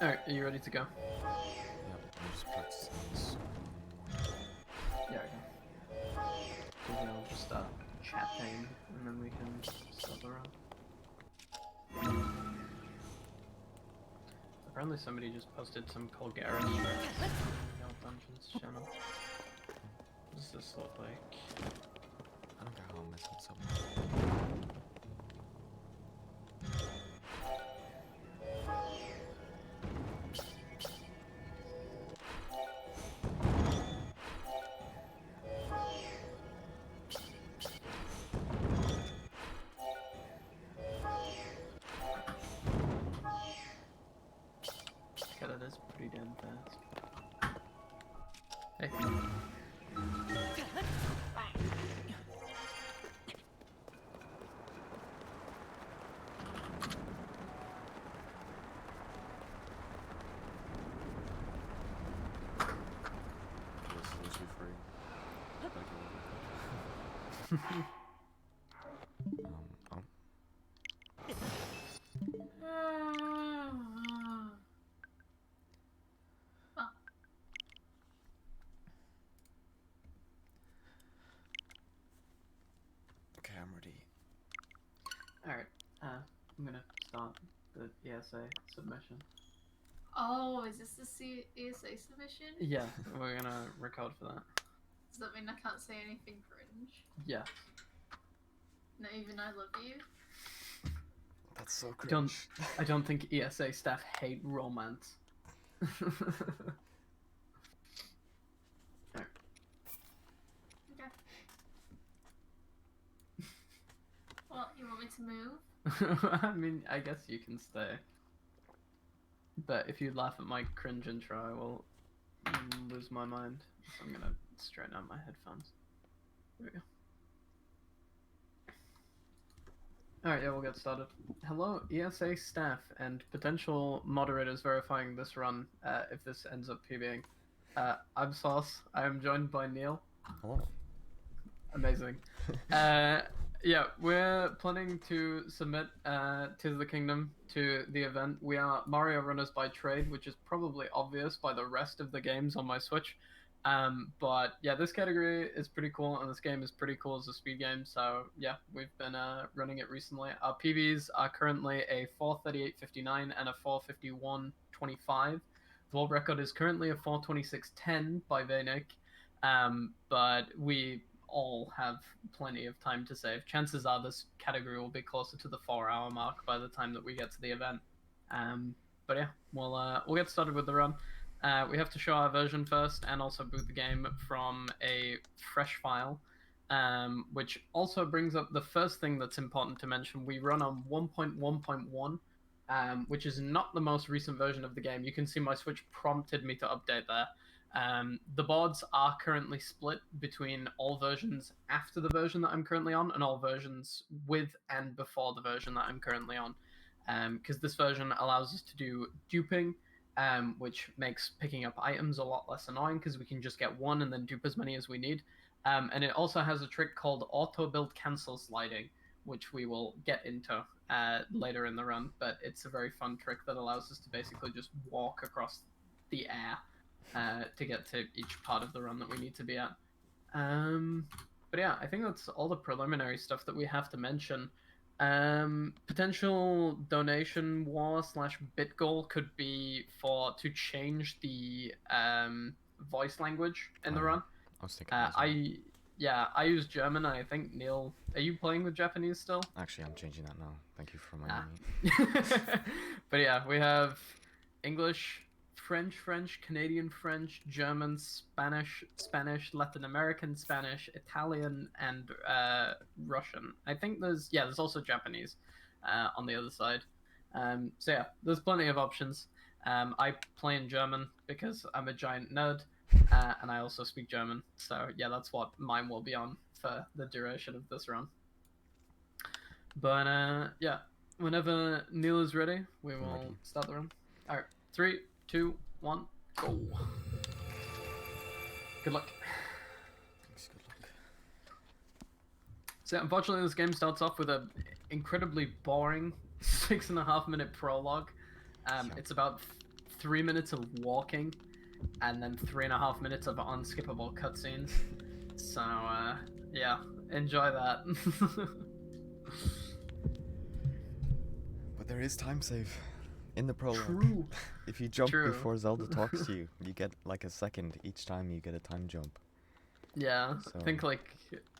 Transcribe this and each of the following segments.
Alright, are you ready to go? Yep, I'm just practicing this. Yeah, okay. So then I'll just start chatting, and then we can start the run. Apparently somebody just posted some Colgara strats on the Yelp Dungeons channel. What does this look like? I don't get how I'm missing something. Okay, that is pretty damn fast. Hey. This is literally free. Gotta get it. Oh. Okay, I'm ready. Alright, I'm gonna start the ESA submission. Oh, is this the ESA submission? Yeah, we're gonna record for that. Does that mean I can't say anything cringe? Yeah. Not even I love you? That's so cringe. I don't think ESA staff hate romance. Okay. Well, you want me to move? I mean, I guess you can stay. But if you laugh at my cringe intro, I will lose my mind. So I'm gonna straighten out my headphones. There we go. Alright, yeah, we'll get started. Hello, ESA staff and potential moderators verifying this run, if this ends up PBing. I'm Sauce. I am joined by Neil. Hello. Amazing. Yeah, we're planning to submit Tears of the Kingdom to the event. We are Mario runners by trade, which is probably obvious by the rest of the games on my Switch. But yeah, this category is pretty cool, and this game is pretty cool as a speed game. So yeah, we've been running it recently. Our PBs are currently a 4:38.59 and a 4:51.25. The world record is currently a 4:26.10 by Vaynick. But we all have plenty of time to save. Chances are this category will be closer to the 4-hour mark by the time that we get to the event. But yeah, we'll get started with the run. We have to show our version first and also boot the game from a fresh file, which also brings up the first thing that's important to mention. We run on 1.1.1, which is not the most recent version of the game. You can see my Switch prompted me to update there. The boards are currently split between all versions after the version that I'm currently on and all versions with and before the version that I'm currently on. Because this version allows us to do duping, which makes picking up items a lot less annoying because we can just get one and then dupe as many as we need. And it also has a trick called auto build cancel sliding, which we will get into later in the run. But it's a very fun trick that allows us to basically just walk across the air to get to each part of the run that we need to be at. But yeah, I think that's all the preliminary stuff that we have to mention. Potential donation war / bit goal could be to change the voice language in the run. I was thinking I use German, and I think Neil, are you playing with Japanese still? Actually, I'm changing that now. Thank you for reminding me. But yeah, we have English, French, Canadian French, German, Spanish, Latin American Spanish, Italian, and Russian. I think there's also Japanese on the other side. So yeah, there's plenty of options. I play in German because I'm a giant nerd, and I also speak German. So yeah, that's what mine will be on for the duration of this run. But yeah, whenever Neil is ready, we will start the run. All right, 3, 2, 1, go. Good luck. Thanks, good luck. So unfortunately, this game starts off with an incredibly boring 6.5-minute prologue. It's about 3 minutes of walking, and then 3.5 minutes of unskippable cutscenes. So yeah, enjoy that. But there is time save in the prologue. True. If you jump True. before Zelda talks to you, you get like a second each time you get a time jump. Yeah, I So- think like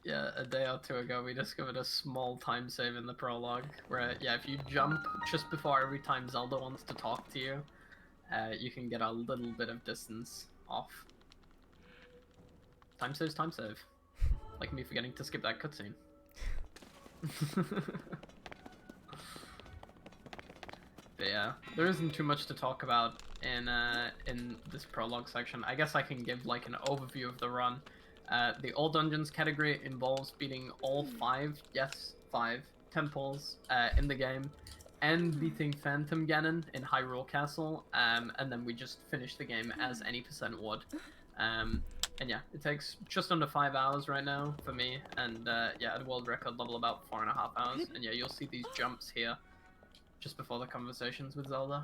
a day or two ago we discovered a small time save in the prologue where if you jump just before every time Zelda wants to talk to you, you can get a little bit of distance off. Time save's time save. Like me forgetting to skip that cutscene. But yeah, there isn't too much to talk about in this prologue section. I guess I can give like an overview of the run. The all dungeons category involves beating all five temples in the game, and beating Phantom Ganon in Hyrule Castle, and then we just finish the game as any percent would. And yeah, it takes just under 5 hours right now for me, and at world record level about 4.5 hours. And yeah, you'll see these jumps here just before the conversations with Zelda.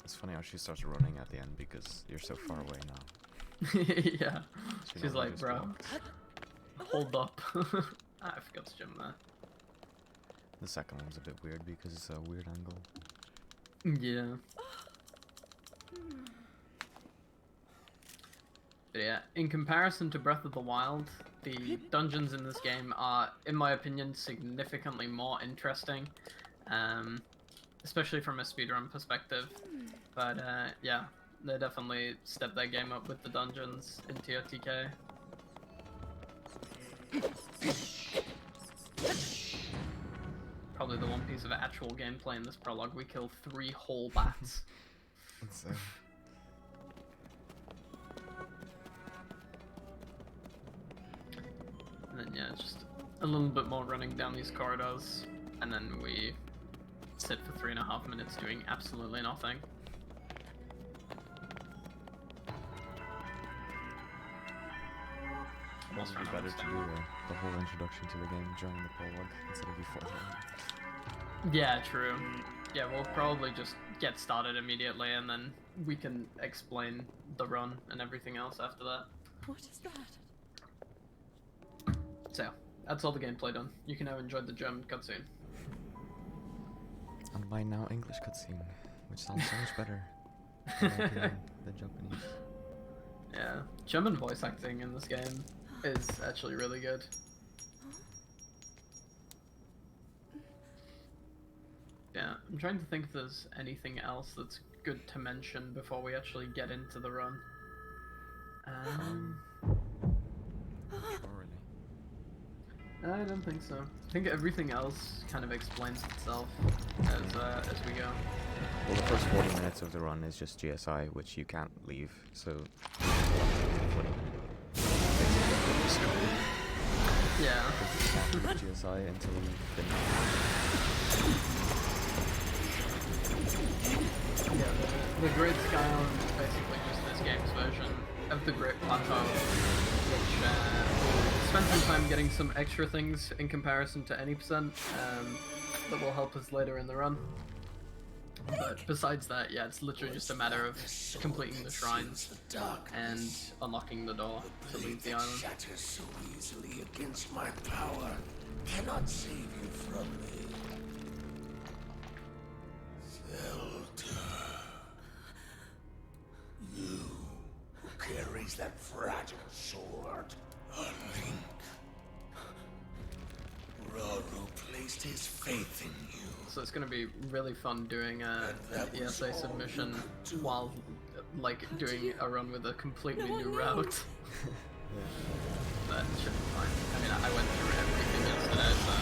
It's funny how she starts running at the end because you're so far away now. Yeah, She she's normally like, just bro, walks. hold up. I forgot to jump there. The second one's a bit weird because it's a weird angle. Yeah. But yeah, in comparison to Breath of the Wild, the dungeons in this game are, in my opinion, significantly more interesting, especially from a speedrun perspective. But yeah, they definitely stepped their game up with the dungeons in TOTK. Probably the one piece of actual gameplay in this prologue, we kill 3 whole bats. Insane. And then yeah, just a little bit more running down these corridors, and then we sit for 3.5 minutes doing absolutely nothing. It would be better to do the whole introduction to the game during the prologue instead of before that. Yeah, true. Yeah, we'll probably just get started immediately, and then we can explain the run and everything else after that. What is that? So, that's all the gameplay done. You can now enjoy the German cutscene. And my now English cutscene, which sounds so much better in my opinion, than Japanese. Yeah, German voice acting in this game is actually really good. Yeah, I'm trying to think if there's anything else that's good to mention before we actually get into the run. Not sure really. I don't think so. I think everything else kind of explains itself as we go. Well, the first 40 minutes of the run is just GSI, which you can't leave, so... 40 minutes. Yeah. You can't leave GSI until you finish. Yeah, the Great Sky Island is basically just this game's version of the Great Plateau, which we'll spend some time getting some extra things in comparison to any percent that will help us later in the run. But besides that, yeah, it's literally just a matter of completing the shrines and unlocking the door to leave the island. Shatter so easily against my power cannot save you from me. Zelda. You who carries that fragile sword. A link. Rauru placed his faith in you. So it's going to be really fun doing an ESA submission while like doing a run with a completely new route. But it should be fine. I mean, I went through everything yesterday, so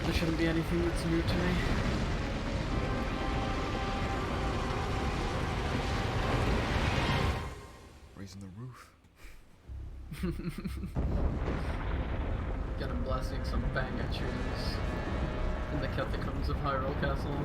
there shouldn't be anything that's new to me. Raising the roof. Get him blasting some banger tunes in the catacombs of Hyrule Castle.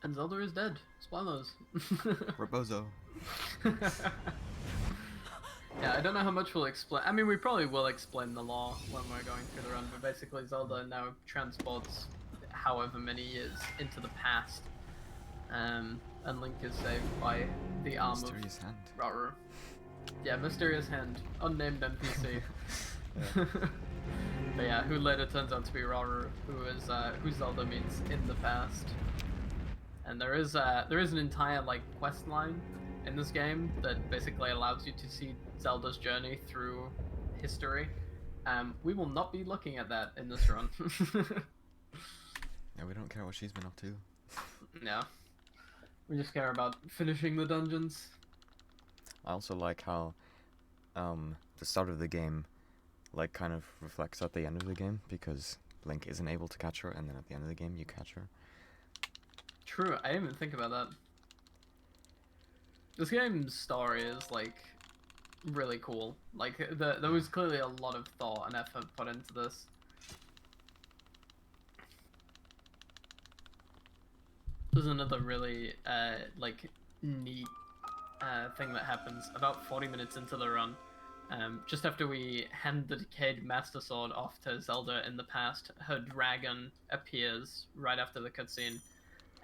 And Zelda is dead. Spoilers. Rebozo. Yeah, I don't know how much we'll explain. I mean, we probably will explain the lore when we're going through the run, but basically Zelda now transports however many years into the past. And Link is saved by the arm Mysterious hand. of Rauru. Yeah, mysterious hand. Unnamed NPC. But yeah, who later turns out to be Rauru, who Zelda meets in the past. And there is an entire like quest line in this game that basically allows you to see Zelda's journey through history. We will not be looking at that in this run. Yeah, we don't care what she's been up to. No. We just care about finishing the dungeons. I also like how the start of the game like kind of reflects at the end of the game, because Link isn't able to catch her, and then at the end of the game you catch her. True, I didn't even think about that. This game's story is like really cool. Like there was clearly a lot of thought and effort put into this. There's another really like neat thing that happens about 40 minutes into the run. Just after we hand the decayed Master Sword off to Zelda in the past, her dragon appears right after the cutscene.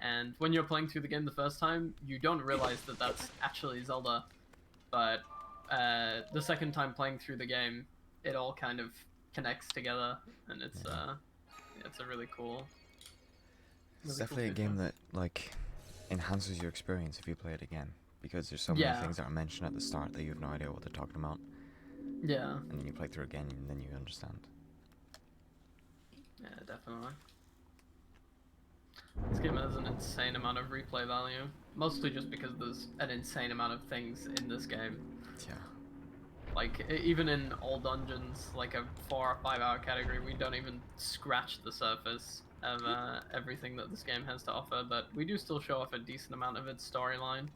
And when you're playing through the game the first time, you don't realize that that's actually Zelda. But the second time playing through the game, it all kind of connects together, and it's a really cool. It's Really definitely a cool game feature. that like enhances your experience if you play it again, because there's so many things that are mentioned at the start that you have no idea what they're talking about, Yeah. and then you play through again and then you understand. Yeah, definitely. This game has an insane amount of replay value, mostly just because there's an insane amount of things in this game. Yeah. Like, even in all dungeons, like a 4 or 5 hour category, we don't even scratch the surface of everything that this game has to offer, but we do still show off a decent amount of its storyline.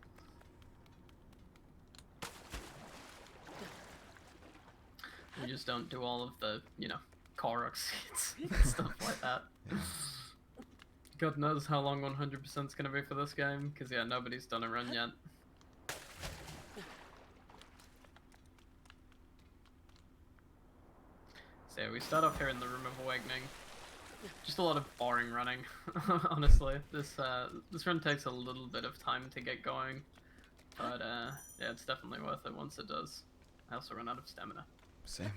We just don't do all of the, Korok seeds and stuff like that. Yeah. God knows how long 100% is going to be for this game, because yeah, nobody's done a run yet. So yeah, we start off here in the Room of Awakening. Just a lot of boring running, honestly. This run takes a little bit of time to get going, but yeah, it's definitely worth it once it does. I also run out of stamina. Same.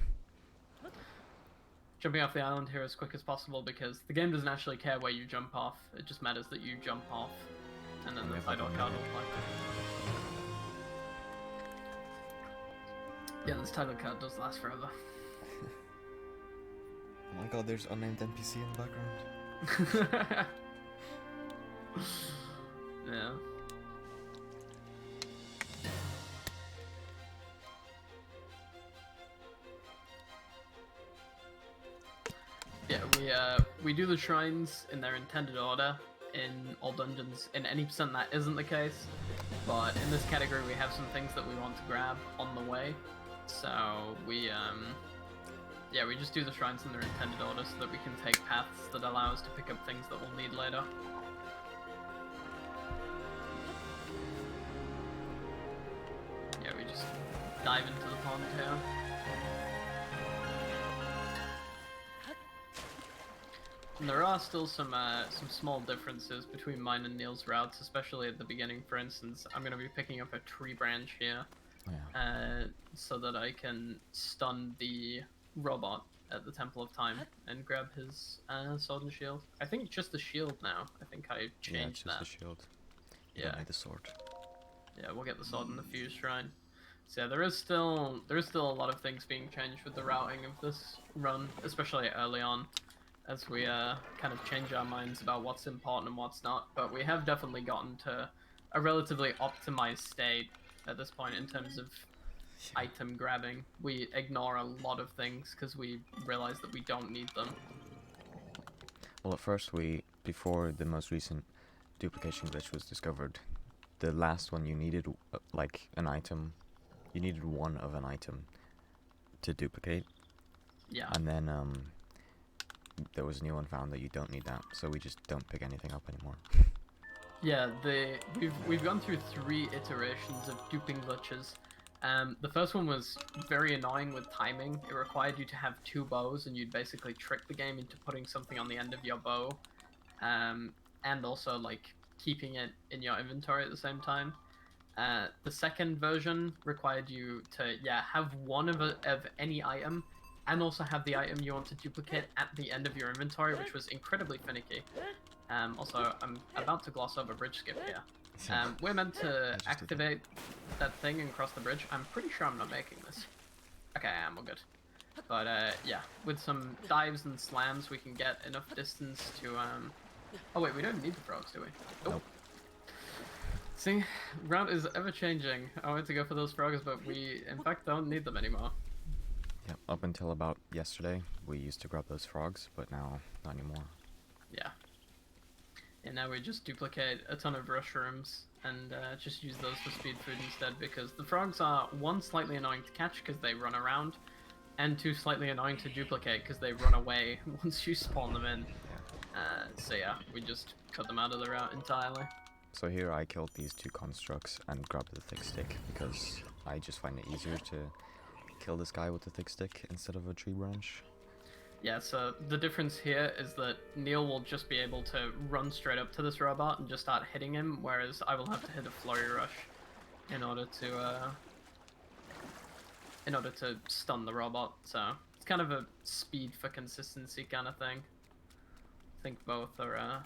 Jumping off the island here as quick as possible, because the game doesn't actually care where you jump off. It just matters that you jump off, and then And the we have title like card a will play. Yeah, this title card does last forever. Oh my god, there's unnamed NPC in the background. Yeah. Yeah, we do the shrines in their intended order in all dungeons. In any percent that isn't the case, but in this category we have some things that we want to grab on the way. So we just do the shrines in their intended order so that we can take paths that allow us to pick up things that we'll need later. Yeah, we just dive into the pond here. And there are still some small differences between mine and Neil's routes, especially at the beginning. For instance, I'm going to be picking up a tree branch here, so that I can stun the robot at the Temple of Time and grab his sword and shield. I think just the shield now. I think I changed Yeah, it's just that. the shield. You Yeah. don't need the sword. Yeah, we'll get the sword in the fuse shrine. So yeah, there is still a lot of things being changed with the routing of this run, especially early on, as we kind of change our minds about what's important and what's not. But we have definitely gotten to a relatively optimized state at this point in terms of item grabbing. We ignore a lot of things because we realize that we don't need them. Well, at first before the most recent duplication glitch was discovered, the last one you needed like an item, you needed one of an item to duplicate. Yeah. And then there was a new one found that you don't need that, so we just don't pick anything up anymore. Yeah, we've gone through 3 iterations of duping glitches. The first one was very annoying with timing. It required you to have 2 bows, and you'd basically trick the game into putting something on the end of your bow, and also like keeping it in your inventory at the same time. The second version required you to have one of any item, and also have the item you want to duplicate at the end of your inventory, which was incredibly finicky. Also, I'm about to gloss over bridge skip here. We're meant to just did that. activate that thing and cross the bridge. I'm pretty sure I'm not making this. Okay, I am, we're good. But yeah, with some dives and slams, we can get enough distance to Oh wait, we don't need the frogs, do we? Nope. See, route is ever changing. I went to go for those frogs, but we in fact don't need them anymore. Yeah, up until about yesterday, we used to grab those frogs, but now not anymore. Yeah. And now we just duplicate a ton of rush rooms and just use those for speed food instead, because the frogs are 1, slightly annoying to catch because they run around, and 2, slightly annoying to duplicate because they run away once you spawn them in. So yeah, we just cut them out of the route entirely. So here I killed these 2 constructs and grabbed the thick stick because I just find it easier to kill this guy with the thick stick instead of a tree branch. Yeah, so the difference here is that Neil will just be able to run straight up to this robot and just start hitting him, whereas I will have to hit a flurry rush in order to stun the robot. So it's kind of a speed for consistency kind of thing. I think both are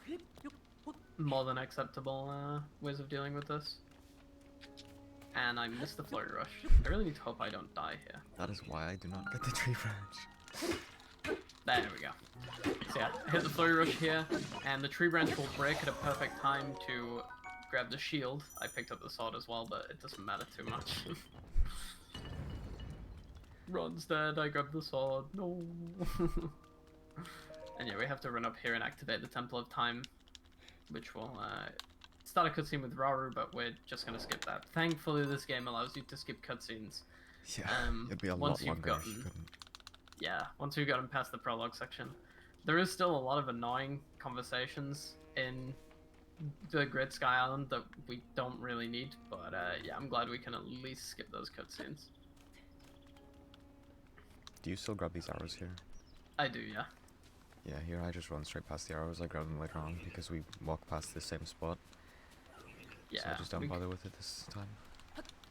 more than acceptable ways of dealing with this. And I missed the flurry rush. I really need to hope I don't die here. That is why I do not get the tree branch. There we go. So yeah, hit the flurry rush here, and the tree branch will break at a perfect time to grab the shield. I picked up the sword as well, but it doesn't matter too much. Ron's dead, I grabbed the sword, no. And yeah, we have to run up here and activate the Temple of Time, which will start a cutscene with Rauru, but we're just gonna skip that. Thankfully, this game allows you to skip cutscenes. Yeah, it'd be a once lot you've longer if you gotten- couldn't. Yeah, once we've gotten past the prologue section. There is still a lot of annoying conversations in the Great Sky Island that we don't really need, but yeah, I'm glad we can at least skip those cutscenes. Do you still grab these arrows here? I do, yeah. Yeah, here I just run straight past the arrows. I grab them later on because we walk past the same spot. Yeah, So I just don't we, bother with it this time.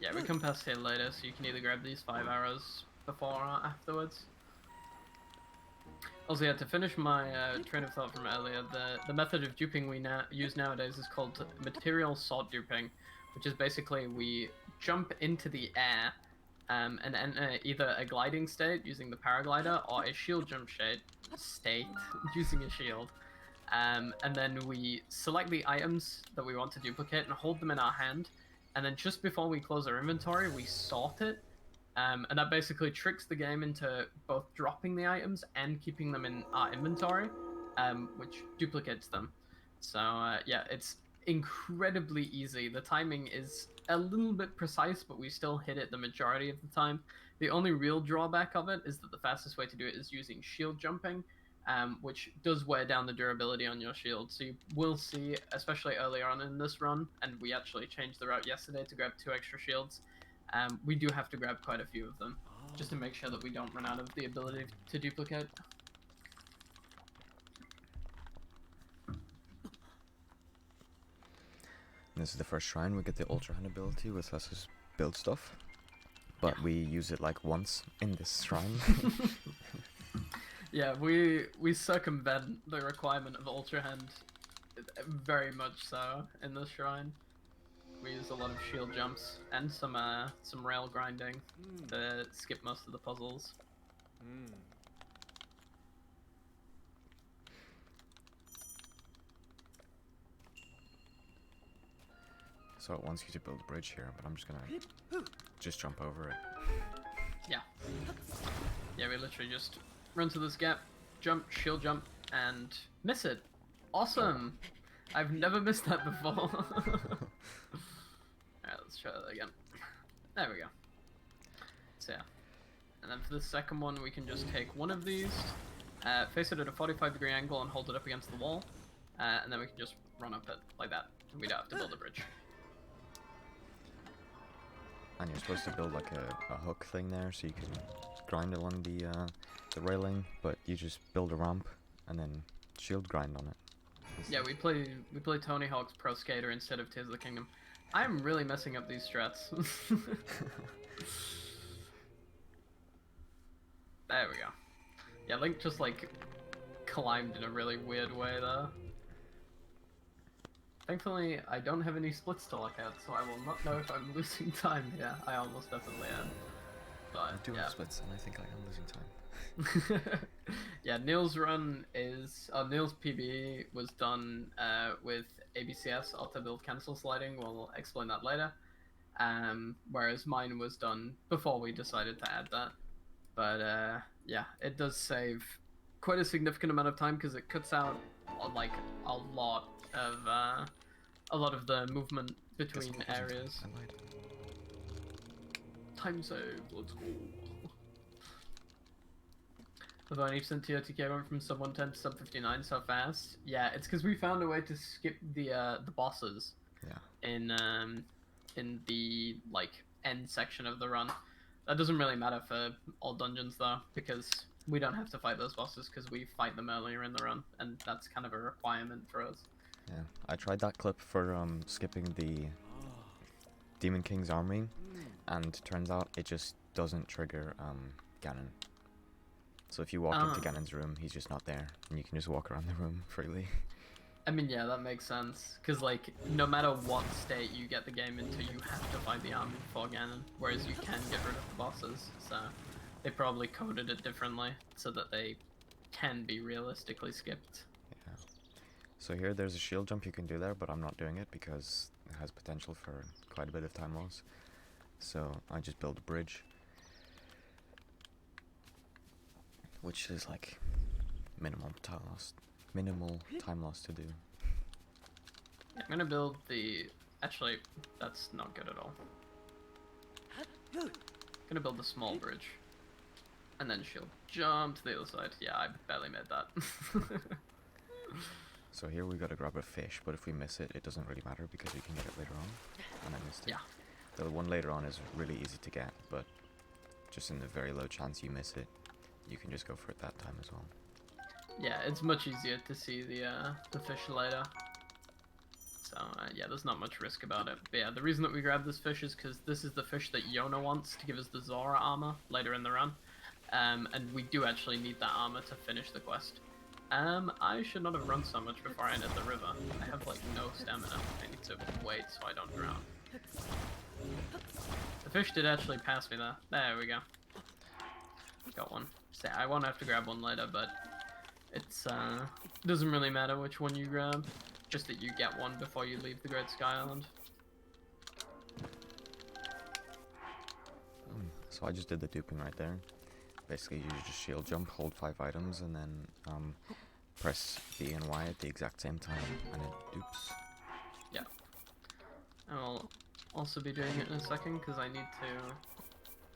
yeah, we come past here later, so you can either grab these 5 arrows before or afterwards. Also, yeah, to finish my train of thought from earlier, the method of duping we use nowadays is called material sword duping, which is basically we jump into the air and enter either a gliding state using the paraglider or a shield jump state using a shield. And then we select the items that we want to duplicate and hold them in our hand, and then just before we close our inventory, we sort it. And that basically tricks the game into both dropping the items and keeping them in our inventory, which duplicates them. So yeah, it's incredibly easy. The timing is a little bit precise, but we still hit it the majority of the time. The only real drawback of it is that the fastest way to do it is using shield jumping, which does wear down the durability on your shield. So you will see, especially earlier on in this run, and we actually changed the route yesterday to grab 2 extra shields, we do have to grab quite a few of them, just to make sure that we don't run out of the ability to duplicate. This is the first shrine. We get the Ultra Hand ability, which lets us build stuff. But we use it like once in this shrine. Yeah, we circumvent the requirement of Ultra Hand very much so in this shrine. We use a lot of shield jumps and some rail grinding to skip most of the puzzles. So it wants you to build a bridge here, but I'm just gonna just jump over it. Yeah. Yeah, we literally just run to this gap, jump, shield jump, and miss it. Awesome! I've never missed that before. Alright, let's try that again. There we go. So yeah. And then for the second one, we can just take one of these, face it at a 45-degree angle and hold it up against the wall. and then we can just run up it like that. And we don't have to build a bridge. And you're supposed to build like a hook thing there so you can grind along the railing, but you just build a ramp and then shield grind on it. Yeah, we play Tony Hawk's Pro Skater instead of Tears of the Kingdom. I'm really messing up these strats. There we go. Yeah, Link just like climbed in a really weird way there. Thankfully, I don't have any splits to look at, so I will not know if I'm losing time here. I almost definitely am. But, I do yeah. have splits, and I think I am losing time. Yeah, Neil's run is... Neil's PB was done with ABCS, Auto Build Cancel Sliding. We'll explain that later. Whereas mine was done before we decided to add that. But, yeah, it does save quite a significant amount of time because it cuts out, like, a lot of the movement between areas. I lied. Time save, let's go. Although I sent TOTK went from sub 110 to sub 59 so fast. Yeah, it's because we found a way to skip the bosses. Yeah. In the like end section of the run. That doesn't really matter for all dungeons though, because we don't have to fight those bosses because we fight them earlier in the run, and that's kind of a requirement for us. Yeah, I tried that clip for skipping the Demon King's army, and turns out it just doesn't trigger Ganon. So if you walk into Ganon's room, he's just not there, and you can just walk around the room freely. I mean, yeah, that makes sense, because, like, no matter what state you get the game into, you have to fight the army before Ganon, whereas you can get rid of the bosses, so they probably coded it differently, so that they can be realistically skipped. Yeah. So here, there's a shield jump you can do there, but I'm not doing it because it has potential for quite a bit of time loss. So I just build a bridge, which is like minimal time loss to do. I'm gonna build the... Actually, that's not good at all. I'm gonna build the small bridge. And then she'll jump to the other side. Yeah, I barely made that. So here we gotta grab a fish, but if we miss it, it doesn't really matter because we can get it later on. And I missed it. Yeah. The one later on is really easy to get, but just in the very low chance you miss it, you can just go for it that time as well. Yeah, it's much easier to see the fish later. So, yeah, there's not much risk about it. But yeah, the reason that we grabbed this fish is because this is the fish that Yona wants to give us the Zora armor later in the run. And we do actually need that armor to finish the quest. I should not have run so much before I entered the river. I have, like, no stamina. I need to wait so I don't drown. The fish did actually pass me there. There we go. Got one. So I won't have to grab one later, but it's doesn't really matter which one you grab, just that you get one before you leave the Great Sky Island. So I just did the duping right there. Basically, you just shield jump, hold 5 items, and then press B and Y at the exact same time, and it dupes. Yeah. I'll also be doing it in a second because I need to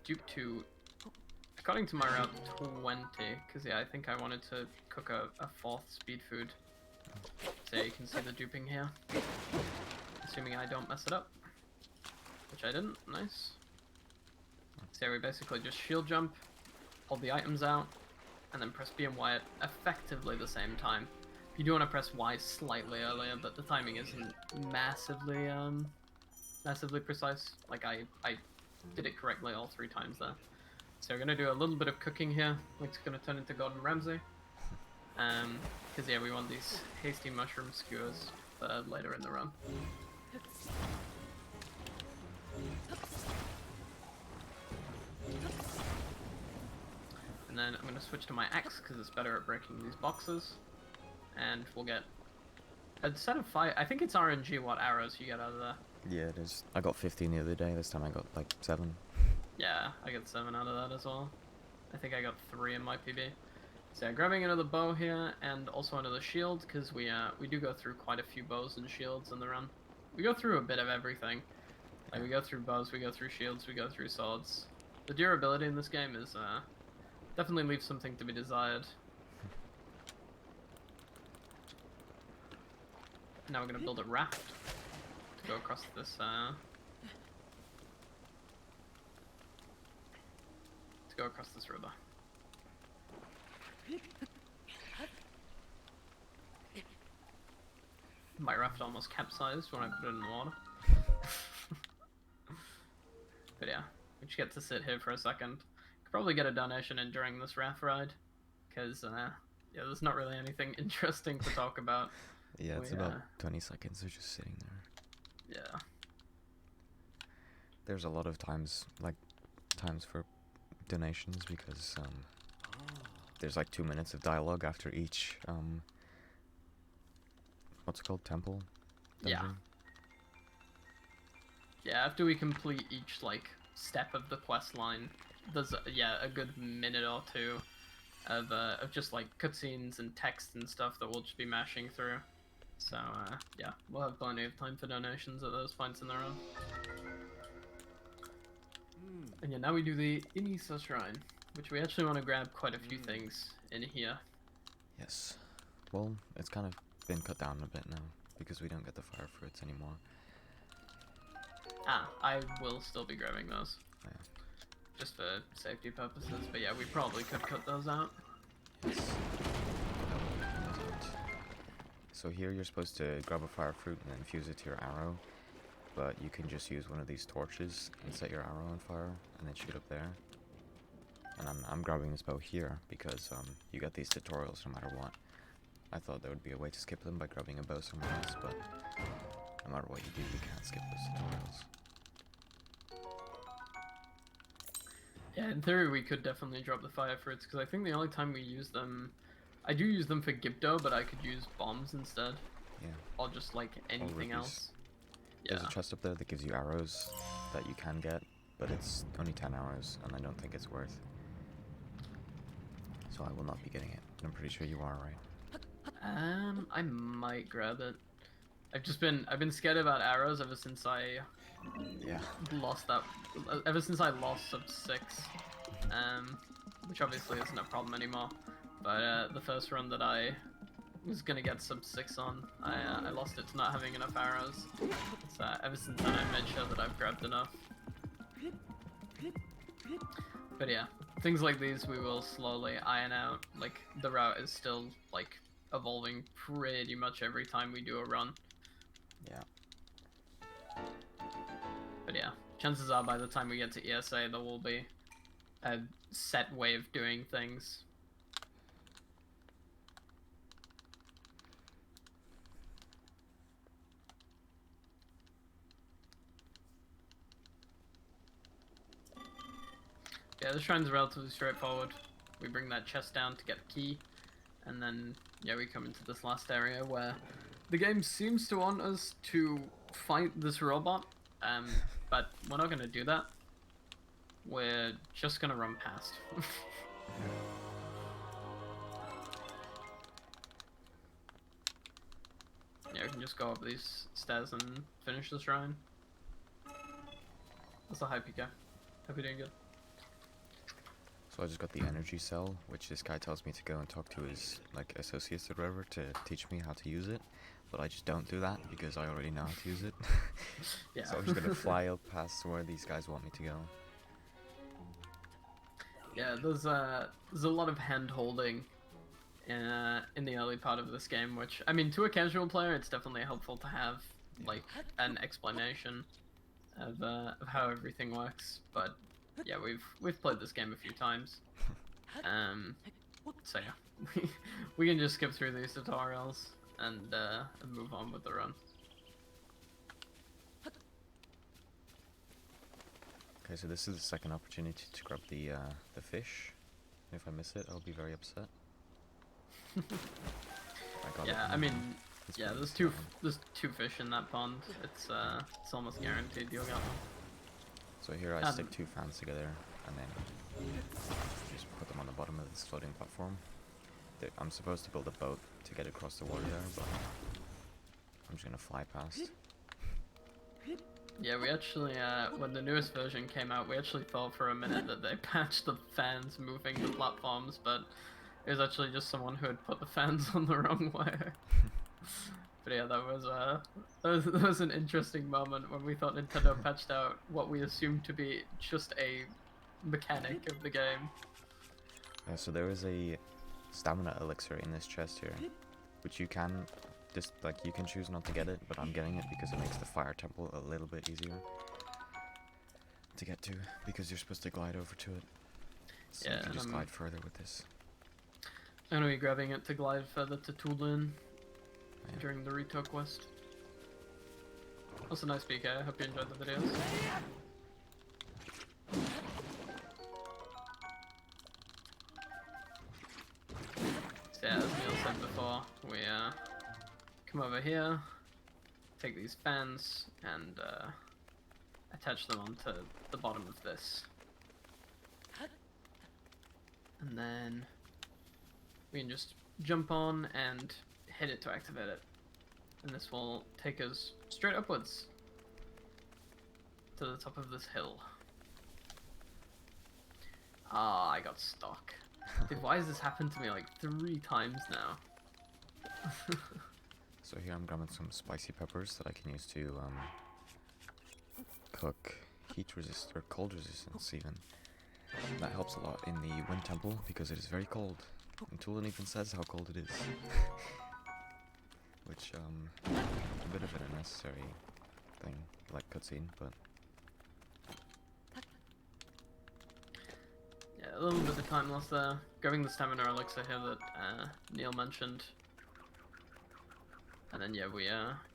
dupe to, according to my route, 20. Because yeah, I think I wanted to cook a 4th speed food. So you can see the duping here. Assuming I don't mess it up, which I didn't. Nice. So yeah, we basically just shield jump, hold the items out, and then press B and Y at effectively the same time. You do want to press Y slightly earlier, but the timing isn't massively massively precise. Like I did it correctly all 3 times there. So we're gonna do a little bit of cooking here. Link's gonna turn into Gordon Ramsay. Because yeah, we want these hasty mushroom skewers for later in the run. And then I'm gonna switch to my axe because it's better at breaking these boxes. And we'll get a set of 5. I think it's RNG what arrows you get out of there. Yeah, it is. I got 15 the other day. This time I got like 7. Yeah, I got 7 out of that as well. I think I got 3 in my PB. So yeah, grabbing another bow here and also another shield because we do go through quite a few bows and shields in the run. We go through a bit of everything. Like we go through bows, we go through shields, we go through swords. The durability in this game is definitely leaves something to be desired. Now we're gonna build a raft to go across this. To go across this river. My raft almost capsized when I put it in the water. But yeah, we just get to sit here for a second. Could probably get a donation in during this raft ride, because yeah, there's not really anything interesting to talk about. Yeah, it's about 20 seconds of just sitting there. Yeah. There's a lot of times for donations because there's like 2 minutes of dialogue after each what's it called, temple? Yeah. Dungeon? Yeah, after we complete each like step of the quest line, there's a good minute or two of just like cutscenes and text and stuff that we'll just be mashing through. So yeah, we'll have plenty of time for donations at those points in the run. And yeah, now we do the Inisa Shrine, which we actually want to grab quite a few things in here. Yes. Well, it's kind of been cut down a bit now because we don't get the fire fruits anymore. I will still be grabbing those. Yeah. Just for safety purposes, but yeah, we probably could cut those out. Yes. So here you're supposed to grab a fire fruit and then fuse it to your arrow, but you can just use one of these torches and set your arrow on fire and then shoot up there. And I'm grabbing this bow here because you get these tutorials no matter what. I thought there would be a way to skip them by grabbing a bow somewhere else, but no matter what you do, you can't skip those tutorials. Yeah, in theory we could definitely drop the fire fruits, because I think the only time we use them... I do use them for Gibdo, but I could use bombs instead. Yeah. Or just like anything rubies. Else. There's Yeah. a chest up there that gives you arrows that you can get, but it's only 10 arrows, and I don't think it's worth. So I will not be getting it. I'm pretty sure you are, right? I might grab it. I've been scared about arrows ever since I Yeah. ever since I lost sub 6, which obviously isn't a problem anymore. But the first run that I was gonna get sub 6 on, I lost it to not having enough arrows. So ever since then, I made sure that I've grabbed enough. But yeah, things like these we will slowly iron out. Like the route is still like evolving pretty much every time we do a run. Yeah. But yeah, chances are by the time we get to ESA, there will be a set way of doing things. Yeah, the shrine's relatively straightforward. We bring that chest down to get the key, and then, yeah, we come into this last area where the game seems to want us to fight this robot, but we're not going to do that. We're just going to run past. Yeah, we can just go up these stairs and finish the shrine. That's a high PK. Hope you're doing good. So I just got the energy cell, which this guy tells me to go and talk to his like associates or whatever to teach me how to use it, but I just don't do that because I already know how to use it. Yeah. So I'm just gonna fly up past where these guys want me to go. Yeah, there's a lot of hand holding in the early part of this game, which I mean, to a casual player, it's definitely helpful to have like an explanation of how everything works. But yeah, we've played this game a few times, so yeah, we can just skip through these tutorials and move on with the run. Okay, so this is the second opportunity to grab the fish. If I miss it, I'll be very upset. I got it. Yeah, I mean, It's yeah, fine, there's it's fine. there's two fish in that pond. It's almost guaranteed you'll get one. So here I stick two fans together and then just put them on the bottom of this floating platform. I'm supposed to build a boat to get across the water there, but I'm just gonna fly past. Yeah, we actually, when the newest version came out, we actually thought for a minute that they patched the fans moving the platforms, but it was actually just someone who had put the fans on the wrong way. But yeah, that was an interesting moment when we thought Nintendo patched out what we assumed to be just a mechanic of the game. So there is a stamina elixir in this chest here, which you can just like you can choose not to get it, but I'm getting it because it makes the fire temple a little bit easier to get to, because you're supposed to glide over to it. So you Yeah, can just glide further with this. I'm gonna be grabbing it to glide further to Tulin Yeah. during the Rito quest. Also, nice PK. I hope you enjoyed the videos. So yeah, as Neil said before, we come over here, take these fans, and attach them onto the bottom of this. And then we can just jump on and hit it to activate it. And this will take us straight upwards to the top of this hill. Ah, I got stuck. Dude, why has this happened to me like 3 times now? So here I'm grabbing some spicy peppers that I can use to cook heat resist or cold resistance even. That helps a lot in the wind temple because it is very cold. And Tulin even says how cold it is. Which a bit of an unnecessary thing, like cutscene, but Yeah, a little bit of time lost there. Grabbing the stamina elixir here that Neil mentioned. And then yeah, we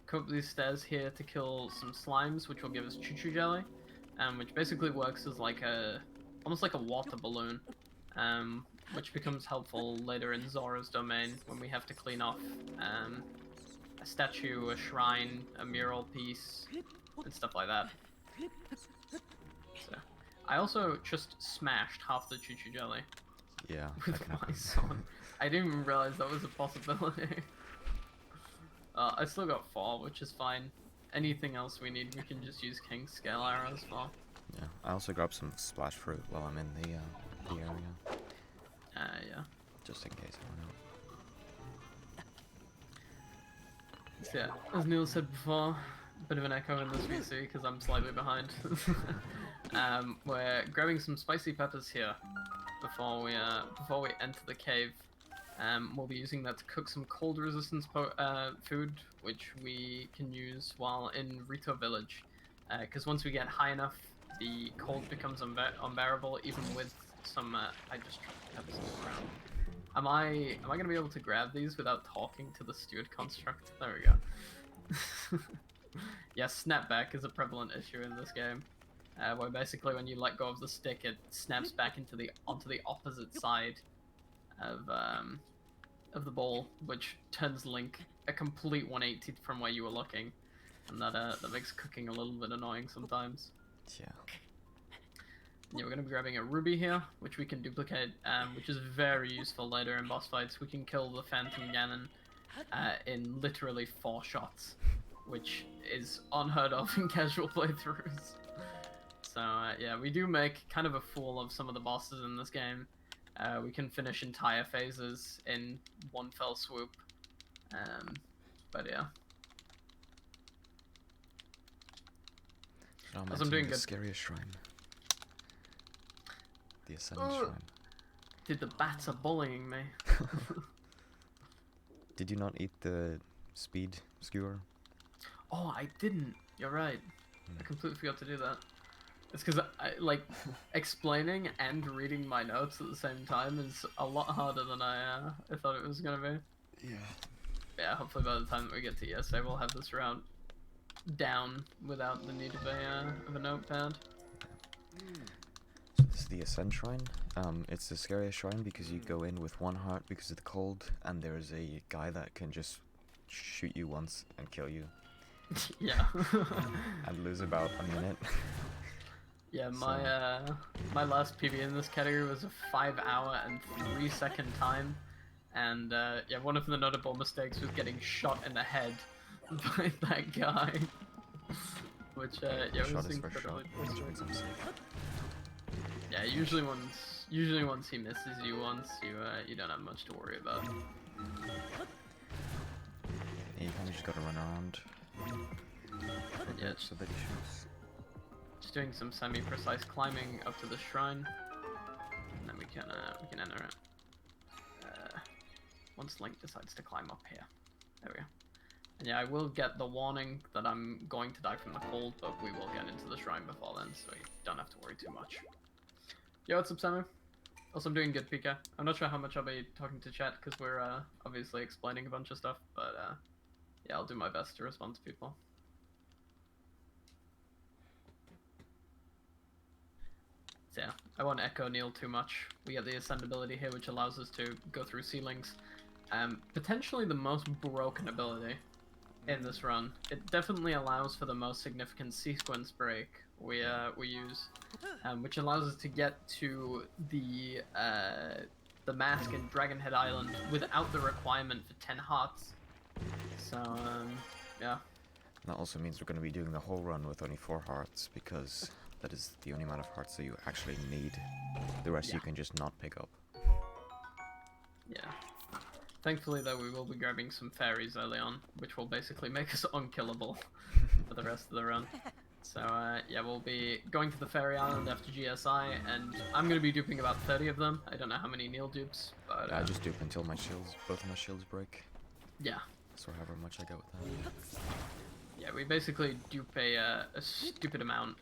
come up these stairs here to kill some slimes, which will give us choo-choo jelly, which basically works as like almost like a water balloon, which becomes helpful later in Zora's domain when we have to clean off a statue, a shrine, a mural piece, and stuff like that. So, I also just smashed half the choo-choo jelly yeah, that with can my happen. son. I didn't even realize that was a possibility. I still got 4, which is fine. Anything else we need, we can just use King's Scale arrows for. Yeah, I also grabbed some splash fruit while I'm in the area, Yeah. just in case I run out. So yeah, as Neil said before, a bit of an echo in this VC because I'm slightly behind. We're grabbing some spicy peppers here before we enter the cave. We'll be using that to cook some cold resistance food, which we can use while in Rito Village. Because once we get high enough, the cold becomes unbearable, even with some. I just dropped peppers all around. Am I gonna be able to grab these without talking to the steward construct? There we go. Yeah, snapback is a prevalent issue in this game, where basically when you let go of the stick, it snaps back onto the opposite side of the ball, which turns Link a complete 180 from where you were looking, and that makes cooking a little bit annoying sometimes. Yeah. Yeah, we're gonna be grabbing a ruby here, which we can duplicate, which is very useful later in boss fights. We can kill the Phantom Ganon in literally 4 shots, which is unheard of in casual playthroughs. So yeah, we do make kind of a fool of some of the bosses in this game. We can finish entire phases in one fell swoop. But yeah. Now I'm As I'm entering doing the good. scariest shrine. The Ascended Oh. Shrine. Dude, the bats are bullying me. Did you not eat the speed skewer? Oh, I didn't. You're right. I completely forgot to do that. It's because like explaining and reading my notes at the same time is a lot harder than I thought it was gonna be. Yeah. Yeah, hopefully by the time that we get to ESA, we'll have this route down without the need of a notepad. So this is the Ascend Shrine. It's the scariest shrine because you go in with 1 heart because of the cold, and there's a guy that can just shoot you once and kill you, Yeah. and lose about a minute. Yeah, my last PB in this category was a 5-hour and 3-second time, and yeah, one of the notable mistakes was getting shot in the head by that guy, which yeah, Shot was is first shot. incredibly Which frustrating. makes him sick. Yeah, usually once he misses you once, you don't have much to worry about. And you kind just gotta run around for a Yeah. bit so that he shoots. Just doing some semi-precise climbing up to the shrine, and then we can enter it. Once Link decides to climb up here, there we go. And yeah, I will get the warning that I'm going to die from the cold, but we will get into the shrine before then, so you don't have to worry too much. Yo, what's up, Samu? Also, I'm doing good, Pika. I'm not sure how much I'll be talking to chat because we're obviously explaining a bunch of stuff, but yeah, I'll do my best to respond to people. So yeah, I won't echo Neil too much. We get the ascend ability here, which allows us to go through ceilings. Potentially the most broken ability in this run. It definitely allows for the most significant sequence break we use, which allows us to get to the mask in Dragonhead Island without the requirement for 10 hearts. So yeah. That also means we're going to be doing the whole run with only 4 hearts, because that is the only amount of hearts that you actually need. The rest you can just not pick up. Yeah. Thankfully, though, we will be grabbing some fairies early on, which will basically make us unkillable for the rest of the run. So, yeah, we'll be going to the fairy island after GSI, and I'm going to be duping about 30 of them. I don't know how many Neil dupes, but... I just dupe until my shields, both of my shields break. Yeah. So however much I get with that. Yeah, we basically dupe a stupid amount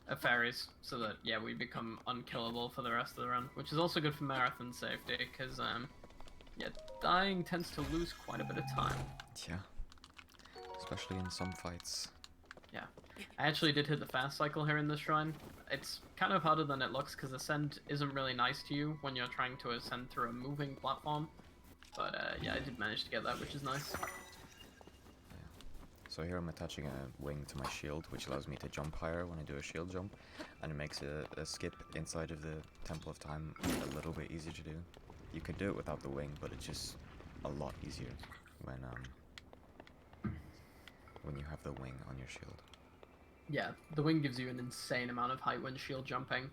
of fairies, so that, yeah, we become unkillable for the rest of the run, which is also good for marathon safety, because, yeah, dying tends to lose quite a bit of time. Yeah. Especially in some fights. Yeah. I actually did hit the fast cycle here in this shrine. It's kind of harder than it looks, because ascent isn't really nice to you when you're trying to ascend through a moving platform. But, yeah, I did manage to get that, which is nice. So here I'm attaching a wing to my shield, which allows me to jump higher when I do a shield jump, and it makes a skip inside of the Temple of Time a little bit easier to do. You can do it without the wing, but it's just a lot easier when you have the wing on your shield. Yeah, the wing gives you an insane amount of height when shield jumping.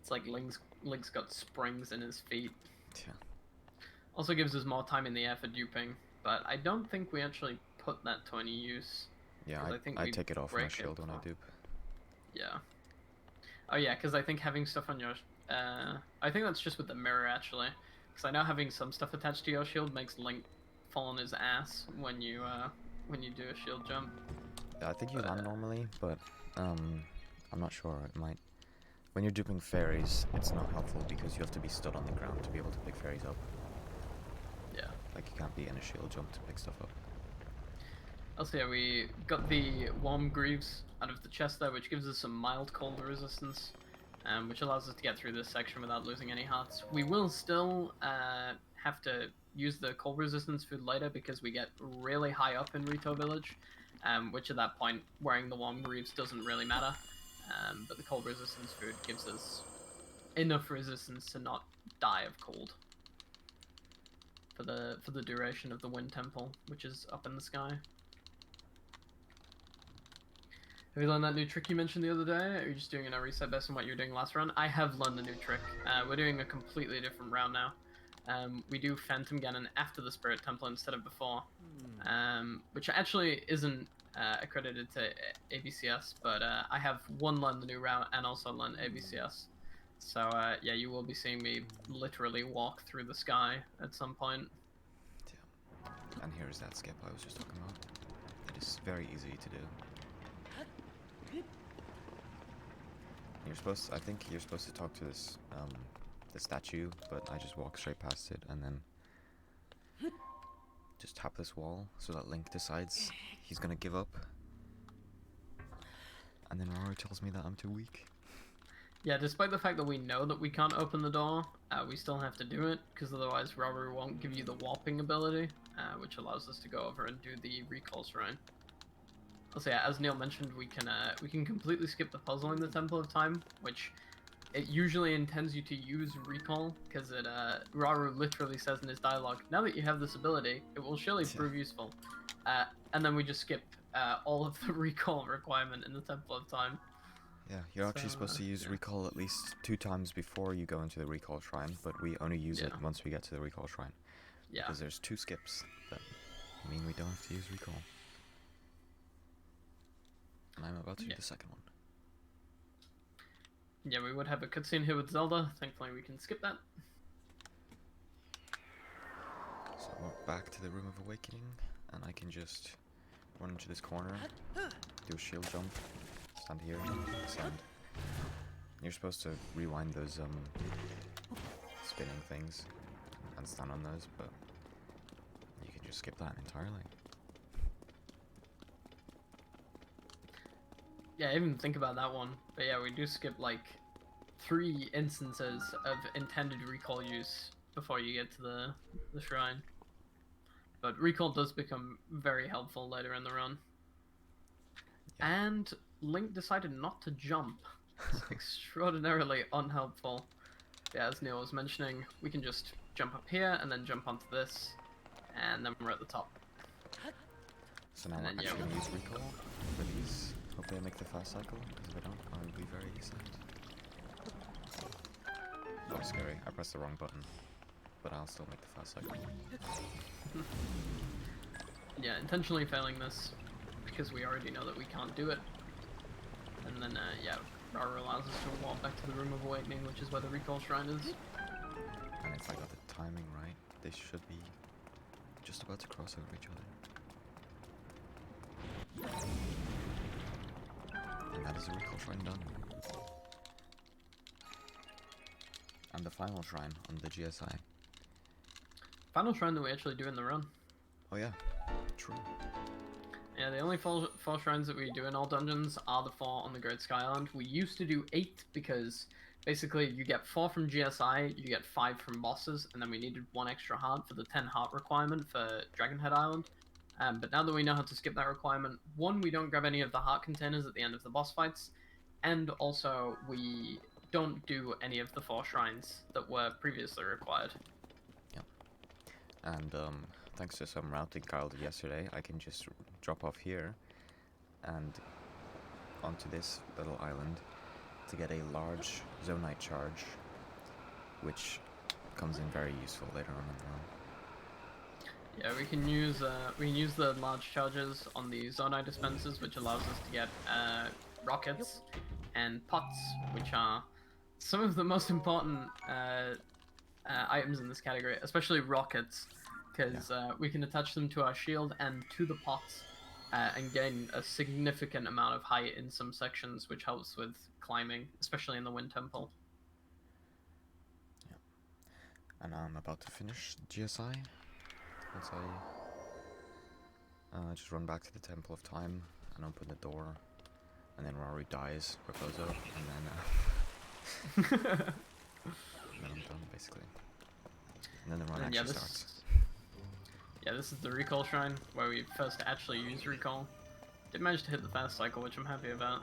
It's like Link's got springs in his feet. Yeah. Also gives us more time in the air for duping, but I don't think we actually put that to any use. Yeah, I think I we take it off my break it shield when I for- dupe. Yeah. Oh yeah, because I think having stuff on your... I think that's just with the mirror, actually. Because I know having some stuff attached to your shield makes Link fall on his ass when you do a shield jump. Yeah, I think you land normally, but I'm not sure. It might. When you're duping fairies, it's not helpful because you have to be stood on the ground to be able to pick fairies up. Yeah. Like you can't be in a shield jump to pick stuff up. Also, yeah, we got the warm greaves out of the chest there, which gives us some mild cold resistance, which allows us to get through this section without losing any hearts. We will still have to use the cold resistance food later because we get really high up in Rito Village, which at that point, wearing the warm greaves doesn't really matter. But the cold resistance food gives us enough resistance to not die of cold for the duration of the Wind Temple, which is up in the sky. Have you learned that new trick you mentioned the other day? Or are you just doing a reset based on what you were doing last run? I have learned a new trick. We're doing a completely different round now. We do Phantom Ganon after the Spirit Temple instead of before, which actually isn't accredited to ABCS, but I have learned the new route and also learned ABCS. So yeah, you will be seeing me literally walk through the sky at some point. Yeah. And here's that skip I was just talking about. It is very easy to do. I think you're supposed to talk to this, the statue, but I just walk straight past it and then just tap this wall so that Link decides he's gonna give up. And then Rory tells me that I'm too weak. Yeah, despite the fact that we know that we can't open the door, we still have to do it, because otherwise Rory won't give you the warping ability, which allows us to go over and do the recall shrine. Also, yeah, as Neil mentioned, we can completely skip the puzzle in the Temple of Time, which it usually intends you to use recall, because Rauru literally says in his dialogue, now that you have this ability, it will surely prove useful. And then we just skip all of the recall requirement in the Temple of Time. Yeah, you're actually supposed to use recall at least 2 times before you go into the recall shrine, but we only use it once we get to the recall shrine. Yeah. Because there's 2 skips that mean we don't have to use recall. And I'm about to do the second one. Yeah, we would have a cutscene here with Zelda. Thankfully, we can skip that. So we're back to the Room of Awakening, and I can just run into this corner, do a shield jump, stand here, stand. You're supposed to rewind those spinning things and stand on those, but you can just skip that entirely. Yeah, I even think about that one. But yeah, we do skip like 3 instances of intended recall use before you get to the shrine. But recall does become very helpful later in the run. Yeah. And Link decided not to jump. It's extraordinarily unhelpful. Yeah, as Neil was mentioning, we can just jump up here and then jump onto this, and then we're at the top. So now And we're then, actually yeah, going to use recall for these. Hopefully I make the fast cycle, because if I don't, I'll be very sad. Oh, scary. I pressed the wrong button. But I'll still make the fast cycle. Yeah, intentionally failing this because we already know that we can't do it. And then, yeah, Rara allows us to walk back to the Room of Awakening, which is where the recall shrine is. And if I got the timing right, they should be just about to cross over each other. And that is the recall shrine done. And the final shrine on the GSI. Final shrine that we actually do in the run. Oh yeah, true. Yeah, the only four shrines that we do in all dungeons are the 4 on the Great Sky Island. We used to do 8 because basically you get 4 from GSI, you get 5 from bosses, and then we needed 1 extra heart for the 10 heart requirement for Dragonhead Island. But now that we know how to skip that requirement, 1, we don't grab any of the heart containers at the end of the boss fights, and also we don't do any of the 4 shrines that were previously required. And thanks to some routing Kyle did yesterday, I can just drop off here and onto this little island to get a large Zonite charge, which comes in very useful later on in the run. Yeah, we can use the large charges on the Zonai dispensers, which allows us to get rockets and pots, which are some of the most important items in this category, especially rockets, because we can attach them to our shield and to the pots and gain a significant amount of height in some sections, which helps with climbing, especially in the Wind Temple. Yeah. And I'm about to finish GSI. Once I just run back to the Temple of Time and open the door, and then Rory dies for Bozo, and then then I'm done basically. And then the run actually starts. Yeah, this is the recall shrine where we first actually use recall. Did manage to hit the fast cycle, which I'm happy about.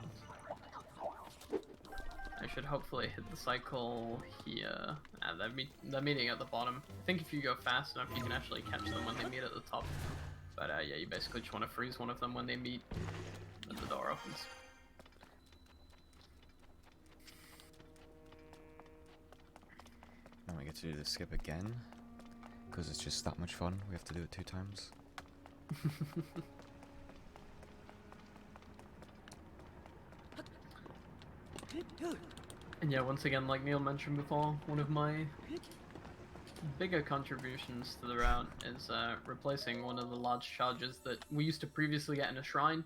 I should hopefully hit the cycle here. They're meeting at the bottom. I think if you go fast enough, you can actually catch them when they meet at the top. But yeah, you basically just want to freeze one of them when they meet and the door opens. Now we get to do the skip again, because it's just that much fun. We have to do it 2 times. And yeah, once again, like Neil mentioned before, one of my bigger contributions to the route is replacing one of the large charges that we used to previously get in a shrine,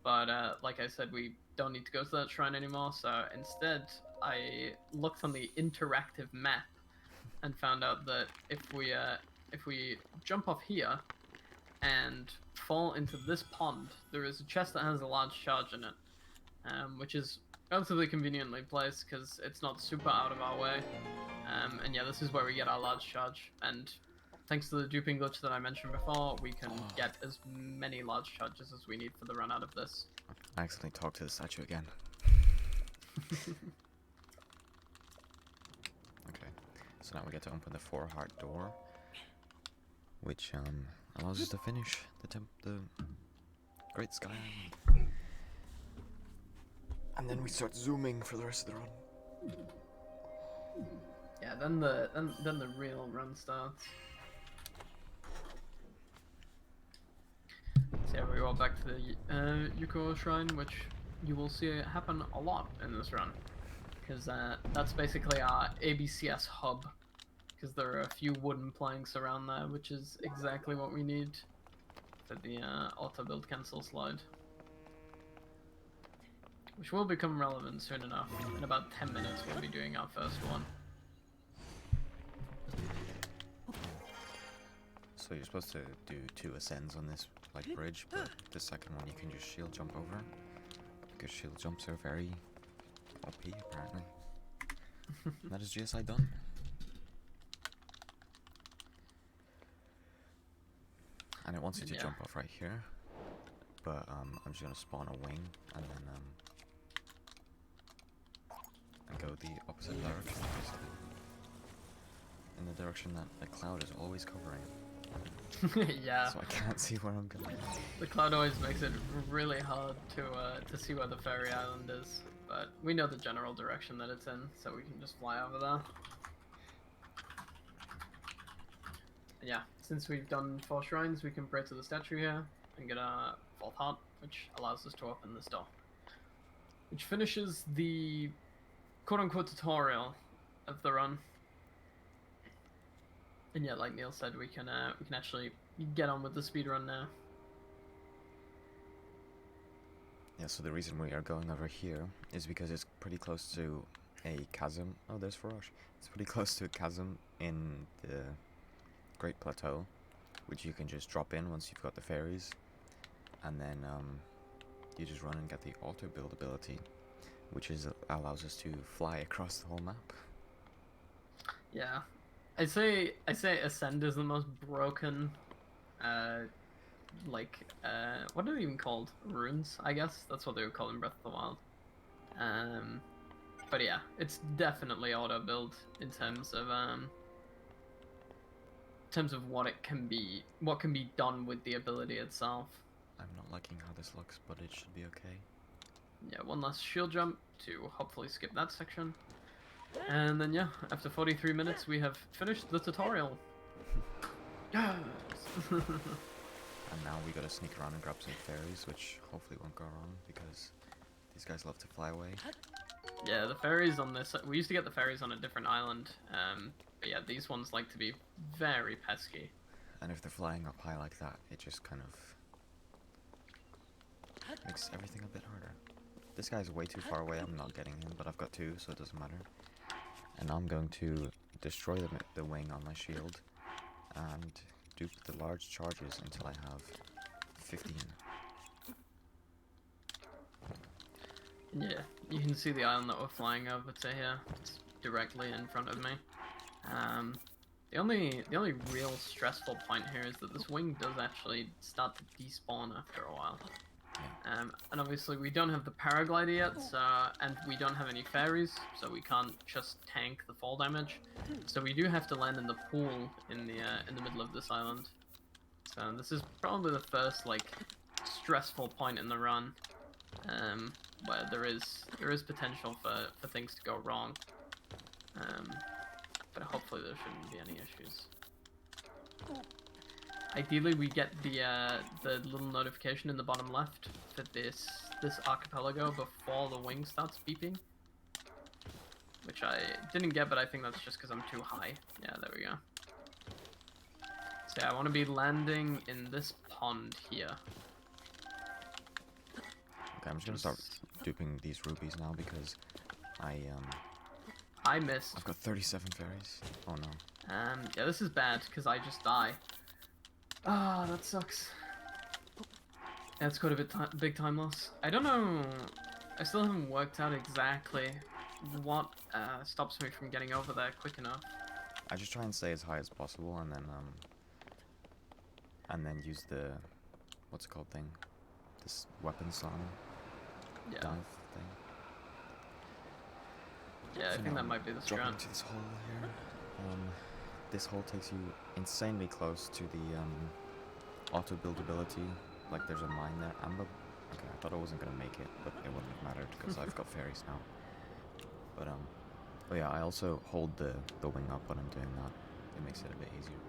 but like I said, we don't need to go to that shrine anymore, so instead I looked on the interactive map and found out that if we jump off here and fall into this pond, there is a chest that has a large charge in it, which is relatively conveniently placed because it's not super out of our way. And yeah, this is where we get our large charge, and thanks to the duping glitch that I mentioned before, we can get as many large charges as we need for the run out of this. I accidentally talked to the statue again. Okay, so now we get to open the 4 heart door, which allows us to finish the Great Sky Island. And then we start zooming for the rest of the run. Yeah, then the real run starts. teleport back to the Yuko Shrine, which you will see happen a lot in this run. Because that's basically our ABCS hub. Because there are a few wooden planks around there, which is exactly what we need for the auto build cancel slide. Which will become relevant soon enough. In about 10 minutes we'll be doing our first one. So you're supposed to do 2 ascends on this like bridge, but the second one you can just shield jump over. Because shield jumps are very OP apparently. And that is GSI done. And it wants you to jump off right here. But I'm just gonna spawn a wing and then and go the opposite direction basically. In the direction that the cloud is always covering. Yeah. So I can't see where I'm going. The cloud always makes it really hard to see where the fairy island is, but we know the general direction that it's in, so we can just fly over there. And yeah, since we've done 4 shrines, we can pray to the statue here and get a 4th heart, which allows us to open this door. Which finishes the quote-unquote tutorial of the run. And yeah, like Neil said, we can actually get on with the speedrun now. Yeah, so the reason we are going over here is because it's pretty close to a chasm. Oh, there's Farosh. It's pretty close to a chasm in the Great Plateau, which you can just drop in once you've got the fairies. And then you just run and get the auto build ability, which allows us to fly across the whole map. Yeah. I say Ascend is the most broken, what are they even called? Runes, I guess? That's what they would call in Breath of the Wild. But yeah, it's definitely auto-build in terms of what can be done with the ability itself. I'm not liking how this looks, but it should be okay. Yeah, one last shield jump to hopefully skip that section. And then yeah, after 43 minutes we have finished the tutorial. Yes! And now we gotta sneak around and grab some fairies, which hopefully won't go wrong because these guys love to fly away. Yeah, the fairies on this, we used to get the fairies on a different island, but yeah, these ones like to be very pesky. And if they're flying up high like that, it just kind of makes everything a bit harder. This guy's way too far away, I'm not getting him, but I've got 2, so it doesn't matter. And I'm going to destroy the wing on my shield and do the large charges until I have 15. Yeah, you can see the island that we're flying over to here. It's directly in front of me. The only real stressful point here is that this wing does actually start to despawn after a while. And obviously we don't have the paraglider yet, so, and we don't have any fairies, so we can't just tank the fall damage. So we do have to land in the pool in the middle of this island. So this is probably the first like stressful point in the run, where there is potential for things to go wrong. But hopefully there shouldn't be any issues. Ideally, we get the little notification in the bottom left for this archipelago before the wing starts beeping, which I didn't get, but I think that's just because I'm too high. Yeah, there we go. So yeah, I want to be landing in this pond here. Okay, I'm just gonna start duping these rubies now because I missed. I've got 37 fairies. Oh no. Yeah, this is bad because I just die. Ah, that sucks. That's quite a big time loss. I don't know. I still haven't worked out exactly what stops me from getting over there quick enough. I just try and stay as high as possible, and then use the what's it called thing, this weapon slam dive thing. Yeah, I think that might be the Drop strat. into this hole here. This hole takes you insanely close to the auto build ability. Like there's a mine there. Okay, I thought I wasn't gonna make it, but it wouldn't have mattered because I've got fairies now. But oh yeah, I also hold the wing up when I'm doing that. It makes it a bit easier.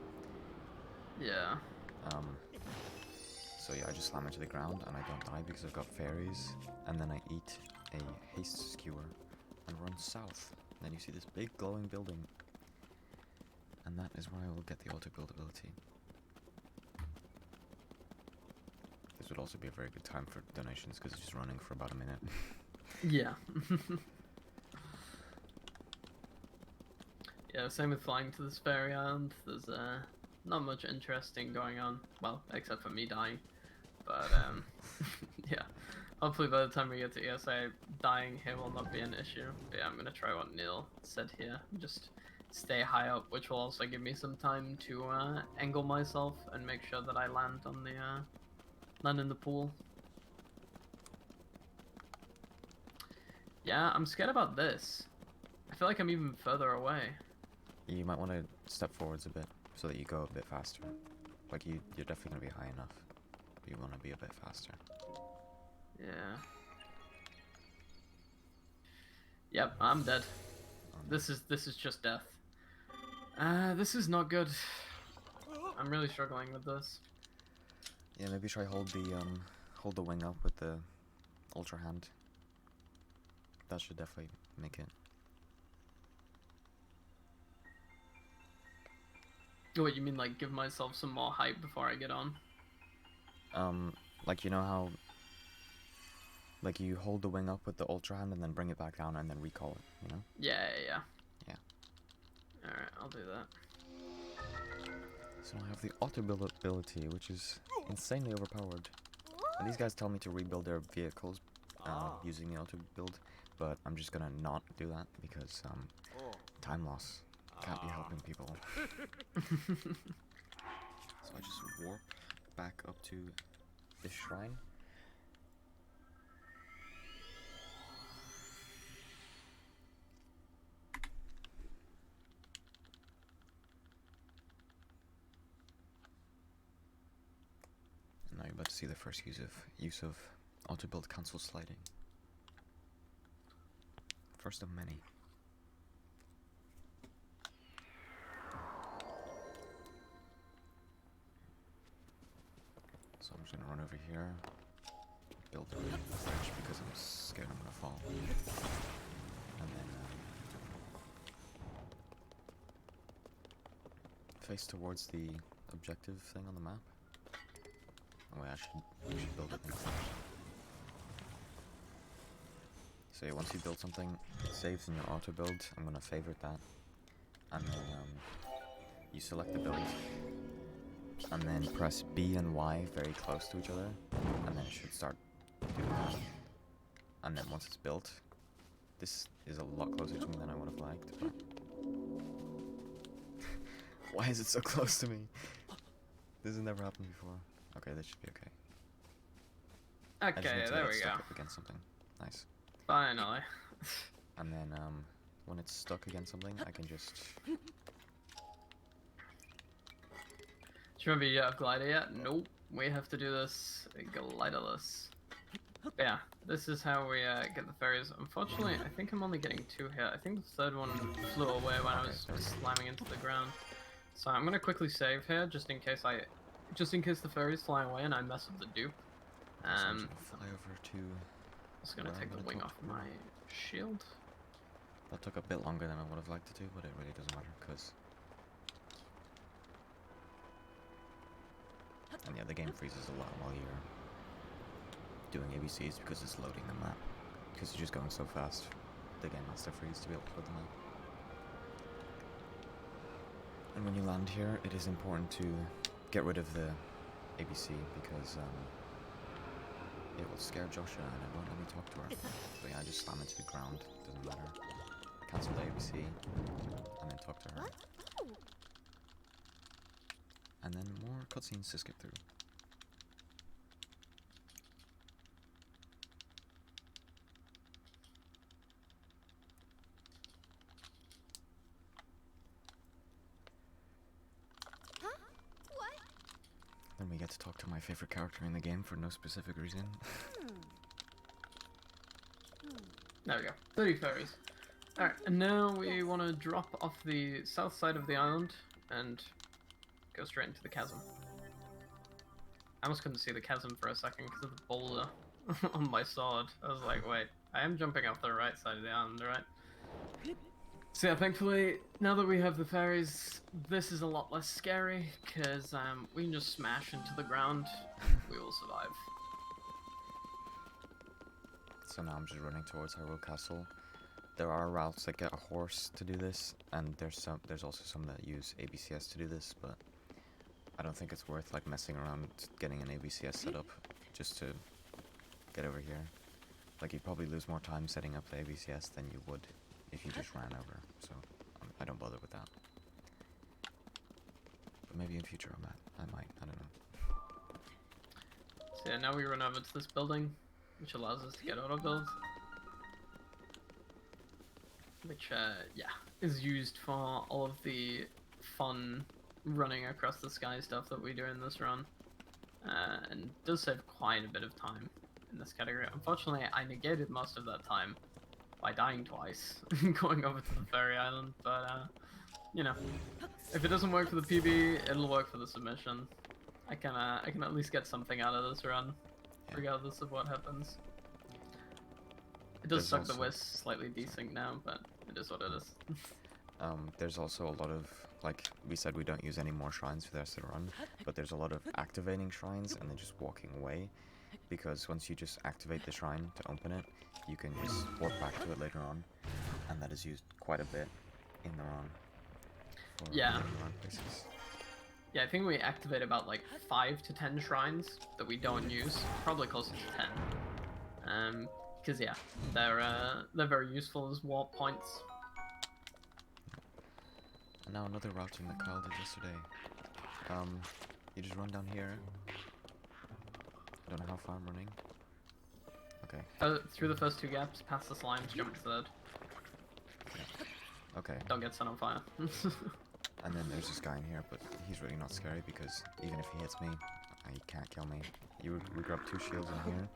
Yeah. So yeah, I just slam into the ground and I don't die because I've got fairies. And then I eat a haste skewer and run south. And then you see this big glowing building. And that is where I will get the auto-build ability. This would also be a very good time for donations because it's just running for about a minute. Yeah. Yeah, same with flying to this fairy island. There's not much interesting going on. Well, except for me dying. But yeah. Hopefully by the time we get to ESA, dying here will not be an issue. But yeah, I'm gonna try what Neil said here. Just stay high up, which will also give me some time to angle myself and make sure that I land on the land in the pool. Yeah, I'm scared about this. I feel like I'm even further away. You might want to step forwards a bit so that you go a bit faster. Like you're definitely going to be high enough, but you want to be a bit faster. Yeah. Yep, I'm dead. This is just death. This is not good. I'm really struggling with this. Yeah, maybe try hold the wing up with the ultra hand. That should definitely make it. What, you mean like give myself some more hype before I get on? Like you know how like you hold the wing up with the ultra hand and then bring it back down and then recall it, you know? Yeah. Yeah. Alright, I'll do that. So I have the auto build ability, which is insanely overpowered. And these guys tell me to rebuild their vehicles using the auto build, but I'm just gonna not do that because time loss. Can't be helping people. So I just warp back up to this shrine. And now you're about to see the first use of auto build cancel sliding. First of many. So I'm just gonna run over here, build a bridge because I'm scared I'm gonna fall, and then face towards the objective thing on the map. Oh wait, we should build it in first. So yeah, once you build something, it saves in your auto build. I'm gonna favorite that, and then you select the build. And then press B and Y very close to each other, and then it should start doing that. And then once it's built, this is a lot closer to me than I would have liked, but... Why is it so close to me? This has never happened before. Okay, this should be okay. I just Okay, need to there get we go. stuck up against something. Nice. Finally. And then, when it's stuck against something, I can just... Do you remember you have glider yet? Nope. We have to do this gliderless. Yeah, this is how we get the fairies. Unfortunately, I think I'm only getting 2 here. I think the third one flew away when I was slamming into the ground. So I'm gonna quickly save here, just in case the fairies fly away and I mess up the dupe. So I'm just gonna fly over to... Just gonna where take I'm the gonna wing talk off to my shield. That took a bit longer than I would have liked to do, but it really doesn't matter, because... And yeah, the game freezes a lot while you're doing ABCs because it's loading the map. Because you're just going so fast, the game has to freeze to be able to load the map. And when you land here, it is important to get rid of the ABC because it will scare Joshua and it won't let me talk to her. So yeah, I just slam into the ground, doesn't matter. Cancel the ABC and then talk to her. And then more cutscenes to skip through. Then we get to talk to my favorite character in the game for no specific reason. There we go. 30 fairies. Alright, and now we want to drop off the south side of the island and go straight into the chasm. I almost couldn't see the chasm for a second because of the boulder on my sword. I was like, wait, I am jumping off the right side of the island, right? So yeah, thankfully, now that we have the fairies, this is a lot less scary, because we can just smash into the ground, and we will survive. So now I'm just running towards Hyrule Castle. There are routes that get a horse to do this, and there's also some that use ABCS to do this, but I don't think it's worth like messing around getting an ABCS set up just to get over here. Like you'd probably lose more time setting up the ABCS than you would if you just ran over, so I don't bother with that. But maybe in future I might, I don't know. So yeah, now we run over to this building, which allows us to get auto build. Which, yeah, is used for all of the fun running across the sky stuff that we do in this run. And does save quite a bit of time in this category. Unfortunately, I negated most of that time by dying twice, going over to the fairy island, but, you know, if it doesn't work for the PB, it'll work for the submission. I can at least get something out of this run, regardless of what happens. It does suck that we're slightly desync now, but it is what it is. There's also a lot of, like we said, we don't use any more shrines for the rest of the run, but there's a lot of activating shrines and then just walking away, because once you just activate the shrine to open it, you can just warp back to it later on, and that is used quite a bit in the run. For Yeah. run places. Yeah, I think we activate about like 5 to 10 shrines that we don't use, probably closer to 10. Because yeah, they're very useful as warp points. And now another routing that Kyle did yesterday. You just run down here. I don't know how far I'm running. Okay. Through the first 2 gaps, past the slimes, jump to third. Okay. Don't get set on fire. And then there's this guy in here, but he's really not scary because even if he hits me, he can't kill me. We grab 2 shields in here.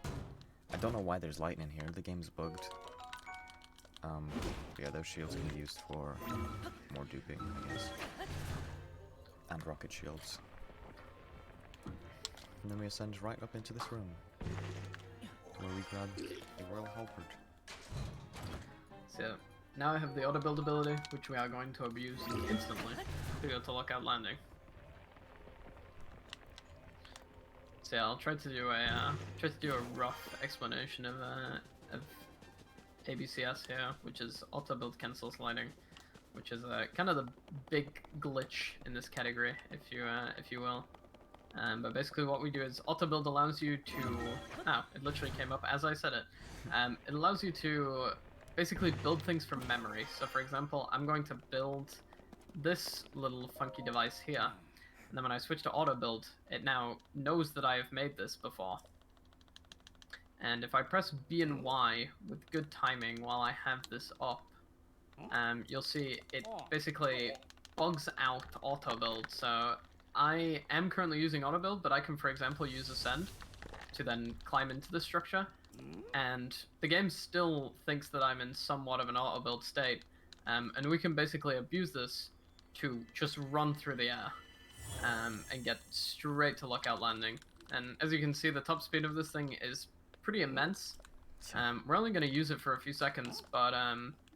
I don't know why there's light in here. The game's bugged. Yeah, those shields can be used for more duping, I guess. And rocket shields. And then we ascend right up into this room, where we grab the Royal Halberd. So now I have the auto build ability, which we are going to abuse instantly to go to Lookout Landing. So yeah, I'll try to do a rough explanation of ABCS here, which is auto build cancel sliding, which is kind of the big glitch in this category, if you will. But basically what we do is auto build allows you to, it literally came up as I said it. It allows you to basically build things from memory. So for example, I'm going to build this little funky device here, and then when I switch to auto build, it now knows that I have made this before. And if I press B and Y with good timing while I have this up, you'll see it basically bugs out auto build. So I am currently using auto build, but I can, for example, use ascend to then climb into the structure, and the game still thinks that I'm in somewhat of an auto build state, and we can basically abuse this to just run through the air and get straight to Lookout Landing. And as you can see, the top speed of this thing is pretty immense. We're only going to use it for a few seconds, but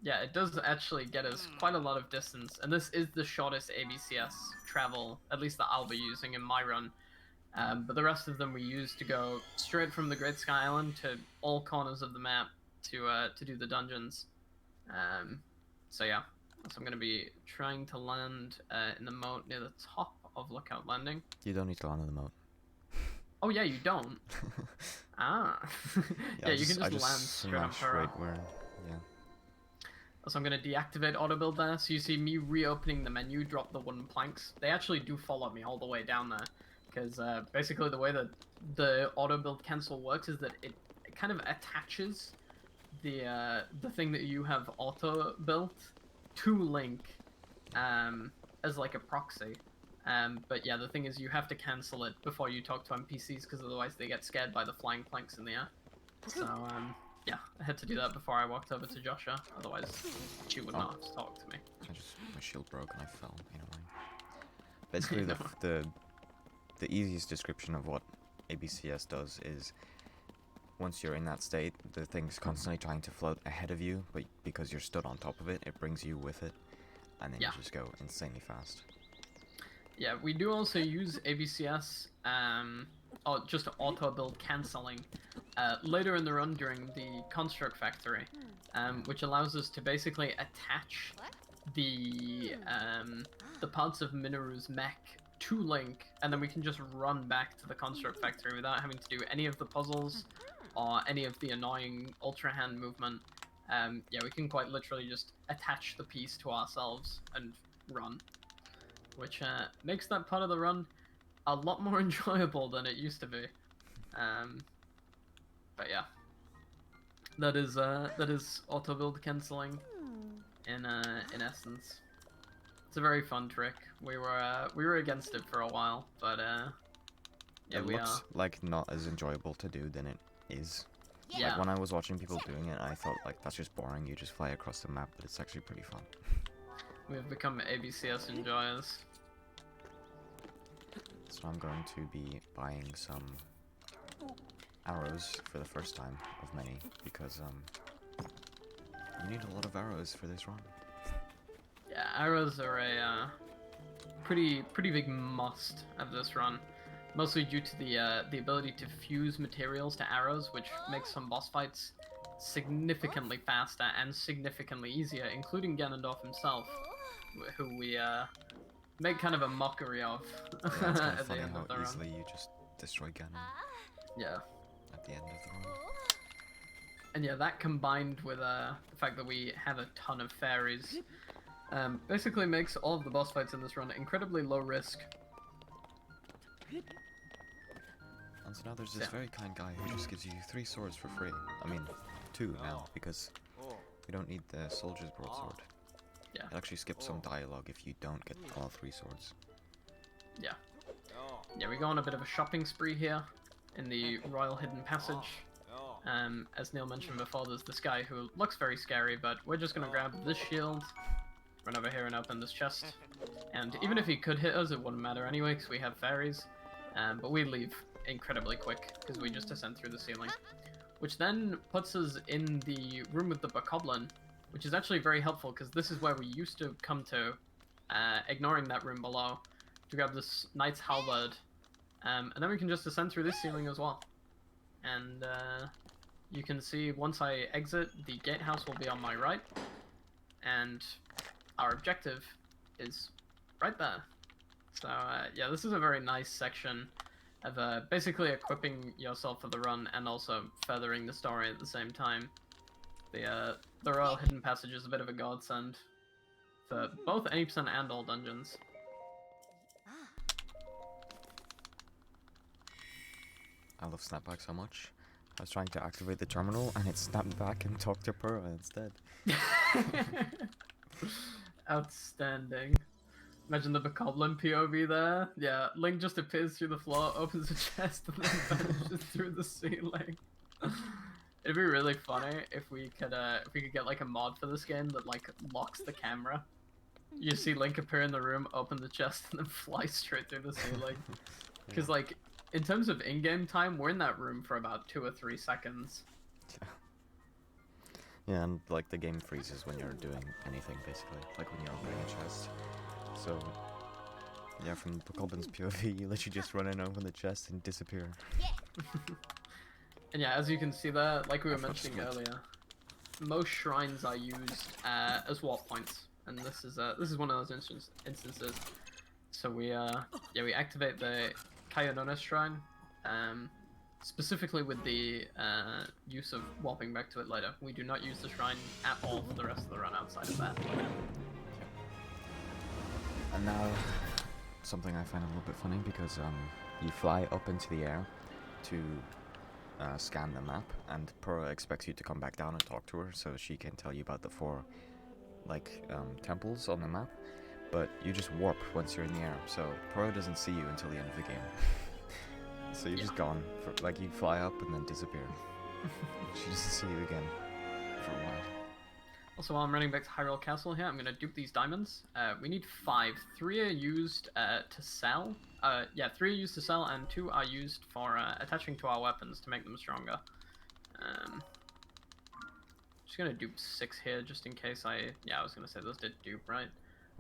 yeah, it does actually get us quite a lot of distance, and this is the shortest ABCS travel, at least that I'll be using in my run. But the rest of them we use to go straight from the Great Sky Island to all corners of the map to do the dungeons. So yeah, so I'm going to be trying to land in the moat near the top of Lookout Landing. You don't need to land in the moat. Oh yeah, you don't. Yeah, you can just land straight on Furrow. Right where, yeah. So I'm going to deactivate auto build there. So you see me reopening the menu, drop the wooden planks. They actually do follow me all the way down there. Because basically the way that the auto build cancel works is that it kind of attaches the thing that you have auto built to Link as like a proxy. But yeah, the thing is you have to cancel it before you talk to NPCs, because otherwise they get scared by the flying planks in the air. So yeah, I had to do that before I walked over to Joshua, otherwise she would not have talked to me. My shield broke and I fell, Basically, the easiest description of what ABCS does is once you're in that state, the thing's constantly trying to float ahead of you, but because you're stood on top of it, it brings you with it, and then Yeah. you just go insanely fast. Yeah, we do also use ABCS, or just auto build cancelling, later in the run during the construct factory, which allows us to basically attach the parts of Minoru's mech to Link, and then we can just run back to the construct factory without having to do any of the puzzles or any of the annoying ultra hand movement. Yeah, we can quite literally just attach the piece to ourselves and run, which makes that part of the run a lot more enjoyable than it used to be. But yeah, that is auto build cancelling in essence. It's a very fun trick. We were against it for a while, but yeah, It we looks are. like not as enjoyable to do than it is. Yeah. Like when I was watching people doing it, I thought like that's just boring. You just fly across the map, but it's actually pretty fun. We've become ABCS enjoyers. So I'm going to be buying some arrows for the first time of many because you need a lot of arrows for this run. Yeah, arrows are a pretty big must of this run, mostly due to the ability to fuse materials to arrows, which makes some boss fights significantly faster and significantly easier, including Ganondorf himself, who we make kind of a mockery of Yeah, it's kind at of the funny end how of the run. easily you just destroy Ganon Yeah. at the end of the run. And yeah, that combined with the fact that we have a ton of fairies, basically makes all of the boss fights in this run incredibly low risk. And so now there's this Yeah. very kind guy who just gives you 3 swords for free. I mean, 2 now, because we don't need the soldier's broadsword. Yeah. It actually skips some dialogue if you don't get all 3 swords. Yeah. Yeah, we go on a bit of a shopping spree here in the Royal Hidden Passage. As Neil mentioned before, there's this guy who looks very scary, but we're just gonna grab this shield, run over here and open this chest. And even if he could hit us, it wouldn't matter anyway, because we have fairies. But we leave incredibly quick, because we just descend through the ceiling. Which then puts us in the room with the Bokoblin, which is actually very helpful, because this is where we used to come to, ignoring that room below, to grab this Knight's Halberd. And then we can just descend through this ceiling as well. And you can see once I exit, the gatehouse will be on my right. And our objective is right there. So yeah, this is a very nice section of basically equipping yourself for the run and also furthering the story at the same time. The Royal Hidden Passage is a bit of a godsend for both 80% and all dungeons. I love Snapback so much. I was trying to activate the terminal and it snapped back and talked to Purah instead. Outstanding. Imagine the Bokoblin POV there. Yeah, Link just appears through the floor, opens a chest, and then vanishes through the ceiling. It'd be really funny if we could get like a mod for this game that like locks the camera. You see Link appear in the room, open the chest, and then fly straight through the ceiling. Because like, in terms of in-game time, we're in that room for about 2 or 3 seconds. Yeah, and like the game freezes when you're doing anything basically, like when you're opening a chest. So yeah, from Bokoblin's POV, you literally just run in, open the chest, and disappear. And yeah, as you can see there, like we were I forgot mentioning to earlier, most shrines are used as warp points, and this is one of those instances. So we activate the Kayonona shrine, specifically with the use of warping back to it later. We do not use the shrine at all for the rest of the run outside of that. And now, something I find a little bit funny because you fly up into the air to scan the map, and Purah expects you to come back down and talk to her so she can tell you about the 4 like temples on the map, but you just warp once you're in the air, so Purah doesn't see you until the end of the game. So you're just gone, for, like you fly up and then disappear. She doesn't see you again for a while. Also, while I'm running back to Hyrule Castle here, I'm gonna dupe these diamonds. We need 5. 3 are used to sell. Yeah, 3 are used to sell, and 2 are used for attaching to our weapons to make them stronger. Just gonna dupe 6 here, just in case Yeah, I was gonna say those did dupe, right?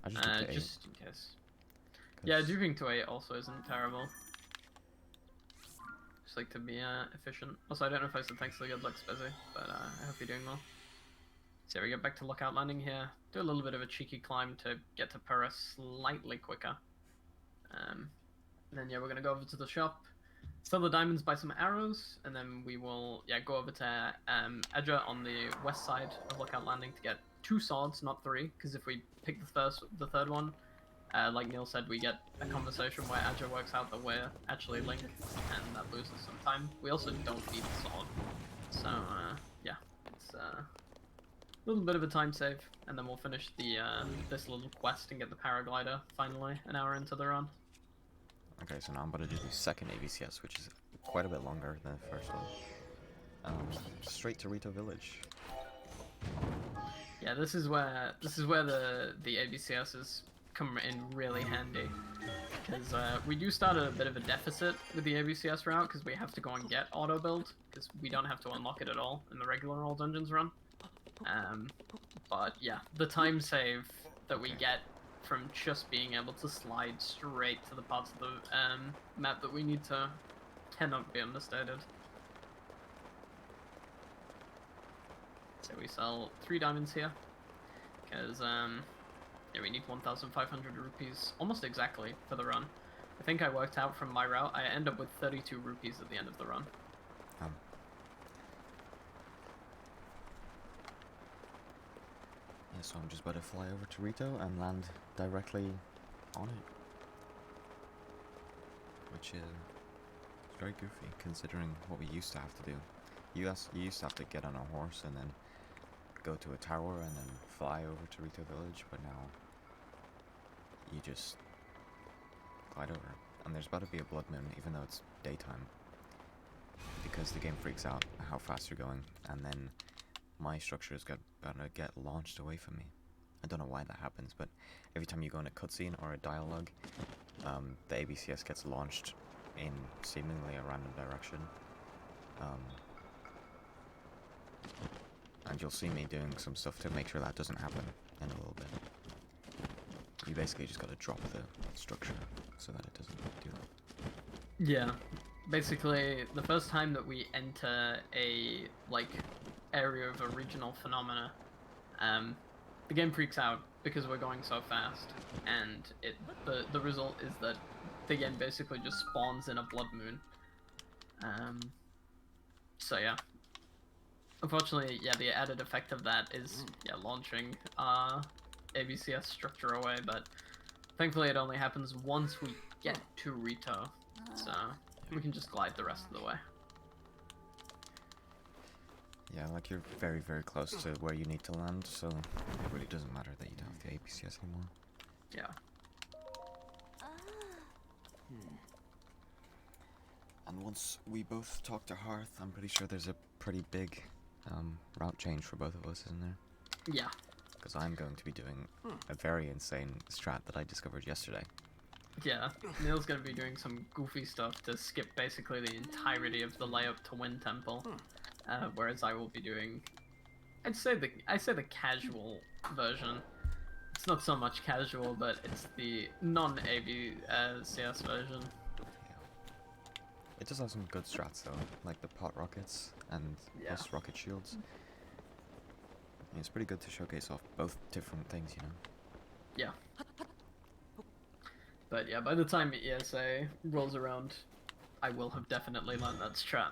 I just duped 8. Just in case. Yeah, 'cause- duping to 8 also isn't terrible. Just like to be efficient. Also, I don't know if I said thanks to the good luck, Spezzy, but I hope you're doing well. So we get back to Lookout Landing here. Do a little bit of a cheeky climb to get to Purah slightly quicker. And then yeah, we're gonna go over to the shop, sell the diamonds, buy some arrows, and then we will go over to Edra on the west side of Lookout Landing to get 2 swords, not 3, because if we pick the third one, like Neil said, we get a conversation where Edra works out that we're actually Link, and that loses some time. We also don't need the sword, so yeah, it's a little bit of a time save, and then we'll finish the this little quest and get the paraglider finally an hour into the run. Okay, so now I'm gonna do the second ABCS, which is quite a bit longer than the first one. Straight to Rito Village. Yeah, this is where the ABCSs come in really handy, because we do start at a bit of a deficit with the ABCS route, because we have to go and get auto build, because we don't have to unlock it at all in the regular All Dungeons run. But yeah, the time save that we get from just being able to slide straight to the parts of the map that we need to cannot be understated. So we sell 3 diamonds here, because yeah, we need 1,500 rupees, almost exactly, for the run. I think I worked out from my route, I end up with 32 rupees at the end of the run. Yeah, so I'm just about to fly over to Rito and land directly on it. Which is very goofy, considering what we used to have to do. You used to have to get on a horse and then go to a tower and then fly over to Rito Village, but now you just glide over. And there's about to be a blood moon, even though it's daytime, because the game freaks out how fast you're going, and then my structure is gonna get launched away from me. I don't know why that happens, but every time you go in a cutscene or a dialogue, the ABCS gets launched in seemingly a random direction. And you'll see me doing some stuff to make sure that doesn't happen in a little bit. You basically just gotta drop the structure so that it doesn't do that. Yeah, basically the first time that we enter a area of a regional phenomena, the game freaks out because we're going so fast, and the result is that the game basically just spawns in a blood moon. So yeah, unfortunately, yeah, the added effect of that is launching ABCS structure away, but thankfully it only happens once we get to Rito, so we can just glide the rest of the way. Yeah, like you're very, very close to where you need to land, so it really doesn't matter that you don't have the ABCS anymore. Yeah. And once we both talk to Hearth, I'm pretty sure there's a pretty big route change for both of us, isn't there? Yeah. Because I'm going to be doing a very insane strat that I discovered yesterday. Yeah, Neil's gonna be doing some goofy stuff to skip basically the entirety of the layup to Wind Temple, whereas I will be doing, I say the casual version. It's not so much casual, but it's the non-ABCS version. Yeah. It does have some good strats though, like the pot rockets and plus rocket shields. Yeah, it's pretty good to showcase off both different things, you know? Yeah. But yeah, by the time ESA rolls around, I will have definitely learned that strat.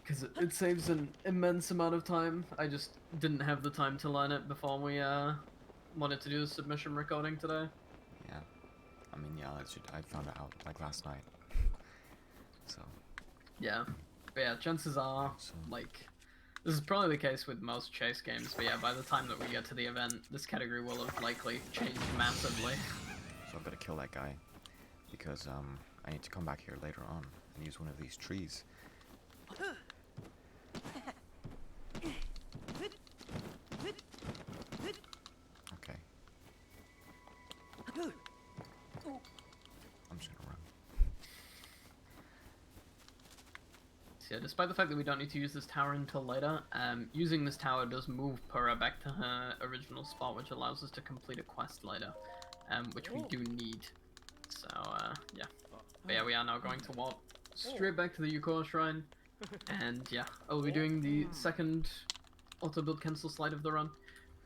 Because it saves an immense amount of time. I just didn't have the time to learn it before we wanted to do the submission recording today. Yeah. I mean, yeah, I found it out like last night. So. Yeah. But yeah, chances are, this is probably the case with most chase games, but yeah, by the time that we get to the event, this category will have likely changed massively. So I've got to kill that guy, because I need to come back here later on and use one of these trees. So yeah, despite the fact that we don't need to use this tower until later, using this tower does move Purah back to her original spot, which allows us to complete a quest later, which we do need. So yeah. But yeah, we are now going to walk straight back to the Yukon Shrine, and yeah, I'll be doing the second auto-build cancel slide of the run.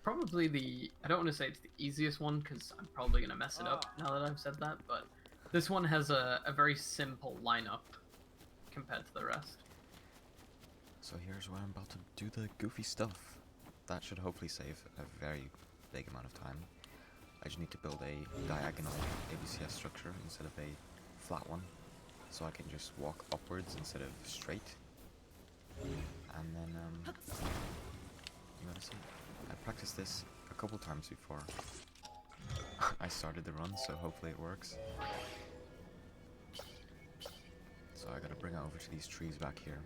Probably I don't want to say it's the easiest one, because I'm probably going to mess it up now that I've said that, but this one has a very simple lineup compared to the rest. So here's where I'm about to do the goofy stuff. That should hopefully save a very big amount of time. I just need to build a diagonal ABCS structure instead of a flat one, so I can just walk upwards instead of straight. And then, you wanna see? I practiced this a couple times before I started the run, so hopefully it works. So I gotta bring it over to these trees back here,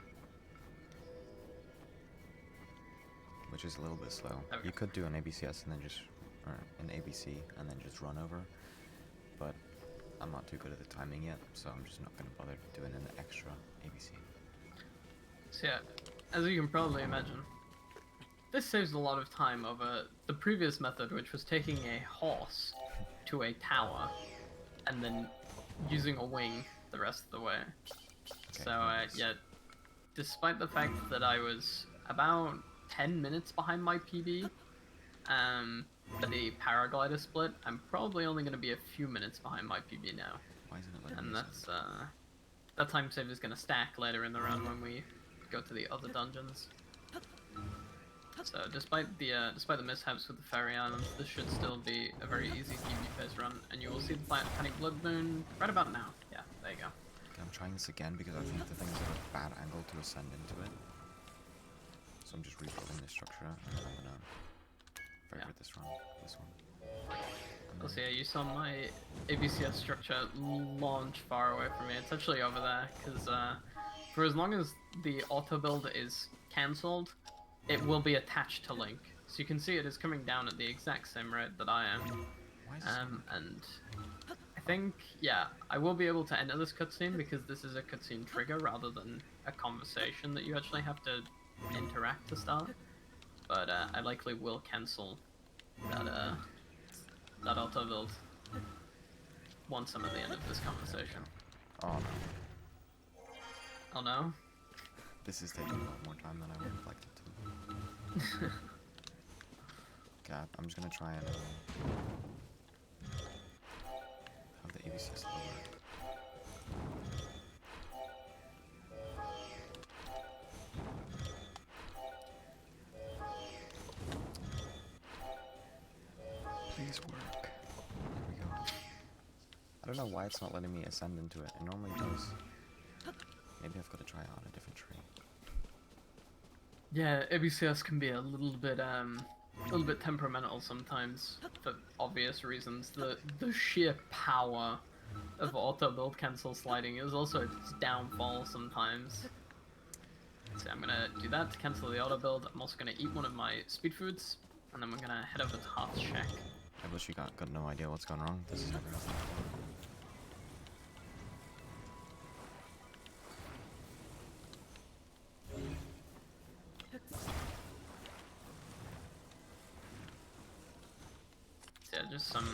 which is a little bit slow. Okay. You could do an ABCS and then just, or an ABC and then just run over, but I'm not too good at the timing yet, so I'm just not gonna bother doing an extra ABC. So yeah, as you can probably imagine, this saves a lot of time over the previous method, which was taking a horse to a tower and then using a wing the rest of the way. Okay, So nice. yeah, despite the fact that I was about 10 minutes behind my PB for the paraglider split, I'm probably only going to be a few minutes behind my PB now. Why isn't it letting And me that's send? that time save is going to stack later in the run when we go to the other dungeons. So despite the mishaps with the Fairy Islands, this should still be a very easy PB phase run, and you will see the Panic Blood Moon right about now. Yeah, there you go. Okay, I'm trying this again because I think the thing's at a bad angle to ascend into it. So I'm just rebuilding this structure, and then I'm gonna favorite this one. And Also, then- yeah, you saw my ABCS structure launch far away from me. It's actually over there, because for as long as the auto build is cancelled, it will be attached to Link. So you can see it is coming down at the exact same rate that I am. Why is this And I think, yeah, I will be able to enter this cutscene because this is a cutscene trigger rather than a conversation that you actually have to interact to start. But I likely will cancel that auto build once I'm at the end of this conversation. Oh no. Oh no? This is taking a lot more time than I would have liked it to. Okay, I'm just gonna try and have the ABCs lowered. Please work. There we go. I don't know why it's not letting me ascend into it. It normally does. Maybe I've got to try it on a different tree. Yeah, ABCS can be a little bit temperamental sometimes for obvious reasons. The sheer power of auto build cancel sliding is also its downfall sometimes. So I'm gonna do that to cancel the auto build. I'm also gonna eat one of my speed foods, and then we're gonna head over to Hearth's Shack. I wish you got no idea what's going wrong. This is never happened before. So yeah, just some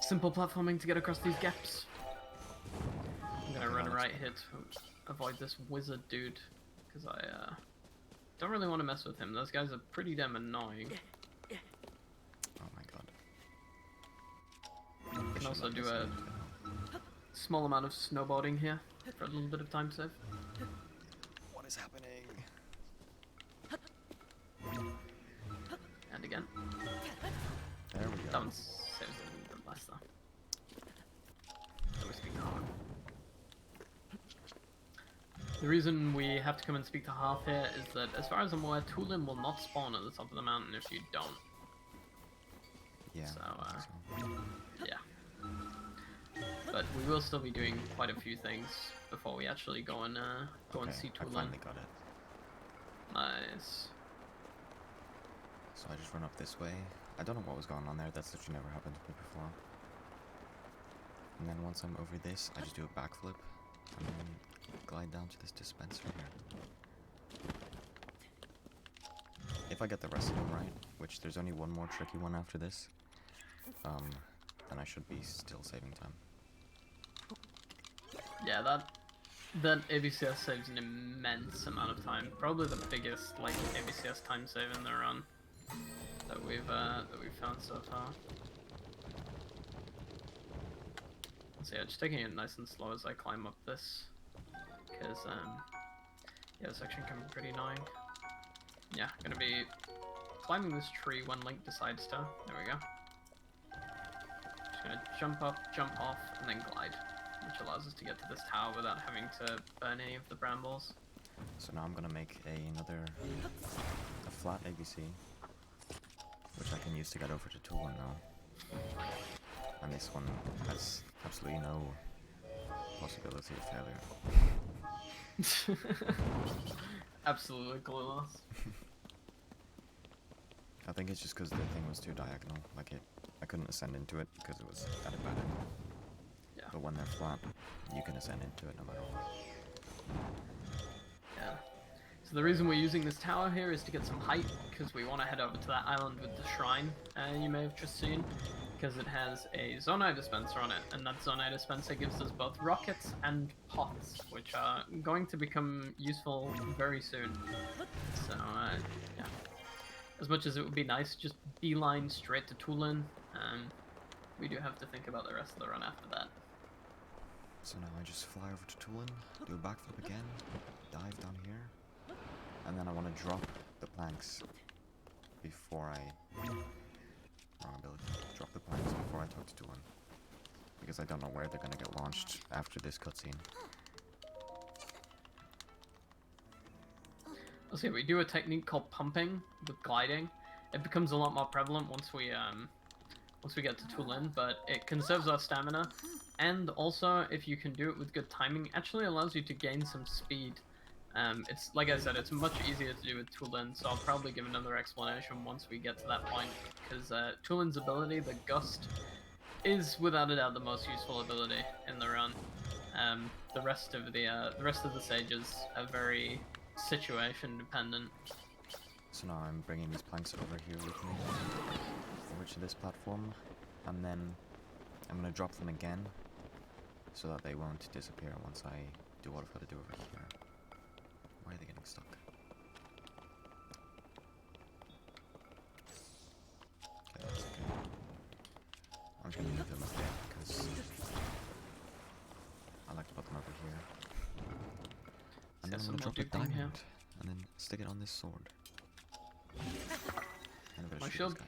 simple platforming to get across these gaps. I'm gonna Okay, run that right looks here to avoid this wizard dude, because I don't really want to mess with him. Those guys are pretty damn annoying. Oh my god. You can also do a small amount of snowboarding here for a little bit of time save. What is happening? And again. There we That go. one saves a little bit less though. So we speak to Harp. The reason we have to come and speak to Harp here is that, as far as I'm aware, Tulin will not spawn at the top of the mountain if you don't. Yeah. So, I think so. Yeah. But we will still be doing quite a few things before we actually go and see I Tulin. finally got it. Nice. So I just run up this way. I don't know what was going on there. That's literally never happened to me before. And then once I'm over this, I just do a backflip. And then, glide down to this dispenser here. If I get the rest of them right, which there's only one more tricky one after this, then I should be still saving time. Yeah, that ABCS saves an immense amount of time. Probably the biggest like ABCS time save in the run that we've found so far. So yeah, just taking it nice and slow as I climb up this, because yeah, this section can be pretty annoying. Yeah, gonna be climbing this tree when Link decides to. There we go. Just gonna jump up, jump off, and then glide, which allows us to get to this tower without having to burn any of the brambles. So now I'm gonna make a flat ABC, which I can use to get over to Toolin now. And this one has absolutely no possibility of failure. Absolutely clueless. I think it's just because the thing was too diagonal. Like I couldn't ascend into it because it was at a bad angle. Yeah. But when they're flat, you can ascend into it no matter what. Yeah. So the reason we're using this tower here is to get some height, because we want to head over to that island with the shrine you may have just seen, because it has a Zonai dispenser on it, and that Zonai dispenser gives us both rockets and pots, which are going to become useful very soon. So, yeah. As much as it would be nice, just beeline straight to Toolin, we do have to think about the rest of the run after that. So now I just fly over to Toolin, do a backflip again, dive down here, and then I want to drop the planks before I... Wrong ability. Drop the planks before I talk to Toolin, because I don't know where they're gonna get launched after this cutscene. Okay, we do a technique called pumping with gliding. It becomes a lot more prevalent once we get to Toolin, but it conserves our stamina, and also if you can do it with good timing, actually allows you to gain some speed. It's like I said, it's much easier to do with Toolin, so I'll probably give another explanation once we get to that point, because Toolin's ability, the Gust, is without a doubt the most useful ability in the run. The rest of the sages are very situation dependent. So now I'm bringing these planks over here with me, over to this platform, and then I'm gonna drop them again, so that they won't disappear once I do what I've got to do over here. Why are they getting stuck? Okay, that's okay. I'm just gonna move them a bit, because I like to put them over here. And then I'm some gonna drop a logic thing diamond, here. and then stick it on this sword. And I'm gonna My shoot shield- this guy.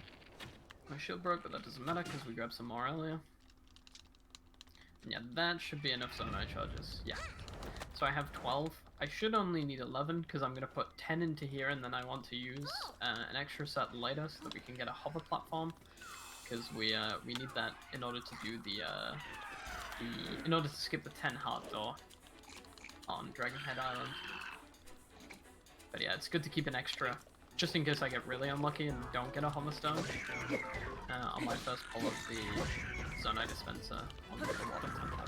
My shield broke, but that doesn't matter because we grabbed some more earlier. And yeah, that should be enough Zonai charges. Yeah. So I have 12. I should only need 11 because I'm going to put 10 into here, and then I want to use an extra set later so that we can get a hover platform, because we need that in order to do in order to skip the 10 heart door on Dragonhead Island. But yeah, it's good to keep an extra, just in case I get really unlucky and don't get a hover stone on my first pull of the Zonai dispenser on the water temple.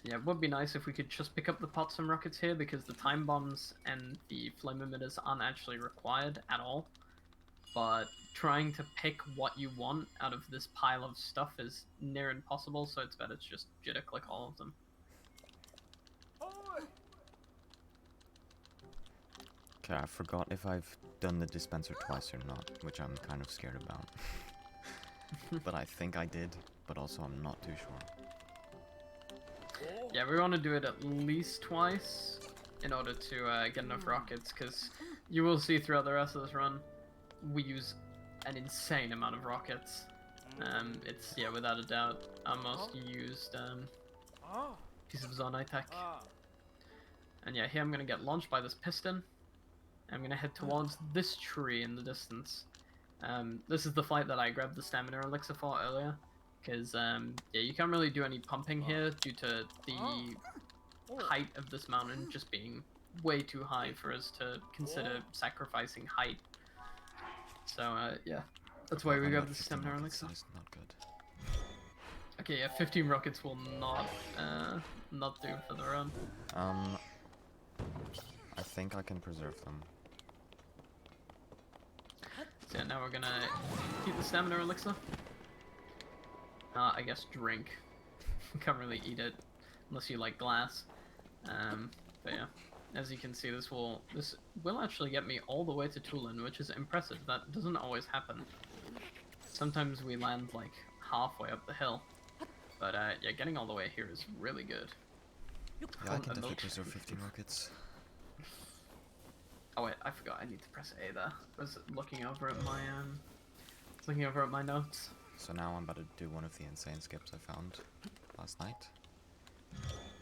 Yeah, it would be nice if we could just pick up the pots and rockets here, because the time bombs and the flame emitters aren't actually required at all. But trying to pick what you want out of this pile of stuff is near impossible, so it's better to just jitter click all of them. Okay, I forgot if I've done the dispenser twice or not, which I'm kind of scared about. But I think I did, but also I'm not too sure. Yeah, we want to do it at least twice in order to get enough rockets, because you will see throughout the rest of this run, we use an insane amount of rockets. It's, yeah, without a doubt, our most used piece of Zonai tech. And yeah, here I'm going to get launched by this piston. I'm going to head towards this tree in the distance. This is the flight that I grabbed the stamina elixir for earlier, because yeah, you can't really do any pumping here due to the height of this mountain just being way too high for us to consider sacrificing height. So yeah, that's why we grabbed the stamina elixir. That is not good. Okay, yeah, 15 rockets will not do for the run. I think I can preserve them. So yeah, now we're gonna keep the stamina elixir. I guess drink. Can't really eat it unless you like glass. But yeah, as you can see, this will actually get me all the way to Tulin, which is impressive. That doesn't always happen. Sometimes we land like halfway up the hill, but yeah, getting all the way here is really good. Yeah, I can definitely preserve 15 rockets. Oh wait, I forgot. I need to press A there. I was looking over at my notes. So now I'm about to do one of the insane skips I found last night.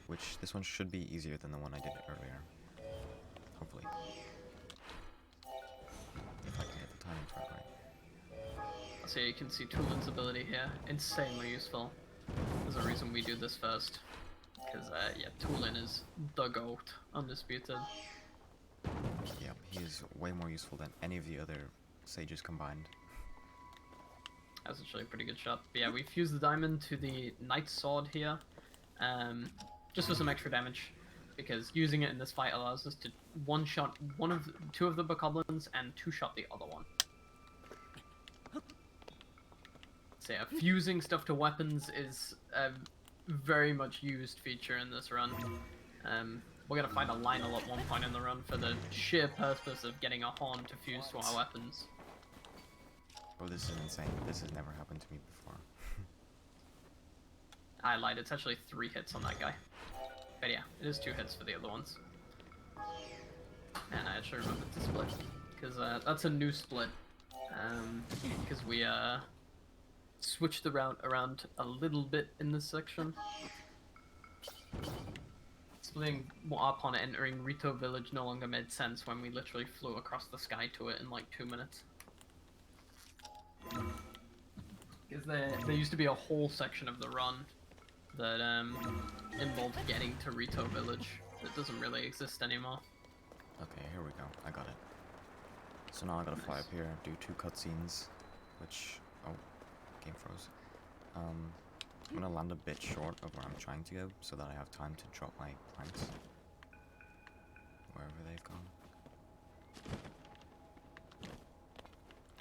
Which, this one should be easier than the one I did earlier. Hopefully. If I can get the timing to it right. So you can see Tulin's ability here. Insanely useful. There's a reason we do this first. Because, yeah, Tulin is the GOAT. Undisputed. Yeah, he is way more useful than any of the other sages combined. That's actually a pretty good shot. But yeah, we fused the diamond to the Knight's Sword here. Just for some extra damage. Because using it in this fight allows us to one-shot two of the bokoblins and two-shot the other one. So yeah, fusing stuff to weapons is a very much used feature in this run. We're gonna find a Lionel at one point in the run for the sheer purpose of getting a horn to fuse to our weapons. Oh, this is insane. This has never happened to me before. I lied, it's actually 3 hits on that guy. But yeah, it is 2 hits for the other ones. And I actually remembered to split, because that's a new split. Because we switched the route around a little bit in this section. Splitting upon entering Rito Village no longer made sense when we literally flew across the sky to it in like 2 minutes. Because there used to be a whole section of the run that involved getting to Rito Village that doesn't really exist anymore. Okay, here we go. I got it. So now I gotta fly up here, do 2 cutscenes, which... oh, game froze. I'm gonna land a bit short of where I'm trying to go, so that I have time to drop my planks. Wherever they've gone.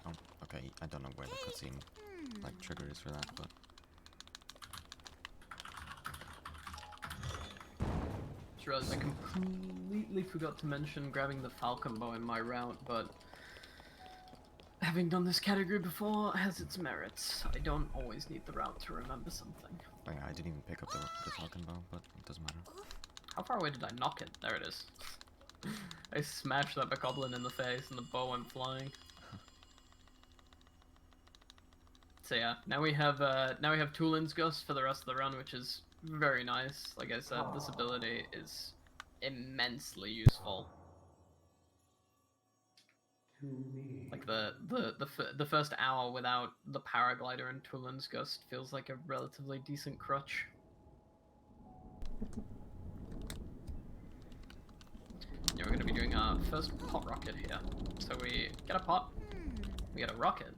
Oh, okay, I don't know where the cutscene, like, trigger is for that, but... Just realized I completely forgot to mention grabbing the Falcon Bow in my route, but... having done this category before has its merits. I don't always need the route to remember something. Oh yeah, I didn't even pick up the Falcon Bow, but it doesn't matter. How far away did I knock it? There it is. I smashed that bokoblin in the face and the bow went flying. So yeah, now we have Tulin's Gust for the rest of the run, which is very nice. Like I said, this ability is immensely useful. Like the first hour without the paraglider and Tulin's Gust feels like a relatively decent crutch. Yeah, we're gonna be doing our first pot rocket here. So we get a pot, we get a rocket,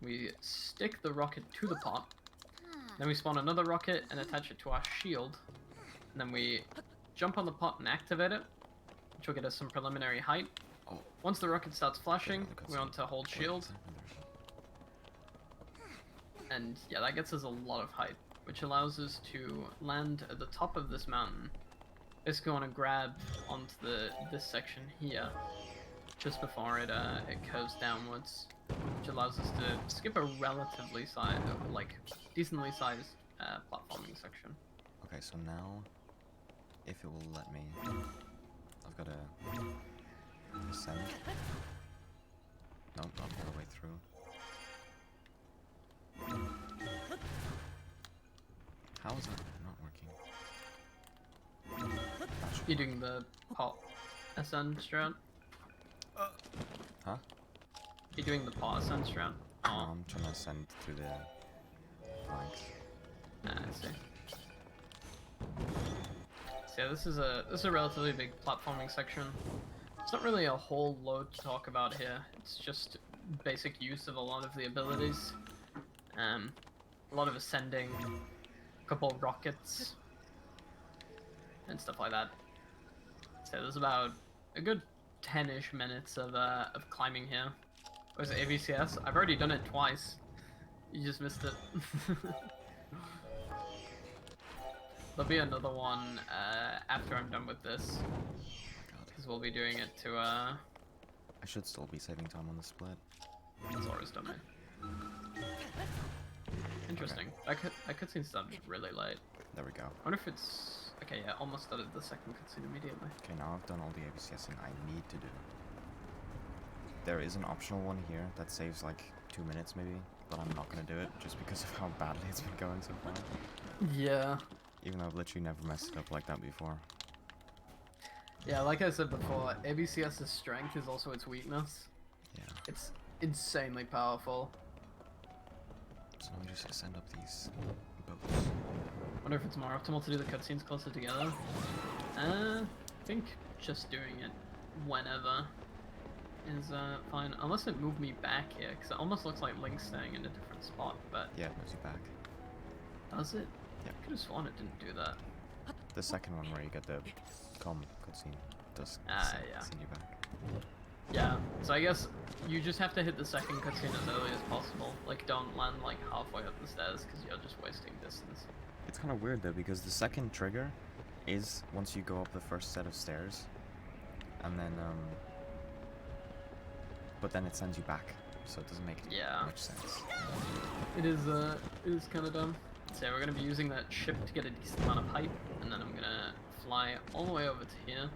we stick the rocket to the pot, then we spawn another rocket and attach it to our shield, and then we jump on the pot and activate it, which will get us some preliminary height. Once the rocket starts flashing, we want to hold shield. And yeah, that gets us a lot of height, which allows us to land at the top of this mountain. Basically want to grab onto this section here, just before it curves downwards, which allows us to skip a relatively decently sized platforming section. Okay, so now, if it will let me, I've got to ascend. Nope, not all the way through. How is that not working? You're doing the pot ascend strat? Huh? You're doing the pot ascend strat? No, I'm trying to ascend through the flanks. I see. So yeah, this is a relatively big platforming section. It's not really a whole load to talk about here. It's just basic use of a lot of the abilities. a lot of ascending, a couple of rockets, and stuff like that. So there's about a good 10-ish minutes of climbing here. Or is it AVCS? I've already done it twice. You just missed it. There'll be another one after I'm done with this. Because we'll be doing it to, I should still be saving time on the split. Zora's done it. Interesting. Okay. That cutscene started really late. There we go. I wonder if it's... Okay, yeah, almost started the second cutscene immediately. Okay, now I've done all the ABCSing I need to do. There is an optional one here that saves like 2 minutes maybe, but I'm not gonna do it just because of how badly it's been going so far. Yeah. Even though I've literally never messed it up like that before. Yeah, like I said before, ABCS's strength is also its weakness. Yeah. It's insanely powerful. So now we just ascend up these boats. Wonder if it's more optimal to do the cutscenes closer together. I think just doing it whenever is fine. Unless it moved me back here, because it almost looks like Link's staying in a different spot, but... Yeah, it moves you back. Does it? Yeah. I could have sworn it didn't do that. The second one where you get the cutscene does Yeah. send you back. Yeah, so I guess you just have to hit the second cutscene as early as possible. Like, don't land like halfway up the stairs, because you're just wasting distance. It's kind of weird though, because the second trigger is once you go up the first set of stairs, and then but then it sends you back, so it doesn't make much sense. It is kind of dumb. So we're gonna be using that ship to get a decent amount of height, and then I'm gonna fly all the way over to here.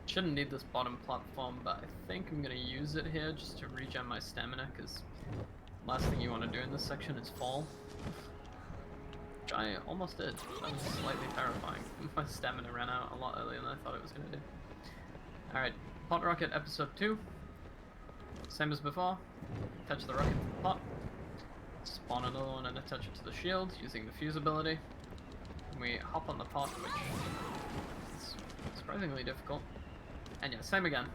Shouldn't need this bottom platform, but I think I'm gonna use it here just to regen my stamina, because last thing you want to do in this section is fall. Which I almost did. That was slightly terrifying. My stamina ran out a lot earlier than I thought it was gonna do. Alright, Pot Rocket Episode 2. Same as before. Attach the rocket to the pot. Spawn another one and attach it to the shield using the fuse ability. And we hop on the pot, which is surprisingly difficult. And yeah, same again.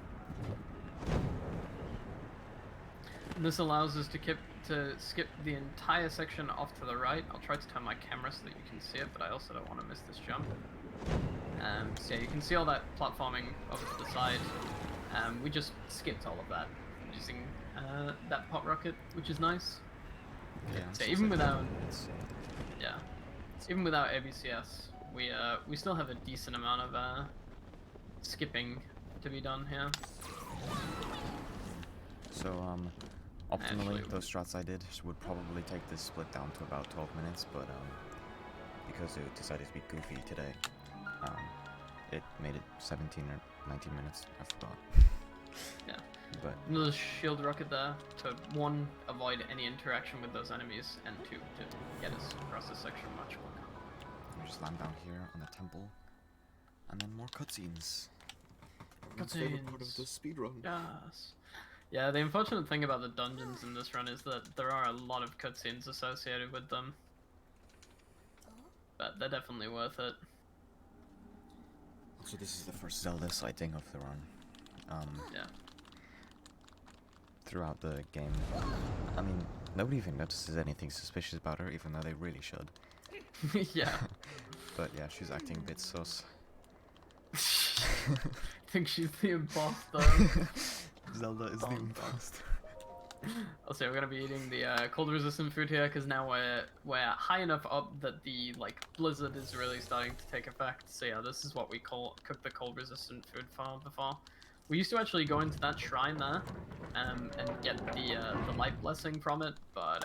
And this allows us to skip the entire section off to the right. I'll try to turn my camera so that you can see it, but I also don't want to miss this jump. So yeah, you can see all that platforming over to the side. We just skipped all of that using that pot rocket, which is nice. Yeah. So even without ABCS, we still have a decent amount of skipping to be done here. So optimally, those strats I did would probably take this split down to about 12 minutes, but because it decided to be goofy today, it made it 17 or 19 minutes. I forgot. Yeah. But another shield rocket there to 1, avoid any interaction with those enemies, and 2, to get us across this section much quicker. we just land down here on the temple, and then more cutscenes. Favorite part of the speedrun. Yes. Yeah, the unfortunate thing about the dungeons in this run is that there are a lot of cutscenes associated with them. But they're definitely worth it. So this is the first Zelda sighting of the run. Yeah. Throughout the game, I mean, nobody even notices anything suspicious about her, even though they really should. Yeah. But yeah, she's acting a bit sus. I think she's the imposter. Zelda is the imposter. Also, we're gonna be eating the cold resistant food here because now we're high enough up that the blizzard is really starting to take effect. So yeah, this is what we cook the cold resistant food for before. We used to actually go into that shrine there and get the light blessing from it, but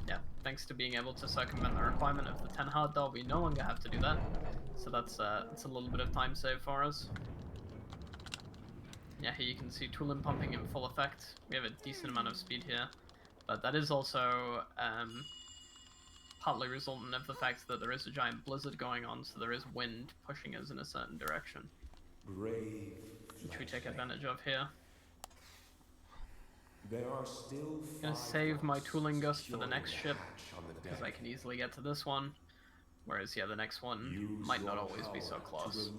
yeah, thanks to being able to circumvent the requirement of the 10 hard door, we no longer have to do that. So that's a little bit of time saved for us. Yeah, here you can see Tulin pumping in full effect. We have a decent amount of speed here, but that is also partly resultant of the fact that there is a giant blizzard going on, so there is wind pushing us in a certain direction. Brave Which we take advantage of here. There are still I'm gonna save my Tooling Gust for the next ship, because I can easily get to this one. Whereas, yeah, the next one might not always be so close.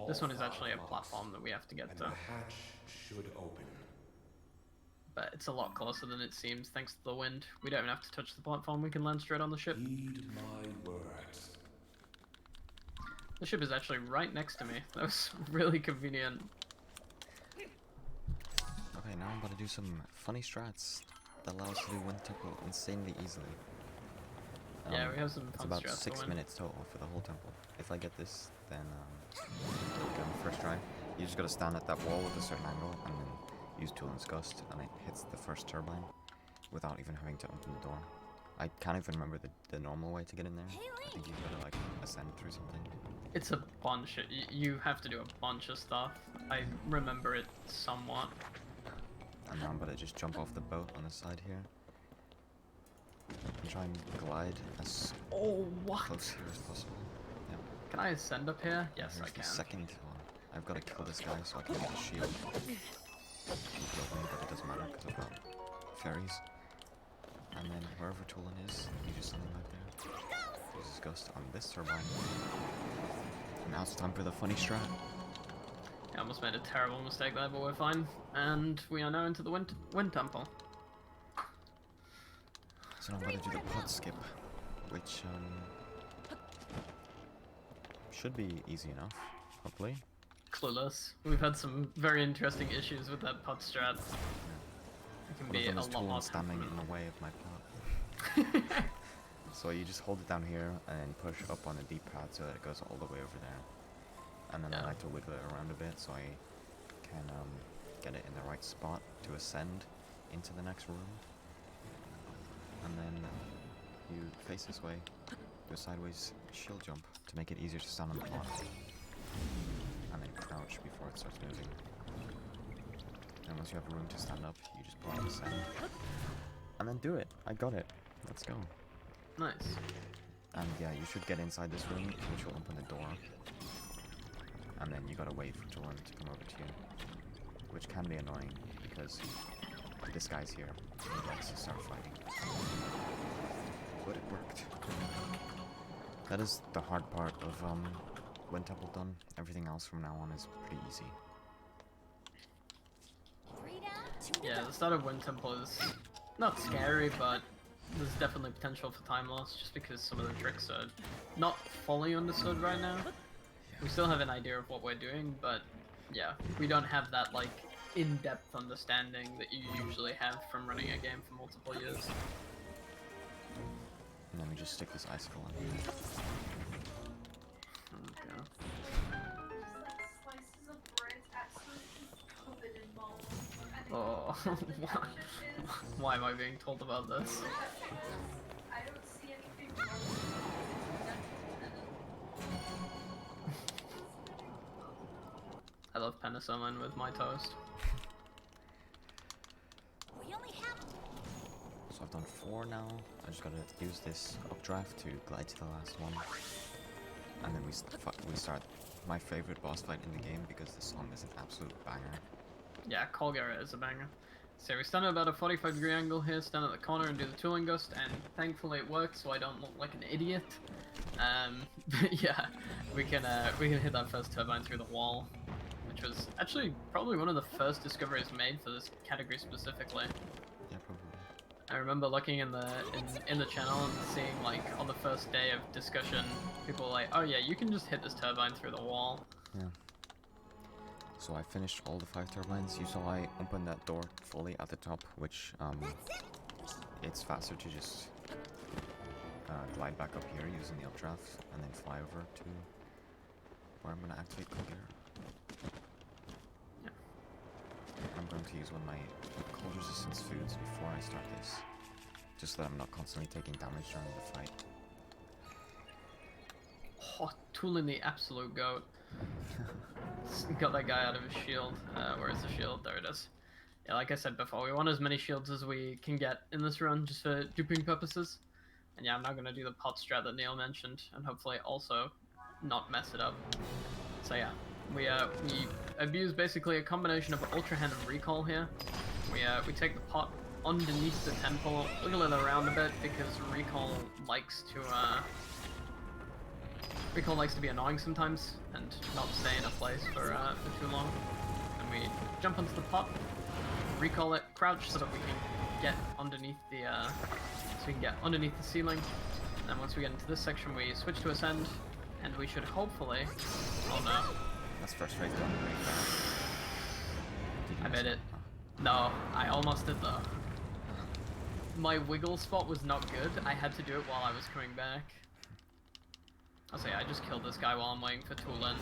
This one is actually a platform that we have to get to. The hatch should open. but it's a lot closer than it seems thanks to the wind. We don't even have to touch the platform, we can land straight on the ship. Heed my words. The ship is actually right next to me. That was really convenient. Okay, now I'm about to do some funny strats that allow us to do Wind Temple insanely easily. Yeah, we have some It's fun about strats 6 going. minutes total for the whole temple. If I get this, then we'll go on the first try. You just gotta stand at that wall with a certain angle and then use Tulin's Gust, and it hits the first turbine without even having to open the door. I can't even remember the normal way to get in there. I think you've gotta like ascend through something. It's a bunch. You have to do a bunch of stuff. I remember it somewhat. And now I'm gonna just jump off the boat on the side here. And try and glide as Oh, what? close here as possible. Yeah. Can I ascend up here? Yes, Here's I can. the second one. I've got to kill this guy so I can get a shield. He killed me, but it doesn't matter because I've got fairies. And then wherever Tulin is, you just send him out there. Uses Gust on this turbine. And now it's time for the funny strat. I almost made a terrible mistake there, but we're fine. And we are now into the wind temple. So now I'm going to do the pod skip, which should be easy enough, hopefully. Clueless. We've had some very interesting issues with that pod strat. It can One be of a them is lot more Tulin standing in the way of my pod. So you just hold it down here and then push up on the D-pad so that it goes all the way over there. And then I Yeah. like to wiggle it around a bit so I can get it in the right spot to ascend into the next room. And then you face this way, do a sideways shield jump to make it easier to stand on the pod. And then crouch before it starts moving. And once you have room to stand up, you just put on ascend. And then do it. I got it. Let's go. Nice. And yeah, you should get inside this room, which will open the door. And then you gotta wait for Tulin to come over to you. Which can be annoying, because this guy's here. He likes to start fighting. But it worked. That is the hard part of Wind Temple done. Everything else from now on is pretty easy. Yeah, the start of Wind Temple is not scary, but there's definitely potential for time loss just because some of the tricks are not fully understood right now. We still have an idea of what we're doing, but yeah, we don't have that like in-depth understanding that you usually have from running a game for multiple years. And then we just stick this icicle in. Okay. Just like slices of bread absolutely covered in mold. And Oh, the why, township is- why am I being told about this? I don't see anything wrong with it. I love penicillin with my toast. So I've done 4 now. I just gotta use this updraft to glide to the last one. And then we start my favorite boss fight in the game because the song is an absolute banger. Yeah, Colgara is a banger. So we stand at about a 45-degree angle here, stand at the corner and do the Tuling Gust, and thankfully it works so I don't look like an idiot. But yeah, we can hit that first turbine through the wall, which was actually probably one of the first discoveries made for this category specifically. Yeah, probably. I remember looking in the channel and seeing like on the first day of discussion, people were like, oh yeah, you can just hit this turbine through the wall. Yeah. So I finished all the 5 turbines. You saw I opened that door fully at the top, which it's faster to just glide back up here using the updraft and then fly over to where I'm gonna activate Colgara. Yeah. I'm going to use one of my cold resistance foods before I start this, just so that I'm not constantly taking damage during the fight. Oh, Tulin the absolute goat. Got that guy out of his shield. Where is the shield? There it is. Yeah, like I said before, we want as many shields as we can get in this run, just for duping purposes. And yeah, I'm now gonna do the pot strat that Neil mentioned, and hopefully also not mess it up. So yeah, we abuse basically a combination of Ultra Hand and Recall here. We take the pot underneath the temple, wiggle it around a bit because Recall likes to be annoying sometimes and not stay in a place for too long. And we jump onto the pot, recall it, crouch so that we can get underneath the ceiling. And then once we get into this section, we switch to ascend, and we should hopefully. Oh no! That's first phase done very fast. Did you I miss made it. No, I almost did though. My wiggle spot was not good. I had to do it while I was coming back. I'll say I just killed this guy while I'm waiting for Tulin,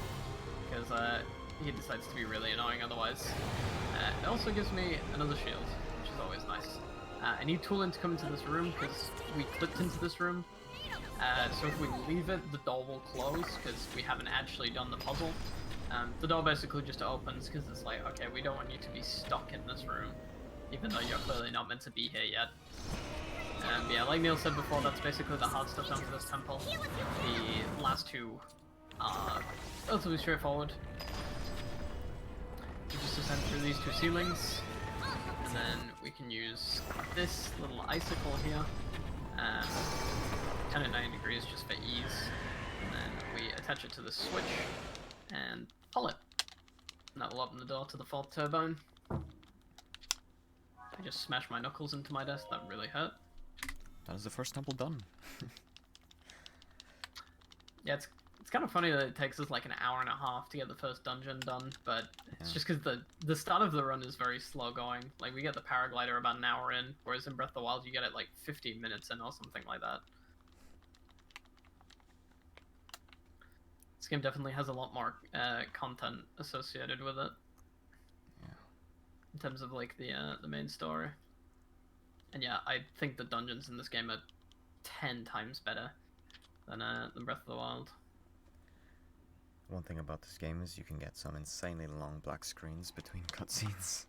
because he decides to be really annoying otherwise. It also gives me another shield, which is always nice. I need Tulin to come into this room because we clipped into this room. So if we leave it, the door will close because we haven't actually done the puzzle. The door basically just opens because it's like, okay, we don't want you to be stuck in this room, even though you're clearly not meant to be here yet. Yeah, like Neil said before, that's basically the hard stuff done for this temple. The last two are relatively straightforward. We just ascend through these two ceilings, and then we can use this little icicle here, 10 and 90 degrees just for ease, and then we attach it to the switch and pull it. And that will open the door to the fourth turbine. I just smashed my knuckles into my desk, that really hurt. That is the first temple done. Yeah, it's kind of funny that it takes us like an hour and a half to get the first dungeon done, but it's just because the start of the run is very slow going. Like, we get the paraglider about an hour in, whereas in Breath of the Wild you get it like 15 minutes in or something like that. This game definitely has a lot more content associated with it. Yeah. In terms of like the main story. And yeah, I think the dungeons in this game are 10 times better than Breath of the Wild. One thing about this game is you can get some insanely long black screens between cutscenes.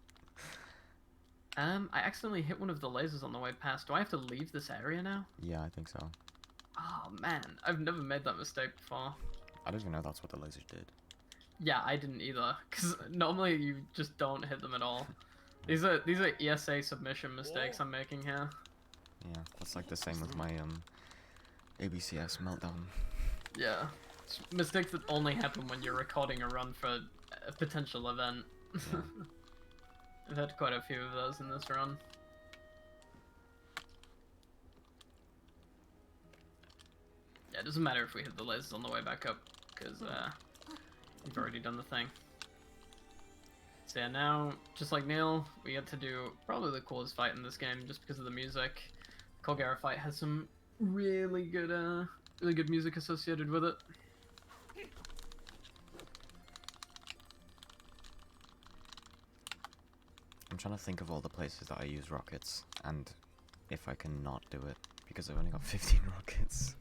I accidentally hit one of the lasers on the way past. Do I have to leave this area now? Yeah, I think so. Oh man, I've never made that mistake before. I don't even know that's what the lasers did. Yeah, I didn't either, because normally you just don't hit them at all. These are ESA submission mistakes I'm making here. Yeah, that's like the same with my ABCS meltdown. Yeah, it's mistakes that only happen when you're recording a run for a potential event. Yeah. I've had quite a few of those in this run. Yeah, it doesn't matter if we hit the lasers on the way back up, because we've already done the thing. So yeah, now, just like Neil, we get to do probably the coolest fight in this game, just because of the music. Colgera fight has some really good music associated with it. I'm trying to think of all the places that I use rockets, and if I can not do it, because I've only got 15 rockets.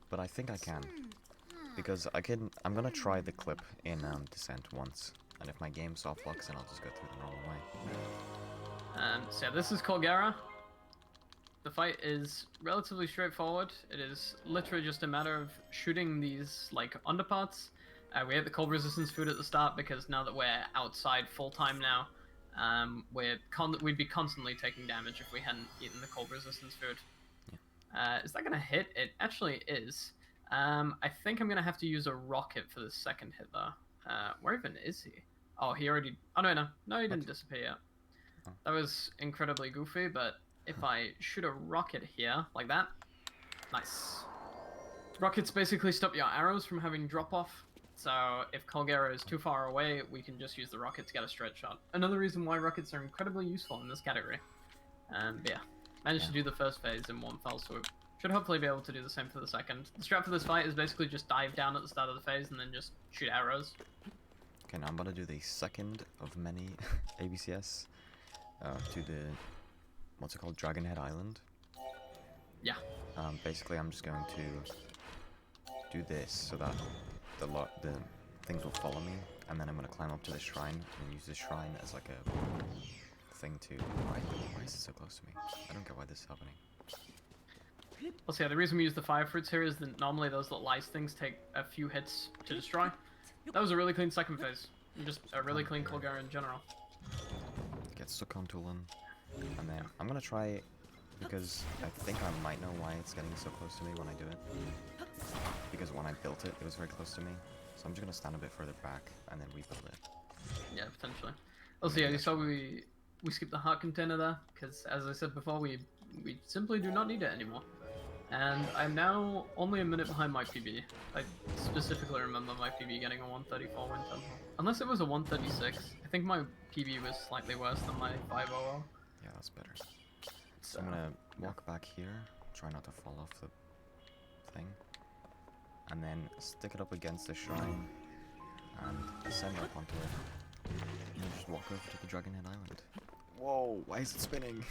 But I think I can, because I'm gonna try the clip in Descent once, and if my game soft locks, then I'll just go through the normal way. So yeah, this is Colgera. The fight is relatively straightforward. It is literally just a matter of shooting these like underparts. We ate the cold resistance food at the start because now that we're outside full time now, we'd be constantly taking damage if we hadn't eaten the cold resistance food. Yeah. Is that gonna hit? It actually is. I think I'm gonna have to use a rocket for the second hit though. Where even is he? Oh, he already. Oh no, he didn't disappear yet. Oh. That was incredibly goofy, but if I shoot a rocket here like that, nice. Rockets basically stop your arrows from having drop off. So if Colgera is too far away, we can just use the rocket to get a straight shot. Another reason why rockets are incredibly useful in this category. But yeah, managed to do the first phase in one fell swoop. Should hopefully be able to do the same for the second. The strat for this fight is basically just dive down at the start of the phase and then just shoot arrows. Okay, now I'm gonna do the second of many ABCS to the, what's it called, Dragonhead Island. Yeah. Basically I'm just going to do this so that the things will follow me, and then I'm gonna climb up to the shrine and use the shrine as like a thing to. Why is it so close to me? I don't get why this is happening. Well, so yeah, the reason we use the fire fruits here is that normally those little ice things take a few hits to destroy. That was a really clean second phase. And just a really clean Colgera in general. Get stuck on Tulin, and then I'm gonna try, because I think I might know why it's getting so close to me when I do it. Because when I built it, it was very close to me. So I'm just gonna stand a bit further back and then rebuild it. Yeah, potentially. Also, yeah, you saw we skipped the heart container there because, as I said before, we simply do not need it anymore. And I'm now only a minute behind my PB. I specifically remember my PB getting a 134 wind tempo. Unless it was a 136. I think my PB was slightly worse than my 500. Yeah, that's better. So So, I'm gonna walk back here, try not to fall off the thing, and then stick it up against the shrine and ascend up onto it. And then just walk over to the Dragonhead Island. Whoa, why is it spinning?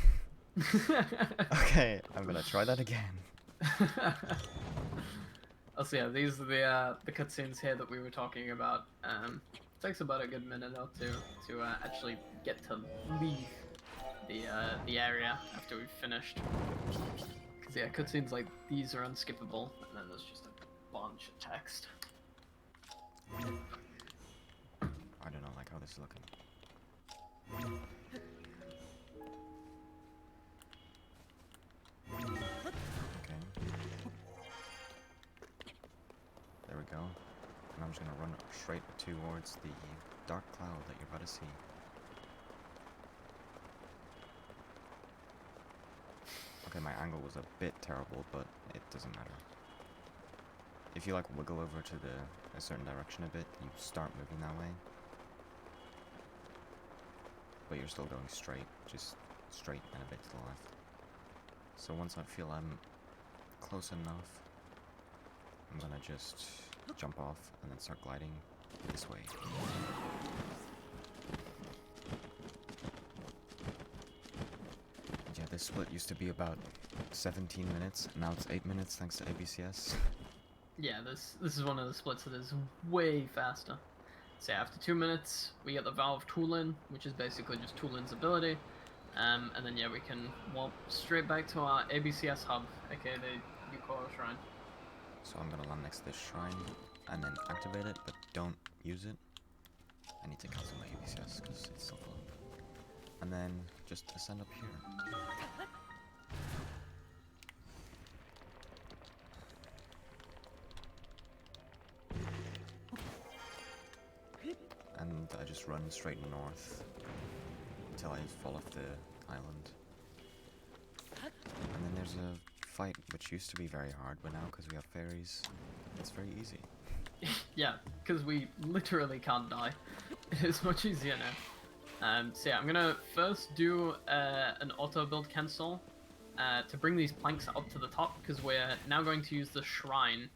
Okay, I'm gonna try that again. Also, yeah, these are the cutscenes here that we were talking about. It takes about a good minute or two to actually get to leave the area after we've finished. Because yeah, cutscenes like these are unskippable, and then there's just a bunch of text. I do not like how this is looking. Okay. There we go. And I'm just gonna run straight towards the dark cloud that you're about to see. Okay, my angle was a bit terrible, but it doesn't matter. If you like wiggle over to a certain direction a bit, you start moving that way. But you're still going straight, just straight and a bit to the left. So once I feel I'm close enough, I'm gonna just jump off and then start gliding this way. Yeah, this split used to be about 17 minutes, now it's 8 minutes thanks to ABCS. Yeah, this is one of the splits that is way faster. So yeah, after 2 minutes, we get the Valve tool-in, which is basically just tool-in's ability. And then yeah, we can walk straight back to our ABCS hub, aka the Yukoro Shrine. So I'm gonna land next to this shrine and then activate it, but don't use it. I need to cancel my ABCS because it's still full. And then just ascend up here. And I just run straight north until I fall off the island. And then there's a fight which used to be very hard, but now because we have fairies, it's very easy. Yeah, because we literally can't die. It is much easier now. So yeah, I'm gonna first do an auto build cancel to bring these planks up to the top, because we're now going to use the shrine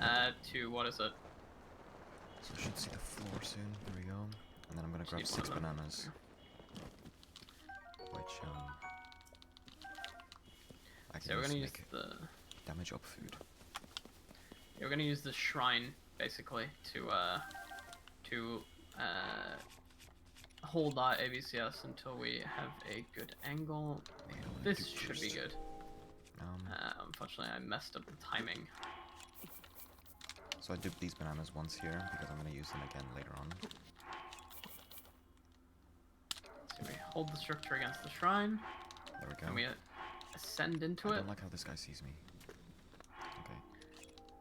to, what is it? So I should see the floor soon. There we go. And then I'm gonna grab Keep 6 going. bananas. Which, I So can we're just gonna use make the damage up food. we're gonna use the shrine basically to hold our ABCS until we have a good angle. What do I This do should be first? good. Unfortunately, I messed up the timing. So I dipped these bananas once here because I'm gonna use them again later on. So we hold the structure against the shrine, There we go. and we ascend into I it. don't like how this guy sees me. Okay.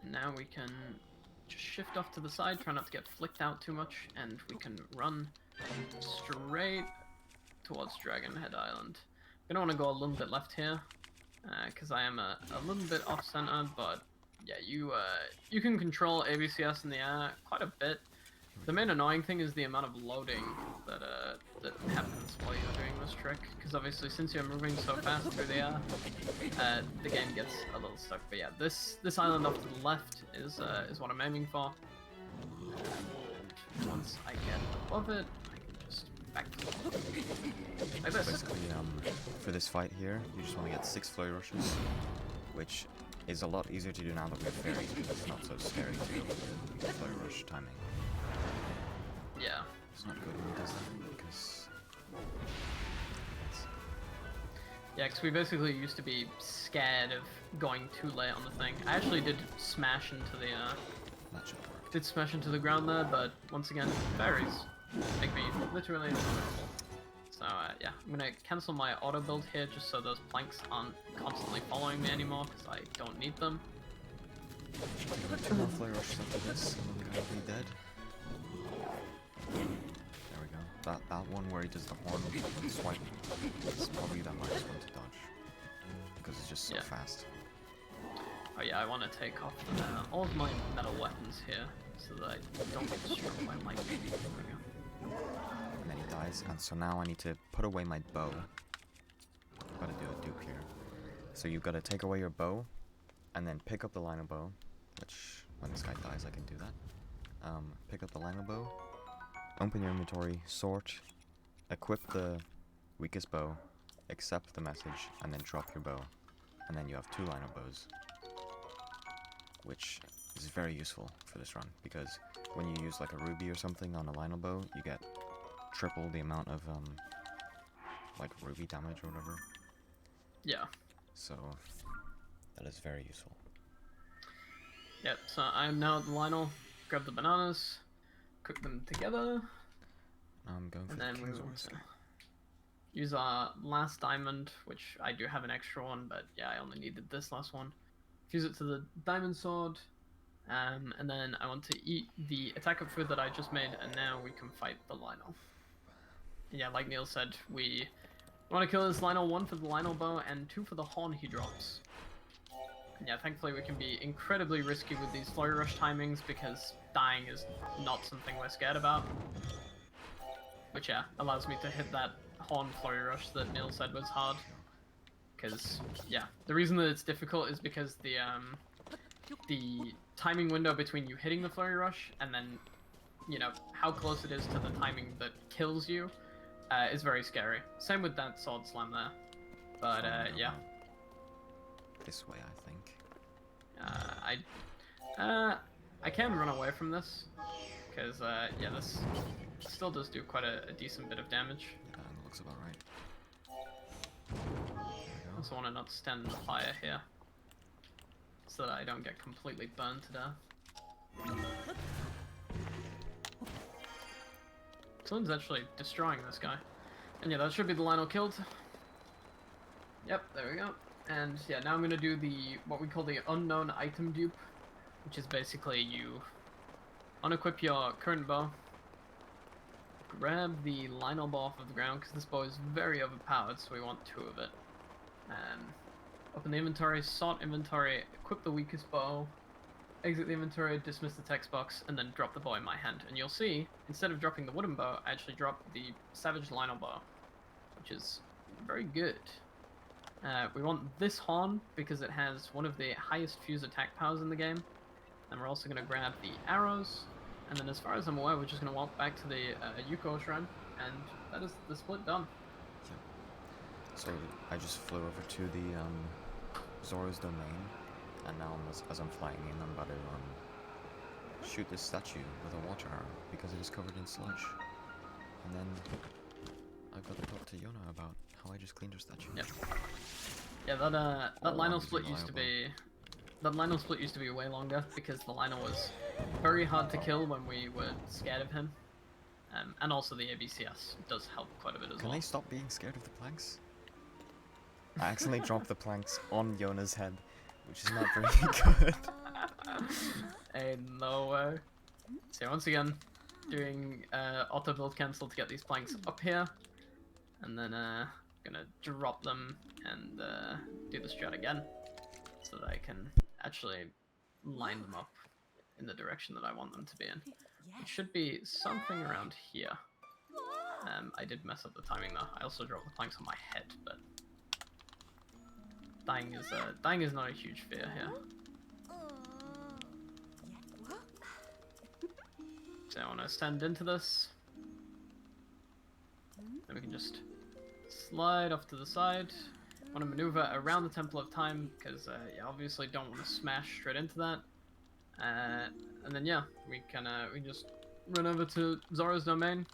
Now we can just shift off to the side, try not to get flicked out too much, and we can run straight towards Dragonhead Island. I'm gonna want to go a little bit left here, because I am a little bit off center, but yeah, you can control ABCS in the air quite a bit. The main annoying thing is the amount of loading that happens while you're doing this trick, because obviously since you're moving so fast through the air, the game gets a little stuck. But yeah, this island off to the left is what I'm aiming for. And once I get above it, I can just back like this. Basically, for this fight here, you just want to get 6 flurry rushes, which is a lot easier to do now that we have fairies because it's not so scary to go with flurry rush timing. Yeah. It's not good when it does that because Yeah, because we basically used to be scared of going too late on the thing. I actually did smash into the that should work. did smash into the ground there, but once again, fairies make me literally invulnerable. So yeah, I'm gonna cancel my auto build here just so those planks aren't constantly following me anymore, because I don't need them. 2 more flurry rushes after this, and then the guy will be dead. There we go. that one where he does the horn swipe, it's probably the hardest one to dodge. Because it's just so Yeah. fast. Oh yeah, I want to take off all of my metal weapons here so that I don't get struck by lightning. There we go. And then he dies, and so now I need to put away my bow. Gotta do a dupe here. So you've gotta take away your bow, and then pick up the lino bow, which, when this guy dies, I can do that. Pick up the lino bow, open your inventory, sort, equip the weakest bow, accept the message, and then drop your bow. And then you have 2 lino bows, which is very useful for this run, because when you use like a ruby or something on a lino bow, you get triple the amount of like ruby damage or whatever. Yeah. So that is very useful. Yep, so I'm now at the Lionel. Grab the bananas, cook them together, I'm going for and the then we King's will Oyster. use our last diamond, which I do have an extra one, but yeah, I only needed this last one. Fuse it to the diamond sword, and then I want to eat the attack up food that I just made, and now we can fight the Lionel. Yeah, like Neil said, we want to kill this Lionel, 1 for the Lionel bow, and 2 for the horn he drops. And yeah, thankfully we can be incredibly risky with these flurry rush timings because dying is not something we're scared about. Which yeah, allows me to hit that horn flurry rush that Neil said was hard. Because yeah, the reason that it's difficult is because the timing window between you hitting the flurry rush and then, you know, how close it is to the timing that kills you is very scary. Same with that sword slam there. But yeah. This way, I think. I can run away from this, because, yeah, this still does do quite a decent bit of damage. Yeah, that looks about right. I also want to not stand in the fire here, so that I don't get completely burned to death. Someone's actually destroying this guy. And yeah, that should be the Lionel killed. Yep, there we go. And yeah, now I'm gonna do what we call the unknown item dupe, which is basically you unequip your current bow, grab the Lionel bow off of the ground, because this bow is very overpowered, so we want 2 of it. Open the inventory, sort inventory, equip the weakest bow, exit the inventory, dismiss the text box, and then drop the bow in my hand. And you'll see, instead of dropping the wooden bow, I actually dropped the Savage Lionel bow, which is very good. We want this horn because it has one of the highest fuse attack powers in the game. And we're also going to grab the arrows. And then as far as I'm aware, we're just going to walk back to the Yuko Shrine. And that is the split done. So I just flew over to the Zora's domain, and now as I'm flying in, I'm about to shoot this statue with a water arrow because it is covered in sludge. And then I've got to talk to Yona about how I just cleaned her statue. Yep. Yeah, that Lionel split used to be... That Lionel split used to be way longer because the Lionel was very hard to kill when we were scared of him. And also the ABCS does help quite a bit as Can well. I stop being scared of the planks? I accidentally dropped the planks on Yona's head, which is not very good. Hey, no way. So once again, doing auto build cancel to get these planks up here, and then gonna drop them and do the strat again, so that I can actually line them up in the direction that I want them to be in. It should be something around here. I did mess up the timing though. I also dropped the planks on my head, but dying is not a huge fear here. So I want to stand into this. Then we can just slide off to the side. Want to maneuver around the Temple of Time because you obviously don't want to smash straight into that. And then yeah, we can just run over to Zora's domain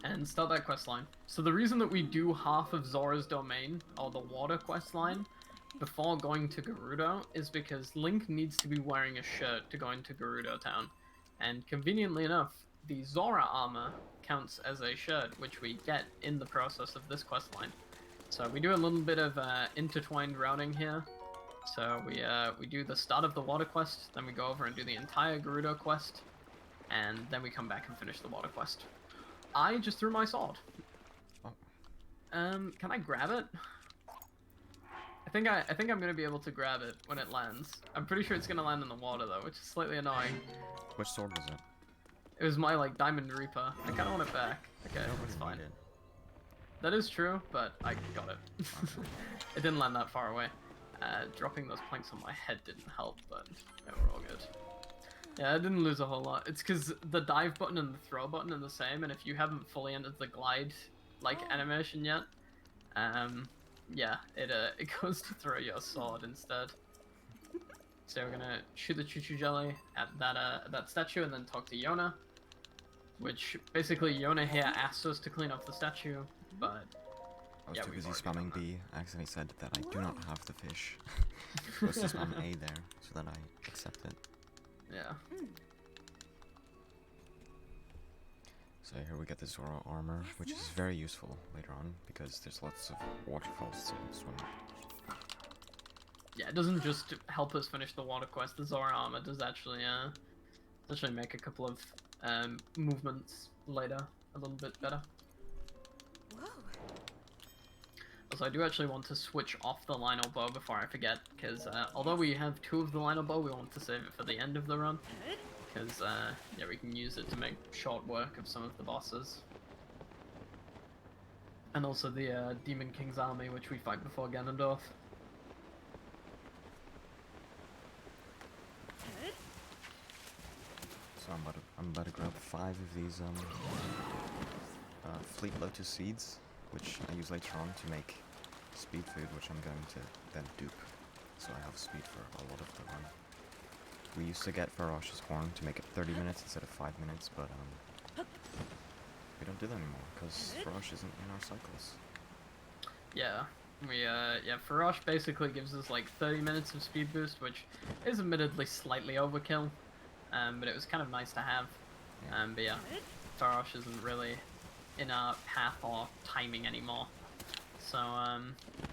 and start that quest line. So the reason that we do half of Zora's domain, or the water quest line, before going to Gerudo is because Link needs to be wearing a shirt to go into Gerudo Town. And conveniently enough, the Zora armor counts as a shirt, which we get in the process of this quest line. So we do a little bit of intertwined routing here. So we do the start of the water quest, then we go over and do the entire Gerudo quest, and then we come back and finish the water quest. I just threw my sword. Oh. Can I grab it? I think I'm gonna be able to grab it when it lands. I'm pretty sure it's gonna land in the water though, which is slightly annoying. Which sword was it? It was my like Diamond Reaper. I kind of want it back. Okay, I don't that's really fine. need it. That is true, but I got it. It didn't land that far away. Dropping those planks on my head didn't help, but yeah, we're all good. Yeah, I didn't lose a whole lot. It's because the dive button and the throw button are the same, and if you haven't fully entered the glide like animation yet, yeah, it goes to throw your sword instead. So we're gonna shoot the choo-choo jelly at that statue and then talk to Yona. Which basically Yona here asked us to clean off the statue, but I was yeah, too we've busy already done spamming B. I accidentally said that I do not have the fish. I'm supposed to spam A there so that I accept it. yeah. So here we get the Zora armor, which is very useful later on because there's lots of waterfalls to swim. Yeah, it doesn't just help us finish the water quest. The Zora armor does actually make a couple of movements later a little bit better. Whoa. Also, I do actually want to switch off the Lionel bow before I forget, because although we have 2 of the Lionel bow, we want to save it for the end of the run, because yeah, we can use it to make short work of some of the bosses. And also the Demon King's army, which we fight before Ganondorf. So I'm about to grab 5 of these Fleet Lotus seeds, which I use later on to make speed food, which I'm going to then dupe, so I have speed for a lot of the run. We used to get Farosh's horn to make it 30 minutes instead of 5 minutes, but we don't do that anymore because Farosh isn't in our cycles. Yeah, yeah, Farosh basically gives us like 30 minutes of speed boost, which is admittedly slightly overkill, but it was kind of nice to have. Yeah. But yeah, Farosh isn't really in our path or timing anymore. So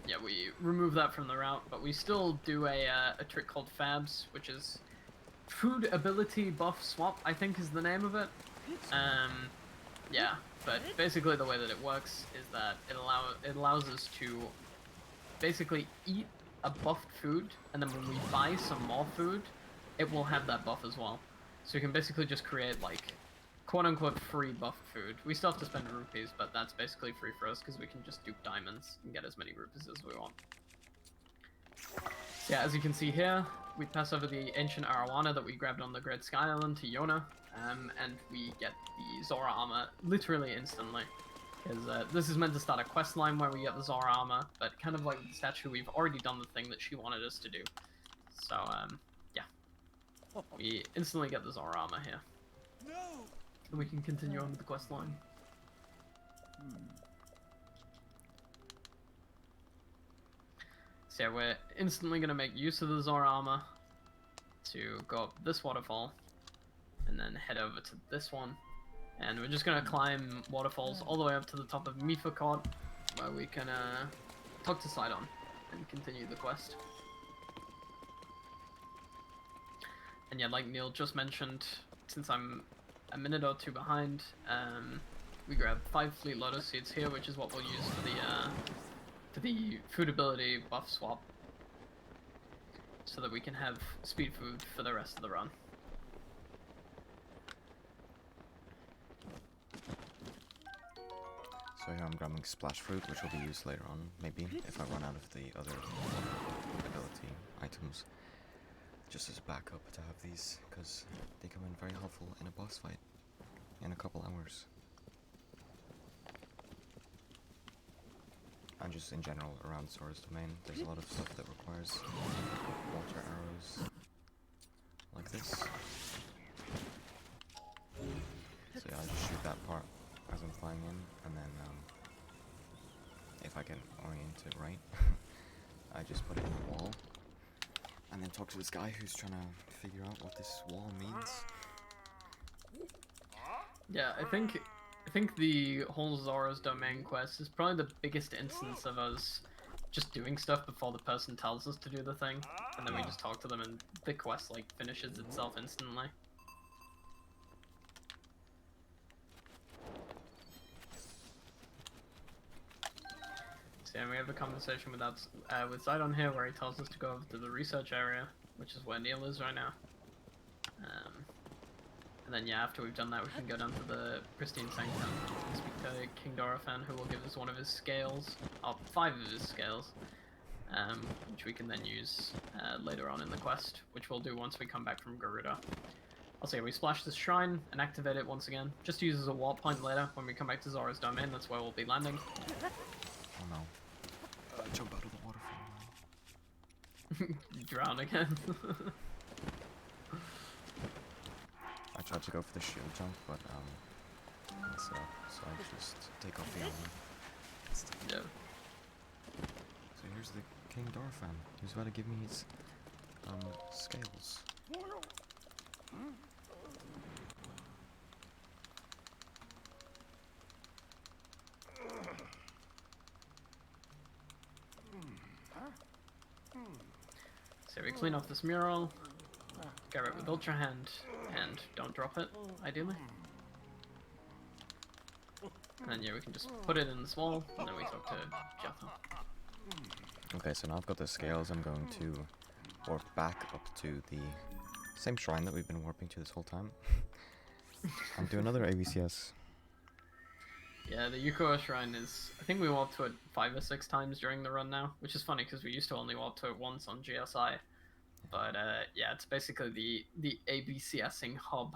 yeah, we remove that from the route, but we still do a trick called Fabs, which is food ability buff swap, I think is the name of it. Yeah, but basically the way that it works is that it allows us to basically eat a buffed food, and then when we buy some more food, it will have that buff as well. So you can basically just create like quote-unquote free buffed food. We still have to spend rupees, but that's basically free for us because we can just dupe diamonds and get as many rupees as we want. So yeah, as you can see here, we pass over the ancient arowana that we grabbed on the Great Sky Island to Yona, and we get the Zora armor literally instantly. Because this is meant to start a quest line where we get the Zora armor, but kind of like the statue, we've already done the thing that she wanted us to do. So yeah, we instantly get the Zora armor here. No! And we can continue on with the quest line. So yeah, we're instantly going to make use of the Zora armor to go up this waterfall, and then head over to this one. And we're just going to climb waterfalls all the way up to the top of Mifakot, where we can talk to Sidon and continue the quest. And yeah, like Neil just mentioned, since I'm a minute or 2 behind, we grab 5 Fleet Lotus seeds here, which is what we'll use for the food ability buff swap, so that we can have speed food for the rest of the run. So here I'm grabbing Splash Fruit, which will be used later on, maybe, if I run out of the other ability items. Just as a backup to have these, because they come in very helpful in a boss fight in a couple hours. And just in general around Zora's domain, there's a lot of stuff that requires water arrows like this. So yeah, I just shoot that part as I'm flying in, and then if I can orient it right, I just put it in the wall. And then talk to this guy who's trying to figure out what this wall means. Yeah, I think the whole Zora's Domain quest is probably the biggest instance of us just doing stuff before the person tells us to do the thing, and then we just talk to them and the quest like finishes itself instantly. So yeah, we have a conversation with Zidon here where he tells us to go over to the research area, which is where Neil is right now. And then yeah, after we've done that, we can go down to the Pristine Sanctum and speak to King Dorothan, who will give us one of his scales, or 5 of his scales, which we can then use later on in the quest, which we'll do once we come back from Garuda. I'll say we splash this shrine and activate it once again, just to use as a warp point later when we come back to Zora's domain. That's where we'll be landing. Oh no. Jump out of the waterfall. Drown again. I tried to go for the shield jump, but messed it up, so I just take off the armor. Yeah. So here's the King Dorfan, who's about to give me his scales. So we clean off this mural, get it with Ultra Hand, and don't drop it, ideally. And then yeah, we can just put it in this wall, and then we talk to Jotha. Okay, so now I've got the scales, I'm going to warp back up to the same shrine that we've been warping to this whole time. And do another ABCS. Yeah, the Yukoa Shrine is... I think we warped to it 5 or 6 times during the run now, which is funny because we used to only warp to it once on GSI. But yeah, it's basically the ABCSing hub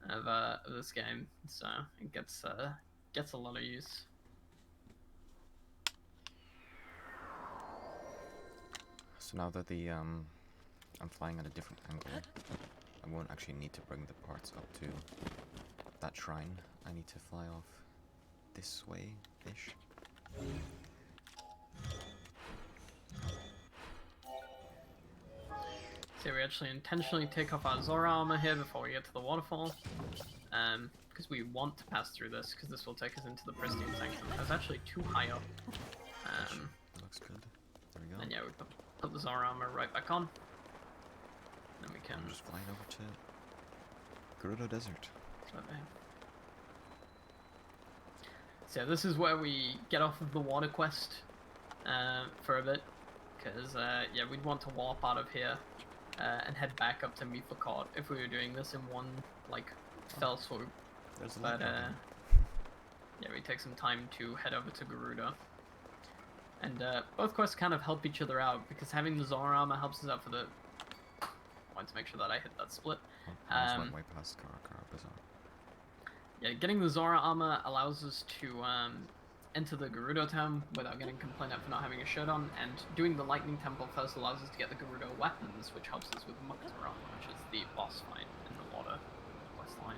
of this game, so it gets a lot of use. So now that the I'm flying at a different angle, I won't actually need to bring the parts up to that shrine. I need to fly off this way-ish. So we actually intentionally take off our Zora armor here before we get to the waterfall, because we want to pass through this, because this will take us into the Pristine Sanctum. It's actually too high up. That looks good. There we go. And yeah, we put the Zora armor right back on. Then we can... I'm just flying over to Gerudo Desert. So this is where we get off of the water quest for a bit, because yeah, we'd want to warp out of here and head back up to Mifakot if we were doing this in one like fell swoop. There's a But light yeah, we take some time to head over to Garuda. And both quests kind of help each other out, because having the Zora armor helps us out for the... I want to make sure that I hit that split. I just went way past Karakara Bazaar. Yeah, getting the Zora armor allows us to enter the Gerudo town without getting complained at for not having a shirt on, and doing the Lightning Temple first allows us to get the Gerudo weapons, which helps us with Muktaron, which is the boss fight in the water quest line.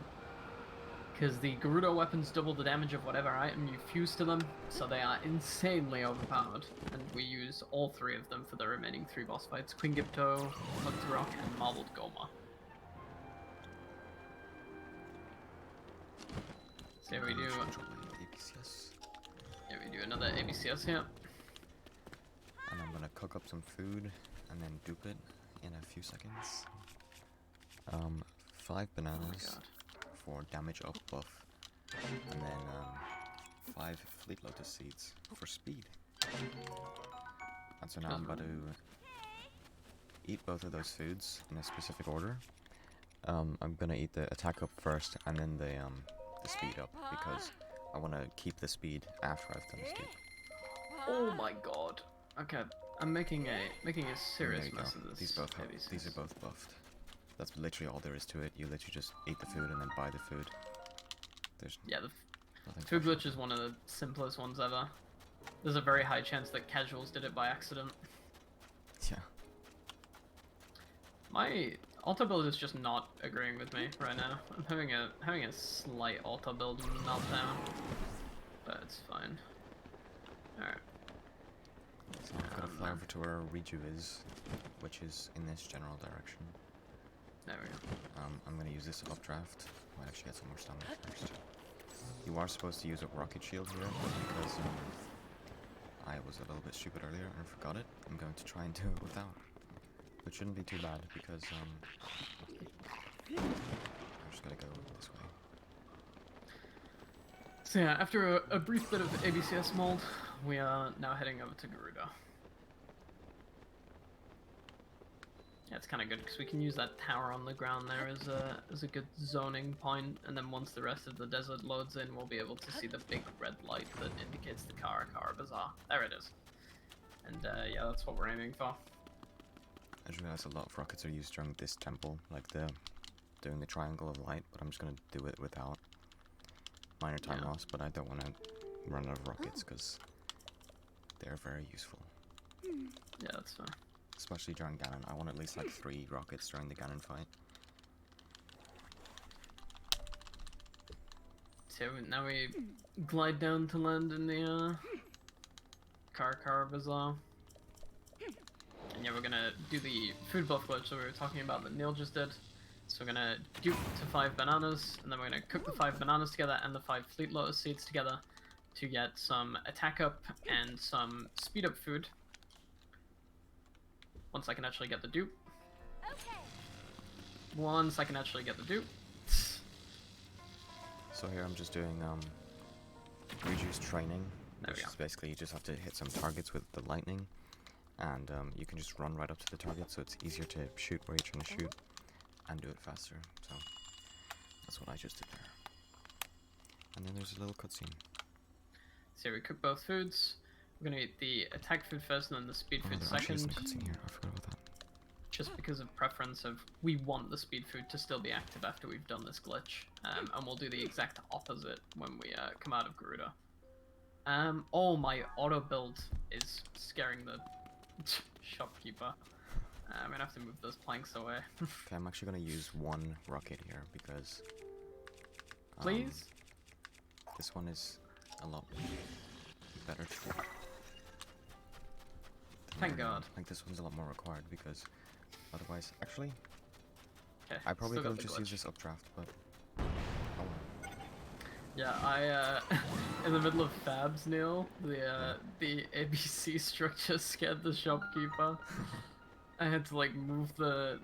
Because the Gerudo weapons double the damage of whatever item you fuse to them, so they are insanely overpowered, and we use all 3 of them for the remaining 3 boss fights: Queen Gipto, Muktarok, and Marbled Goma. So here we do... Yeah, we do another ABCS here. And I'm gonna cook up some food and then dupe it in a few seconds. 5 bananas for damage up buff, and then 5 Fleet Lotus seeds for speed. And so now I'm about to eat both of those foods in a specific order. I'm gonna eat the attack up first, and then the speed up, because I want to keep the speed after I've done the speed. Oh my god. Okay, I'm making a serious There you mess go. of this. These are both buffed. That's literally all there is to it. You literally just eat the food and then buy the food. There's Yeah, the nothing food special. glitch is one of the simplest ones ever. There's a very high chance that casuals did it by accident. Yeah. My auto build is just not agreeing with me right now. I'm having a slight auto build meltdown, but it's fine. Alright. So I've got to fly over to where Riju is, which is in this general direction. There we go. I'm gonna use this updraft. Might actually get some more stamina first. You are supposed to use a rocket shield here, but because I was a little bit stupid earlier and forgot it, I'm going to try and do it without. Which shouldn't be too bad, because I'm just gonna go this way. So yeah, after a brief bit of ABCS mold, we are now heading over to Garuda. Yeah, it's kind of good because we can use that tower on the ground there as a good zoning point, and then once the rest of the desert loads in, we'll be able to see the big red light that indicates the Karakara Bazaar. There it is. And yeah, that's what we're aiming for. I just realized a lot of rockets are used during this temple, like doing the triangle of light, but I'm just gonna do it without. Minor time loss, but I don't want to run out of rockets because they're very useful. Yeah, that's fine. Especially during Ganon. I want at least like 3 rockets during the Ganon fight. So now we glide down to land in the Karakara Bazaar. And yeah, we're gonna do the food buff glitch that we were talking about that Neil just did. So we're gonna dupe to 5 bananas, and then we're gonna cook the 5 bananas together and the 5 Fleet Lotus seeds together to get some attack up and some speed up food. Once I can actually get the dupe. Once I can actually get the dupe. So here I'm just doing reduced training, There we which go. is basically you just have to hit some targets with the lightning, and you can just run right up to the target, so it's easier to shoot where you're trying to shoot and do it faster. So that's what I just did there. And then there's a little cutscene. So we cook both foods. We're gonna eat the attack food first and then the speed Oh, food there actually second. isn't a cutscene here. I forgot about that. Just because of preference of we want the speed food to still be active after we've done this glitch, and we'll do the exact opposite when we come out of Garuda. Oh, my auto build is scaring the shopkeeper. I'm gonna have to move those planks away. Okay, I'm actually gonna use 1 rocket here because Please? this one is a lot better. Thank God. Like this one's a lot more required because otherwise, actually, Okay, I probably still could got have the just used glitch. this updraft, but oh well. Yeah, I in the middle of Fabs, Neil, the ABC structure scared the shopkeeper. I had to like move the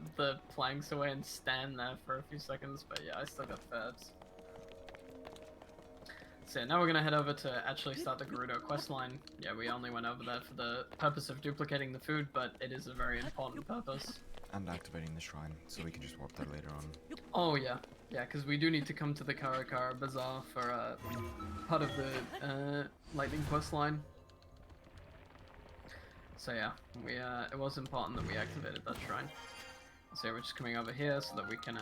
planks away and stand there for a few seconds, but yeah, I still got Fabs. So yeah, now we're gonna head over to actually start the Gerudo questline. Yeah, we only went over there for the purpose of duplicating the food, but it is a very important purpose. And activating the shrine, so we can just warp there later on. Oh yeah, yeah, because we do need to come to the Karakara Bazaar for part of the lightning quest line. So yeah, we it was important that we activated that shrine. So yeah, we're just coming over here so that we can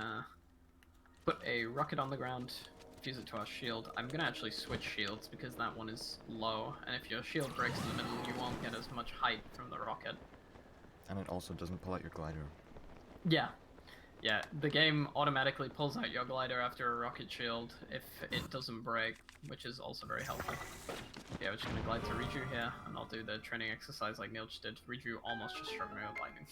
put a rocket on the ground, fuse it to our shield. I'm gonna actually switch shields because that one is low, and if your shield breaks in the middle, you won't get as much height from the rocket. And it also doesn't pull out your glider. Yeah. Yeah, the game automatically pulls out your glider after a rocket shield if it doesn't break, which is also very helpful. Yeah, we're just gonna glide to Riju here, and I'll do the training exercise like Neil just did. Riju almost just struck me with lightning.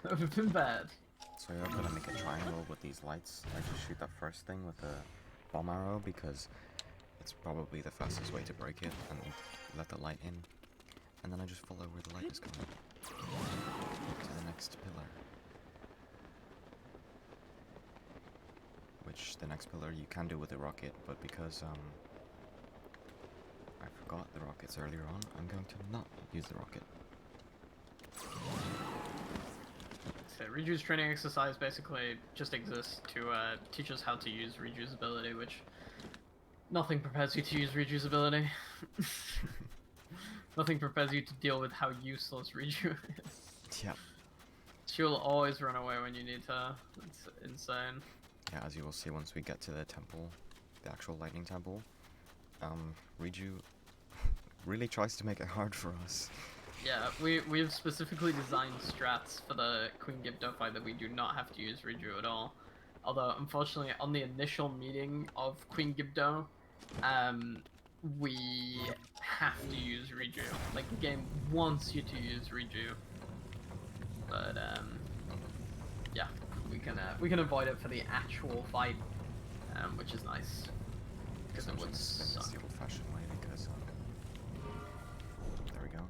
That would have been bad. So yeah, I'm gonna make a triangle with these lights. I just shoot that first thing with the bomb arrow because it's probably the fastest way to break it and let the light in. And then I just follow where the light is going to the next pillar. Which the next pillar you can do with a rocket, but because I forgot the rockets earlier on, I'm going to not use the rocket. So Riju's training exercise basically just exists to teach us how to use Riju's ability, which nothing prepares you to use Riju's ability. Nothing prepares you to deal with how useless Riju is. Yeah. She'll always run away when you need her. It's insane. Yeah, as you will see once we get to the temple, the actual lightning temple, Riju really tries to make it hard for us. Yeah, we've specifically designed strats for the Queen Gibdo fight that we do not have to use Riju at all. Although, unfortunately, on the initial meeting of Queen Gibdo, we have to use Riju. Like, the game wants you to use Riju. But, yeah, we can avoid it for the actual fight, which is nice. Because it would That's suck. the old-fashioned way because, there we go.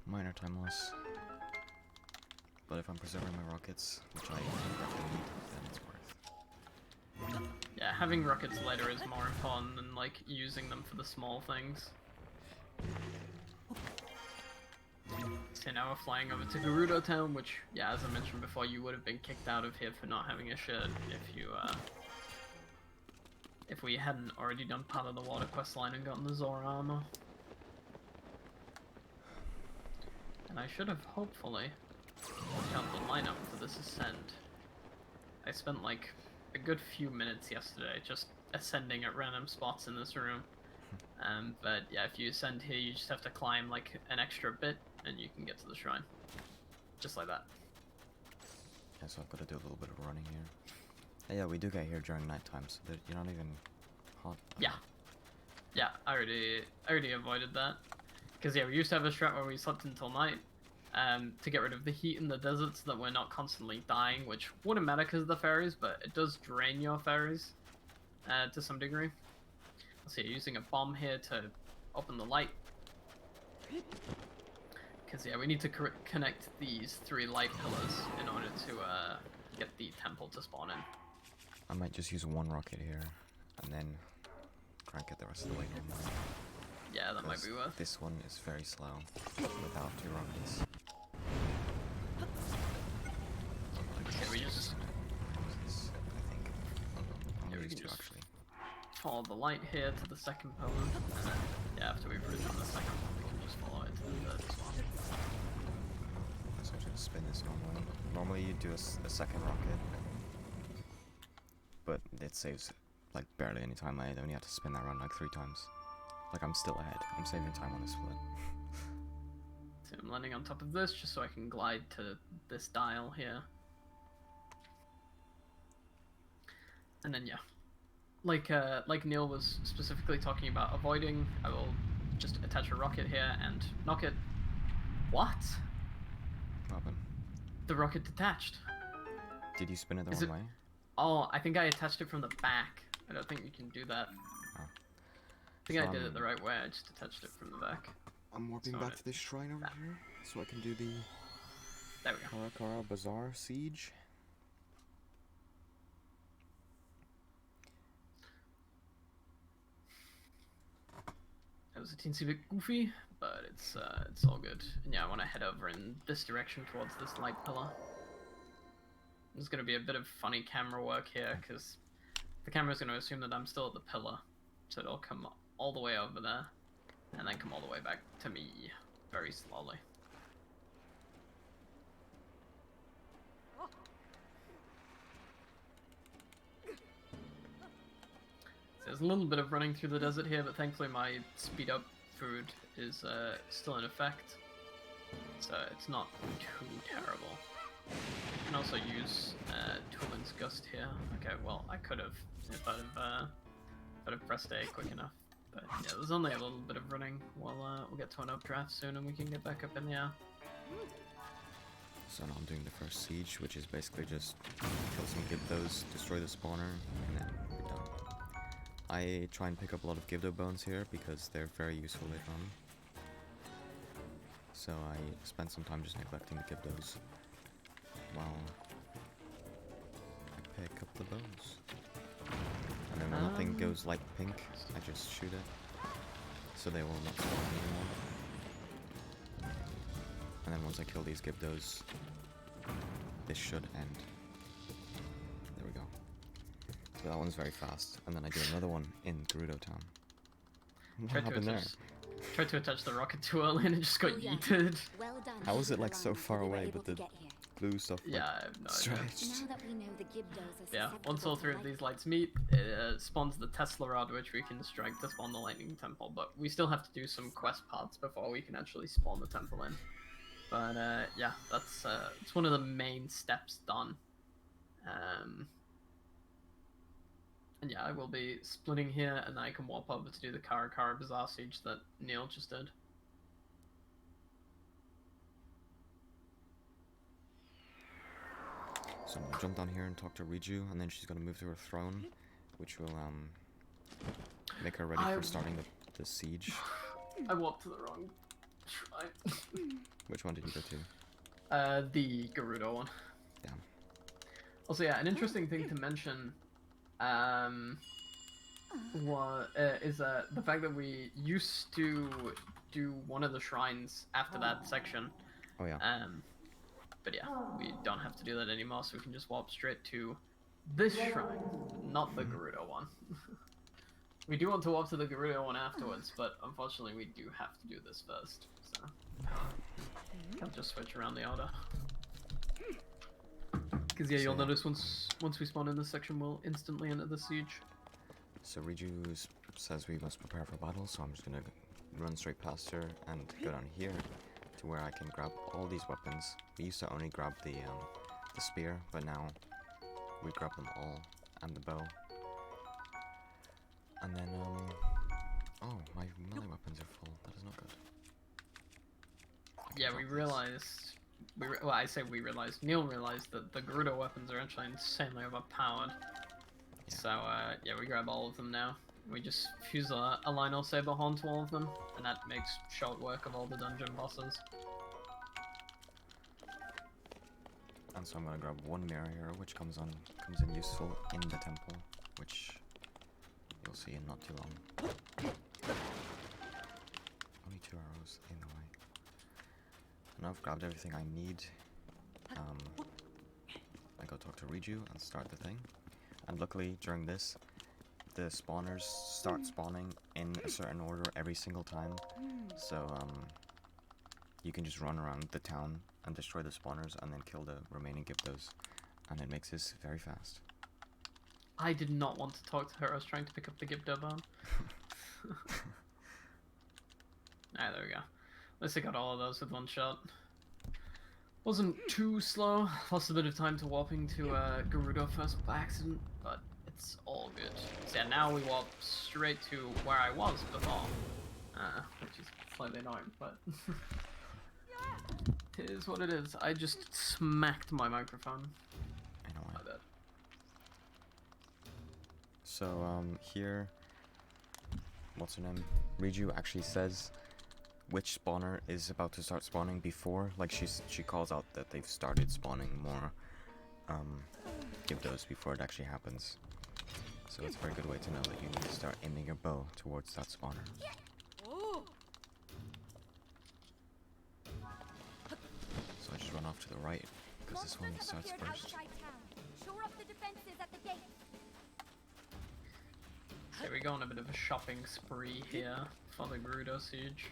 Minor time loss. But if I'm preserving my rockets, which I definitely need, then it's worth. Yeah, having rockets later is more important than like using them for the small things. So now we're flying over to Gerudo Town, which, yeah, as I mentioned before, you would have been kicked out of here for not having a shirt if we hadn't already done part of the water quest line and gotten the Zora armor. And I should have hopefully worked out the lineup for this ascent. I spent like a good few minutes yesterday just ascending at random spots in this room. But yeah, if you ascend here, you just have to climb like an extra bit and you can get to the shrine. Just like that. Yeah, so I've got to do a little bit of running here. Yeah, we do get here during nighttime, so that you're not even hot. Yeah. Yeah, I already avoided that. Because yeah, we used to have a strat where we slept until night to get rid of the heat in the desert so that we're not constantly dying, which wouldn't matter because of the fairies, but it does drain your fairies to some degree. Let's see, using a bomb here to open the light. Because yeah, we need to connect these 3 light pillars in order to get the temple to spawn in. I might just use 1 rocket here, and then crank it the rest of the way normally. Yeah, that might be worth. This one is very slow without 2 rockets. Okay, we just I think. I'll Yeah, we use can 2 just- actually. follow the light here to the second pillar, and then yeah, after we've written the second one, we can just follow it to the third as well. So I'm just spin this normally. Normally you do a second rocket, but it saves like barely any time. I only have to spin that around like 3 times. Like I'm still ahead. I'm saving time on this split. So I'm landing on top of this just so I can glide to this dial here. And then yeah, like Neil was specifically talking about avoiding, I will just attach a rocket here and knock it. What? What happened? The rocket detached. Did you spin it the Is wrong it- way? Oh, I think I attached it from the back. I don't think you can do that. Oh. I think I did it the right way, I just attached it from the back. I'm warping Sorry. back to this shrine over here so I can do the There we go. Karakara Bazaar Siege. It was a teensy bit goofy, but it's all good. And yeah, I want to head over in this direction towards this light pillar. There's going to be a bit of funny camera work here, because the camera's going to assume that I'm still at the pillar. So it'll come all the way over there, and then come all the way back to me, very slowly. So there's a little bit of running through the desert here, but thankfully my speed up food is still in effect. So it's not too terrible. You can also use Tulin's Gust here. Okay, well, I could have if I'd have pressed A quick enough. But yeah, there's only a little bit of running. We'll get to an updraft soon and we can get back up in the air. So now I'm doing the first siege, which is basically just kill some Gibdos, destroy the spawner, and then we're done. I try and pick up a lot of Gibdo bones here because they're very useful later on. So I spent some time just neglecting the Gibdos while I pick up the bones. And then when the thing goes like pink, I just shoot it, so they will not spawn anymore. And then once I kill these Gibdos, this should end. There we go. So that one's very fast. And then I do another one in Gerudo Town. What happened there? Tried to attach the rocket too early and it just got Oh, yeah. yeeted. Well done. How is it like so Alana, far we were away, able but to the get here. glue stuff like Yeah, I have no idea. stretched? Now that we know the Gibdos are Yeah, once all 3 of these lights meet, it spawns the Tesla rod, which we can strike to spawn the lightning temple. But we still have to do some quest parts before we can actually spawn the temple in. But yeah, that's it's one of the main steps done. And yeah, I will be splitting here, and then I can warp over to do the Karakara Bazaar Siege that Neil just did. So I'm gonna jump down here and talk to Riju, and then she's gonna move to her throne, which will make her ready for starting the siege. I warped to the wrong shrine. Which one did you go to? The Gerudo one. Damn. Also, yeah, an interesting thing to mention is the fact that we used to do one of the shrines after that section. Oh yeah. But yeah, we don't have to do that anymore, so we can just warp straight to this shrine, not the Gerudo one. We do want to warp to the Gerudo one afterwards, but unfortunately we do have to do this first, so I'll just switch around the order. Because yeah, you'll So, yeah. notice once we spawn in this section, we'll instantly enter the siege. So Riju says we must prepare for battle, so I'm just gonna run straight past her and go down here to where I can grab all these weapons. We used to only grab the spear, but now we grab them all, and the bow. And then, oh, my melee weapons are full. That is not good. I can Yeah, drop we this. realized. Well, I say we realized. Neil realized that the Gerudo weapons are actually insanely overpowered. Yeah. So, yeah, we grab all of them now. We just fuse a Lionel Saber Horn to all of them, and that makes short work of all the dungeon bosses. And so I'm gonna grab one mirror here, which comes in useful in the temple, which you'll see in not too long. Only 2 arrows in the way. And I've grabbed everything I need. I go talk to Riju and start the thing. And luckily, during this, the spawners start spawning in a certain order every single time. So, you can just run around the town and destroy the spawners and then kill the remaining Gibdos. And it makes this very fast. I did not want to talk to her. I was trying to pick up the Gibdo bone. Alright, there we go. At least I got all of those with one shot. Wasn't too slow. Lost a bit of time to warping to Gerudo first by accident, but it's all good. So yeah, now we warp straight to where I was before. Which is slightly annoying, but it is what it is. I just smacked my microphone. I know. Like that. So, here, what's her name? Riju actually says which spawner is about to start spawning before, like she calls out that they've started spawning more Gibdos before it actually happens. So it's a very good way to know that you need to start aiming your bow towards that spawner. So I just run off to the right, because this one starts first. Shore up the defenses at the gate. So we go on a bit of a shopping spree here for the Gerudo siege.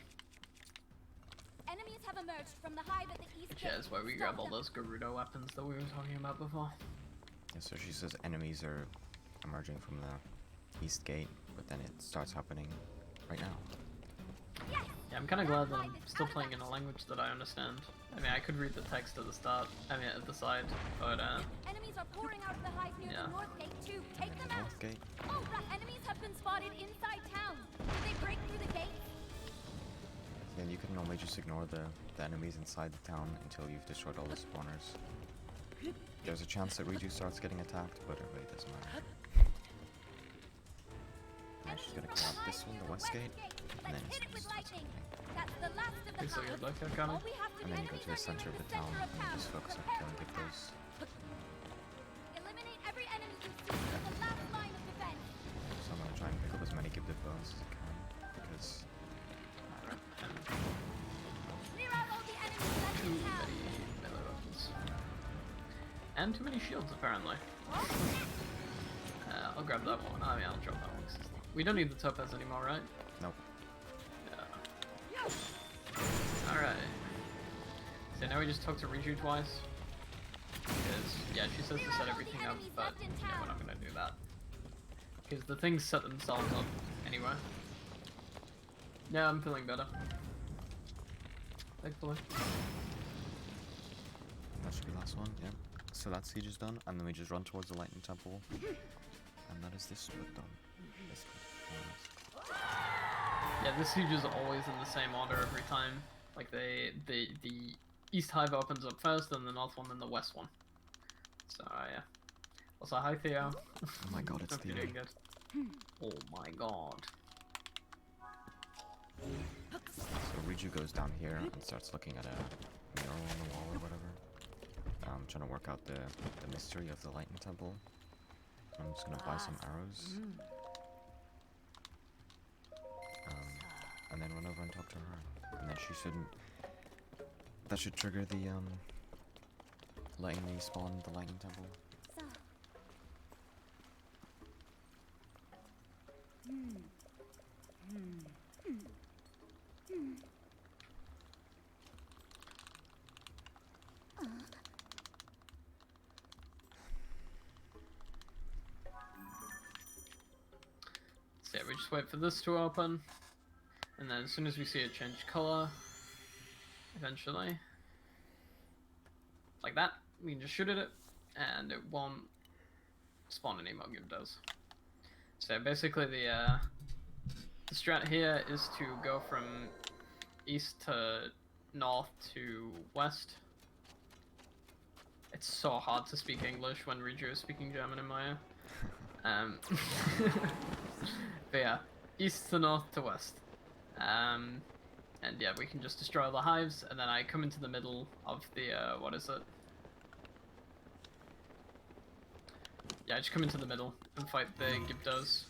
Enemies have emerged from the hive at the east Which gate. is where we Stop grab all them. those Gerudo weapons that we were talking about before. Yeah, so she says enemies are emerging from the east gate, but then it starts happening right now. Yes! Yeah, I'm kind of glad that I'm still playing in a language that I understand. I mean, I could read the text at the start, at the side, but Enemies are pouring out of the hive near Yeah. the north gate too. Take them out. North gate? Oh, enemies have been spotted inside town. Did they break through the gate? Yeah, you can normally just ignore the enemies inside the town until you've destroyed all the spawners. There's a chance that Riju starts getting attacked, but it really doesn't matter. Now she's gonna grab this one, the west gate, and then Let's hit it with starts lightning. happening. That's the last of the thanks for your hive. luck, Akane. All we have to And do then you go to the center of the town and you just focus on killing Gibdos. Eliminate every enemy you see with the last line of defense. So I'm gonna try and pick up as many Gibdo bones as I can, because Clear out all the enemies left Too in town. many melee weapons. And too many shields, apparently. I'll grab that one. I mean, I'll drop that one. We don't need the topaz anymore, right? nope. Yeah. Alright. So now we just talk to Riju twice. Because, yeah, she says to set everything up, but yeah, we're not gonna do that. Because the things set themselves up anyway. Yeah, I'm feeling better. Thankfully. That should be the last one, yeah. So that siege is done, and then we just run towards the Lightning Temple. And that is this split done. This split. Yeah, this siege is always in the same order every time. Like the east hive opens up first, then the north one, then the west one. So yeah. Also, hi Theo. Oh my god, it's Hope you're Theo. doing good. Oh my god. So Riju goes down here and starts looking at a mural on the wall or whatever. Trying to work out the mystery of the Lightning Temple. I'm just gonna buy some arrows. And then run over and talk to her. And then she shouldn't... That should trigger the, letting me spawn the lightning temple. So. So yeah, we just wait for this to open, and then as soon as we see it change color, eventually, like that, we can just shoot at it, and it won't spawn any more Gibdos. So basically the strat here is to go from east to north to west. It's so hard to speak English when Riju is speaking German in Maya. But yeah, east to north to west. And yeah, we can just destroy all the hives, and then I come into the middle of the, what is it? Yeah, I just come into the middle and fight the Gibdos.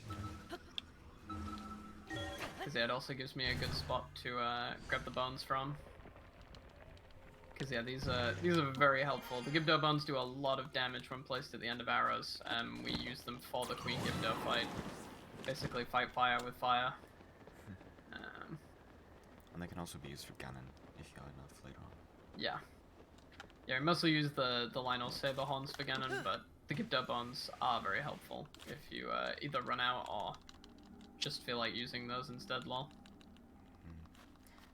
Because yeah, it also gives me a good spot to grab the bones from. Because yeah, these are very helpful. The Gibdo bones do a lot of damage when placed at the end of arrows. We use them for the Queen Gibdo fight. Basically fight fire with fire. And they can also be used for Ganon if you have enough later on. Yeah. Yeah, we mostly use the Lionel Saber Horns for Ganon, but the Gibdo bones are very helpful if you either run out or just feel like using those instead, lol.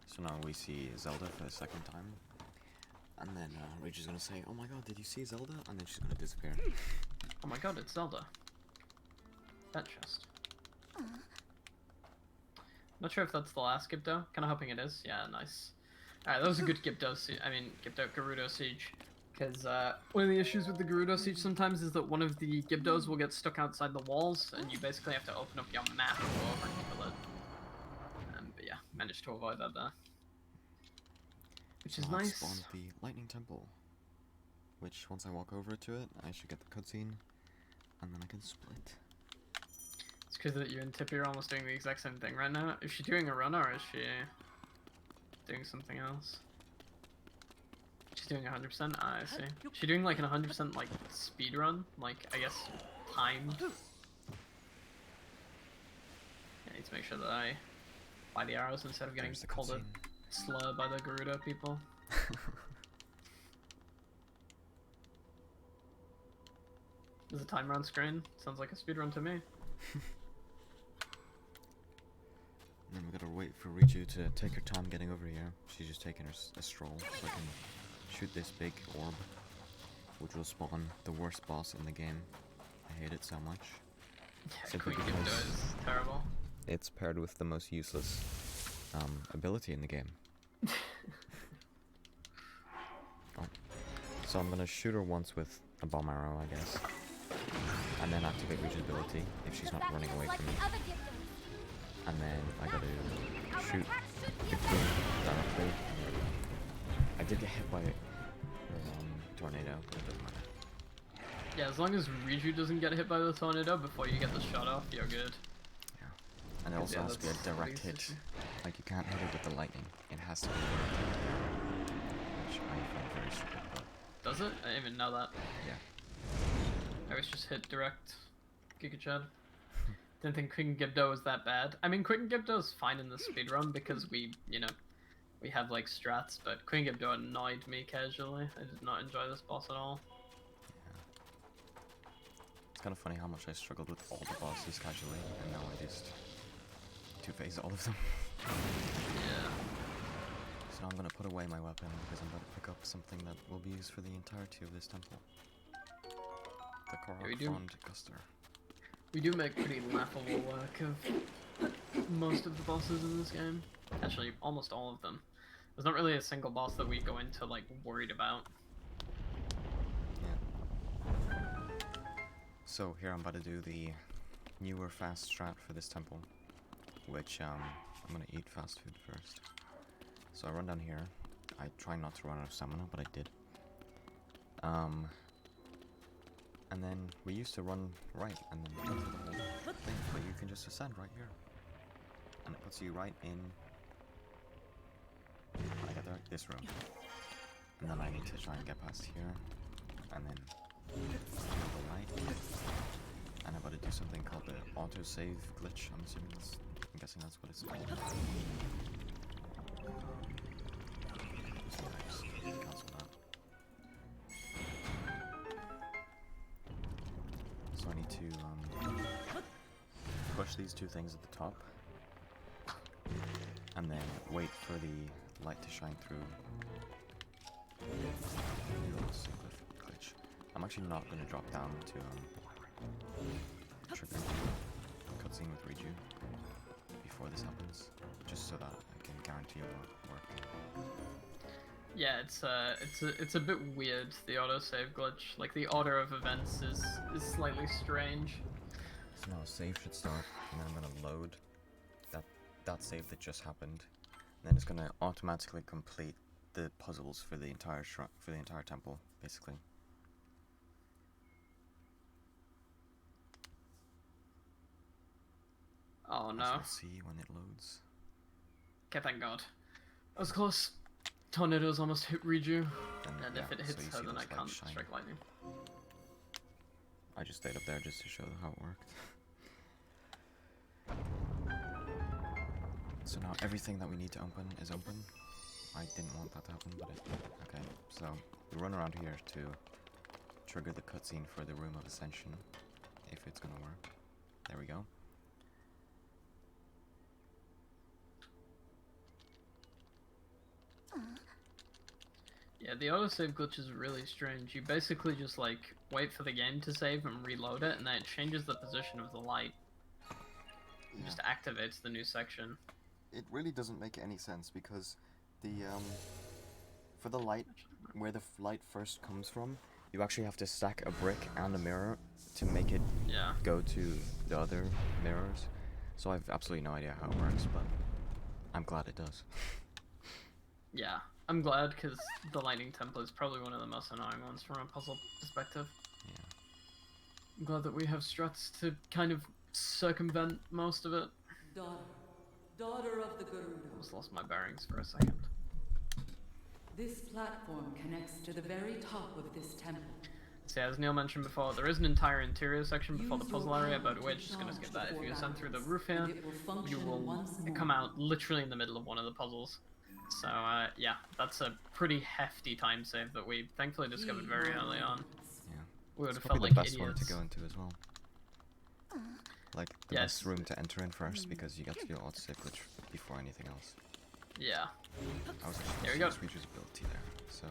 So now we see Zelda for the second time. And then Rachel's gonna say, "Oh my god, did you see Zelda?" And then she's gonna disappear. Oh my god, it's Zelda. That chest. Not sure if that's the last Gibdo. Kinda hoping it is. Yeah, nice. Alright, that was a good Gerudo Siege. Because one of the issues with the Gerudo Siege sometimes is that one of the Gibdos will get stuck outside the walls, and you basically have to open up your map and go over and kill it. But yeah, managed to avoid that there. Which is So I've nice. spawned the Lightning Temple. Which, once I walk over to it, I should get the cutscene. And then I can split. It's because that you and Tippy are almost doing the exact same thing right now. Is she doing a run or is she doing something else? She's doing 100%? Ah, I see. She's doing like an 100% like speed run? Like, I guess, timed? Yeah, I need to make sure that I buy the arrows instead of getting There's the called a cutscene. slur by the Gerudo people. There's a timer on screen. Sounds like a speedrun to me. And then we gotta wait for Riju to take her time getting over here. She's just taking a stroll so I can shoot this big orb, which will spawn the worst boss in the game. I hate it so much. Yeah, Simply Queen Gibdo because- is terrible. It's paired with the most useless ability in the game. Oh. So I'm gonna shoot her once with a bomb arrow, I guess. And then activate Riju's ability if she's not running away from me. And then I gotta shoot the queen directly. I did get hit by a tornado, but it doesn't matter. Yeah, as long as Riju doesn't get hit by the tornado before you get the shot off, you're good. Yeah. And it also Yeah, has to be a that's the direct hit. biggest issue. Like, you can't hit it with the lightning. It has to be a direct hit. Which I find very stupid, but Does it? I didn't even know that. yeah. I always just hit direct Giga Chad. Didn't think Quick and Gibdo was that bad. I mean, Quick and Gibdo is fine in the speedrun because we have like strats, but Quick and Gibdo annoyed me casually. I did not enjoy this boss at all. It's kind of funny how much I struggled with all the bosses casually, and now I just two-phase all of them. Yeah. So now I'm gonna put away my weapon because I'm about to pick up something that will be used for the entirety of this temple. The Yeah, we do. Korok Guster. We do make pretty laughable work of most of the bosses in this game. Actually, almost all of them. There's not really a single boss that we go into like worried about. Yeah. So here I'm about to do the newer fast strat for this temple, which I'm gonna eat fast food first. So I run down here. I try not to run out of stamina, but I did. And then we used to run right and then go through the whole thing, but you can just ascend right here. And it puts you right in, when I get there, this room. And then I need to try and get past here, and then kill the light. And I've got to do something called the autosave glitch. I'm guessing that's what it's called. So I just cancel that. So I need to push these two things at the top, and then wait for the light to shine through. Glitch. I'm actually not going to drop down to trigger cutscene with Riju before this happens, just so that I can guarantee it will work. Yeah, it's a bit weird, the autosave glitch. Like, the order of events is slightly strange. So now a save should start, and then I'm going to load that save that just happened. And then it's going to automatically complete the puzzles for the entire temple, basically. Oh As no. you'll see when it loads. Okay, thank God. That was close. Tornadoes almost hit Riju, and yeah, if it so hits you her, see then I those can't lights shine. strike lightning. I just stayed up there just to show how it worked. So now everything that we need to open is open. I didn't want that to happen, but it... Okay, so we run around here to trigger the cutscene for the Room of Ascension, if it's gonna work. There we go. Yeah, the autosave glitch is really strange. You basically just, like, wait for the game to save and reload it, and then it changes the position of the light. It Yeah. just activates the new section. It really doesn't make any sense because the for the light, where the light first comes from, You actually have to stack a brick and a mirror to make it Yeah. go to the other mirrors. So I've absolutely no idea how it works, but I'm glad it does. Yeah. I'm glad, because the lightning temple is probably one of the most annoying ones from a puzzle perspective. Yeah. I'm glad that we have struts to kind of circumvent most of it. Daughter of the Garuda. Almost lost my bearings for a second. This platform connects to the very top of this temple. So yeah, as Neil mentioned before, there is an entire interior section before the Use your puzzle area, power but we're to just gonna skip charge that. If you before ascend through the battles, roof here, and it will function you will once more. come out literally in the middle of one of the puzzles. So yeah, that's a pretty hefty time save that we thankfully discovered very early on. Yeah. We would It's have felt probably like the best idiots. one to go into as well. Like, the Yes. best room to enter in first, because you get to do autosave glitch before anything else. Yeah. I was There we go. actually Reacher's ability there, so...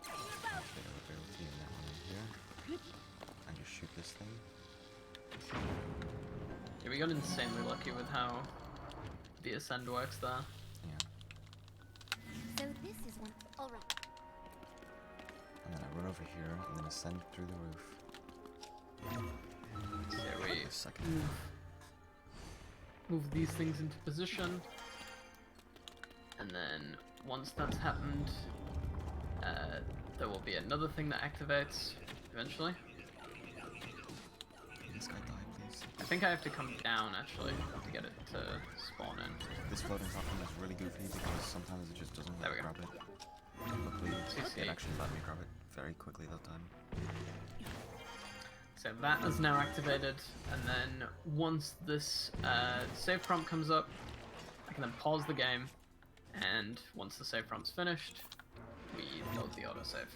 Activate our ability and that one in here. And just shoot this thing. Yeah, we got insanely lucky with how the ascend works there. Yeah. So this is one. All right. And then I run over here, and then ascend through the roof. So yeah, we The second. move these things into position, and then once that's happened, there will be another thing that activates eventually. This guy died, please. I think I have to come down actually to get it to spawn in. This floating platform is really goofy because sometimes it just doesn't There let we me go. grab it. Luckily, CC. it actually let me grab it very quickly that time. So that is now activated, and then once this save prompt comes up, I can then pause the game, and once the save prompt's finished, we load the autosave.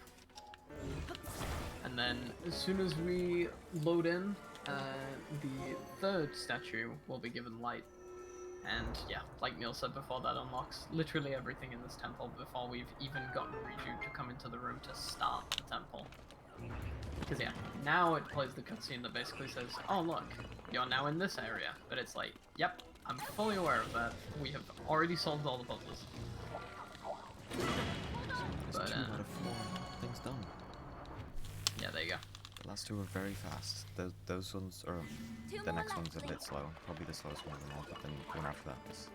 And then as soon as we load in, the third statue will be given light. And yeah, like Neil said before, that unlocks literally everything in this temple before we've even gotten Riju to come into the room to start the temple. Because yeah, now it plays the cutscene that basically says, oh look, you're now in this area. But it's like, yep, I'm fully aware of that. We have already solved all the puzzles. There's But, 2 out of 4 things done. Yeah, there you go. The last 2 were very fast. Those ones are... Two The more next left, one's a bit please. slow. Probably the slowest one of them all, but then the one after that is...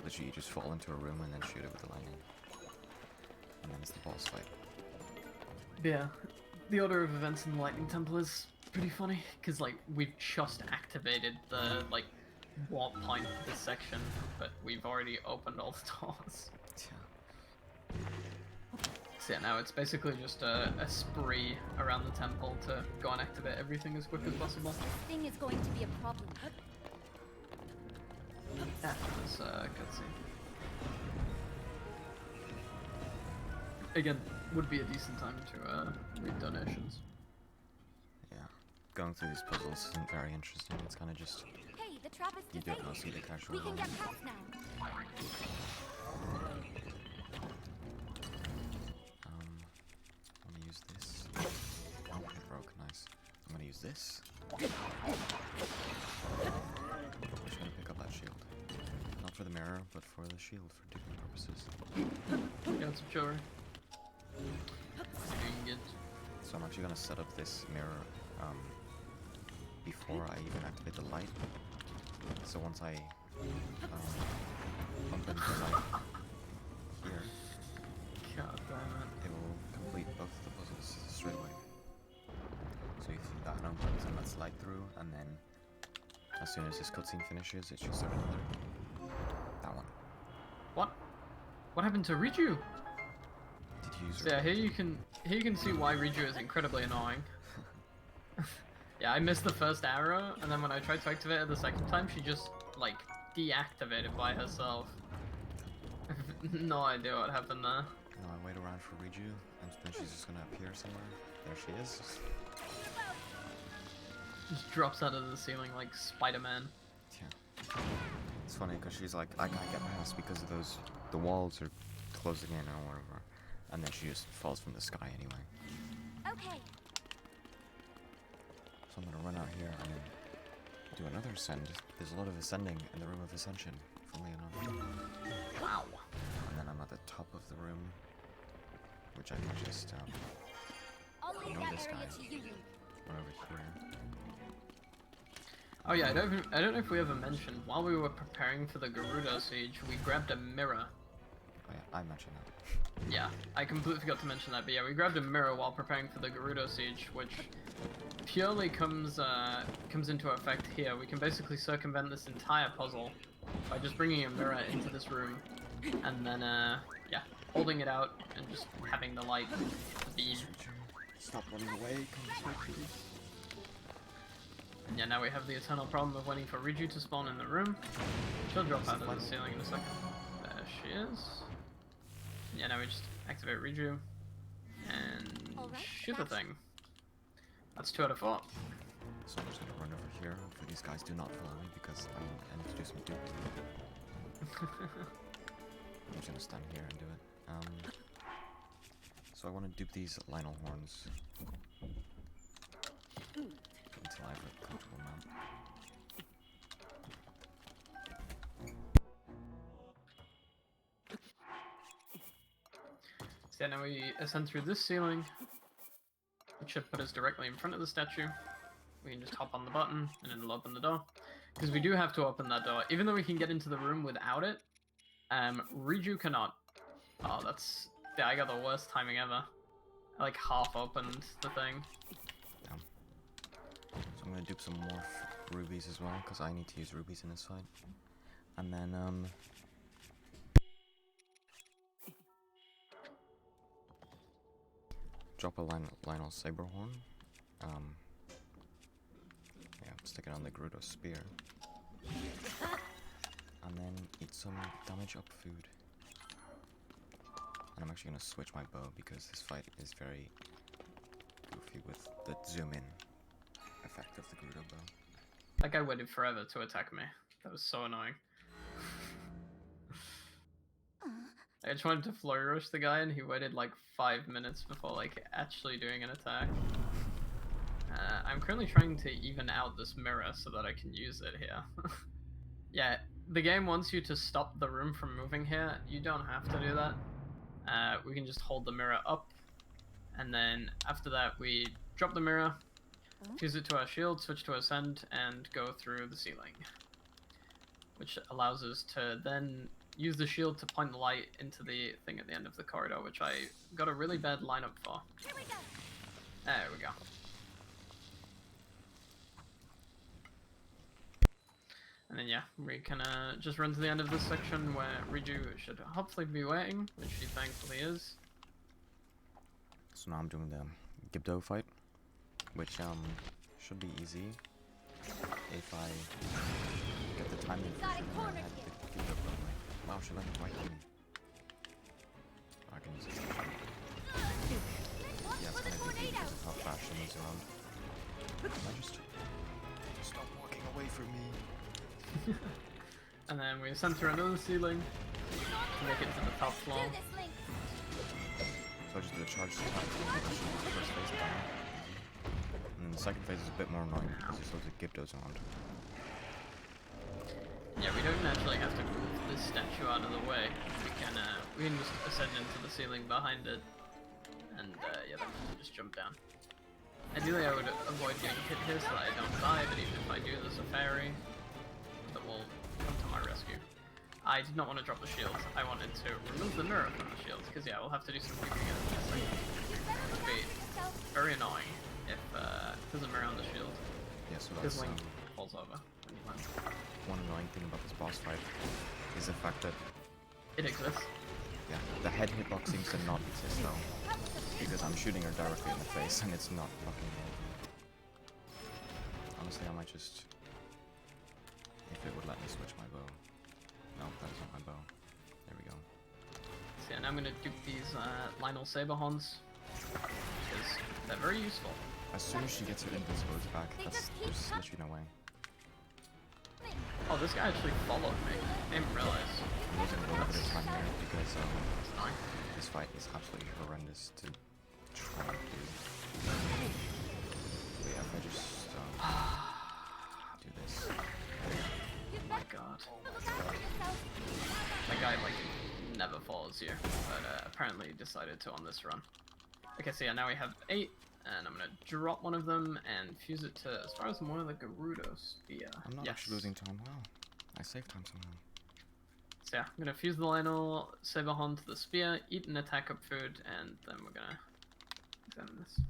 Literally, you just fall into a room and then shoot it with the lightning. And then it's the boss fight. Yeah, the order of events in the Lightning Temple is pretty funny, because, like, we've just activated the, like, warp point for this section, but we've already opened all the doors. Yeah. So yeah, now it's basically just a spree around the temple to go and activate everything as quick as possible. This thing is going to be a problem. That's a cutscene. Again, would be a decent time to read donations. Yeah. Going through these puzzles isn't very interesting. It's kind of just Hey, the trap is you do it defended. mostly the casual. We can way. get past now. I'm gonna use this. Oh, it broke. Nice. I'm gonna use this. I'm just gonna pick up that shield. Not for the mirror, but for the shield for duping purposes. Got some jewelry. Doing good. So I'm actually gonna set up this mirror before I even activate the light. So once I bump into the light here, God damn it. it will complete both the puzzles straight away. So if that one opens and lets light through, and then as soon as this cutscene finishes, it should start another. That one. What? What happened to Riju? Did you use So yeah, here you can see why Riju is incredibly annoying. Yeah, I missed the first arrow, and then when I tried to activate it the second time, she just, like, deactivated by herself. I have no idea what happened there. No, I wait around for Riju, and then she's just gonna appear somewhere. There she is. Just drops out of the ceiling like Spider-Man. Yeah. It's funny because she's like, I can't get past because of those, the walls are closing in or whatever. And then she just falls from the sky anyway. Okay. So I'm gonna run out here and do another ascend. There's a lot of ascending in the Room of Ascension, funnily enough. Wow. And then I'm at the top of the room, which I can just, I'll leave know that this area guy. to you. run over here. Oh yeah, I don't know if we ever mentioned, while we were preparing for the Gerudo siege, we grabbed a mirror. Oh yeah, I mentioned that. Yeah, I completely forgot to mention that, but yeah, we grabbed a mirror while preparing for the Gerudo siege, which purely comes into effect here. We can basically circumvent this entire puzzle by just bringing a mirror into this room, and then yeah, holding it out and just having the light beam. Stop running away, come this way, please. And yeah, now we have the eternal problem of waiting for Riju to spawn in the room. She'll drop out of the ceiling in a second. There she is. Yeah, now we just activate Riju and Alright, shoot the that's- thing. That's 2 out of 4. So I'm just gonna run over here. Hopefully these guys do not follow me because I need to do some duping. I'm just gonna stand here and do it. So I want to dupe these Lionel horns until I have a comfortable mount. So yeah, now we ascend through this ceiling, which should put us directly in front of the statue. We can just hop on the button and it'll open the door. Because we do have to open that door. Even though we can get into the room without it, Riju cannot. Oh, that's... Yeah, I got the worst timing ever. I like half opened the thing. Damn. So I'm gonna dupe some more rubies as well because I need to use rubies in this fight. And then drop a Lionel Saberhorn. Yeah, stick it on the Gerudo spear. And then eat some damage up food. And I'm actually gonna switch my bow because this fight is very goofy with the zoom in effect of the Gerudo bow. That guy waited forever to attack me. That was so annoying. I just wanted to flurry rush the guy and he waited like 5 minutes before like actually doing an attack. I'm currently trying to even out this mirror so that I can use it here. Yeah, the game wants you to stop the room from moving here. You don't have to do that. We can just hold the mirror up, and then after that we drop the mirror, fuse it to our shield, switch to ascend, and go through the ceiling. Which allows us to then use the shield to point the light into the thing at the end of the corridor, which I got a really bad lineup for. Here we go. There we go. And then yeah, we can just run to the end of this section where Riju should hopefully be waiting, which she thankfully is. So now I'm doing the Gibdo fight, which should be easy if I get the timing for Got it it. I cornered had here. the Gibdo probably. Wow, she left right on me. I can use this. Yeah, it's kind of easy because of how fast she moves around. I just stop walking away from me. And then we center another ceiling to make it to the top floor. Do this, Link. So I just do a charge attack to push the first phase down. And then the second phase is a bit more annoying because there's loads of Gibdos around. Yeah, we don't actually have to move this statue out of the way. We can just ascend into the ceiling behind it, and yeah, then we can just jump down. Ideally, I would avoid getting hit here so that I don't die, but even if I do, there's a fairy that will come to my rescue. I did not want to drop the shield. I wanted to remove the mirror from the shield, because yeah, we'll have to do some creeping against this thing. You better It look would be out for yourself. very annoying if there's a mirror on the shield, Yeah, so because that's Link falls over when you land. one annoying thing about this boss fight is the fact that It exists. yeah, the head hitbox seems to not exist though, That was a because I'm shooting her directly in the face and it's not fucking working. Honestly, I might just, if it would let me switch my bow. No, that is not my bow. There we go. So yeah, now I'm gonna dupe these Lionel Saberhorns, because they're very useful. As soon as she gets her invincibility back, there's literally no way. Oh, this guy actually followed me. I didn't realize. I'm losing a little bit of time here because It's annoying. this fight is absolutely horrendous to try and do. But yeah, if I just do this. Oh my god. look out for yourself. That guy, like, never follows you, but apparently decided to on this run. Okay, so yeah, now we have 8, and I'm gonna drop one of them and fuse it to, as far as more of the Gerudo Spear. I'm not Yes. actually losing time. Wow. I saved time somehow. So yeah, I'm gonna fuse the Lionel Saberhorn to the spear, eat an attack up food, and then we're gonna examine this.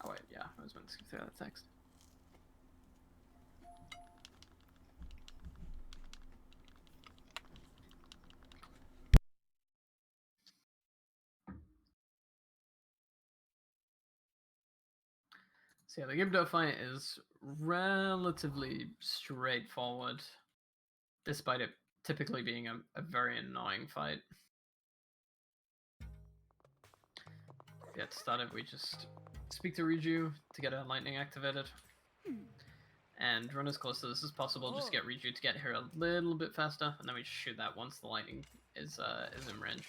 Oh wait, yeah, I was meant to skip through that text. So yeah, the Gibdo fight is relatively straightforward, despite it typically being a very annoying fight. Yeah, to start it, we just speak to Riju to get her lightning activated. And run as close to this as possible, just get Riju to get here a little bit faster, and then we shoot that once the lightning is in range.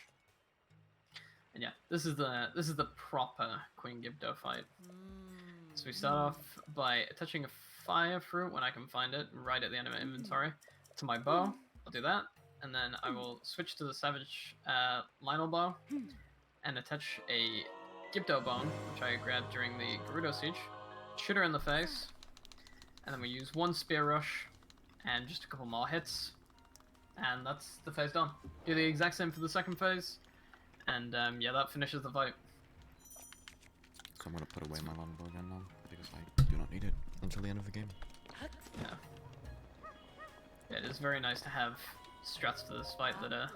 And yeah, this is the proper Queen Gibdo fight. So we start off by attaching a fire fruit when I can find it, right at the end of my inventory, to my bow. I'll do that, and then I will switch to the Savage Lionel bow, and attach a Gibdo bone, which I grabbed during the Gerudo siege. Shoot her in the face, and then we use one spear rush, and just a couple more hits, and that's the phase done. Do the exact same for the second phase, and yeah, that finishes the fight. So I'm gonna put away my longbow again now, because I do not need it until the end of the game. Yeah. Yeah, it is very nice to have strats for this fight that are,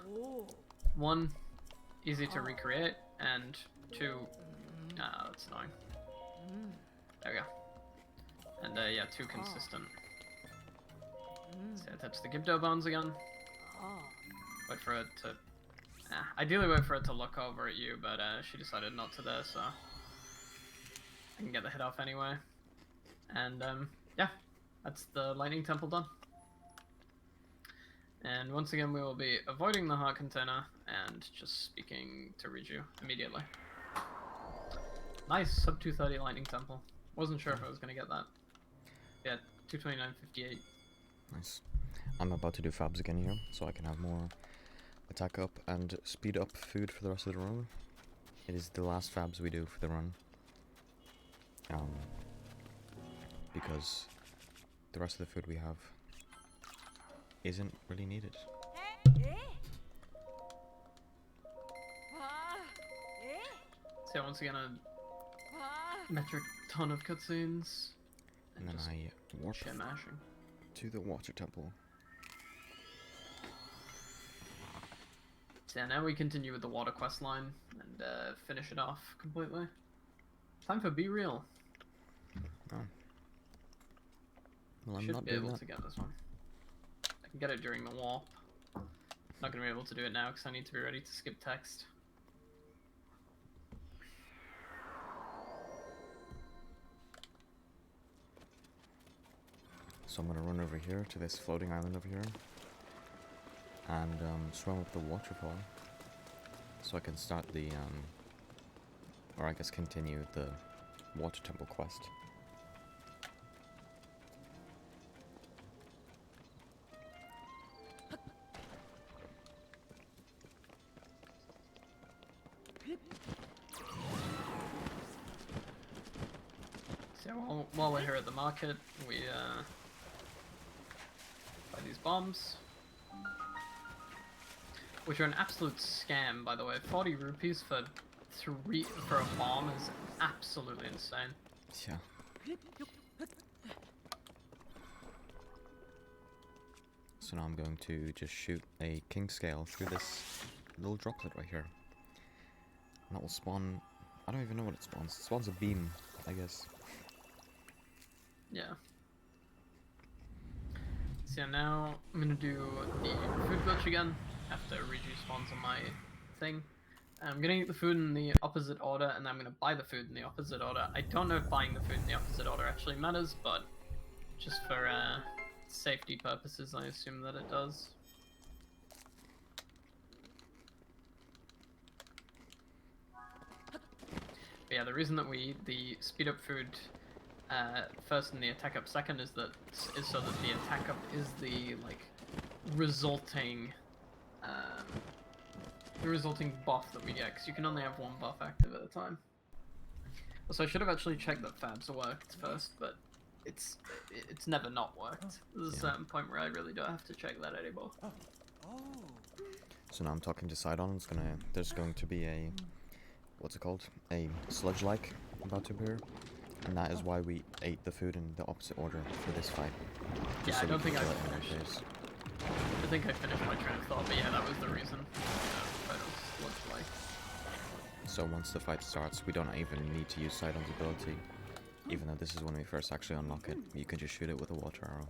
1, easy to recreate, and 2, that's annoying. There we go. And yeah, 2, consistent. So I touch the Gibdo bones again. Wait for it to... ideally wait for it to look over at you, but she decided not to there, so... I can get the hit off anyway. And yeah, that's the Lightning Temple done. And once again, we will be avoiding the heart container and just speaking to Riju immediately. Nice, sub 230 Lightning Temple. Wasn't sure if I was going to get that. Yeah, 229.58. Nice. I'm about to do fabs again here, so I can have more attack up and speed up food for the rest of the run. It is the last fabs we do for the run. Because the rest of the food we have isn't really needed. So yeah, once again, a metric ton of cutscenes. And then just I warp shit mashing. to the water temple. So yeah, now we continue with the water quest line and finish it off completely. Time for Be Real. Oh. Well, I'm Should not be doing able that. to get this one. I can get it during the warp. Not gonna be able to do it now because I need to be ready to skip text. So I'm gonna run over here to this floating island over here and swim up the waterfall so I can start the or I guess continue the water temple quest. So while we're here at the market, we buy these bombs, which are an absolute scam, by the way. 40 rupees for a bomb is absolutely insane. Yeah. So now I'm going to just shoot a king scale through this little droplet right here. And that will spawn, I don't even know what it spawns. It spawns a beam, I guess. Yeah. So now I'm gonna do the food glitch again after Riju spawns on my thing. I'm gonna eat the food in the opposite order, and then I'm gonna buy the food in the opposite order. I don't know if buying the food in the opposite order actually matters, but just for safety purposes, I assume that it does. But yeah, the reason that we eat the speed up food first and the attack up second is so that the attack up is the resulting buff that we get, because you can only have one buff active at a time. So I should have actually checked that Fabs worked first, but it's never not worked. There's a certain point where I really don't have to check that anymore. So now I'm talking to Sidon. There's going to be a, what's it called? A sludge-like about to appear. And that is why we ate the food in the opposite order for this fight. Yeah, I we don't can think I kill it in one finished. phase. I think I finished my train of thought, but yeah, that was the reason. So once the fight starts, we don't even need to use Sidon's ability. Even though this is when we first actually unlock it, you can just shoot it with a water arrow.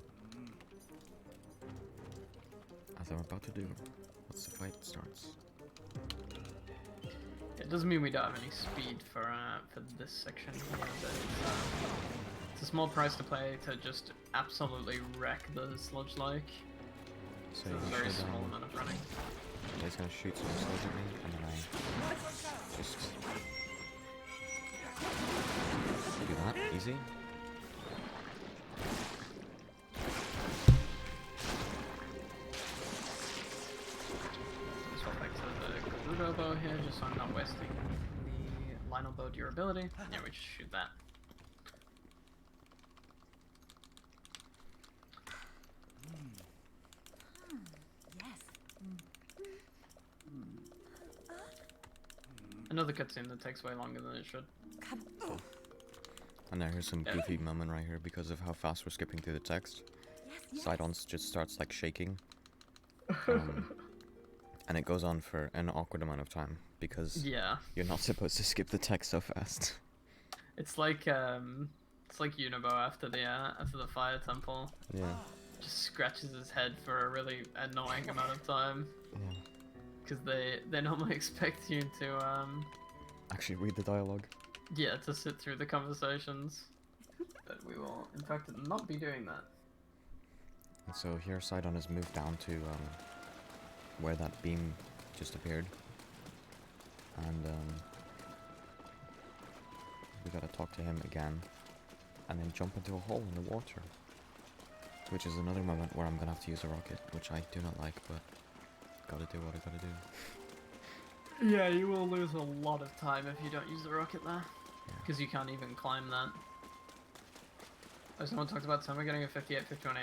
As I'm about to do, once the fight starts. It doesn't mean we don't have any speed for this section here, but it's a small price to pay to just absolutely wreck the sludge-like. So It's a you very should, small amount of running. yeah, he's gonna shoot some sludge at me, and then I just do that, easy. Swap back to the Gerudo bow here, just so I'm not wasting the Lionel bow durability. Yeah, we just shoot that. Another cutscene that takes way longer than it should. And now here's some goofy moment right here because of how fast we're skipping through the text. Sidon just starts like shaking. And it goes on for an awkward amount of time because Yeah, you're not supposed to skip the text so fast. it's like Unibo after the fire temple. Yeah, Just scratches his head for a really annoying amount of time. yeah. Because they normally expect you to Actually read the dialogue. yeah, to sit through the conversations. But we will in fact not be doing that. And so here Sidon has moved down to where that beam just appeared. And we gotta talk to him again. And then jump into a hole in the water. Which is another moment where I'm gonna have to use a rocket, which I do not like, but gotta do what I gotta do. Yeah, you will lose a lot of time if you don't use the rocket there. Because you can't even climb that. Oh, someone talked about Summer getting a 58, 51,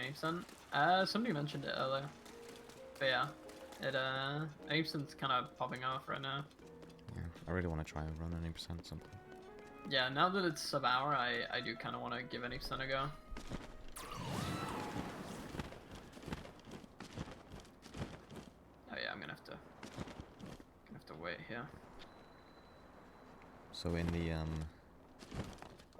80%. Somebody mentioned it earlier. But yeah. 80%'s kind of popping off right now. Yeah, I really want to try and run an 80% something. Yeah, now that it's sub-hour, I do kind of want to give 80% a go. Oh yeah, I'm gonna have to wait here. So in the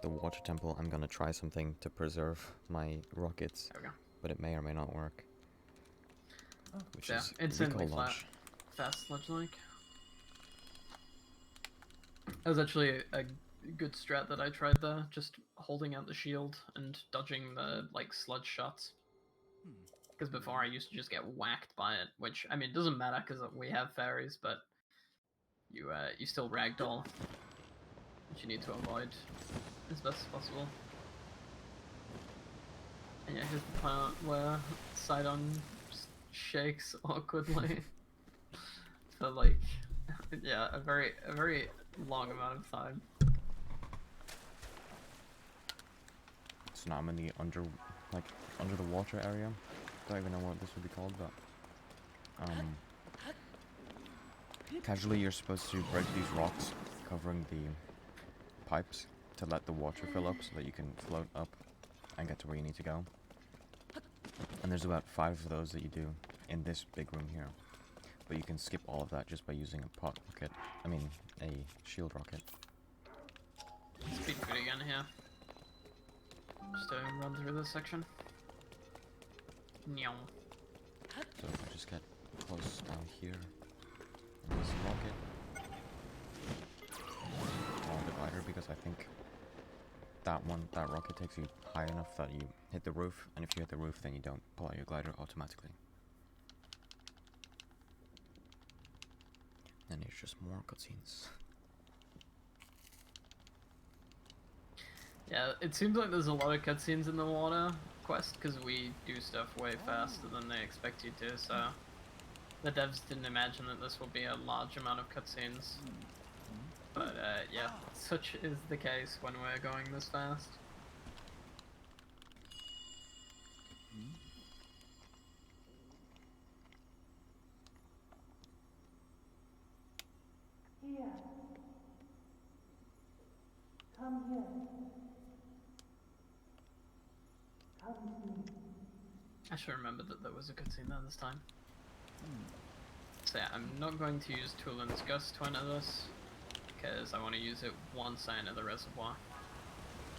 water temple, I'm gonna try something to preserve my rockets, There we go. but it may or may not work. Which Yeah, is instantly recall launch. fast sludge like. That was actually a good strat that I tried there, just holding out the shield and dodging the like sludge shots. Because before I used to just get whacked by it, which I mean doesn't matter because we have fairies, but you still ragdoll, which you need to avoid as best as possible. And yeah, here's the part where Sidon just shakes awkwardly for like yeah a very long amount of time. So now I'm in the under the water area. Don't even know what this would be called, but casually you're supposed to break these rocks covering the pipes to let the water fill up so that you can float up and get to where you need to go. And there's about 5 of those that you do in this big room here. But you can skip all of that just by using a pot rocket. I mean, a shield rocket. Speed food again here. Just to run through this section. Nyong. So if I just get close down here, and this rocket, on the glider, because I think that rocket takes you high enough that you hit the roof, and if you hit the roof, then you don't pull out your glider automatically. Then it's just more cutscenes. Yeah, it seems like there's a lot of cutscenes in the water quest because we do stuff way faster than they expect you to, so the devs didn't imagine that this will be a large amount of cutscenes. But yeah, such is the case when we're going this fast. Here. Come here. Come to me. I should remember that there was a cutscene there this time. So yeah, I'm not going to use Tulin's Gust to enter this, because I want to use it once I enter the reservoir.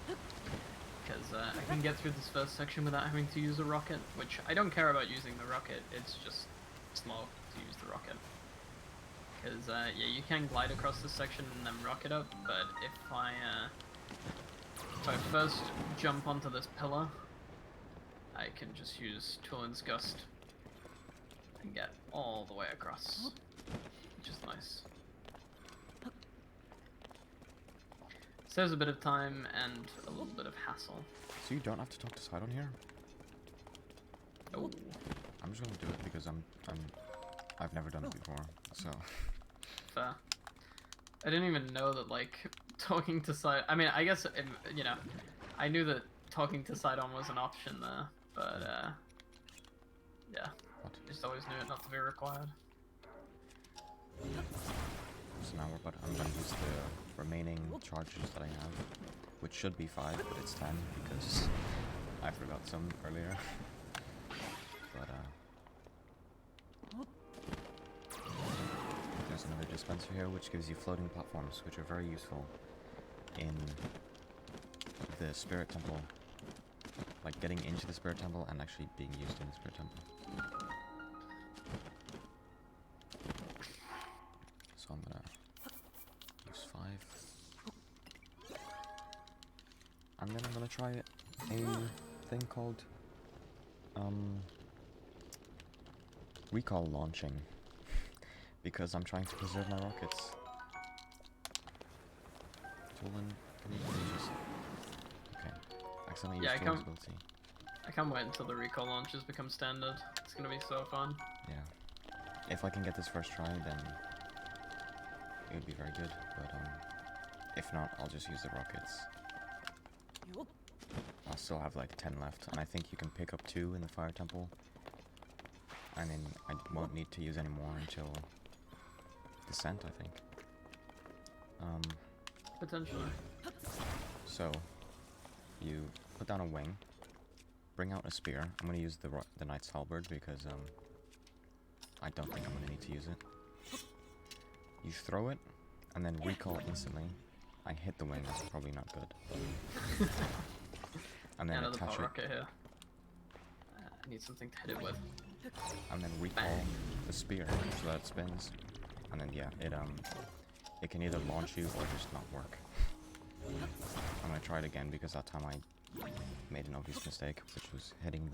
Because I can get through this first section without having to use a rocket, which I don't care about using the rocket, it's just slow to use the rocket. Because yeah, you can glide across this section and then rocket up, but if I first jump onto this pillar, I can just use Tulin's Gust and get all the way across, which is nice. Saves a bit of time and a little bit of hassle. So you don't have to talk to Sidon here? Oh, I'm just gonna do it because I've never done it before, so. fair. I didn't even know that, like, talking to Sidon... I mean, I guess, you know, I knew that talking to Sidon was an option there, but, yeah. What? Just always knew it not to be required. So now I'm gonna use the remaining charges that I have, which should be 5, but it's 10 because I forgot some earlier. But there's another dispenser here which gives you floating platforms, which are very useful in the Spirit Temple. Like getting into the Spirit Temple and actually being used in the Spirit Temple. So I'm gonna use 5. And then I'm gonna try a thing called recall launching. Because I'm trying to preserve my rockets. Tulin, can you please just... Okay. Accidentally Yeah, used Tulin's ability. I can't wait until the recall launches become standard. It's gonna be so fun. Yeah. If I can get this first try, then it would be very good. But if not, I'll just use the rockets. I'll still have like 10 left, and I think you can pick up 2 in the Fire Temple. I mean, I won't need to use any more until Descent, I think. Potentially. So, you put down a wing, bring out a spear. I'm gonna use the Knight's Halberd because, I don't think I'm gonna need to use it. You throw it, and then recall instantly. I hit the wing, that's probably not good. And then Another attach pot it, rocket here. I need something to hit it with. and then recall Bang. the spear so that it spins. And then, yeah, it can either launch you or just not work. I'm gonna try it again because that time I made an obvious mistake, which was hitting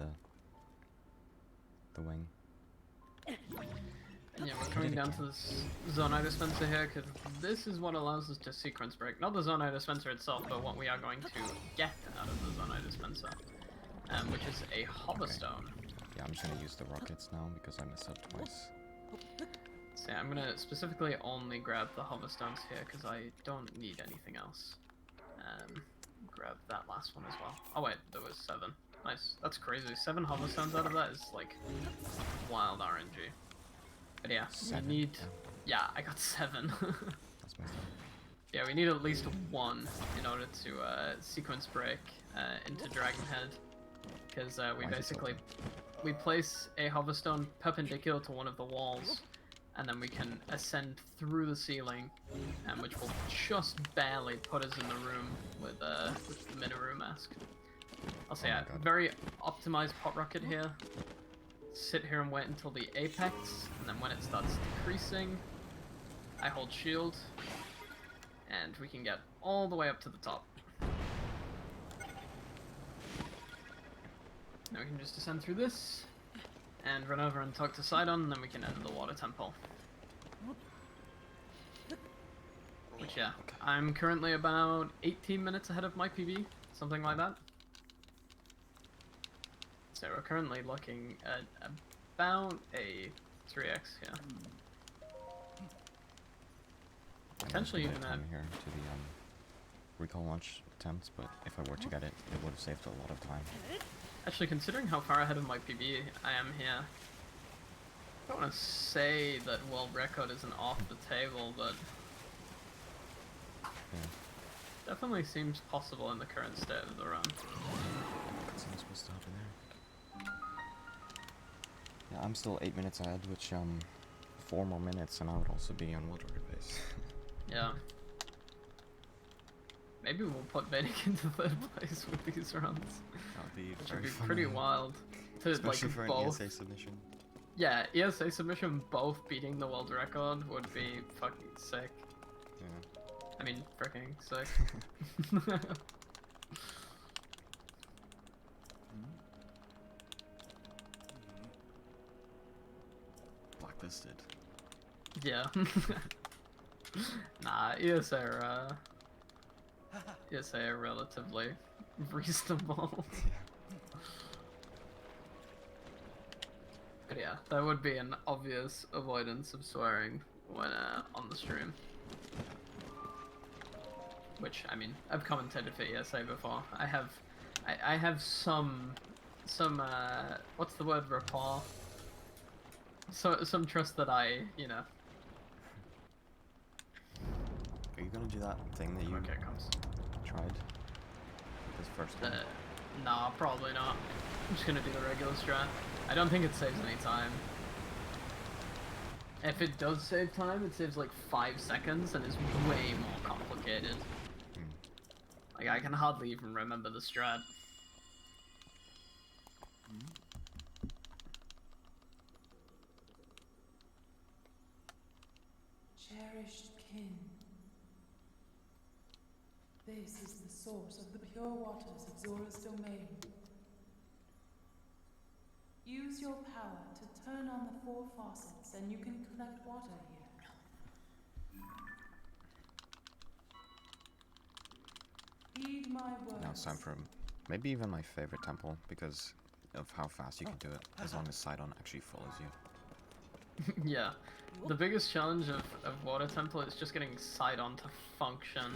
the wing. And yeah, we're coming down to this Zonai dispenser here, because this is what allows us to sequence break. Not the Zonai dispenser itself, but what we are going to get out of the Zonai dispenser, which is a hoverstone. Yeah, I'm just gonna use the rockets now because I messed up twice. So yeah, I'm gonna specifically only grab the hoverstones here, because I don't need anything else. Grab that last one as well. Oh wait, there was 7. Nice. That's crazy. 7 hoverstones out of that is like wild RNG. But yeah, 7? we need... Yeah. Yeah, I got 7. That's messed up. Yeah, we need at least 1 in order to sequence break into Dragonhead. Because we Why is it so basically... big? We place a hoverstone perpendicular to one of the walls, and then we can ascend through the ceiling, which will just barely put us in the room with the Minoru mask. I'll say, Oh my yeah, God. very optimized pot rocket here. Sit here and wait until the apex, and then when it starts decreasing, I hold shield, and we can get all the way up to the top. Now we can just descend through this, and run over and talk to Sidon, and then we can enter the water temple. Which, yeah, I'm currently about 18 minutes ahead of my PB, something like that. So we're currently looking at about a 3x here. Potentially I was even gonna at... come here to the recall launch attempt, but if I were to get it, it would have saved a lot of time. Actually, considering how far ahead of my PB I am here, I don't want to say that world record isn't off the table, but Yeah. definitely seems possible in the current state of the run. Someone's supposed to happen there. Yeah, I'm still 8 minutes ahead, which 4 more minutes and I would also be on water base. Yeah. Maybe we'll put Vedic into 3rd place with these runs, That'd be which very would be funny. pretty wild. To Especially like for both. an ESA submission. Yeah, ESA submission both beating the world record would be fucking sick. Yeah. I mean, freaking sick. Blacklisted. Yeah. Nah, ESA are relatively reasonable. But yeah, that would be an obvious avoidance of swearing when on the stream. Which, I mean, I've commentated for ESA before. I have some what's the word, rapport? So, some trust that I, you know. Are you gonna do that thing that you Okay, it comes. tried? This first one? Nah, probably not. I'm just gonna do the regular strat. I don't think it saves any time. If it does save time, it saves like 5 seconds and is way more complicated. Like, I can hardly even remember the strat. Cherished kin. This is the source of the pure waters of Zora's domain. Use your power to turn on the 4 faucets and you can collect water here. Heed my words. Now it's time for maybe even my favorite temple because of how fast you can do it, as long as Sidon actually follows you. Yeah. The biggest challenge of Water Temple is just getting Sidon to function.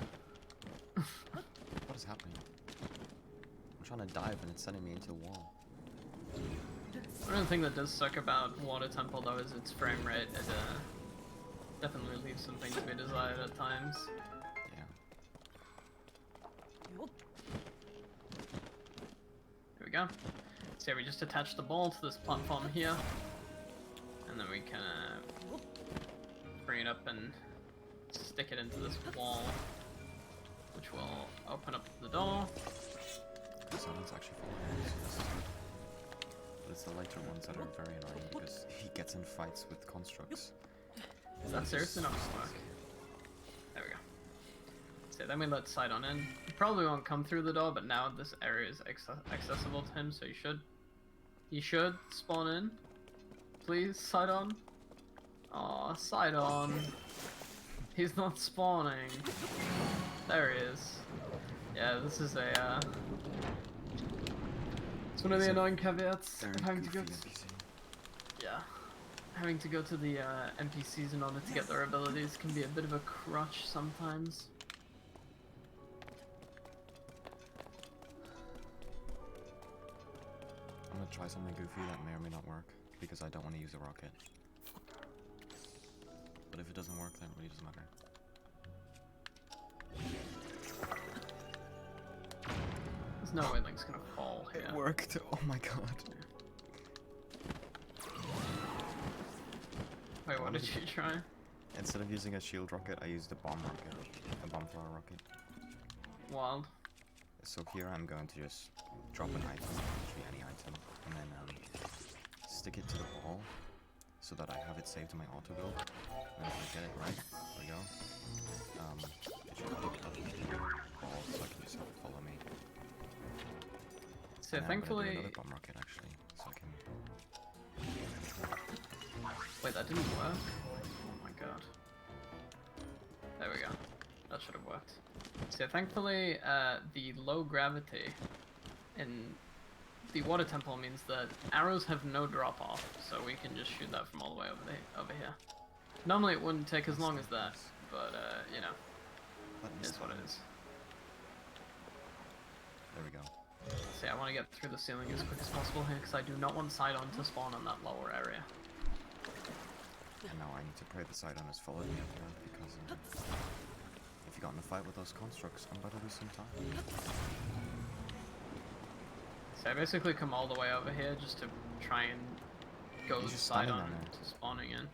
What is happening? I'm trying to dive and it's sending me into a wall. One thing that does suck about Water Temple though is its frame rate. It definitely leaves something to be desired at times. Yeah. Here we go. So yeah, we just attach the ball to this platform here, and then we can bring it up and stick it into this wall, which will open up the door. Someone's actually following us, so this is good. But it's the lighter ones that are very annoying because he gets in fights with constructs. Is that seriously not gonna work? There we go. So then we let Sidon in. He probably won't come through the door, but now this area is accessible to him, so he should spawn in. Please, Sidon. Aw, Sidon. He's not spawning. There he is. Yeah, this is a, it's one of the annoying caveats of having to go to... Yeah. Having to go to the NPCs in order to get their abilities can be a bit of a crutch sometimes. I'm gonna try something goofy that may or may not work, because I don't want to use a rocket. But if it doesn't work, then it really doesn't matter. There's no way Link's gonna fall here. It worked! Oh my god. Wait, what did you try? Instead of using a shield rocket, I used a bomb rocket. A bomb flower rocket. Wild. So here I'm going to just drop an item, literally any item, and then stick it to the ball, so that I have it saved in my auto build. And if I get it right, there we go. It should pick up the ball, so I can just have it follow me. So And then I'm gonna do thankfully... another bomb rocket actually, so I can... Wait, that didn't work? Oh my god. There we go. That should have worked. So thankfully, the low gravity in the Water Temple means that arrows have no drop off, so we can just shoot that from all the way over here. Normally it wouldn't take as long as that, but you know, it is what it is. There we go. So yeah, I want to get through the ceiling as quick as possible here, because I do not want Sidon to spawn on that lower area. And now I need to pray the Sidon has followed me up here, because if you got in a fight with those constructs, I'm about to lose some time. So I basically come all the way over here just to try and go He's just standing Sidon there. to spawning in.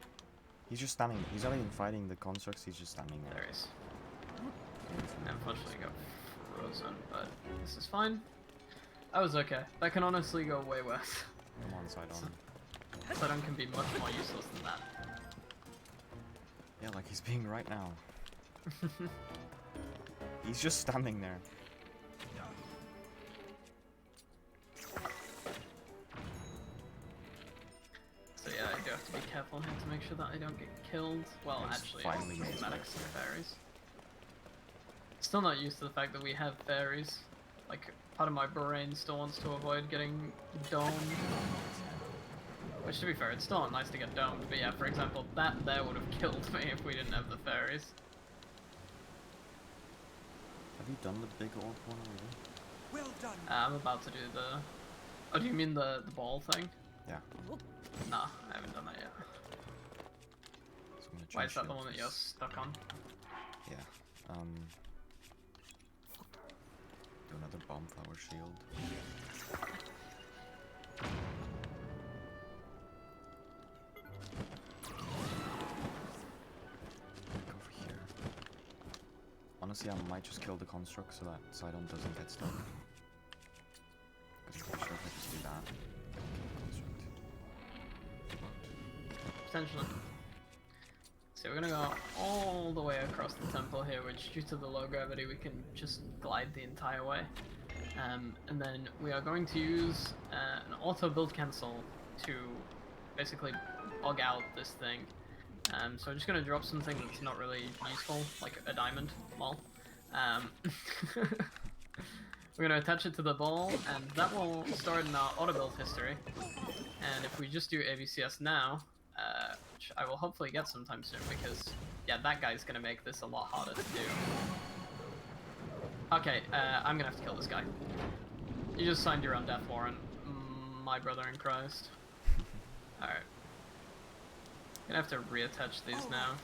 He's just standing. He's not even fighting the constructs. He's just standing there. There he is. Unfortunately, got frozen, but this is fine. That was okay. That can honestly go way worse. Come on, Sidon. Sidon can be much more useless than that. Yeah, like he's being right now. He's just standing there. So yeah, I do have to be careful here to make sure that I don't get killed. Well, He's actually, finally made his way schematics and here. fairies. Still not used to the fact that we have fairies. Like, part of my brain still wants to avoid getting domed. Which, to be fair, it's still not nice to get domed, but yeah, for example, that there would have killed me if we didn't have the fairies. Have you done the big orb one already? Well done. I'm about to do the... Oh, do you mean the ball thing? Yeah. Nah, I haven't done that yet. So I'm gonna Why try is that the shield one that you're this. stuck on? Yeah. Do another bomb flower shield. Go over here. Honestly, I might just kill the construct so that Sidon doesn't get stuck. Because I'm pretty sure if I just do that, it'll kill the construct. Potentially. So we're gonna go all the way across the temple here, which due to the low gravity we can just glide the entire way. And then we are going to use an auto build cancel to basically bug out this thing. So I'm just gonna drop something that's not really useful, like a diamond, lol. We're gonna attach it to the ball, and that will store it in our auto build history. And if we just do ABCS now, which I will hopefully get sometime soon, because yeah, that guy's gonna make this a lot harder to do. Okay, I'm gonna have to kill this guy. You just signed your own death warrant. my brother in Christ. Alright. Gonna have to reattach these now.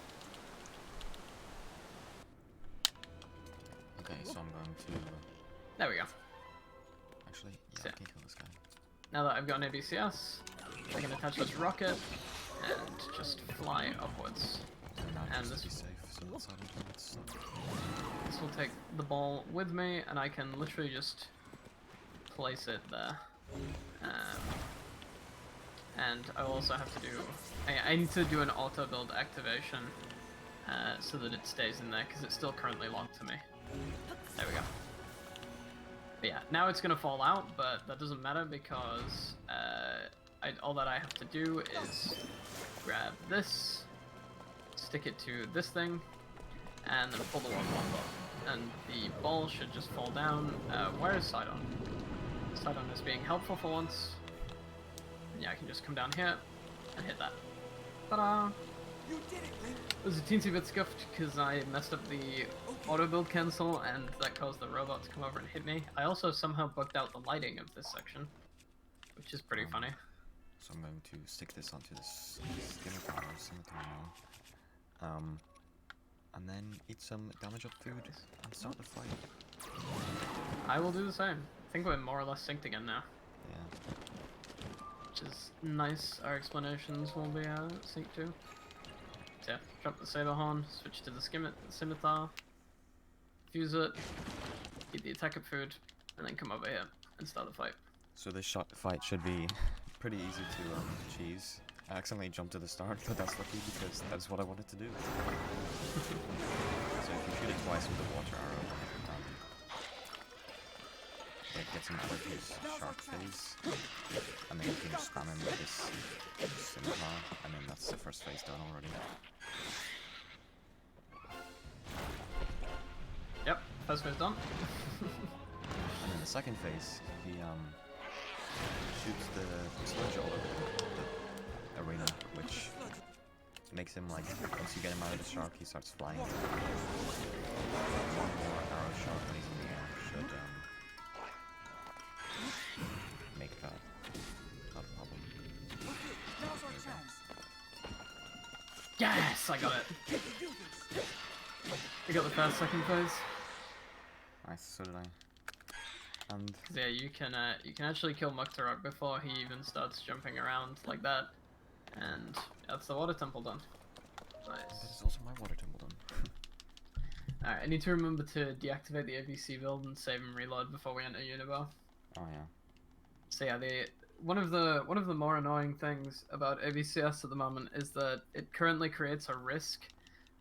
Okay, so I'm going to... There we go. Actually, yeah, So- I can kill this guy. Now that I've got an ABCS, I can attach this rocket and just fly upwards. And now And just to this- be safe, so let's let's This will take the ball with me, and I can literally just place it there. And I will also have to do... I need to do an auto-build activation so that it stays in there, because it's still currently locked to me. There we go. But yeah, now it's going to fall out, but that doesn't matter because all that I have to do is grab this, stick it to this thing, and then pull the one ball up. And the ball should just fall down. Where is Sidon? Sidon is being helpful for once. And yeah, I can just come down here and hit that. Ta-da! It was a teensy bit scuffed because I messed up the auto build cancel and that caused the robot to come over and hit me. I also somehow bugged out the lighting of this section, which is pretty funny. So I'm going to stick this onto this scimitar or something now. And then eat some damage up food and start the fight. I will do the same. I think we're more or less synced again now, Yeah. which is nice. Our explanations will be synced too. So yeah, drop the saber horn, switch to the scimitar, fuse it, eat the attack up food, and then come over here and start the fight. So this fight should be pretty easy to cheese. I accidentally jumped to the start, but that's lucky because that's what I wanted to do. So if you shoot it twice with the water arrow, it gets him out of his shark phase, and then you can just spam him with this scimitar, and then that's the first phase done already. Yep, first phase done. And then the second phase, he shoots the sludge all over the arena, which makes him like, once you get him out of the shark, he starts flying. One more arrow shot when he's in the air should make that not a problem. Yes, I got it. I got the first second phase. Nice, so did I. And 'Cause yeah, you can actually kill Muktarok before he even starts jumping around like that, and that's the water temple done. this Nice. is also my water temple done. Alright, I need to remember to deactivate the ABC build and save and reload before we enter Unibo. Oh yeah. So yeah, one of the more annoying things about ABCS at the moment is that it currently creates a risk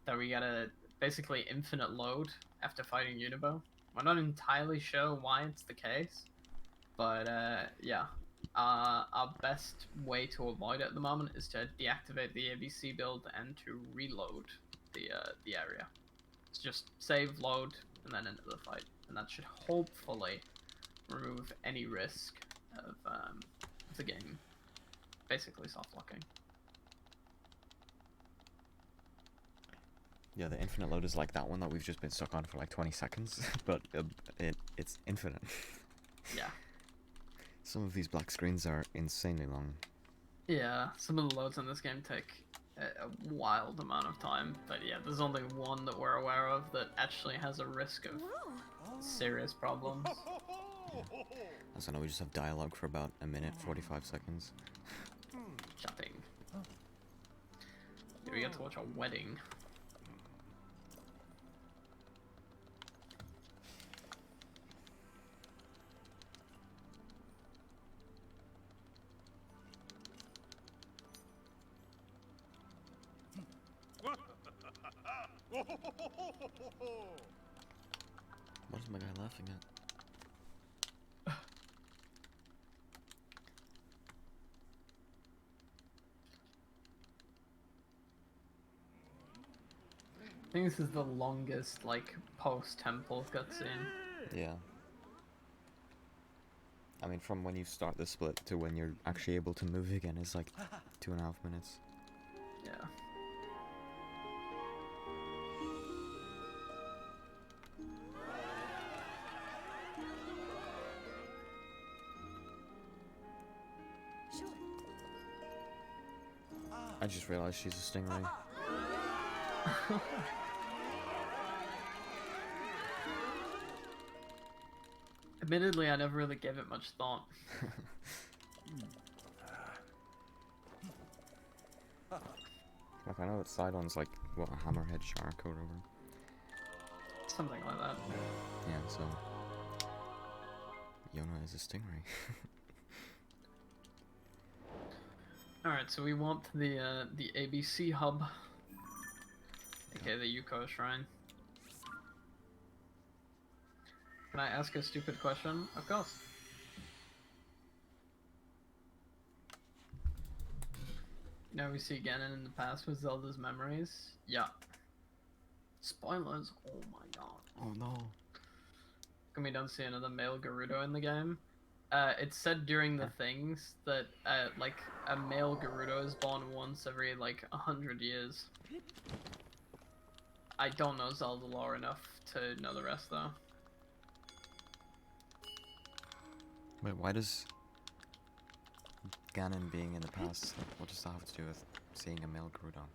that we get a basically infinite load after fighting Unibo. We're not entirely sure why it's the case, but yeah, our best way to avoid it at the moment is to deactivate the ABC build and to reload the area. So just save, load, and then enter the fight, and that should hopefully remove any risk of the game basically soft locking. Yeah, the infinite load is like that one that we've just been stuck on for like 20 seconds, but it's infinite. Yeah. Some of these black screens are insanely long. Yeah, some of the loads in this game take a wild amount of time, but yeah, there's only one that we're aware of that actually has a risk of serious problems. As I know, we just have dialogue for about a minute, 45 seconds. Chatting. Yeah, we get to watch a wedding. What is my guy laughing at? I think this is the longest, like, post-temple cutscene. Yeah. I mean, from when you start the split to when you're actually able to move again is like 2.5 minutes. Yeah. I just realized she's a stingray. Admittedly, I never really gave it much thought. Like, I know that Sidon's like, what, a hammerhead shark or whatever. Something like that. Yeah, so... Yona is a stingray. Alright, so we want the ABC hub. Okay, the Yuko Shrine. Can I ask a stupid question? Of course. You know, we see Ganon in the past with Zelda's memories. Yeah. Spoilers. Oh my god. Oh no. And we don't see another male Gerudo in the game. It's said during the things that like a male Gerudo is born once every like 100 years. I don't know Zelda lore enough to know the rest though. Wait, why does Ganon being in the past, what does that have to do with seeing a male Gerudo?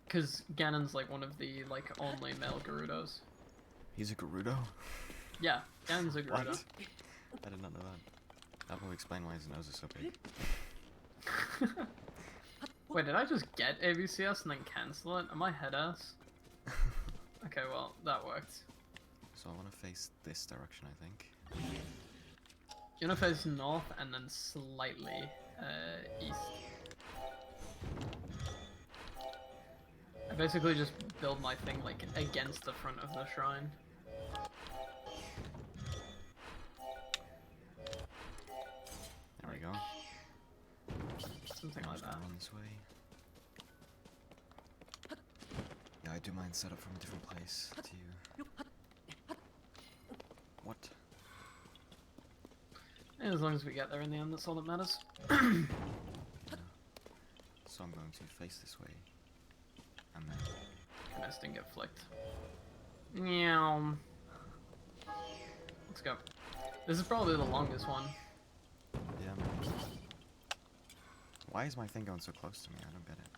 Cause Ganon's like one of the like only male Gerudos. He's a Gerudo? Yeah, Ganon's a Gerudo. What? I did not know that. That will explain why his nose is so big. Wait, did I just get ABCS and then cancel it? Am I head ass? Okay, well, that worked. So I want to face this direction, I think. You're gonna face north and then slightly east. I basically just build my thing like against the front of the shrine. There we go. Something like that. Run this way. Yeah, I do mine set up from a different place to you. What? And as long as we get there in the end, that's all that matters. So I'm going to face this way. And then... Goodness, didn't get flicked. Meow. Let's go. This is probably the longest one. Yeah. Why is my thing going so close to me? I don't get it.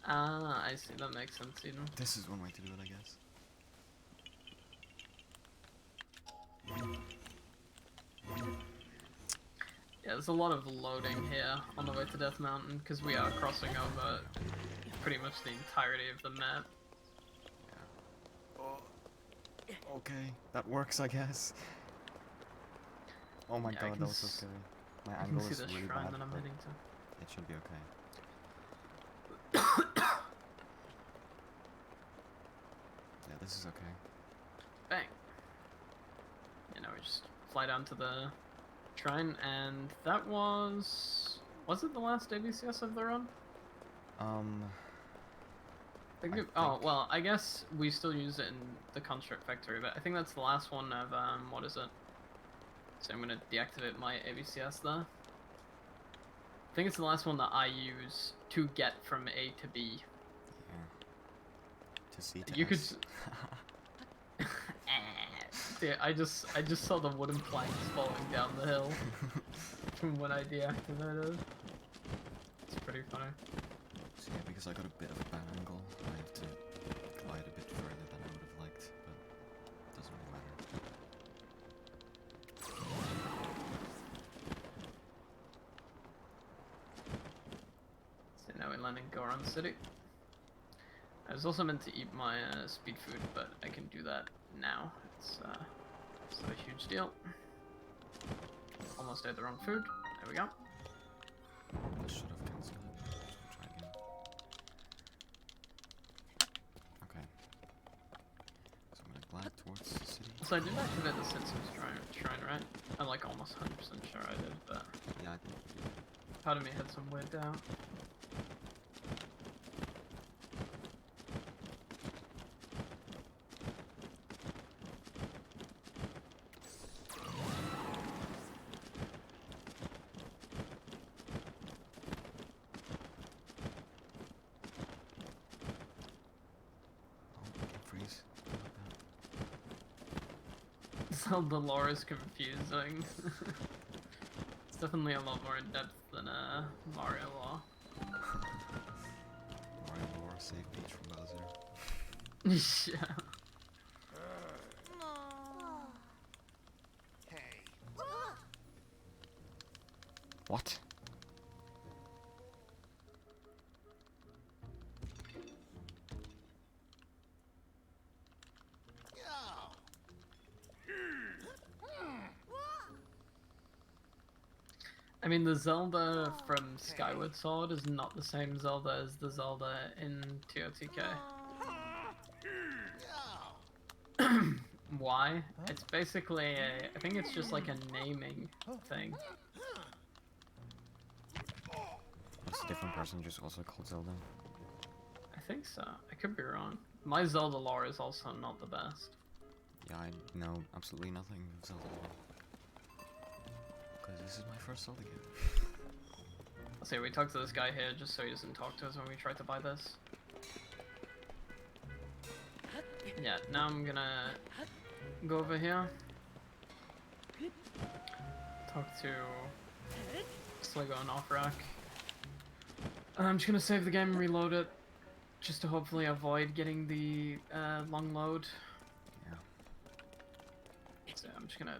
Ah, I see. That makes sense, Eden. This is one way to do it, I guess. Yeah, there's a lot of loading here on the way to Death Mountain because we are crossing over pretty much the entirety of the map. Yeah. Oh. Okay, that works, I guess. Oh my Yeah, I god, can that was so scary. My I can angle see is the really shrine bad, that I'm but heading to. it should be okay. Yeah, this is okay. Bang. You know, we just fly down to the shrine, and that was it the last ABCS of the run? Oh, well, I guess we still use it in the Construct Factory, but I think that's the last one of, what is it? So I'm gonna deactivate my ABCS there. I think it's the last one that I use to get from A to B. Yeah. To C to You could... S. Yeah, I just saw the wooden planks falling down the hill from when I deactivated. It's pretty funny. So yeah, because I got a bit of a bad angle, I have to glide a bit further than I would have liked, but it doesn't really matter. So now we land in Goron City. I was also meant to eat my speed food, but I can do that now. It's not a huge deal. Almost ate the wrong food. There we go. I should have cancelled it. So try again. Okay. So I'm gonna glide towards the city. So I did activate the Sensu's shrine, right? I'm like almost 100% sure I did, but Yeah, I think we did. part of me had some weird doubt. Oh, I can freeze. Zelda lore is confusing. It's definitely a lot more in depth than Mario lore. Save Peach from Bowser. Yeah. What? I mean, the Zelda from Skyward Sword is not the same Zelda as the Zelda in TOTK. Why? It's basically I think it's just like a naming thing. It's a different person just also called Zelda. I think so. I could be wrong. My Zelda lore is also not the best. Yeah, I know absolutely nothing of Zelda lore. Because this is my first Zelda game. I'll say we talked to this guy here just so he doesn't talk to us when we try to buy this. Yeah, now I'm gonna go over here. Talk to Sligo and Offrack. I'm just gonna save the game and reload it. Just to hopefully avoid getting the long load. Yeah. So I'm just gonna...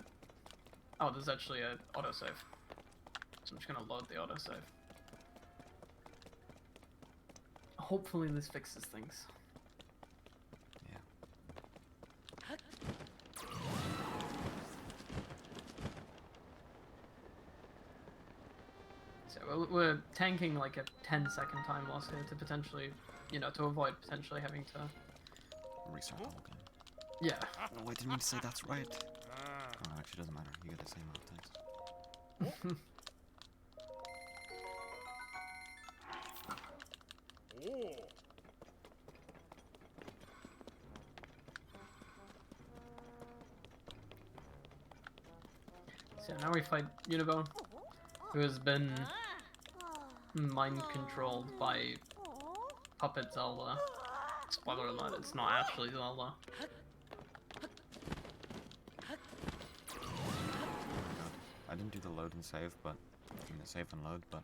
Oh, there's actually a autosave. So I'm just gonna load the autosave. Hopefully this fixes things. Yeah. So we're tanking like a 10-second time loss here to potentially, you know, to avoid potentially having to... Restart the whole game. Yeah. Oh, I didn't mean to say that's right. Oh, actually doesn't matter. You get the same amount of text. So now we fight Unibone, who has been mind controlled by Puppet Zelda. Spoiler alert, it's not actually Zelda. I didn't do the load and save, but I mean the save and load, but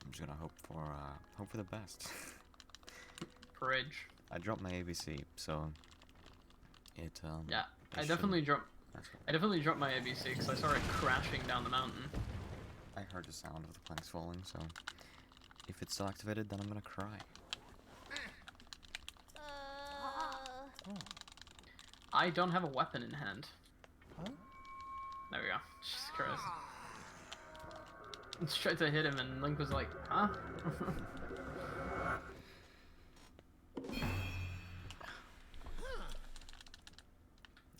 I'm just gonna hope for the best. Bridge. I dropped my ABC, so it Yeah, it I shouldn't- definitely dropped. that's right. I definitely dropped my ABC because I saw it crashing down the mountain. I heard the sound of the planks falling, so if it's still activated, then I'm gonna cry. I don't have a weapon in hand. There we go. Jesus Christ. I tried to hit him and Link was like, huh?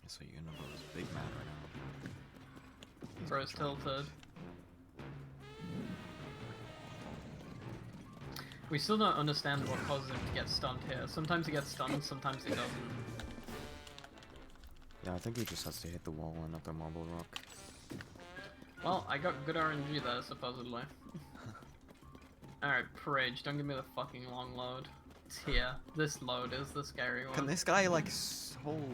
So Unibone is big man right now. Bro's tilted. We still don't understand what causes him to get stunned here. Sometimes he gets stunned, sometimes he doesn't. Yeah, I think he just has to hit the wall and not the marble rock. Well, I got good RNG there, supposedly. Alright, Parage, don't give me the fucking long load. It's here. This load is the scary one. Can this guy like hold?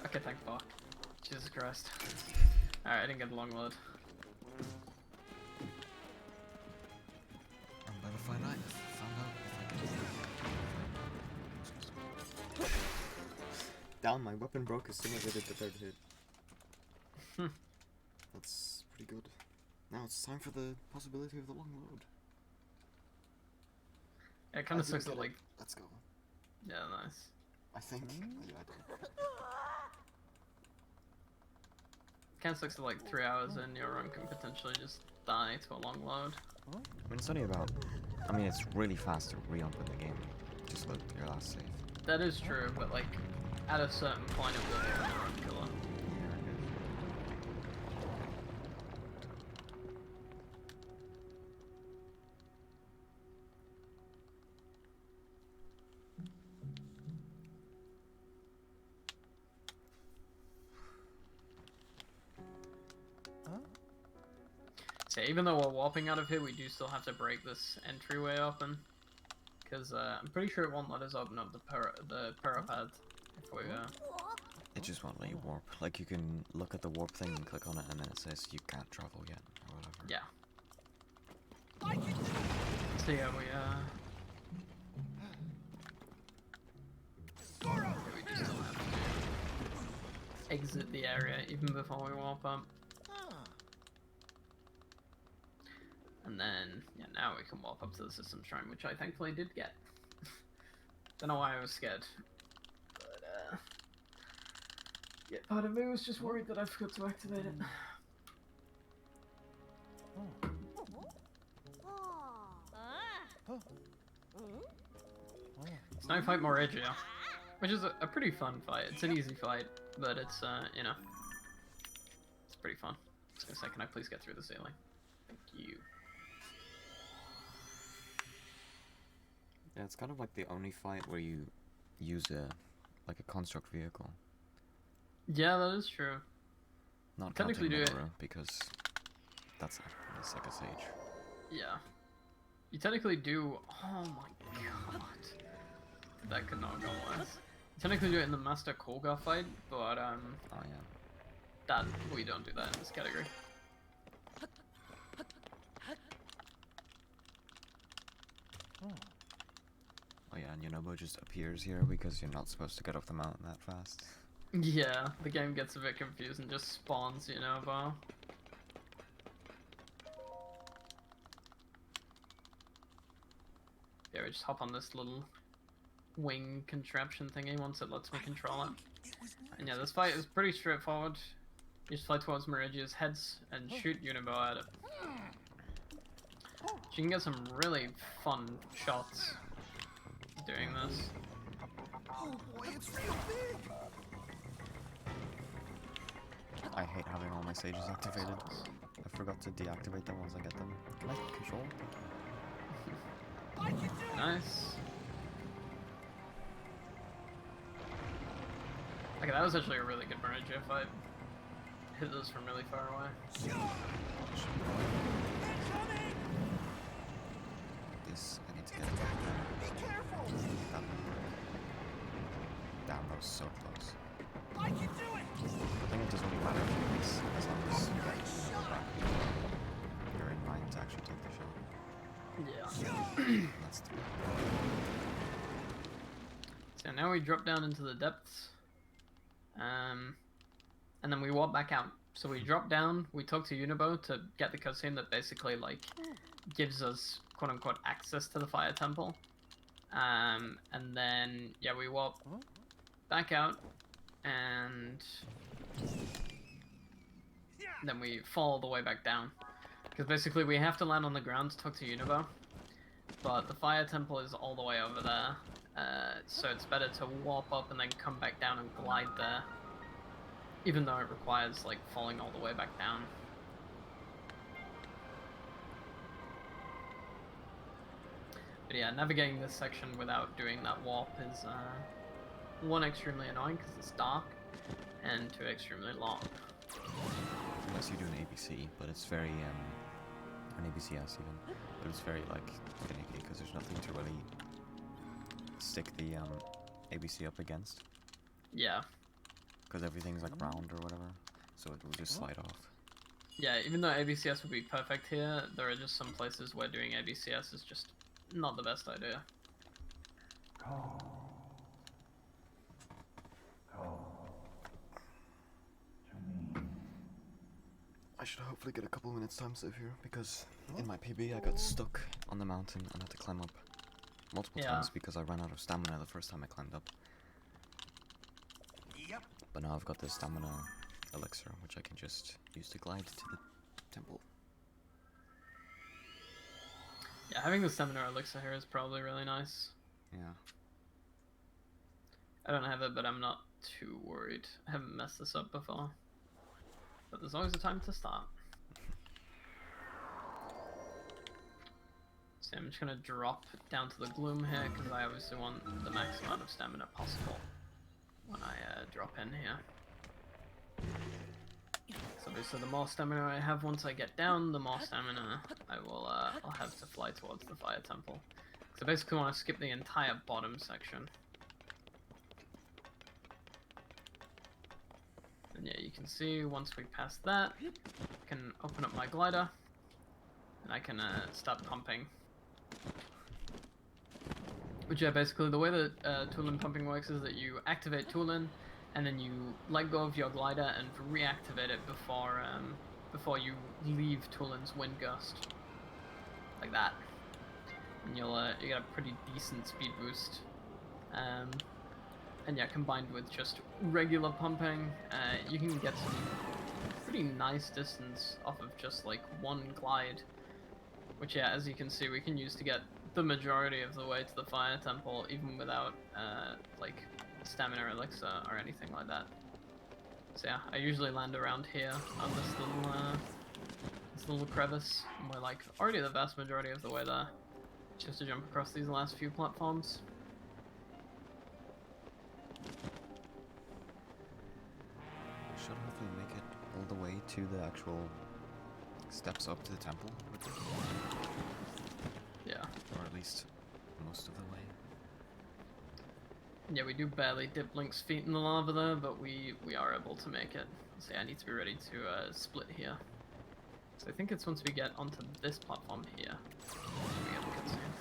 Okay, thank fuck. Jesus Christ. Alright, I didn't get the long load. I'm about to find out if I can. Down, my weapon broke as soon as I did the third hit. That's pretty good. Now it's time for the possibility of the long load. It kind I of sucks didn't that, get like... it. Let's go. Yeah, nice. I think. Yeah, I did. Kind of sucks that, like, 3 hours in, your run can potentially just die to a long load. I mean, it's only about. I mean, it's really fast to re-open the game. Just look your last save. That is true, but, like, at a certain point it will become a run killer. So even though we're warping out of here, we do still have to break this entryway open. Because I'm pretty sure it won't let us open up the parapet if we... It just won't let you warp. Like, you can look at the warp thing and click on it, and then it says you can't travel yet, or whatever. Yeah. So yeah, we just still have to exit the area even before we warp up. And then, yeah, now we can walk up to the system shrine, which I thankfully did get. Don't know why I was scared. But, yeah, part of me was just worried that I forgot to activate it. So now we fight Moregia, which is a pretty fun fight. It's an easy fight, but it's, you know, it's pretty fun. I was gonna say, can I please get through the ceiling? Thank you. Yeah, it's kind of like the only fight where you use like a construct vehicle. Yeah, that is true. Not Technically counting do it. Minoru, because that's like a sage. Yeah. You technically do. Oh my god. That could not go worse. You technically do it in the Master Koga fight, but Oh yeah. that we don't do that in this category. Oh yeah, and Yunobo just appears here because you're not supposed to get off the mountain that fast. Yeah, the game gets a bit confused and just spawns, you know, but... Yeah, we just hop on this little wing contraption thingy once it lets me control it. And yeah, this fight is pretty straightforward. You just fly towards Moregia's heads and shoot Yunobo at it. You can get some really fun shots doing this. Oh boy, it's real big! I hate having all my sages activated. I forgot to deactivate them once I get them. Can I control? Nice. Okay, that was actually a really good Moregia fight. Hit those from really far away. This, I need to get it. Be careful! That one broke. Damn, that was so close. I can do it! I think it doesn't really matter if you miss, as long as you get back. You're in line to actually take the shot. Yeah. That's the So now we drop down into the depths. And then we walk back out. So we drop down, we talk to Yunobo to get the cutscene that basically, like, gives us, quote-unquote, access to the Fire Temple. And then, yeah, we walk back out, and then we fall all the way back down. Because basically we have to land on the ground to talk to Yunobo, but the Fire Temple is all the way over there, so it's better to warp up and then come back down and glide there, even though it requires, like, falling all the way back down. But yeah, navigating this section without doing that warp is, one, extremely annoying because it's dark, and two, extremely long. Unless you do an ABC, but it's very, an ABCS even, but it's very, like, finicky, because there's nothing to really stick the, ABC up against, Yeah. because everything's, like, round or whatever, so it will just slide off. Yeah, even though ABCS would be perfect here, there are just some places where doing ABCS is just not the best idea. I should hopefully get a couple minutes time save here, because in my PB I got stuck on the mountain and had to climb up multiple Yeah. times because I ran out of stamina the first time I climbed up. Yep. But now I've got this stamina elixir, which I can just use to glide to the temple. Yeah, having the stamina elixir here is probably really nice. Yeah. I don't have it, but I'm not too worried. I haven't messed this up before. But there's always a time to start. So I'm just gonna drop down to the gloom here, because I obviously want the max amount of stamina possible when I drop in here. So obviously the more stamina I have once I get down, the more stamina I will I'll have to fly towards the Fire Temple. So I basically want to skip the entire bottom section. And yeah, you can see once we pass that, I can open up my glider. and I can start pumping. Which, yeah, basically the way that Toolin pumping works is that you activate Toolin, and then you let go of your glider and reactivate it before you leave Toolin's wind gust, like that. And you get a pretty decent speed boost. And yeah, combined with just regular pumping, you can get some pretty nice distance off of just like one glide. Which, yeah, as you can see, we can use to get the majority of the way to the Fire Temple, even without like stamina elixir or anything like that. So yeah, I usually land around here on this little crevice, and we're like already the vast majority of the way there. Just to jump across these last few platforms. Should hopefully make it all the way to the actual steps up to the temple, Yeah. or at least most of the way. Yeah, we do barely dip Link's feet in the lava there, but we are able to make it. So yeah, I need to be ready to split here. So I think it's once we get onto this platform here, we get the cutscene.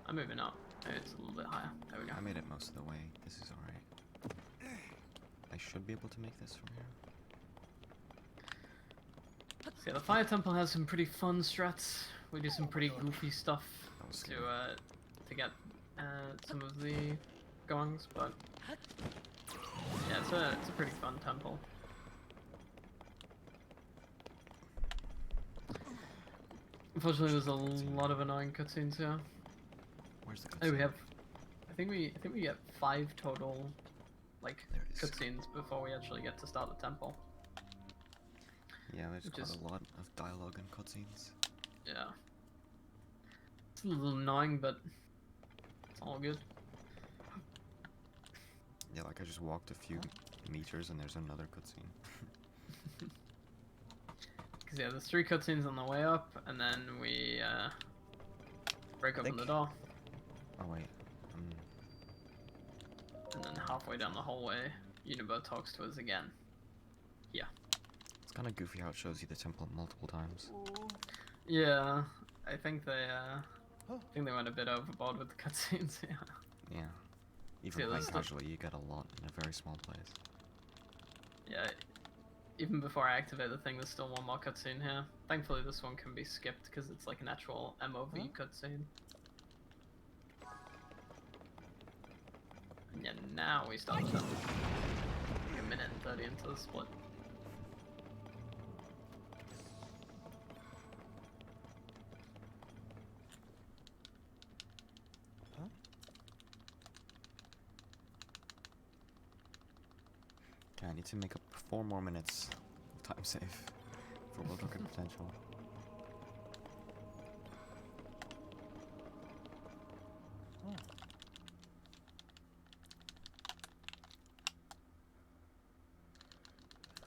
I'm moving up. Maybe it's a little bit higher. There we go. I made it most of the way. This is alright. I should be able to make this from here. So yeah, the Fire Temple has some pretty fun strats. We do some pretty goofy stuff That was to get some of the goings, but yeah, it's a pretty fun temple. Unfortunately, there's a lot of annoying cutscenes here. Where's the Oh, cutscene? we have. I think we get 5 total, like, There it is. cutscenes before we actually get to start the temple. Yeah, there's which quite is- a lot of dialogue and cutscenes. Yeah. It's a little annoying, but it's all good. Yeah, like I just walked a few meters and there's another cutscene. Because yeah, there's 3 cutscenes on the way up, and then we break open the door, Oh wait, and then halfway down the hallway, Unibo talks to us again. it's kind of goofy how it shows you the temple multiple times. Yeah, I think they went a bit overboard with the cutscenes. Yeah. Yeah. Even Yeah, playing that's the- casually, you get a lot in a very small place. Yeah. Even before I activate the thing, there's still one more cutscene here. Thankfully, this one can be skipped because it's like an actual MOV cutscene. And yeah, now we start the temple. Like a minute and 30 into the split. Okay, I need to make up 4 more minutes of time save for world record potential.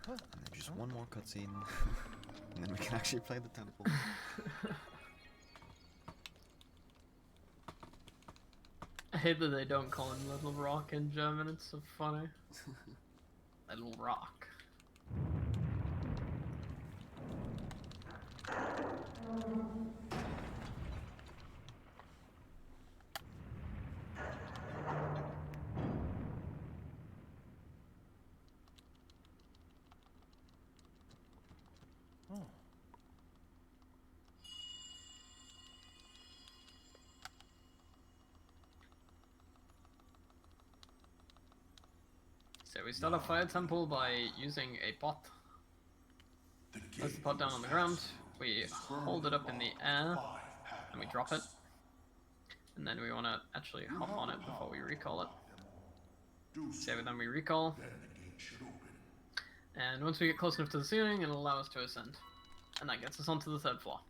And then just one more cutscene, and then we can actually play the temple. I hate that they don't call him Little Rock in German, it's so funny. Little Rock. So we start a fire temple by using a pot. Place the pot down on the ground, we hold it up in the air, and we drop it. And then we want to actually hop on it before we recall it. So then we recall. And once we get close enough to the ceiling, it'll allow us to ascend. And that gets us onto the 3rd floor.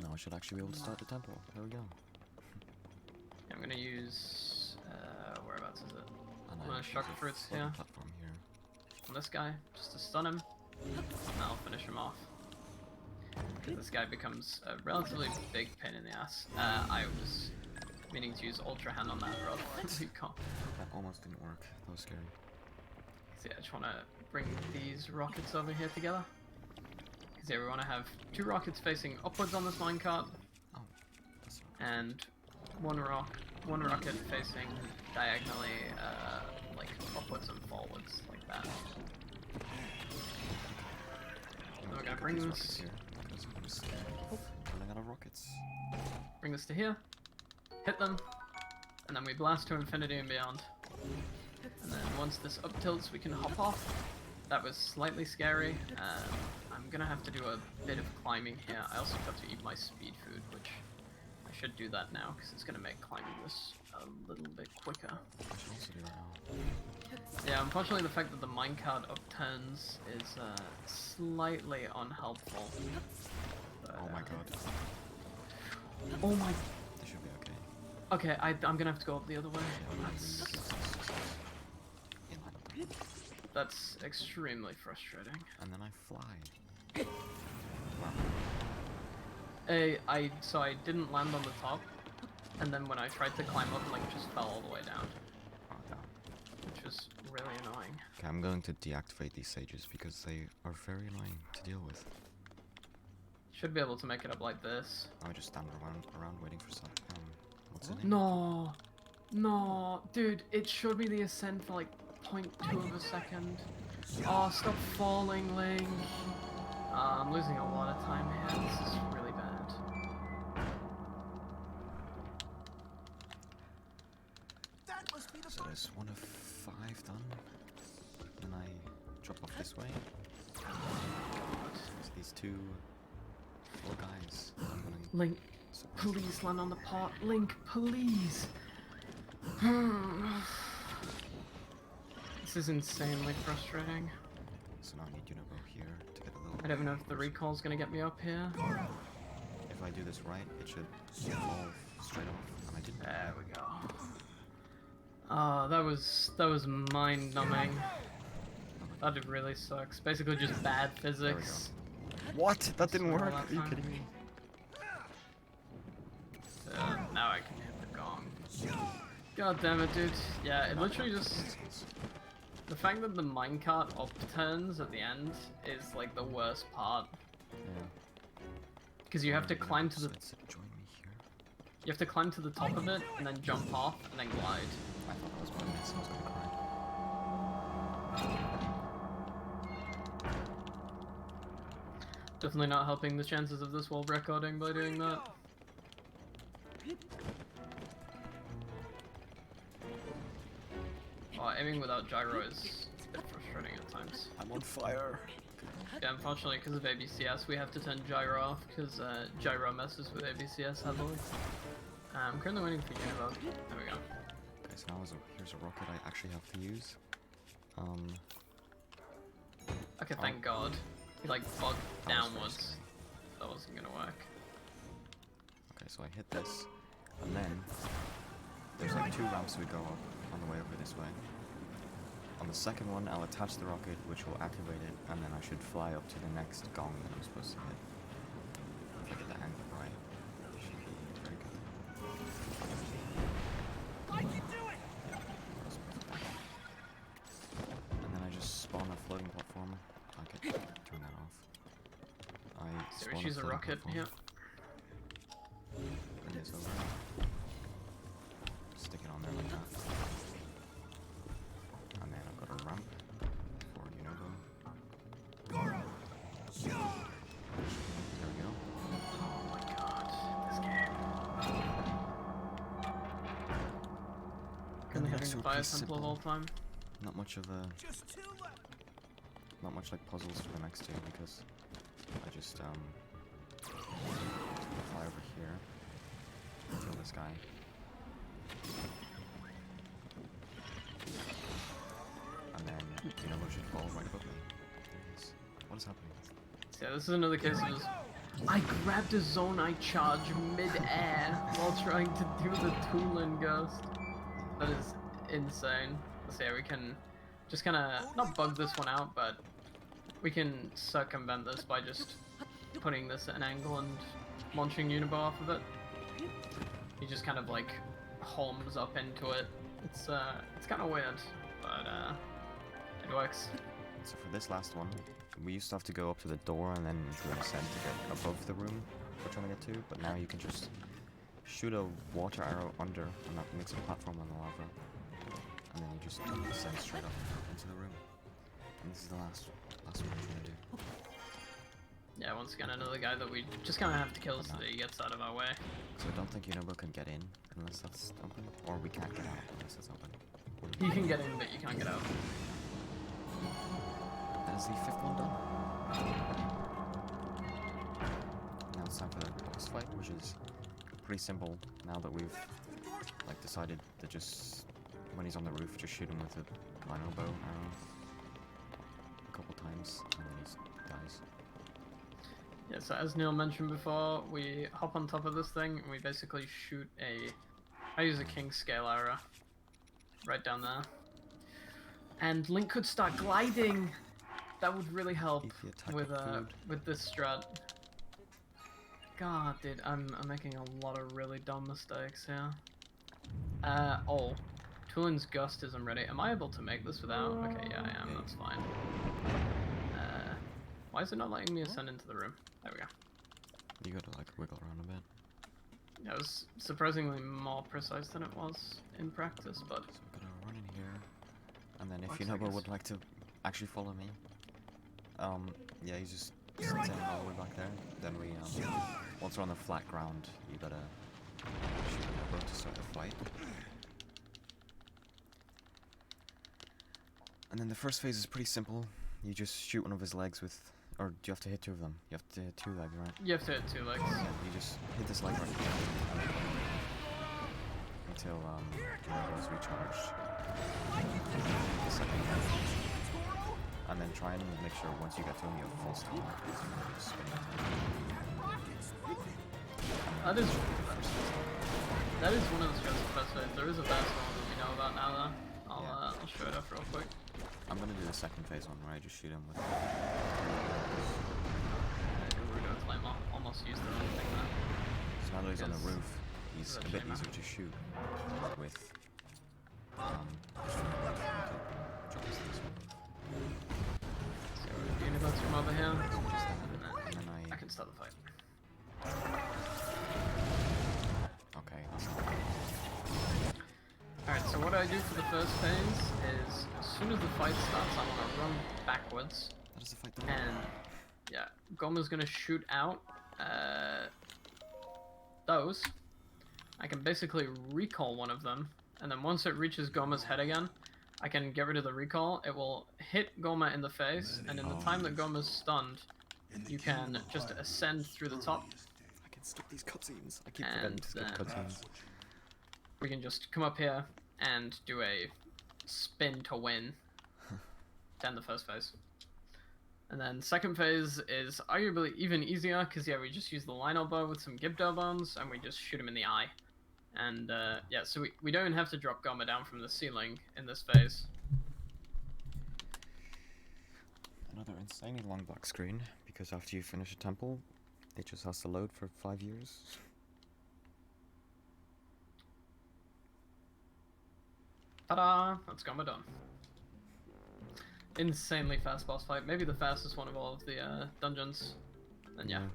Now I should actually be able to start the temple. There we go. I'm gonna use, whereabouts is it? And I'm gonna choose shock a fruits floating here. platform here. On this guy, just to stun him. And I'll finish him off. Because this guy becomes a relatively big pain in the ass. I was meaning to use Ultra Hand on that rather than recall. That almost didn't work. That was scary. So So yeah, I just want to bring these rockets over here together. Because yeah, we want to have 2 rockets facing upwards on this minecart, Oh, that's and one rocket facing diagonally, like upwards and forwards, like that. We're gonna bring these this, rockets here because I'm running out of rockets. bring this to here, hit them, and then we blast to infinity and beyond. And then once this up tilts, we can hop off. That was slightly scary. I'm gonna have to do a bit of climbing here. I also have to eat my speed food, which I should do that now because it's gonna make climbing this a little bit quicker. I should also do that now. Yeah, unfortunately the fact that the minecart upturns is slightly unhelpful. But, Oh my god. Oh my. This should be okay. Okay, I'm gonna have to go up the other way. That's extremely frustrating. And then I fly. Wow. So I didn't land on the top, and then when I tried to climb up, like just fell all the way down, Oh, no. which was really annoying. Okay, I'm going to deactivate these sages because they are very annoying to deal with. Should be able to make it up like this. I just stand around waiting for some. What's the name? No, no, dude, it showed me the ascent for like 0.2 of a second. Oh, stop falling, Link. I'm losing a lot of time here. This is really bad. So there's 1 of 5 done. Then I drop off this way. There's these 2 4 guys. I'm gonna Link, surprise them. please land on the pot. Link, please. This is insanely frustrating. So now I need Unibo here to get a little. I don't know if the recall's gonna get me up here. If I do this right, it should fall straight off. And I didn't. There we go. Oh, that was mind-numbing. That really sucks. Basically just bad physics. What? That didn't Spent all work. that Are you time. kidding me? So, now I can hit the gong. God damn it, dude. Yeah, it literally just... The fact that the minecart upturns at the end is like the worst part. Yeah. Because you have to climb to the Join me here. you have to climb to the top of it and then jump off and then glide. I thought that was my miss. I was gonna cry. Definitely not helping the chances of this world recording by doing that. Oh, aiming without gyro is a bit frustrating at times. I'm on fire. Yeah, unfortunately, because of ABCS, we have to turn gyro off because gyro messes with ABCS heavily. I'm currently waiting for Univo. There we go. Okay, so now here's a rocket I actually have to use. Okay, thank God. He like bugged downwards. That wasn't gonna work. Okay, so I hit this, and then there's like 2 ramps we go up on the way over this way. On the second one, I'll attach the rocket, which will activate it, and then I should fly up to the next gong that I'm supposed to hit. If I get the angle right, it should be very good. I can do it! Yeah, that's perfect. And then I just spawn a floating platform. Okay, turn that off. I So spawn she's a floating rocket, platform. yeah. Bring this over. Stick it on there like that. And then I've got a ramp for Unibo. There we go. Oh my God, this game. Couldn't Yeah, having so the fire pretty temple of simple. all time. Not much of a, not much like puzzles for the next 2 because I just fly over here, kill this guy. And then Unibo should fall right above me. Yes. What is happening? So yeah, this is another case of just... I grabbed a Zonite charge mid-air while trying to do the Toolin Ghost. That is insane. So yeah, we can just kind of, not bug this one out, but we can circumvent this by just putting this at an angle and launching Unibo off of it. He just kind of like holms up into it. It's kind of weird, but it works. So for this last one, we used to have to go up to the door and then do an ascent to get above the room we're trying to get to, but now you can just shoot a water arrow under, and that makes a platform on the lava, and then you just ascend straight up into the room. And this is the last one we're trying to do. Yeah, once again, another guy that we just kind of have to kill so that he gets out of our way. So I don't think Yunobo can get in unless that's open, or we can't get out unless it's open. You can get in, but you can't get out. That is the 5th one done. Now it's time for the boss fight, which is pretty simple now that we've like decided to just, when he's on the roof, just shoot him with a lino bow arrow a couple times, and then he dies. Yeah, so as Neil mentioned before, we hop on top of this thing and we basically shoot I use a king scale arrow right down there. And Link could start gliding. That would really help Eat the attack with of food. with this strat. God, dude, I'm making a lot of really dumb mistakes here. Oh, Tulin's Gust isn't ready. Am I able to make this without? Okay, yeah, I am. That's fine. Why is it not letting me ascend into the room? There we go. You gotta like wiggle around a bit. Yeah, it was surprisingly more precise than it was in practice, but So we're gonna run in here, and then if Looks like Yunobo it's- would like to actually follow me, yeah, he's just sits in all the way back there. Then we, once we're on the flat ground, you gotta shoot Yunobo to start the fight. And then the first phase is pretty simple. You just shoot one of his legs with, or do you have to hit 2 of them? You have to hit 2 legs, right? you have to hit 2 legs. Yeah, you just hit this leg right here until Yunobo is recharged. The second leg. And then try and make sure once you get to him you have full stamina. Just spin it. That is one of the strats of first phase. There is a faster one that we know about now though. I'll show it off real quick. I'm gonna do the second phase one where I just shoot him with. We're going to flame almost used the wrong thing there. So now that he's on the Because roof, he's of a the bit chamber. easier to shoot with. So we're universe from over here. And then I can start the fight. Okay, that's not. Alright, so what I do for the first phase is as soon as the fight starts, I want to run backwards. That is the fight done. And yeah, Goma's gonna shoot out those. I can basically recall one of them, and then once it reaches Goma's head again, I can get rid of the recall. It will hit Goma in the face, and in the time that Goma's stunned, you can just ascend through the top. I can skip these cutscenes. I keep forgetting to skip And, cutscenes. We can just come up here and do a spin to win. To end the first phase. And then second phase is arguably even easier, because yeah, we just use the Lionel bow with some Gibdo bones, and we just shoot him in the eye. And yeah, so we don't have to drop Goma down from the ceiling in this phase. Another insanely long black screen, because after you finish a temple, it just has to load for 5 years. Ta-da! That's Goma done. Insanely fast boss fight. Maybe the fastest one of all of the dungeons. And yeah,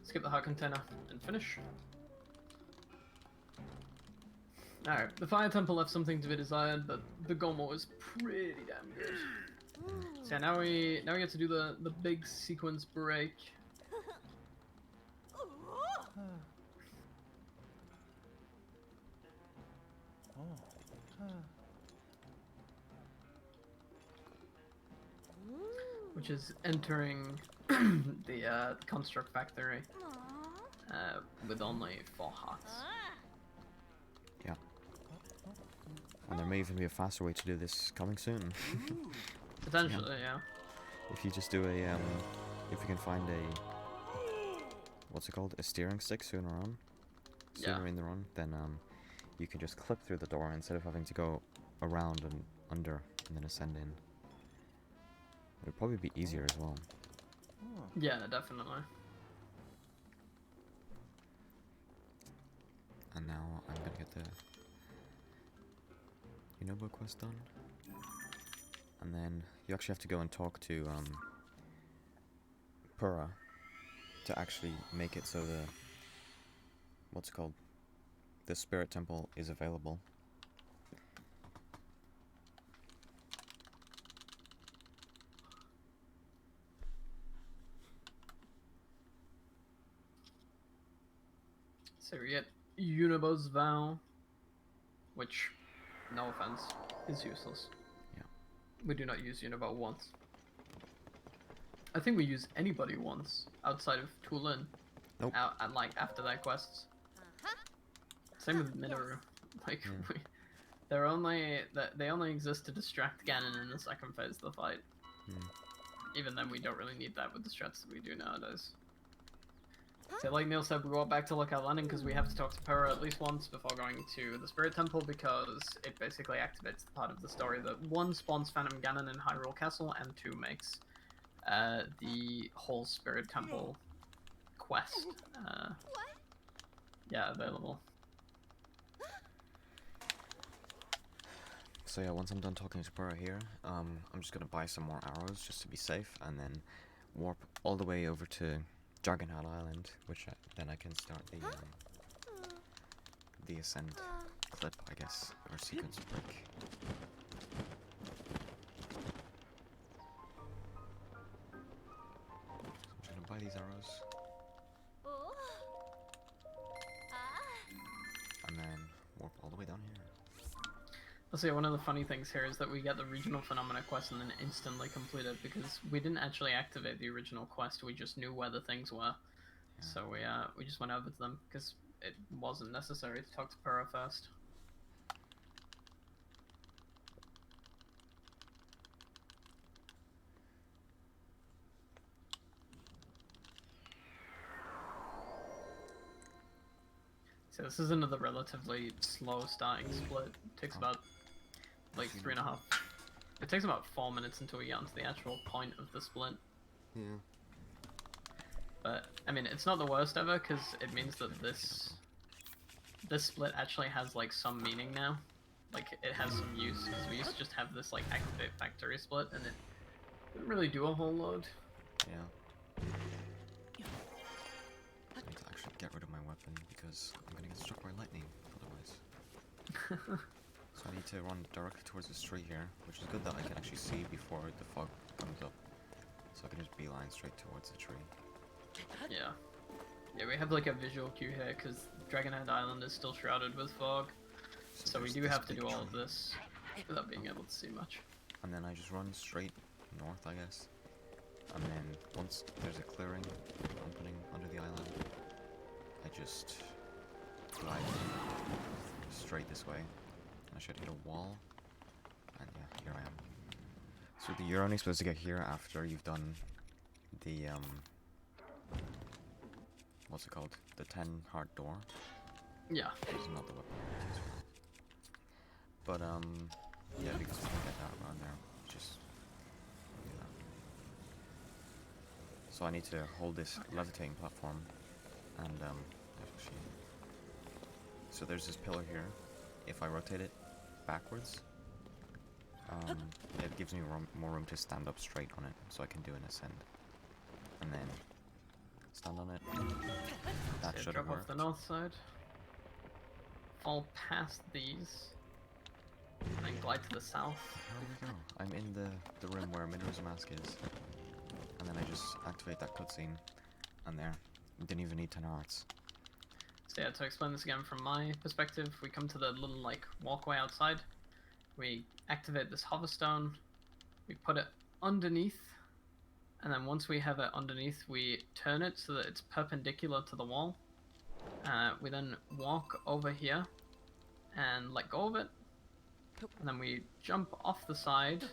skip the heart container and finish. Alright, the fire temple left something to be desired, but the Goma was pretty damn good. So yeah, now we get to do the big sequence break. Which is entering the construct factory with only 4 hearts. Yeah. And there may even be a faster way to do this coming soon. Potentially, yeah. If you just do a, if you can find a, what's it called, a steering stick sooner Yeah. in the run, then you can just clip through the door instead of having to go around and under and then ascend in. It would probably be easier as well. Yeah, definitely. And now I'm gonna get the Yunobo quest done. And then you actually have to go and talk to Pura to actually make it so the what's it called? The spirit temple is available. So we get Unibo's Vow, which, no offense, is useless. Yeah. We do not use Unibo once. I think we use anybody once outside of Tulin. Nope. And like after their quests. Same with Minoru. Like Yeah. they only exist to distract Ganon in the second phase of the fight. Hmm. Even then, we don't really need that with the strats that we do nowadays. So like Neil said, we go back to Lookout Landing because we have to talk to Pura at least once before going to the Spirit Temple, because it basically activates the part of the story that 1 spawns Phantom Ganon in Hyrule Castle, and 2 makes the whole Spirit Temple quest available. So yeah, once I'm done talking to Pura here, I'm just gonna buy some more arrows just to be safe, and then warp all the way over to Dragonhead Island, which then I can start the ascent clip, I guess, or sequence break. So I'm just gonna buy these arrows, and then warp all the way down here. I'll say one of the funny things here is that we get the regional phenomena quest and then instantly complete it, because we didn't actually activate the original quest, we just knew where the things were. Yeah. So we just went over to them because it wasn't necessary to talk to Pura first. So this is another relatively slow starting split. It takes about like 3.5. It takes about 4 minutes until we get onto the actual point of the split. Yeah. But I mean, it's not the worst ever because it means that this split actually has like some meaning now. Like it has some use, because we used to just have this like activate factory split and it didn't really do a whole load. Yeah. I need to actually get rid of my weapon because I'm gonna get struck by lightning otherwise. So I need to run directly towards this tree here, which is good that I can actually see before the fog comes up. So I can just beeline straight towards the tree. Yeah. Yeah, we have like a visual cue here because Dragonhead Island is still shrouded with fog. So we there's do this have to big do all of tree. this without being able to see much. And then I just run straight north, I guess. And then once there's a clearing opening under the island, I just glide straight this way. I should hit a wall, and yeah, here I am. So you're only supposed to get here after you've done the what's it called? The 10 heart door. Yeah. Which is not the weapon I use for it. But yeah, because we can get that around there. Just do that. So I need to hold this levitating platform, and actually, so there's this pillar here. If I rotate it backwards, it gives me more room to stand up straight on it, so I can do an ascend. And then stand on it. That So should have drop off worked. the north side. Fall past these. And then glide to the south. There we go. I'm in the room where Minoru's mask is. And then I just activate that cutscene. And there. Didn't even need 10 hearts. So yeah, to explain this again from my perspective, we come to the little like walkway outside. We activate this hoverstone. We put it underneath. And then once we have it underneath, we turn it so that it's perpendicular to the wall. We then walk over here and let go of it. And then we jump off the side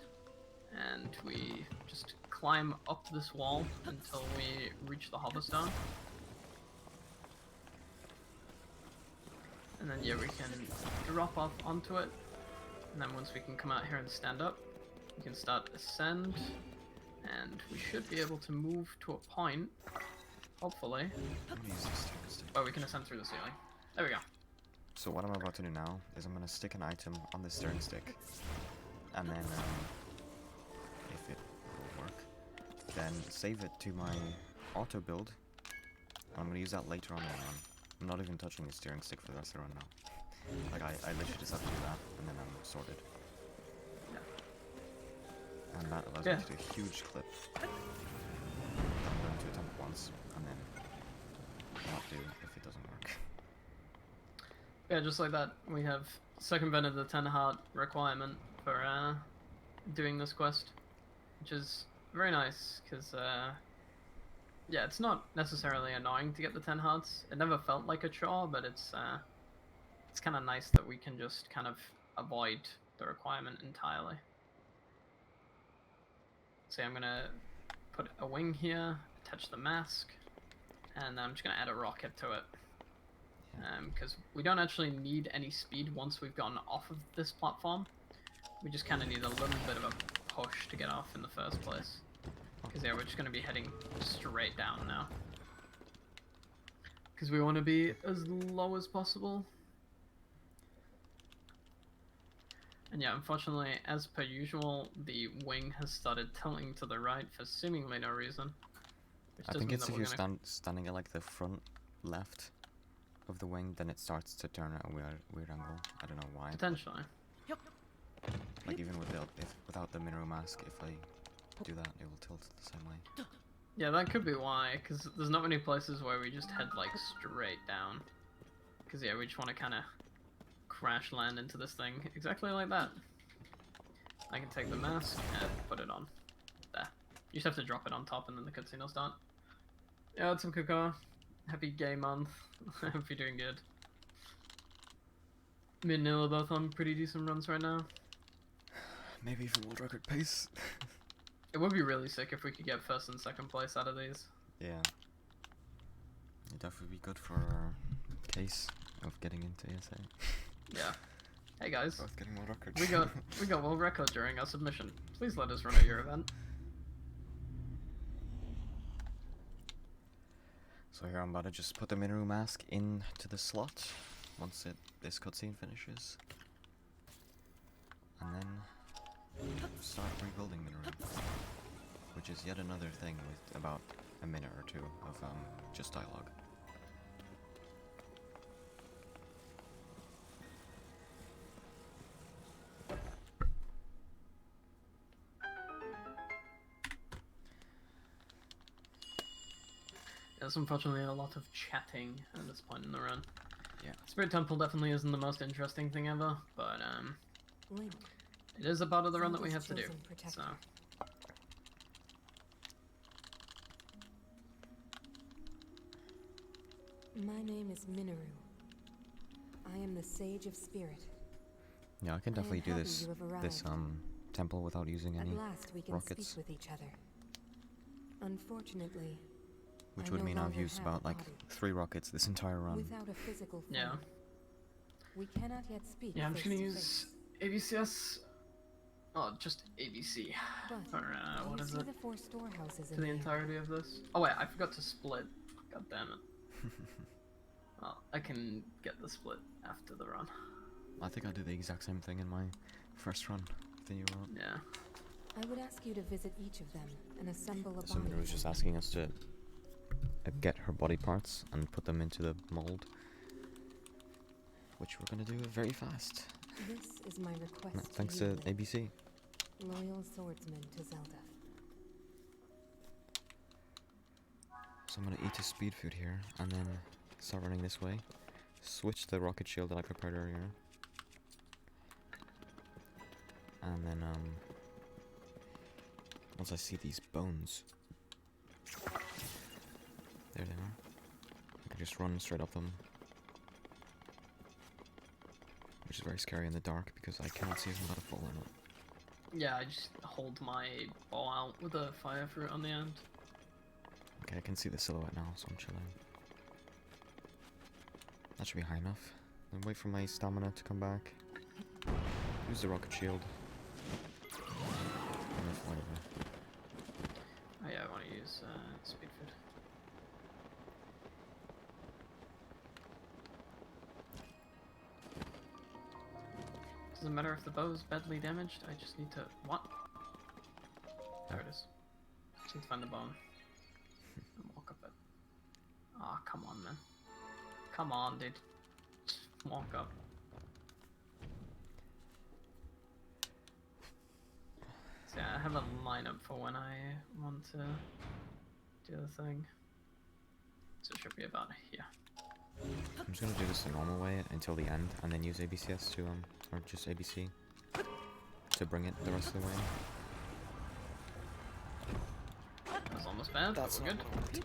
and we just climb up this wall until we reach the hoverstone. And then yeah, we can drop off onto it. And then once we can come out here and stand up, we can start ascend. And we should be able to move to a point, hopefully, I'm gonna use this steering stick. where we can ascend through the ceiling. There we go. So what I'm about to do now is I'm gonna stick an item on the steering stick. And then then save it to my auto build. I'm gonna use that later on in the run. I'm not even touching the steering stick for the rest of the run now. Like, I literally just have to do that, and then I'm sorted. And that allows me to do a huge clip. That I'm going to attempt once, and then not do if it doesn't work. Yeah, just like that, we have circumvented the 10 heart requirement for doing this quest, which is very nice, because yeah, it's not necessarily annoying to get the 10 hearts. It never felt like a chore, but it's kind of nice that we can just kind of avoid the requirement entirely. So I'm gonna put a wing here, attach the mask, and I'm just gonna add a rocket to it. Because we don't actually need any speed once we've gotten off of this platform. We just kind of need a little bit of a push to get off in the first place. Because yeah, we're just gonna be heading straight down now. Because we want to be as low as possible. And yeah, unfortunately, as per usual, the wing has started tilting to the right for seemingly no reason. I think it's if you're standing at like the front left of the wing, then it starts to turn at a weird angle. I don't know why. Potentially. Like even without the mineral mask, if I do that, it will tilt the same way. Yeah, that could be why, because there's not many places where we just head like straight down. Because yeah, we just want to kind of crash land into this thing exactly like that. I can take the mask and put it on. There. You just have to drop it on top and then the cutscene will start. Yeah, what's up, Kaka? Happy gay month. I hope you're doing good. Me and Neil are both on pretty decent runs right now. Maybe even world record pace. It would be really sick if we could get first and second place out of these. Yeah. It'd definitely be good for our case of getting into ASA. Yeah. Hey guys. Both getting world records. We got world record during our submission. Please let us run at your event. So here I'm about to just put the mineral mask into the slot once this cutscene finishes, and then start rebuilding mineral, which is yet another thing with about a minute or two of just dialogue. There's unfortunately a lot of chatting at this point in the run. Yeah. Spirit Temple definitely isn't the most interesting thing ever, but Link, it is a part of the run that we have to do. Zelda's chosen protector. So My name is Minoru. I am the Sage of Spirit. Yeah, I can I am definitely do happy this you have this arrived. temple without using any At last we can rockets, speak with each other. Unfortunately, which I would no mean I've longer used have about a like body. 3 rockets this entire run. Without a physical form, yeah. we cannot yet speak. Yeah, I'm just face gonna to use face. ABCS. Oh, just ABC. But For what you is see it? the 4 storehouses For in the the entirety of this. Oh wait, I forgot to split. God damn it. Well, I can get the split after the run. I think I did the exact same thing in my first run with the new run. Yeah. I would ask you to visit each of them and assemble a So body. Minna was just asking us to get her body parts and put them into the mold, Which we're gonna do very fast. This is my request thanks to you, to Link, ABC. loyal swordsman to Zelda. So I'm gonna eat a speed food here, and then start running this way. Switch the rocket shield that I prepared earlier. And then, once I see these bones, there they are, I can just run straight up them. Which is very scary in the dark, because I cannot see if I'm about to fall or not. Yeah, I just hold my bow out with a fire fruit on the end. Okay, I can see the silhouette now, so I'm chilling. That should be high enough. Then wait for my stamina to come back. Use the rocket shield. And then fly over. Oh yeah, I want to use speed food. Doesn't matter if the bow is badly damaged, I just need to... What? There it is. need to find the bone. And walk up it. Ah, come on, man. Come on, dude. Just walk up. So yeah, I have a lineup for when I want to do the thing. So it should be about here. I'm just gonna do this the normal way until the end, and then use ABCS to or just ABC to bring it the rest of the way. That was almost bad, but we're good.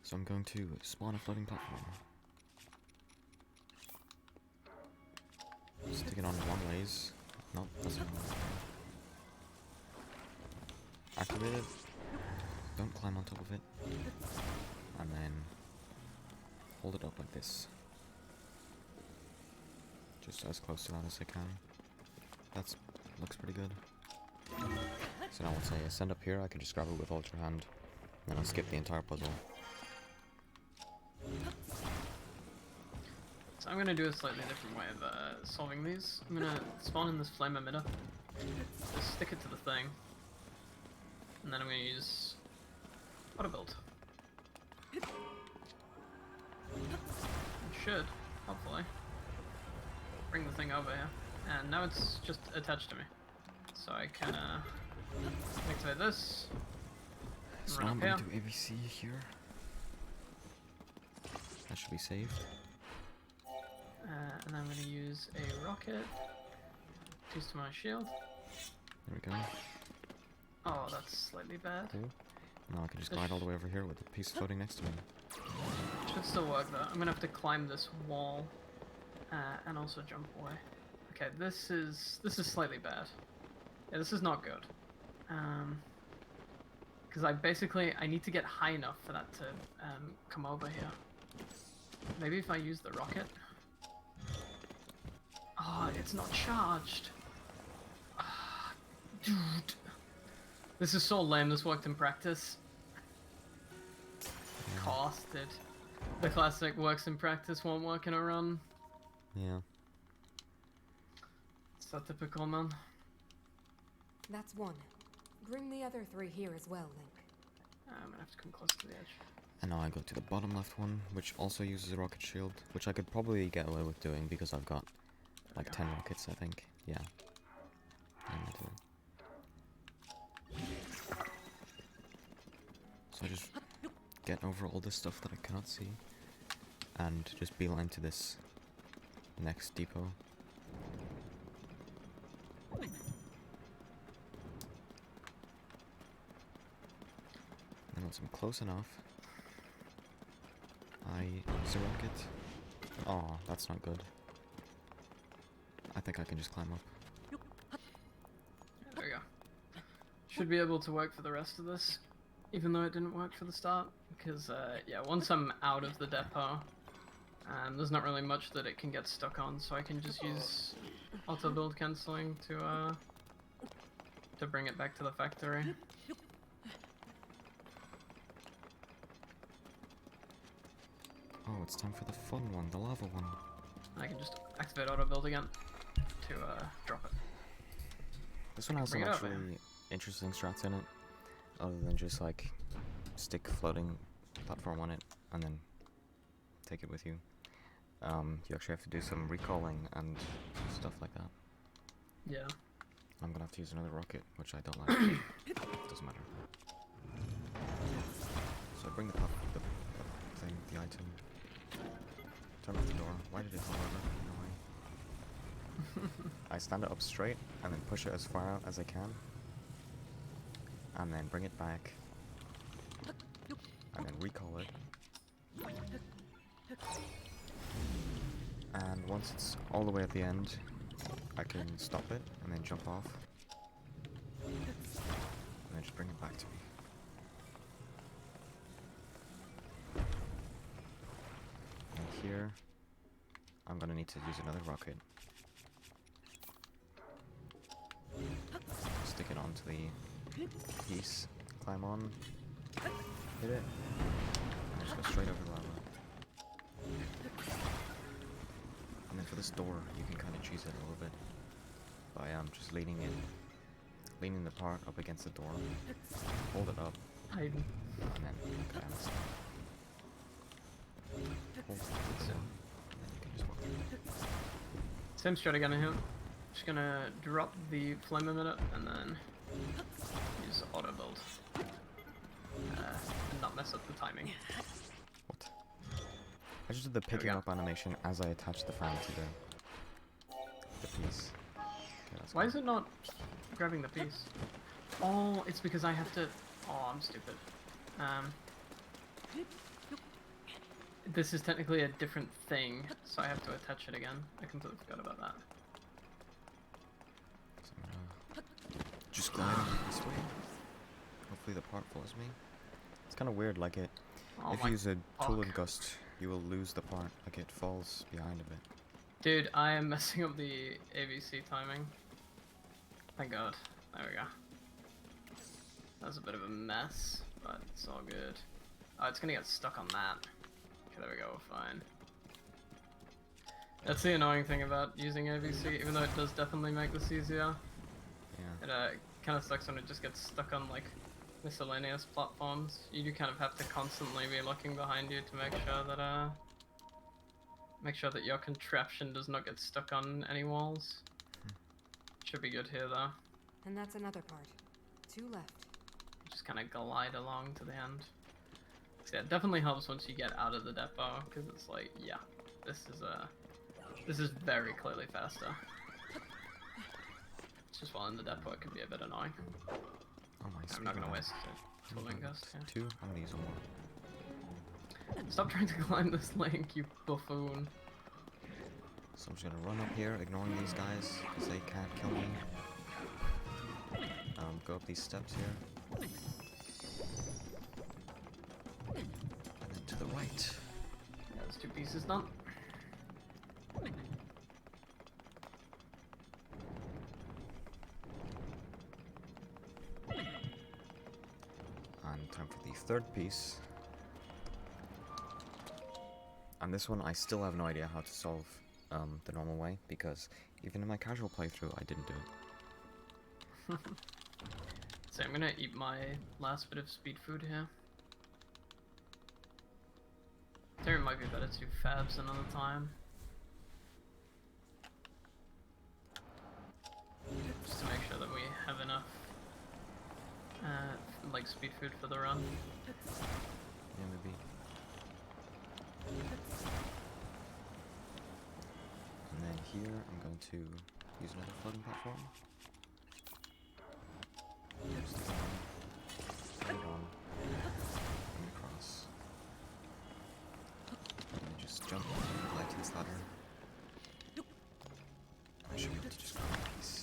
So I'm going to spawn a floating platform. Stick it on one lays. Nope, that's not. Activate it. Don't climb on top of it. And then hold it up like this. Just as close to that as I can. That's looks pretty good. So now once I ascend up here, I can just grab it with Ultra Hand. And then I'll skip the entire puzzle. So I'm gonna do a slightly different way of solving these. I'm gonna spawn in this flame emitter. Just stick it to the thing. And then I'm gonna use auto build. It should, hopefully, bring the thing over here. And now it's just attached to me. So I can activate this. So Run now I'm up going here. to ABC here. That should be saved. And I'm gonna use a rocket. Fuse to my shield. There we go. Oh, that's slightly bad. Cool. Now I can just glide all the way over here with the piece floating next to me. Should still work though. I'm gonna have to climb this wall and also jump away. Okay, this is slightly bad. Yeah, this is not good. Because I need to get high enough for that to come over here. Maybe if I use the rocket. Oh, it's not charged. Dude. This is so lame. This worked in practice. Costed. The classic works in practice, won't work in a run. Yeah. So typical, man. That's one. Bring the other three here as well, Link. I'm gonna have to come close to the edge. And now I go to the bottom left one, which also uses a rocket shield, which I could probably get away with doing because I've got like 10 rockets, I think. Yeah. And I do. So I just get over all this stuff that I cannot see and just beeline to this next depot. And once I'm close enough, I use a rocket. Oh, that's not good. I think I can just climb up. There we go. Should be able to work for the rest of this, even though it didn't work for the start. Because, yeah, once I'm out of the depot, there's not really much that it can get stuck on, so I can just use auto build cancelling to bring it back to the factory. Oh, it's time for the fun one, the lava one. I can just activate auto build again to drop it. This one has some Bring it up, actually man. interesting strats in it, other than just like stick floating platform on it and then take it with you. You actually have to do some recalling and stuff like that. Yeah. I'm gonna have to use another rocket, which I don't like. Doesn't matter. So I bring the thing, the item. Turn off the door. Why did it fall over? No way. I stand it up straight and then push it as far out as I can. And then bring it back. And then recall it. And once it's all the way at the end, I can stop it and then jump off. And then just bring it back to me. And here, I'm gonna need to use another rocket. Stick it onto the piece, climb on, hit it, and just go straight over the lava. And then for this door, you can kind of cheese it a little bit by just leaning leaning the part up against the door, hold it up, I and then okay, hold it down, and then you can just walk through. same straight again here. Just gonna drop the flame emitter and then use auto build. And not mess up the timing. What? I just did the picking go. up animation as I attached the fan to the piece. Okay, that's Why good. is it not grabbing the piece? Oh, it's because I have to. Oh, I'm stupid. This is technically a different thing, so I have to attach it again. I completely forgot about that. So I'm gonna just glide over this way. Hopefully the part follows me. It's kind of weird, like it. Oh If my you use a tool fuck. and gust, you will lose the part. Like it falls behind a bit. Dude, I am messing up the ABC timing. Thank God. There we go. That was a bit of a mess, but it's all good. Oh, it's gonna get stuck on that. Okay, there we go, fine. That's the annoying thing about using ABC, even though it does definitely make this easier. Yeah. It kind of sucks when it just gets stuck on like miscellaneous platforms. You do kind of have to constantly be looking behind you to make sure that your contraption does not get stuck on any walls. Should be good here though. And that's another part. 2 left. Just kind of glide along to the end. So yeah, it definitely helps once you get out of the depot, because it's like, yeah, this is very clearly faster. It's just while in the depot it can be a bit annoying. Oh my. I'm not gonna speaking of waste that, a tooling gust here. 2? I'm gonna use one more. Stop trying to climb this link, you buffoon. So I'm just gonna run up here, ignoring these guys, because they can't kill me. Go up these steps here. And then to the right. Yeah, there's 2 pieces done. And time for the 3rd piece. And this one I still have no idea how to solve the normal way, because even in my casual playthrough I didn't do it. So I'm gonna eat my last bit of speed food here. I think it might be better to fabs another time. Just to make sure that we have enough like speed food for the run. Yeah, maybe. And then here I'm going to use another floating platform. Stick it on, and across. And then just jump and glide to this ladder. I should be able to just grab a piece.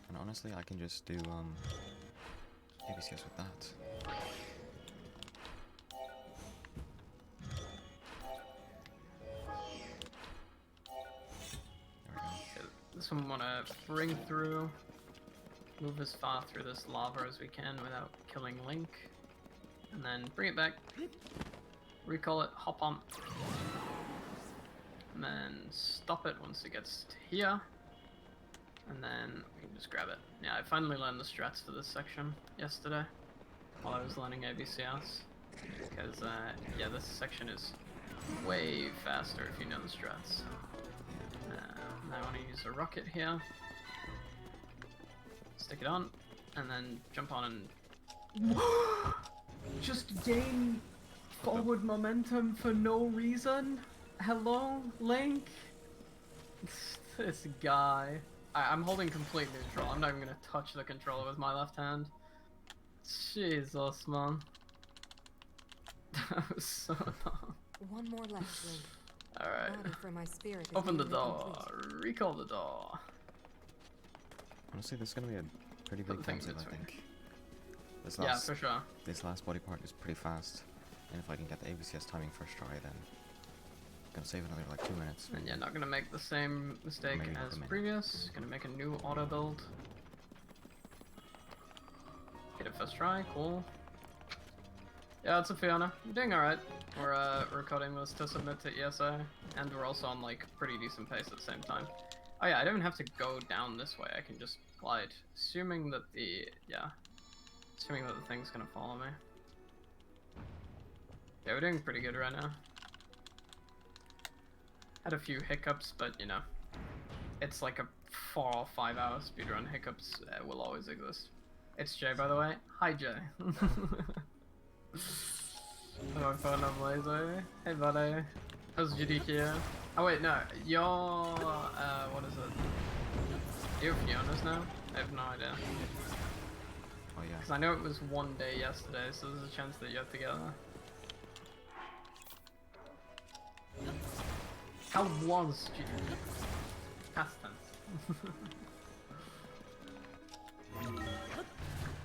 And honestly, I can just do ABCS with that. There we go. This one we want to bring through, move as far through this lava as we can without killing Link, and then bring it back, recall it, hop on, and then stop it once it gets to here, and then we can just grab it. Yeah, I finally learned the strats for this section yesterday while I was learning ABCS, because yeah, this section is way faster if you know the strats. I want to use a rocket here. Stick it on, and then jump on and just gain forward momentum for no reason. Hello, Link. This guy. I'm holding complete neutral. I'm not even gonna touch the controller with my left hand. Jesus, man. That was so dumb. 1 more left, Link. Alright. Body for my spirit is Open the nearly door. complete. Recall the door. Honestly, this is gonna be a pretty Put big the time things save, in I this way. think. This Yeah, last, for sure. this last body part is pretty fast, and if I can get the ABCS timing first try, then it's gonna save another like 2 minutes. And yeah, not gonna make the same mistake Maybe not as a minute. previous. Gonna make a new auto build. Get it first try, cool. Yeah, it's a Fiona. You're doing alright. We're coding this to submit to ESA, and we're also on like pretty decent pace at the same time. Oh yeah, I don't even have to go down this way. I can just glide, assuming that the thing's gonna follow me. Yeah, we're doing pretty good right now. Had a few hiccups, but you know, it's like a 4 or 5 hour speedrun. Hiccups will always exist. It's Jay, by the way. Hi, Jay. Hello, phone number, Laser. Hey, buddy. How's Judiciary? Oh wait, no, you're what is it? You're Fiona's now? I have no idea. Oh yeah. Because I know it was one day yesterday, so there's a chance that you're together. How was GDQ? Past tense.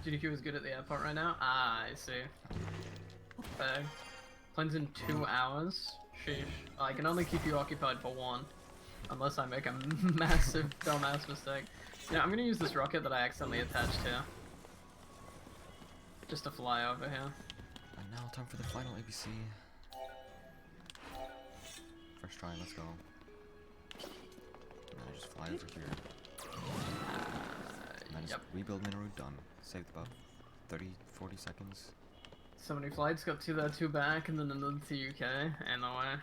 GDQ is good at the airport right now? Ah, I see. Plane's in 2 hours? Sheesh. I can only keep you occupied for 1. Unless I make a massive dumbass mistake. Yeah, I'm gonna use this rocket that I accidentally attached here. Just to fly over here. And now time for the final ABC. First try, let's go. And then I just fly over here. And then just rebuild Minoru, done. Saved about 30-40 seconds. So many flights, got 2 there, 2 back, and then another to UK, and away.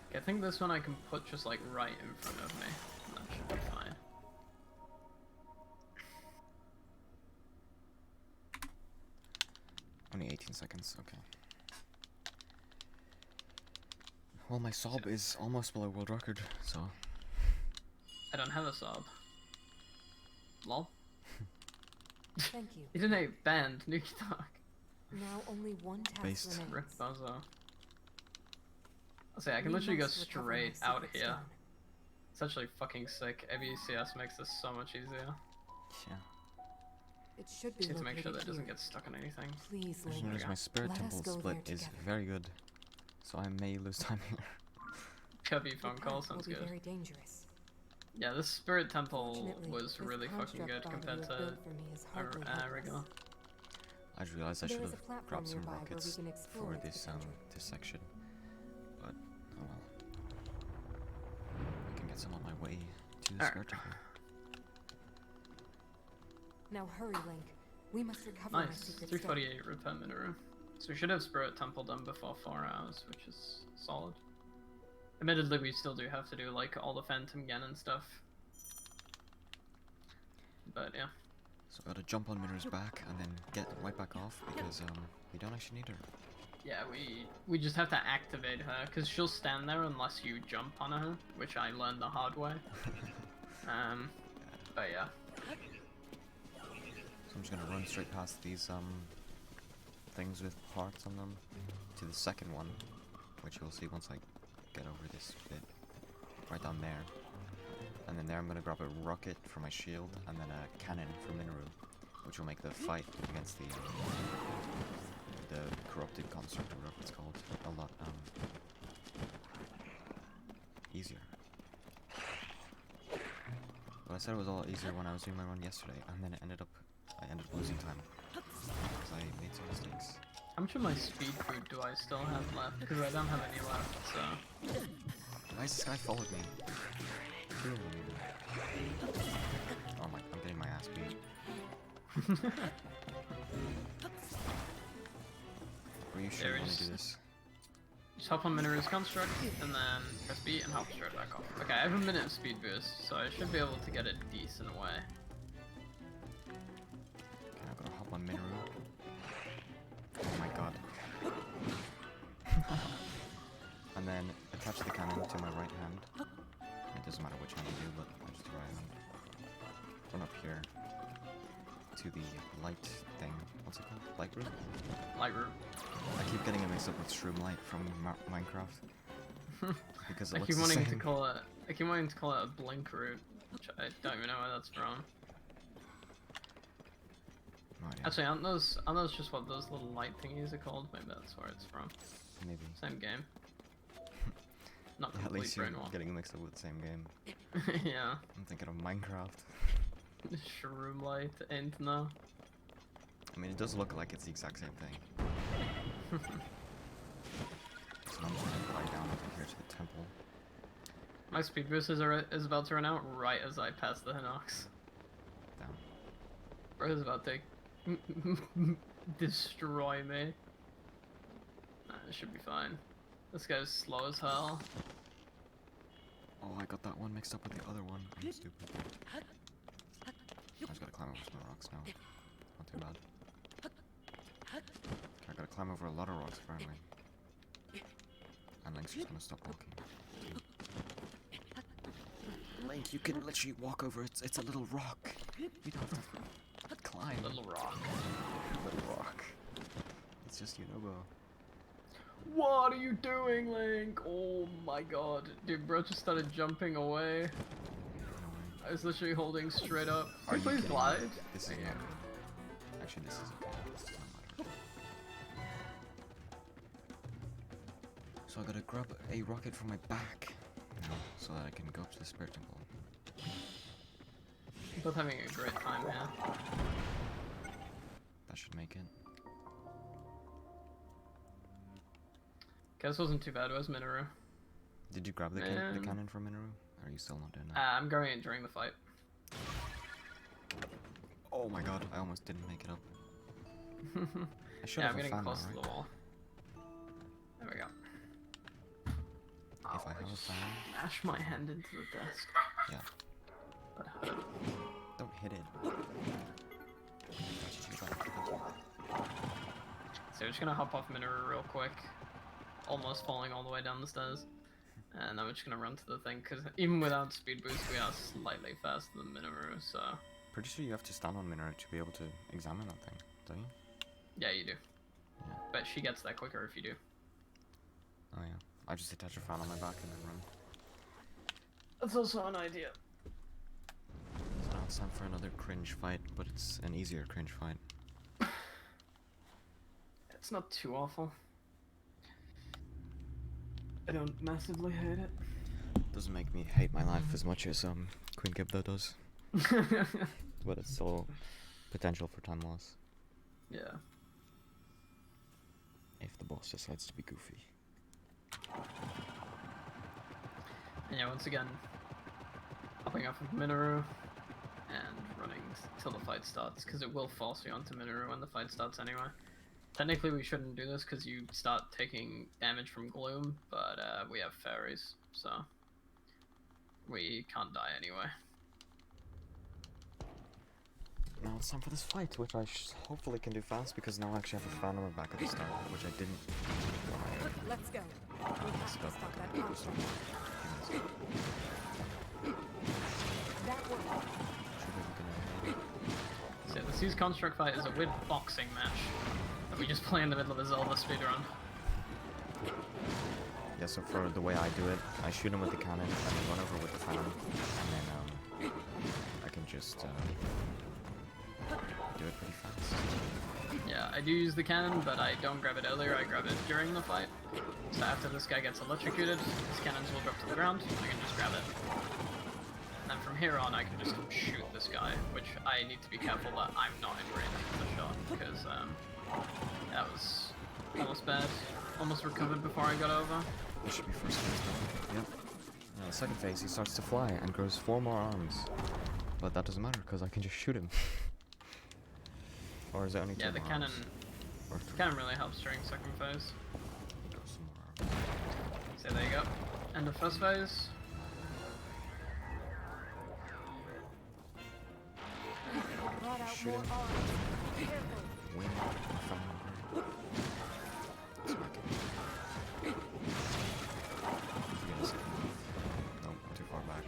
Okay, I think this one I can put just like right in front of me. That should be fine. Only 18 seconds, okay. Well, my sob is almost below world record, so... I don't have a sob. Lol. Thank you. You didn't have banned, Nuki Talk. Now only one task Based. remains. Rip Buzzo. I'll say, I can We literally go must recover my straight out secret here. stone. It's actually fucking sick. ABCS makes this so much easier. Yeah. It should be Just need to make sure that it doesn't here. get stuck on anything. Please, Just Link. noticed my spirit Let us temple go split there is together. very good, so I may lose time here. Cubby The phone call path will sounds be good. very dangerous. Yeah, this Spirit Temple Fortunately, was this really fucking construct good body compared you to have built for me is hardly regular. hopeless. I just realized I There should is a have platform grabbed some nearby where we rockets can explore for its this potential. this section, but oh well. I can get some on my way to the Alright. spirit temple. Now hurry, Link. We must recover my Nice, secret stone. 348 repair Minoru. So we should have Spirit Temple done before 4 hours, which is solid. Admittedly, we still do have to do like all the Phantom Ganon stuff. But yeah. So I gotta jump on Minoru's back and then get right back off because we don't actually need her. Yeah, we just have to activate her, because she'll stand there unless you jump on her, which I learned the hard way. But yeah. So I'm just gonna run straight past these things with parts on them to the second one, which you'll see once I get over this bit. Right down there. And then there I'm gonna grab a rocket for my shield and then a cannon for Minoru, which will make the fight against the corrupted construct or whatever it's called a lot easier. Well, I said it was a lot easier when I was doing my run yesterday, and then I ended up losing time because I made some mistakes. How much of my speed food do I still have left? Because I don't have any left, so... Why has this guy followed me? Kill me. Oh my, I'm getting my ass beat. Are you sure you want to do this? Just hop on Minoru's construct, and then press B and hop straight back off. Okay, I have a minute of speed boost, so I should be able to get a decent way. Okay, I'm gonna hop on Minoru. Oh my god. And then attach the cannon to my right hand. It doesn't matter which hand you do, but I just do right hand. Run up here to the light thing. What's it called? Light room? Lightroom. I keep getting it mixed up with Shroomlight from Minecraft. Because it I looks keep the wanting same. to call it. I keep wanting to call it a blink route, which I don't even know where that's from. No idea. Actually, aren't those just what those little light thingies are called? Maybe that's where it's from. Maybe. Same game. Not At complete least you're brainwash. getting mixed up with the same game. Yeah. I'm thinking of Minecraft. Shroom light ain't no. I mean, it does look like it's the exact same thing. and I'm just gonna fly down over here to the temple. My speed boost is about to run out right as I pass the Hinox. Down. Bro is about to destroy me. Nah, it should be fine. This guy's slow as hell. Oh, I got that one mixed up with the other one. I'm stupid. I just gotta climb over some rocks now. Not too bad. Okay, I gotta climb over a lot of rocks apparently. And Link's just gonna stop walking. Link, you can literally walk over it. It's a little rock. You don't have to climb. Little rock. Little rock. It's just Yunobo. What are you doing, Link? Oh my god. Dude, bro just started jumping away. I was literally holding straight up. Are you Please kidding me? glide. This is Thank not you. good. Actually, this is okay. This does not matter. So I gotta grab a rocket from my back now, so that I can go up to the spirit temple. Both having a great time here. That should make it. Okay, this wasn't too bad. It was Minoru. Did you grab the Man. cannon from Minoru? Or are you still not doing that? I'm going in during the fight. Oh my god, I almost didn't make it up. I should Yeah, have I'm a getting fan now, close to right? the wall. There we go. If I have a just fan? smash my hand into the desk. Yeah. That hurt. Don't hit it. So we're just gonna hop off Minoru real quick. Almost falling all the way down the stairs. And then we're just gonna run to the thing, because even without speed boost, we are slightly faster than Minoru, so... Pretty sure you have to stand on Minoru to be able to examine that thing, don't you? Yeah, you do. Yeah. But she gets there quicker if you do. Oh yeah. I just attach a fan on my back and then run. That's also an idea. So now it's time for another cringe fight, but it's an easier cringe fight. It's not too awful. I don't massively hate it. Doesn't make me hate my life as much as Queen Gibda does. But it's still potential for time loss. Yeah. If the boss decides to be goofy. And yeah, once again, hopping off of Minoru and running till the fight starts, because it will force you onto Minoru when the fight starts anyway. Technically we shouldn't do this because you start taking damage from Gloom, but we have fairies, so we can't die anyway. Now it's time for this fight, which I hopefully can do fast because now I actually have a fan on my back at the start, which I didn't. Let's go. We have to stop that construct. That worked. So the Siege Construct fight is a weird boxing match that we just play in the middle of a Zelda speedrun. Yeah, so for the way I do it, I shoot him with the cannon, and then run over with the fan, and then I can just do it pretty fast. Yeah, I do use the cannon, but I don't grab it earlier, I grab it during the fight. So after this guy gets electrocuted, his cannons will drop to the ground, I can just grab it. And then from here on I can just shoot this guy, which I need to be careful that I'm not in range of the shot, because that was almost bad. Almost recovered before I got over. This should be first phase though. Yep. Now, second phase, he starts to fly and grows 4 more arms. But that doesn't matter, because I can just shoot him. Or is it only 2 Yeah, the more cannon, arms? Or 3? cannon really helps during second phase. Grow some more arms. So there you go. End of first phase. Brought out Shoot more him. arms. Be careful. Win. Found. Smack him. Get a second. No, too far back.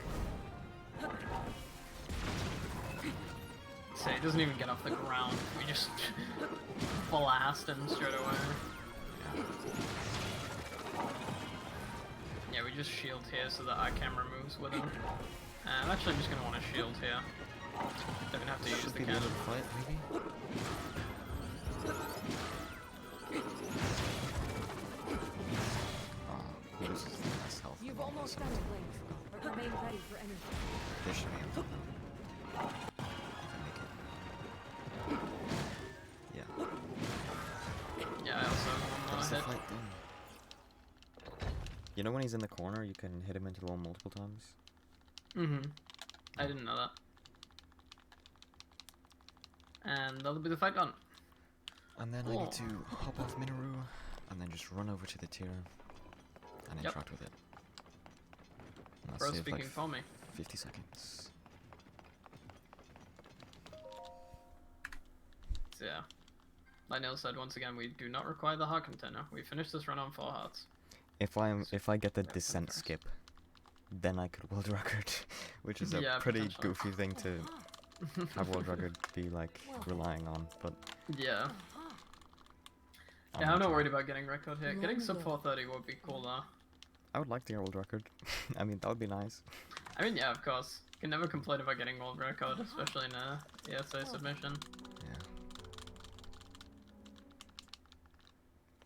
So he doesn't even get off the ground. We just blast him straight away. Yeah, we just shield here so that our camera moves with him. I'm actually just gonna want to shield here. Don't have to use Should the be the end of cannon. the fight, maybe? Oh, this is the last health. You've of all almost this. done it, Link. But remain ready for anything. This should be able to if I make it. Yeah. Yeah, I also have one more That's the hit. fight done. You know when he's in the corner, you can hit him into the wall multiple times? Mm-hmm. I didn't know that. And that'll be the fight done. And then I need to hop off Minoru, and then just run over to the tier and interact with it. And Bro save, speaking for me. 50 seconds. So yeah. Like Neil said, once again, we do not require the heart container. We finished this run on 4 hearts. If I get the descent skip, then I could world record, which is a Yeah, pretty potentially. goofy thing to have world record be like relying on, but Yeah. I'm Yeah, I'm not sure. worried about getting record here. Getting Long sub live. 430 would be cool though. I would like to get world record. I mean, that would be nice. I mean, yeah, of course. You can never complain about getting world record, especially in a ESA submission. Yeah.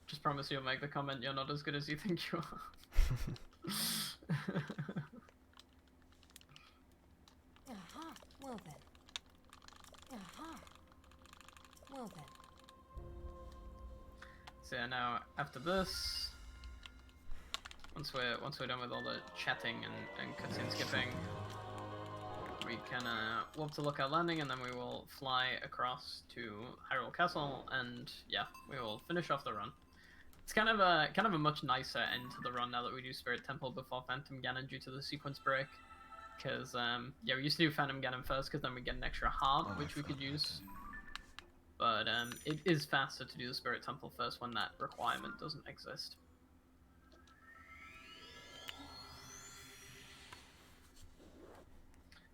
Just promise you'll make the comment, you're not as good as you think you are. Aha. Well then. Aha. Well then. So yeah, now after this, once we're done with all the chatting and cutscene skipping, we can warp to Lookout Landing, and then we will fly across to Hyrule Castle, and yeah, we will finish off the run. It's kind of a much nicer end to the run now that we do Spirit Temple before Phantom Ganon due to the sequence break. Because yeah, we used to do Phantom Ganon first, because then we get an extra heart, Oh, I which we could forgot about use. But it is faster to do the Spirit Temple first when that requirement doesn't exist.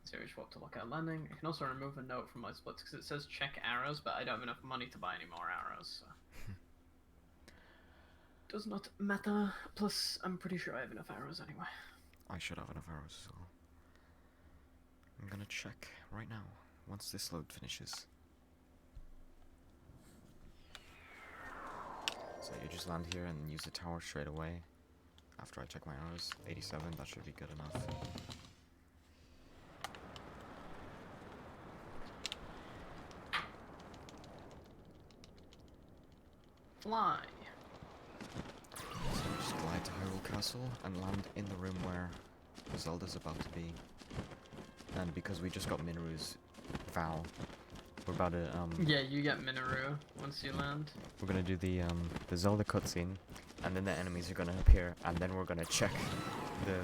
So we swap to Lookout Landing. I can also remove a note from my splits because it says check arrows, but I don't have enough money to buy any more arrows. So. Does not matter. Plus, I'm pretty sure I have enough arrows anyway. I should have enough arrows as well. I'm gonna check right now, once this load finishes. So you just land here and use the tower straight away. After I check my arrows, 87, that should be good enough. Fly. So just glide to Hyrule Castle and land in the room where Zelda's about to be. And because we just got Minoru's vow, we're about to Yeah, you get Minoru once you land. we're gonna do the Zelda cutscene, and then the enemies are gonna appear, and then we're gonna check the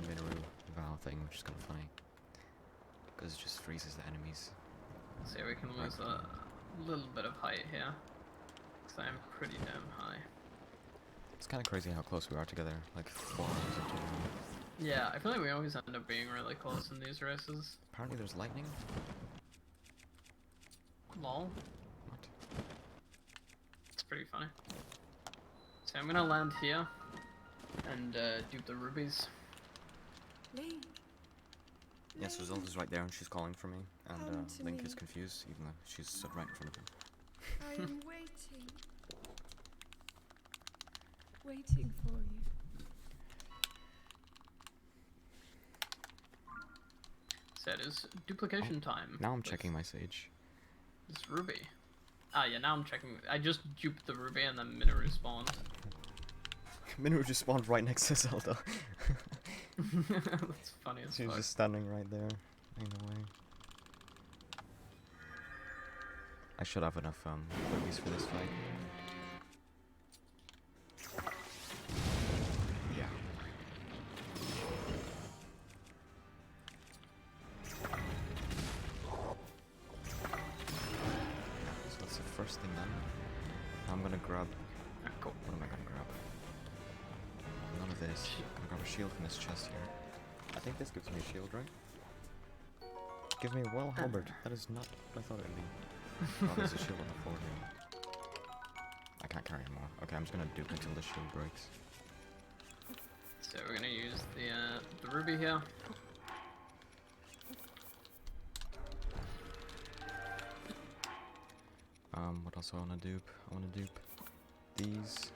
Minoru vow thing, which is kind of funny, because it just freezes the enemies. So we can lose a little bit of height here. Because I'm pretty damn high. It's kind of crazy how close we are together, like 4 hours into the run. Yeah, I feel like we always end up being really close in these races. Apparently there's lightning. Lol. What? It's pretty funny. So I'm gonna land here and dupe the rubies. Link. Yeah, so Zelda's right there and she's calling for me, and Come to Link me. is confused, even though she's stood right in front of him. I am waiting. Waiting for you. So it is duplication time. Now I'm with checking my sage. this ruby. Ah, yeah, now I'm checking. I just duped the ruby and then Minoru spawned. Minoru just spawned right next to Zelda. That's funny as She's fuck. just standing right there, in the way. I should have enough rubies for this fight. Yeah. So that's the first thing done. Now I'm gonna grab. Ah, cool. What am I gonna grab? None of this. I'm gonna grab a shield from this chest here. I think this gives me a shield, right? Give me a well halberd. That is not what I thought it would be. Oh, there's a shield on the floor here. I can't carry anymore. Okay, I'm just gonna dupe until the shield breaks. So we're gonna use the ruby here. What else do I wanna dupe? I wanna dupe these.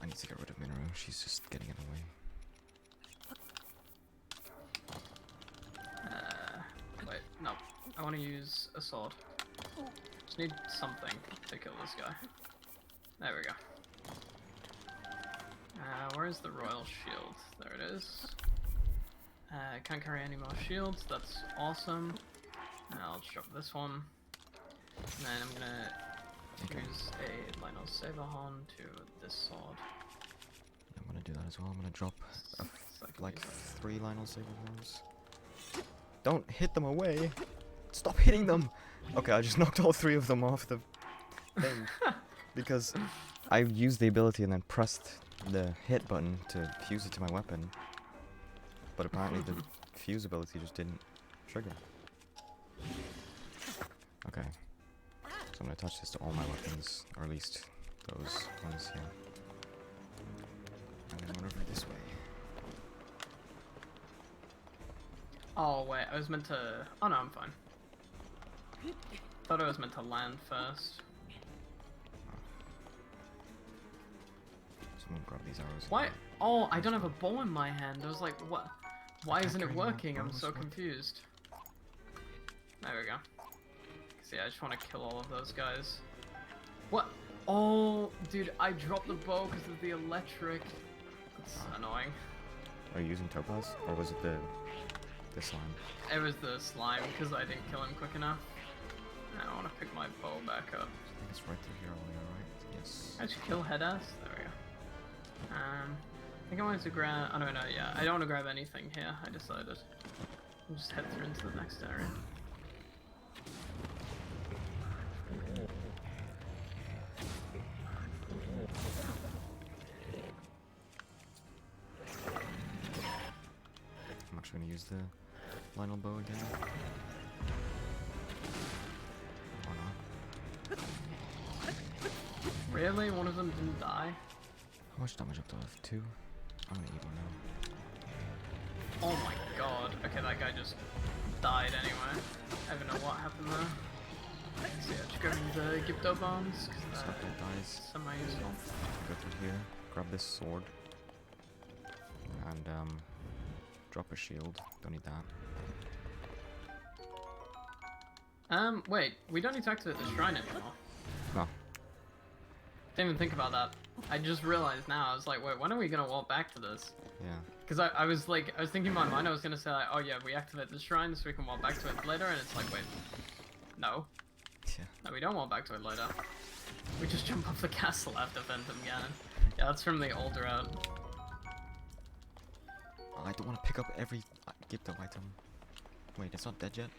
I need to get rid of Minoru. She's just getting in the way. Wait, no. I want to use a sword. Just need something to kill this guy. There we go. Where's the royal shield? There it is. Can't carry any more shields, that's awesome. I'll drop this one. And then I'm gonna use a Lionel Saberhorn to this sword. I'm gonna do that as well. I'm gonna drop like 3 Lionel Saberhorns. Don't hit them away! Stop hitting them! Okay, I just knocked all 3 of them off the thing. Because I used the ability and then pressed the hit button to fuse it to my weapon. But apparently the fuse ability just didn't trigger. Okay. So I'm gonna attach this to all my weapons, or at least those ones here. I'm gonna run over this way. Oh wait, I was meant to... Oh no, I'm fine. Thought I was meant to land first. So I'm gonna grab these arrows. Why? Oh, I don't have a bow in my hand. I was like, what? Why can't isn't it carry more working? I'm bows, so what? confused. There we go. See, I just want to kill all of those guys. What? Oh, dude, I dropped the bow because of the electric. That's annoying. Are you using Topaz? Or was it the slime? It was the slime because I didn't kill him quick enough. I want to pick my bow back up. I think it's right through here all the way, right? Yes. I just kill head ass. There we go. I think I wanted to grab. Oh no, yeah. I don't want to grab anything here. I decided. We'll just head through into the next area. I'm actually gonna use the Lionel bow again. Or not. Really? One of them didn't die? How much damage up do I have? 2? I'm gonna eat one now. Oh my god. Okay, that guy just died anyway. I don't know what happened there. So yeah, just go into Gypto Bones, because Stuff that dies. semi-useful. Go through here, grab this sword, and drop a shield. Don't need that. Wait, we don't need to activate the shrine anymore. No. Didn't even think about that. I just realized now, I was like, wait, when are we gonna walk back to this? Yeah. Because I was like, I was thinking in my mind, I was gonna say like, oh yeah, we activate the shrine so we can walk back to it later, and it's like, wait, no. Yeah. No, we don't walk back to it later. We just jump off the castle after Phantom Ganon. Yeah, that's from the old route. I don't want to pick up every Gypto item. Wait, it's not dead yet?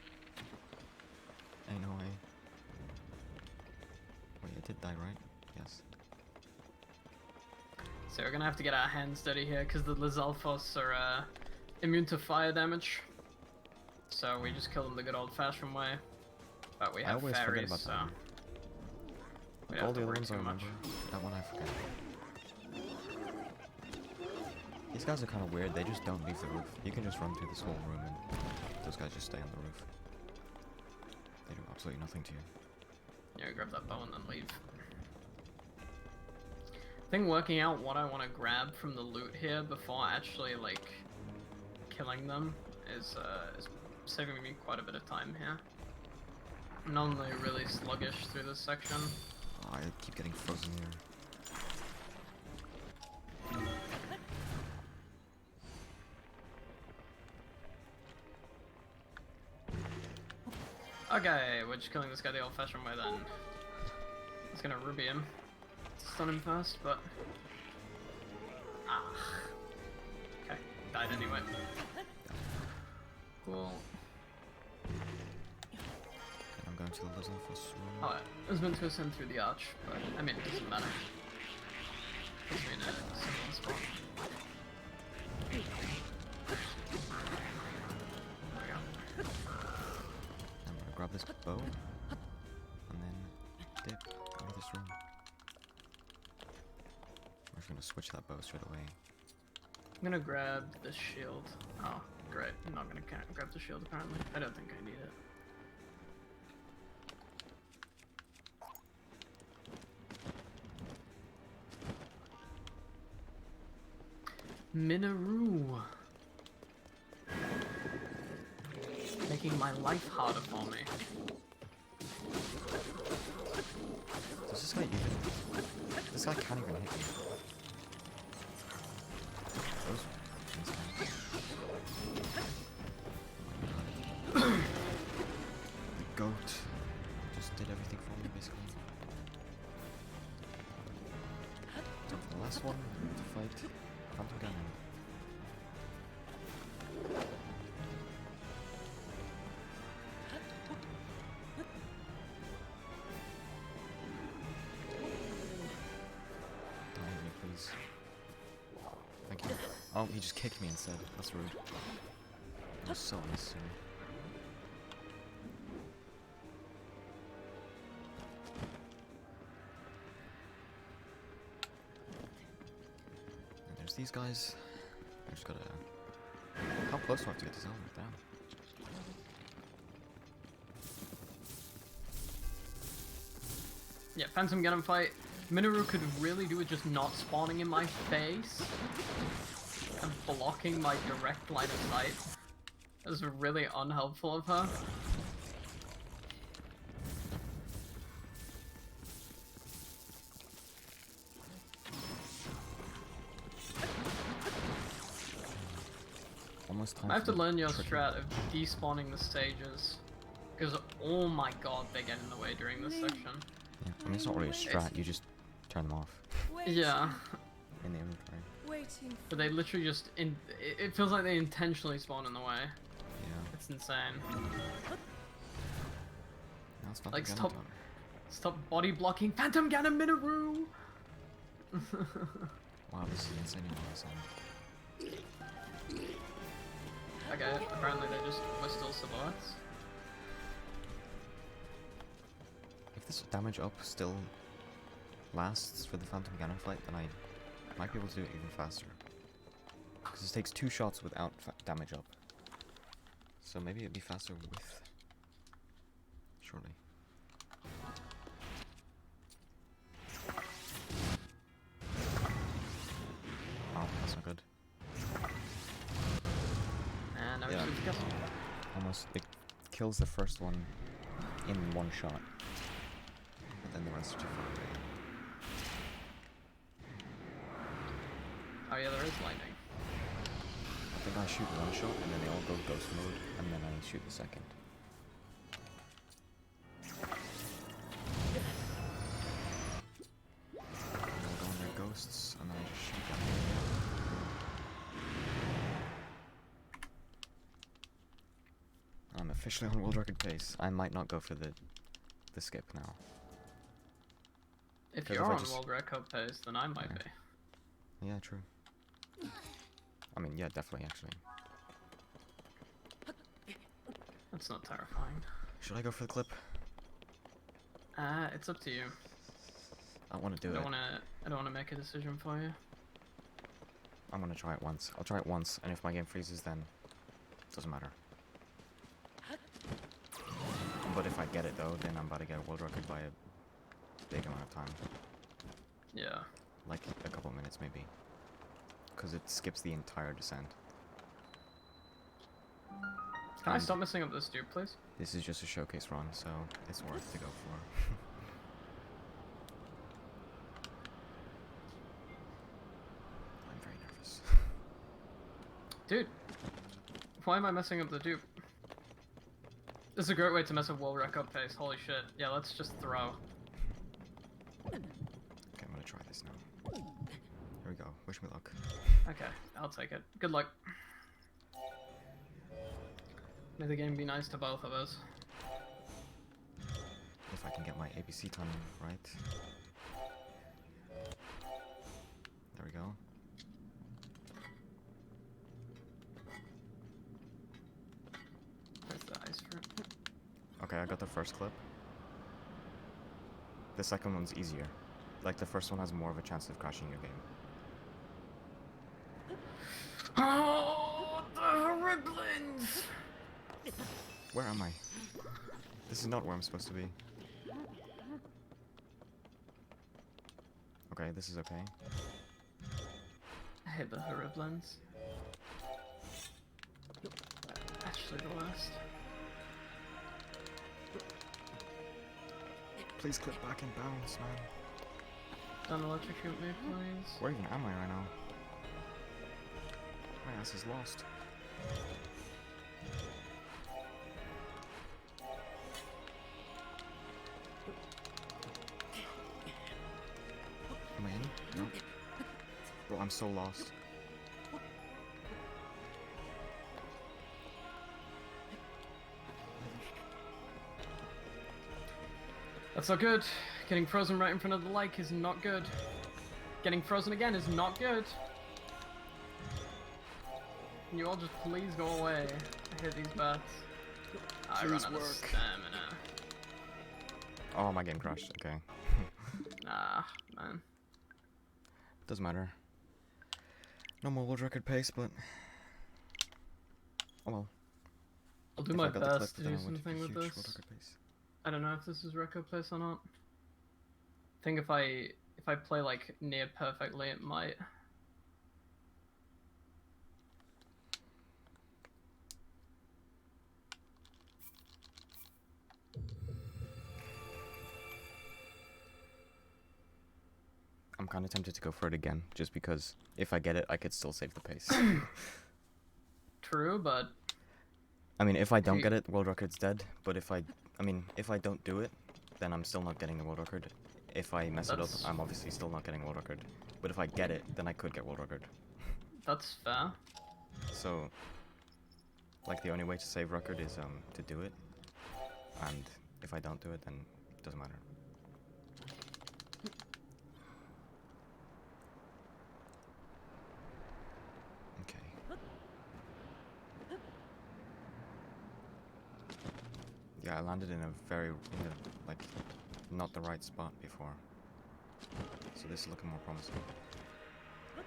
Ain't no way. Wait, it did die, right? Yes. So we're gonna have to get our hands dirty here, because the Lizalfos are immune to fire damage. So we just kill them the good old-fashioned way. But we I have always forget fairies, about so... that one. we Like, don't all have the to other worry ones I too much. remember. That one I forget. These guys are kind of weird. They just don't leave the roof. You can just run through this whole room and those guys just stay on the roof. They do absolutely nothing to you. Yeah, grab that bow and then leave. I think working out what I want to grab from the loot here before actually, like, killing them is saving me quite a bit of time here. I'm normally really sluggish through this section. Oh, I keep getting frozen here. Okay, we're just killing this guy the old-fashioned way then. It's gonna ruby him. Stun him first, but... Ah. Okay, died anyway. Cool. I'm going to the Lizalfos room. Oh, I was meant to ascend through the arch, but I mean, it doesn't matter. Puts me in a similar spot. There we go. I'm gonna grab this bow and then dip out of this room. I'm just gonna switch that bow straight away. I'm gonna grab the shield. Oh, great. I'm not gonna grab the shield apparently. I don't think I need it. Minaru. Making my life harder for me. This guy can't even hit me. Those things can. The goat just did everything for me, basically. Time for the last one to fight Phantom Ganon. Don't hit me, please. Thank you. Oh, he just kicked me instead. That's rude. That was so unnecessary. And there's these guys. I just gotta... How close do I have to get to Zelda? Damn. Yeah, Phantom Ganon fight. Minoru could really do with just not spawning in my face and blocking my direct line of sight. That was really unhelpful of her. Almost time I have for to the learn your tricky- strat of despawning the stages. Because, oh my god, they get in the way during this section. Yeah, I mean, it's not really a strat, you just turn them off Yeah, in the inventory. Waiting. but they literally just, it feels like they intentionally spawn in the way. Yeah. It's insane. Now it's Phantom Like, Ganon stop- time. Stop body blocking Phantom Ganon Minoru! Wow, this is insanely awesome. Okay, apparently they just were still silhouettes. If this damage up still lasts for the Phantom Ganon fight, then I might be able to do it even faster. Because this takes 2 shots without damage up. So maybe it'd be faster with... Surely. Oh, that's not good. And now Yeah. we should guess. Almost, it kills the first one in 1 shot. But then the rest are too far away. Oh yeah, there is lightning. I think I shoot 1 shot and then they all go ghost mode and then I shoot the second. They all go on their ghosts and then I just shoot them. I'm officially on world record pace. I might not go for the skip now. If 'Cause you're if I on just- world record pace, then I might Yeah. be. Yeah, true. I mean, yeah, definitely, actually. That's not terrifying. Should I go for the clip? It's up to you. I want to do I it. don't wanna make a decision for you. I'm gonna try it once. I'll try it once, and if my game freezes, then it doesn't matter. But if I get it though, then I'm about to get a world record by a big amount of time. Yeah. Like a couple minutes maybe. Because it skips the entire descent. Can I And stop messing up this dude, please? This is just a showcase run, so it's worth to go for. I'm very nervous. Dude, why am I messing up the dupe? This is a great way to mess up world record pace. Holy shit. Yeah, let's just throw. Okay, I'm gonna try this now. Here we go. Wish me luck. Okay, I'll take it. Good luck. May the game be nice to both of us. If I can get my ABC time right. There we go. Where's the ice fruit? Okay, I got the first clip. The second one's easier. Like, the first one has more of a chance of crashing your game. Oh, the Horriblins! Where am I? This is not where I'm supposed to be. Okay, this is okay. I hate the Horriblins. Actually the worst. Please clip back and bounce, man. Don't electrocute me, please. Where even am I right now? My ass is lost. Am I in? No. Bro, I'm so lost. That's not good. Getting frozen right in front of the lake is not good. Getting frozen again is not good. Can you all just please go away? I hate these bats. I run out of stamina. Oh, my game crashed. Okay. Nah, man. Doesn't matter. No more world record pace, but... Oh well. I'll do If my I got the clip, best to then do I would something be with huge this. world record pace. I don't know if this is record place or not. I think if I play like near perfectly, it might. I'm kind of tempted to go for it again, just because if I get it, I could still save the pace. True, but I mean, if I don't you- get it, world record's dead. But if I don't do it, then I'm still not getting the world record. If I mess it That's- up, I'm obviously still not getting world record. But if I get it, then I could get world record. that's fair. So, like, the only way to save record is to do it. And if I don't do it, then it doesn't matter. Okay. Yeah, I landed in a like, not the right spot before. So this is looking more promising. I'm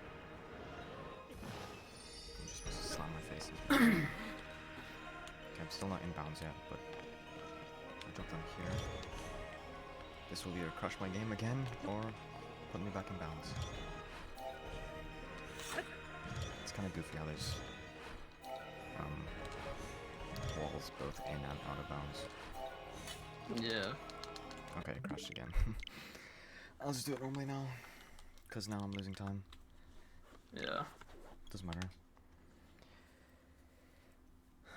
just supposed to slam my face into it. Okay, I'm still not in bounds yet, but I drop them here. This will either crush my game again, or put me back in bounds. It's kind of goofy how there's walls both in and out of bounds. Yeah. Okay, it crashed again. I'll just do it normally now, because now I'm losing time. Yeah. Doesn't matter.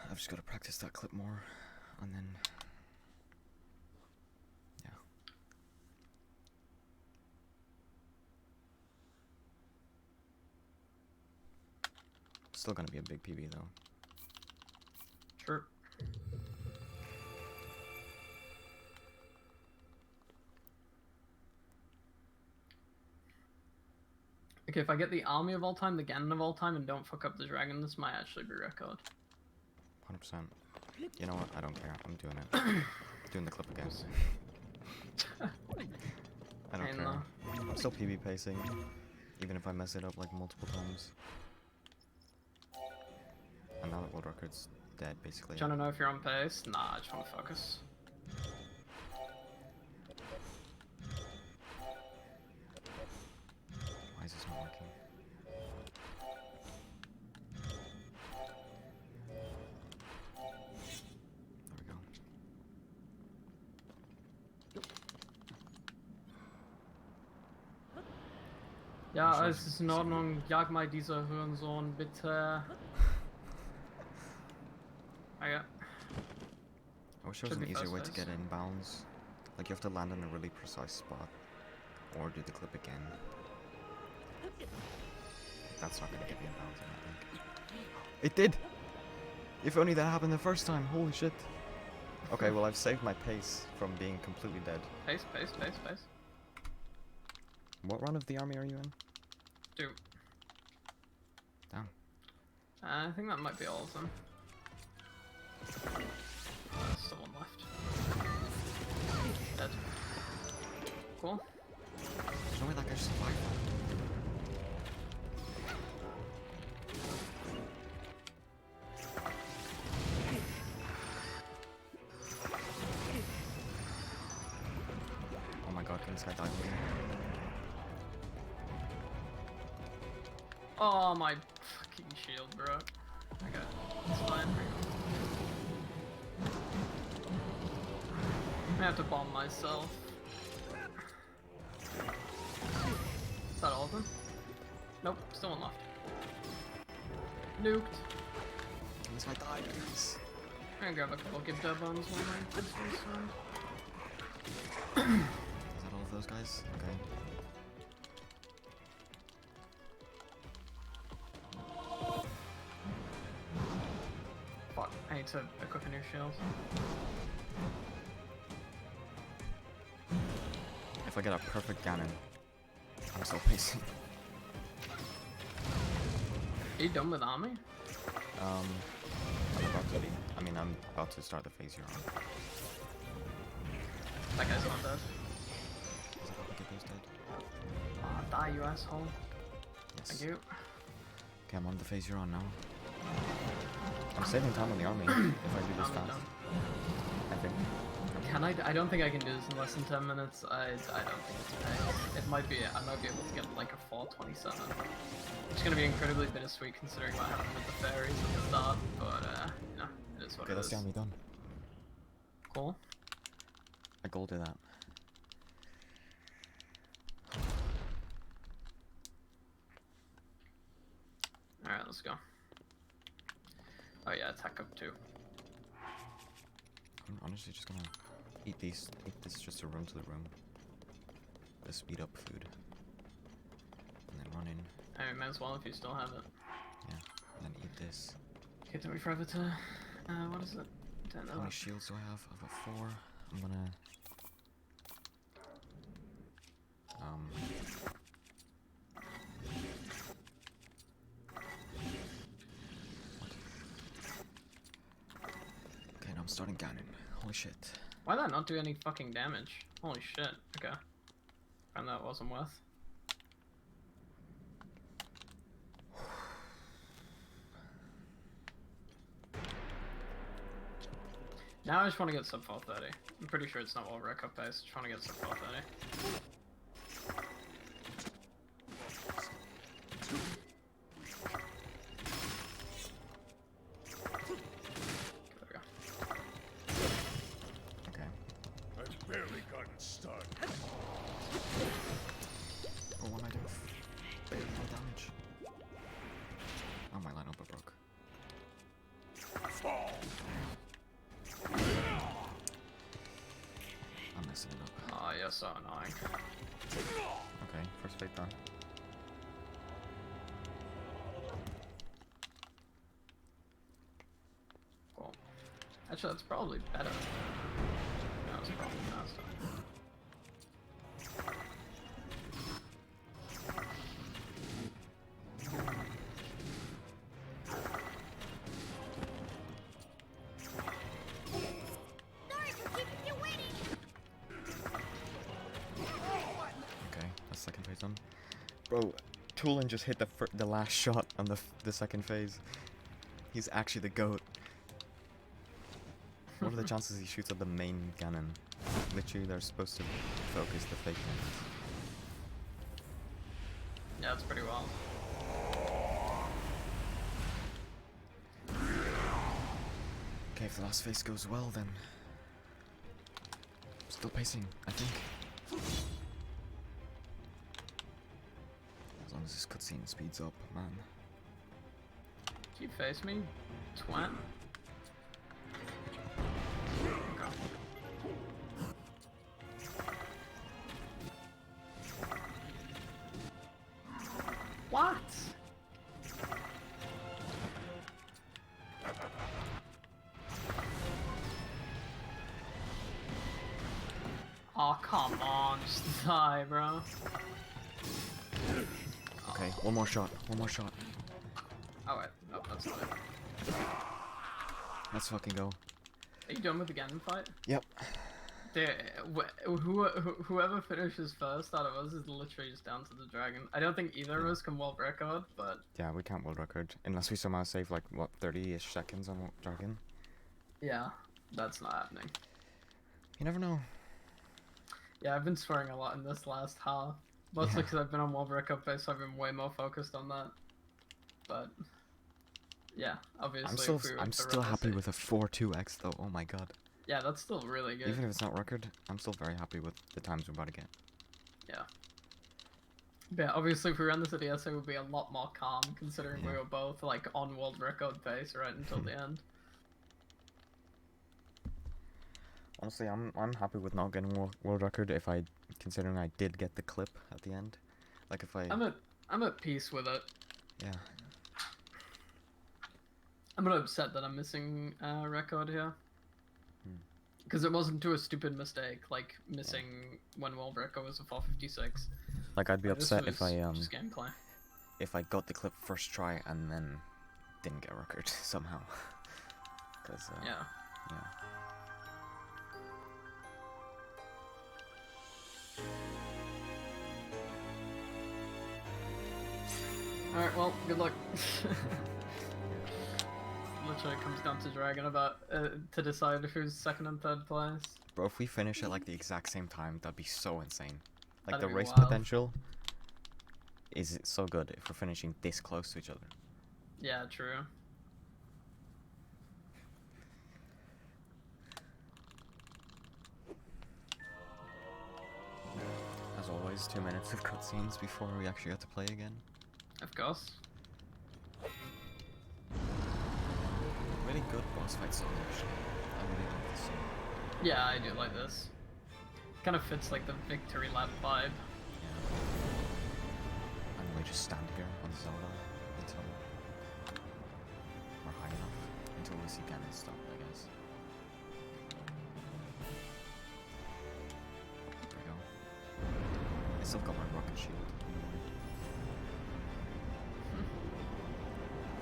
I've just got to practice that clip more, and then... yeah. Still gonna be a big PB though. Sure. Okay, if I get the army of all time, the Ganon of all time, and don't fuck up the dragon, this might actually be record. 100%. You know what? I don't care. I'm doing it. Doing the clip again. I don't Ain't care. no. I'm still PB pacing, even if I mess it up like multiple times. And now that world record's dead, basically. Trying to know if you're on pace? Nah, I just want to focus. Why is this not working? There we go. Ja, Scheiße. es ist in Ordnung. Jag mal dieser Hurensohn, bitte. Okay. I wish there was Should an be easier fast way to pace. get in bounds. Like, you have to land in a really precise spot. Or do the clip again. That's not gonna get me in bounds, I don't think. It did! If only that happened the first time, holy shit. Okay, well I've saved my pace from being completely dead. Pace, pace, pace, pace. What run of the army are you in? 2. Damn. I think that might be all of them. Still one left. Dead. Cool. There's no way that guy survived that. Oh my god, can this guy die with me? Oh, my fucking shield, bro. Okay, it's fine. I have to bomb myself. Nope, still one left. Nuked. Unless I die, guys. I'm gonna grab a couple give dub bombs while my this one's fine. Is that all of those guys? Okay. Fuck, I need to equip a new shield. If I get a perfect Ganon, I'm still pacing. Are you done with army? I'm about to be. I mean, I'm about to start the phase you're on. That guy's not dead. Is that how we get those dead? Die, you asshole. Yes. Thank you. Okay, I'm on the phase you're on now. I'm saving time on the army if I do this I'm fast. done. I think. Can I don't think I can do this in less than 10 minutes. I don't think it's pace. It might be, I might be able to get like a 427. It's gonna be incredibly bittersweet considering what happened with the fairies at the start, but you know, it is what Okay, it that's is. the army done. Cool. I golded that. Alright, let's go. Oh yeah, attack up too. I'm honestly just gonna eat this just to run to the room. The speed up food. And then run in. I mean, might as well if you still have it. Yeah. And then eat this. Okay, took me forever to, what is it? Don't How know. many shields do I have? I've got 4. I'm gonna... Okay, now I'm starting Ganon. Holy shit. Why did that not do any fucking damage? Holy shit. Okay. Found that wasn't worth. Now I just want to get sub 430. I'm pretty sure it's not well rec up base. Just want to get sub 430. There we go. Okay. I've barely gotten started. Oh, what am I doing? Barely no damage. Oh, my line up broke. Fall. I'm messing it up. Oh, you're so annoying. Okay, first fate done. Cool. Actually, that's probably better. No, it's probably faster. Sorry for keeping you waiting. Okay, that's second phase done. Bro, Tulin just hit the last shot on the second phase. He's actually the GOAT. What are the chances he shoots at the main Ganon? Literally, they're supposed to focus the fake cannons. Yeah, that's pretty wild. Okay, if the last phase goes well, then... Still pacing, I think. As long as this cutscene speeds up, man. Can you face me, twat? Okay. What? Oh, come on, just die, bro. Okay, one more shot, one more shot. Oh wait, no, that's not it. Let's fucking go. Are you done with the Ganon fight? Yep. Dude, whoever finishes first out of us is literally just down to the dragon. I don't think either of us can world record, but Yeah, we can't world record. Unless we somehow save like, what, 30-ish seconds on Dragon? yeah, that's not happening. You never know. Yeah, I've been swearing a lot in this last half. Mostly Yeah. because I've been on world record base, so I've been way more focused on that. But yeah, obviously. I'm still happy with a 4-2x though. Oh my god. Yeah, that's still really good. Even if it's not record, I'm still very happy with the times we're about to get. Yeah. Yeah, obviously if we ran this at ESA, it would be a lot more calm, considering we Yeah. were both like on world record pace right until the end. Honestly, I'm happy with not getting world record if I, considering I did get the clip at the end. Like if I, I'm at peace with it. yeah. I'm not upset that I'm missing record here. Hmm. Because it wasn't to a stupid mistake, like missing when world record was a 456. Like I'd be Like, this upset if I was just gameplay. if I got the clip first try and then didn't get record somehow. Because Yeah. yeah. Alright, well, good luck. Literally comes down to Dragon about to decide who's second and third place. Bro, if we finish at like the exact same time, that'd be so insane. Like That'd the be race wild. potential is so good if we're finishing this close to each other. Yeah, true. As always, 2 minutes of cutscenes before we actually get to play again. Of course. Really good boss fight song actually. I really like this song. Yeah, I do like this. Kind of fits like the victory lap vibe. Yeah. And we just stand here on Zelda until we're high enough. Until we see Ganon stop, I guess. There we go. I still got my rocket shield.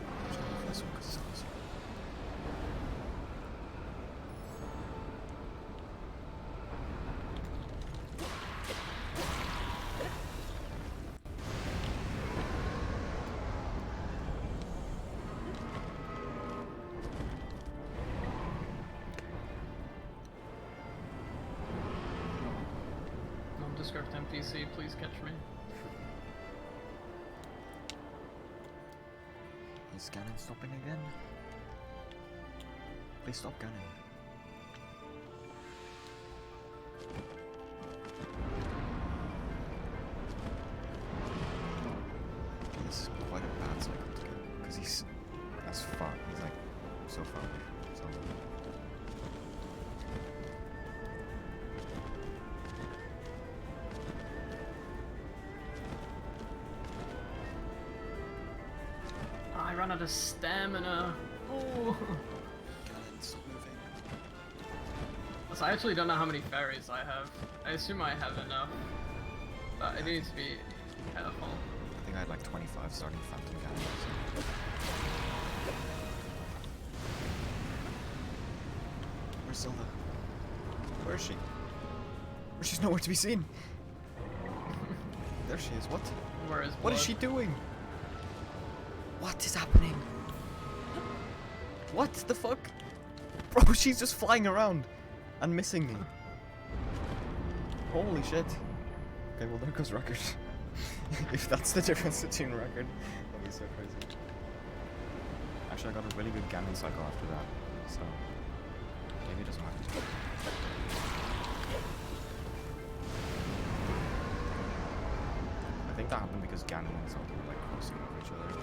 I'm just gonna go for this one 'cause it's awesome. Nondescript NPC, please catch me. Is Ganon stopping again? Please stop Ganon. This is quite a bad cycle to get, because he's as far, he's like so far away from Zelda. I ran out of stamina. Oh. Ganon, stop moving. So I actually don't know how many fairies I have. I assume I have enough. But I need to be careful. I think I had like 25 starting Phantom Ganon. So. Where's Zelda? Where is she? She's nowhere to be seen. There she is. What? Where is What is blood? she doing? What is happening? What the fuck? Bro, she's just flying around and missing me. Holy shit. Okay, well there goes record. If that's the difference between record, that'd be so crazy. Actually, I got a really good Ganon cycle after that, so maybe it doesn't matter. I think that happened because Ganon and Zelda were like crossing over each other.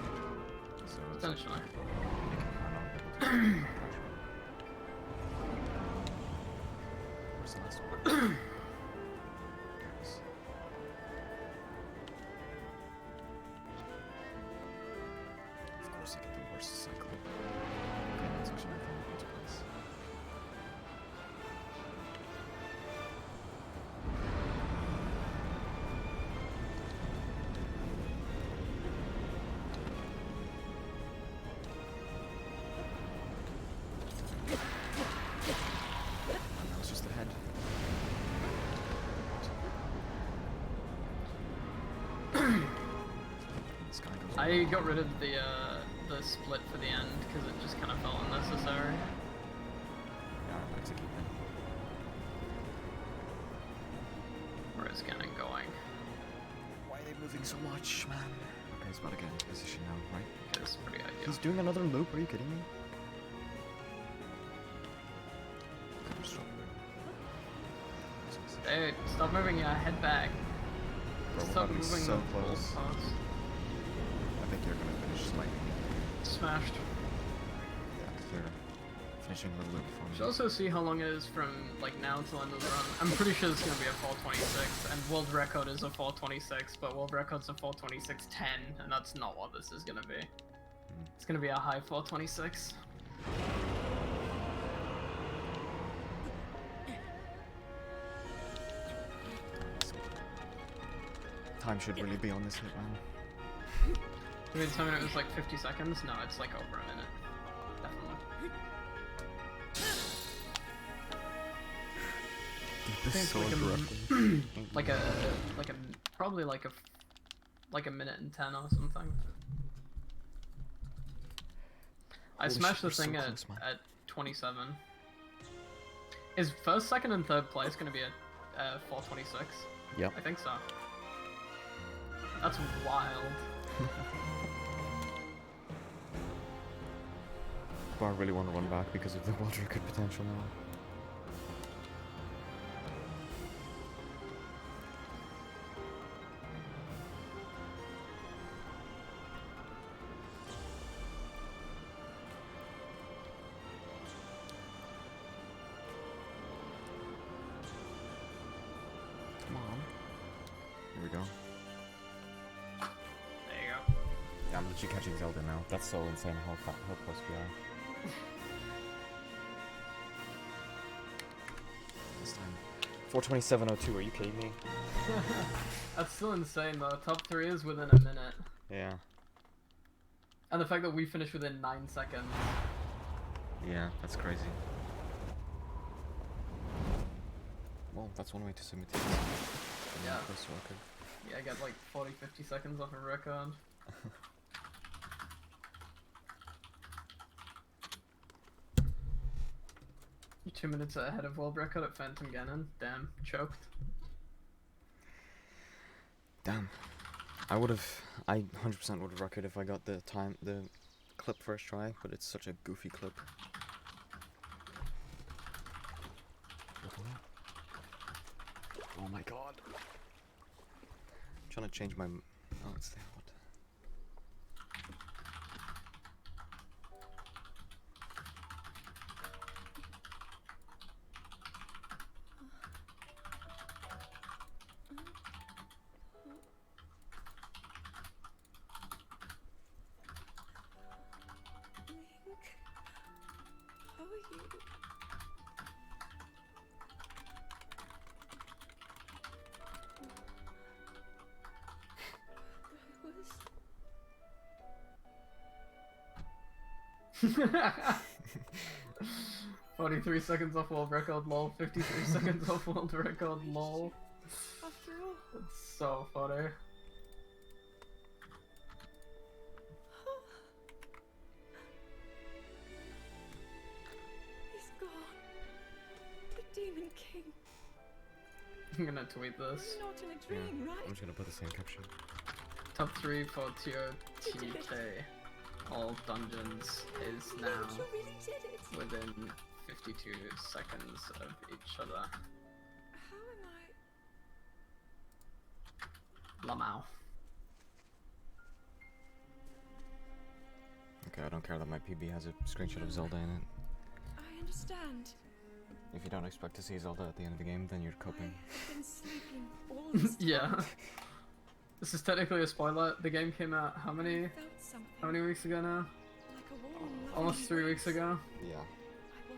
So it's like, Essentially. making her not able to catch me. Where's the last one? There it is. Of course I get the worst cycle. Okay, that's actually my phone into place. And that was just the head. This guy goes I got rid of the split for the end because it just kind of felt unnecessary. Yeah, I'd like to keep it. Where is Ganon going? Why are they moving so much, man? Okay, he's about to get into position now, right? It's pretty ideal. He's doing another loop, are you kidding me? Hey, stop moving your head back. Bro, we're Stop about to be moving so the ball close. parts. I think you're gonna finish slightly. Smashed. Yeah, 'cause you're finishing a little bit before Should me. also see how long it is from like now till end of the run. I'm pretty sure it's gonna be a 426, and world record is a 426, but world record's a 426.10, and that's not what this is gonna be. It's gonna be a high 426. Time should really be on this hit, man. Did we determine it was like 50 seconds? No, it's like over a minute. Definitely. This think sword like a roughly. Probably like a minute and 10 or something. I Holy smashed shit, the we're so thing close, man. at 27. Is first, second, and third place gonna be at 426? Yep. I think so. That's wild. But I really want to run back because of the world record potential now. Come on. Here we go. There you go. Yeah, I'm literally catching Zelda now. That's so insane how close we are. This time. 427.02, are you kidding me? That's still insane though. Top 3 is within a minute. Yeah. And the fact that we finished within 9 seconds. Yeah, that's crazy. Well, that's one way to submit it. Yeah. Close to record. Yeah, I get like 40-50 seconds off a record. 2 minutes ahead of world record at Phantom Ganon. Damn, choked. Damn. I 100% would have record if I got the clip first try, but it's such a goofy clip. Oh my god. I'm trying to change my. Oh, it's there. What? How are you? I was 43 seconds off world record, lol. 53 seconds off world record, lol. after all. That's so funny. He's gone. The Demon King. I'm gonna tweet this. Not in a dream, I'm right? just gonna put the same caption. Top 3 for TOTK. All dungeons is now You really did it. within 52 seconds of each other. How am I? Lamau. Okay, I don't care that my PB has a screenshot of Zelda in it. I understand. If you don't expect to see Zelda at the end of the game, then you're coping. I've been sleeping all this time. Yeah. This is technically a spoiler. The game came out how I many felt something, weeks ago now? like a warm, Almost loving 3 weeks embrace. ago. Yeah. I will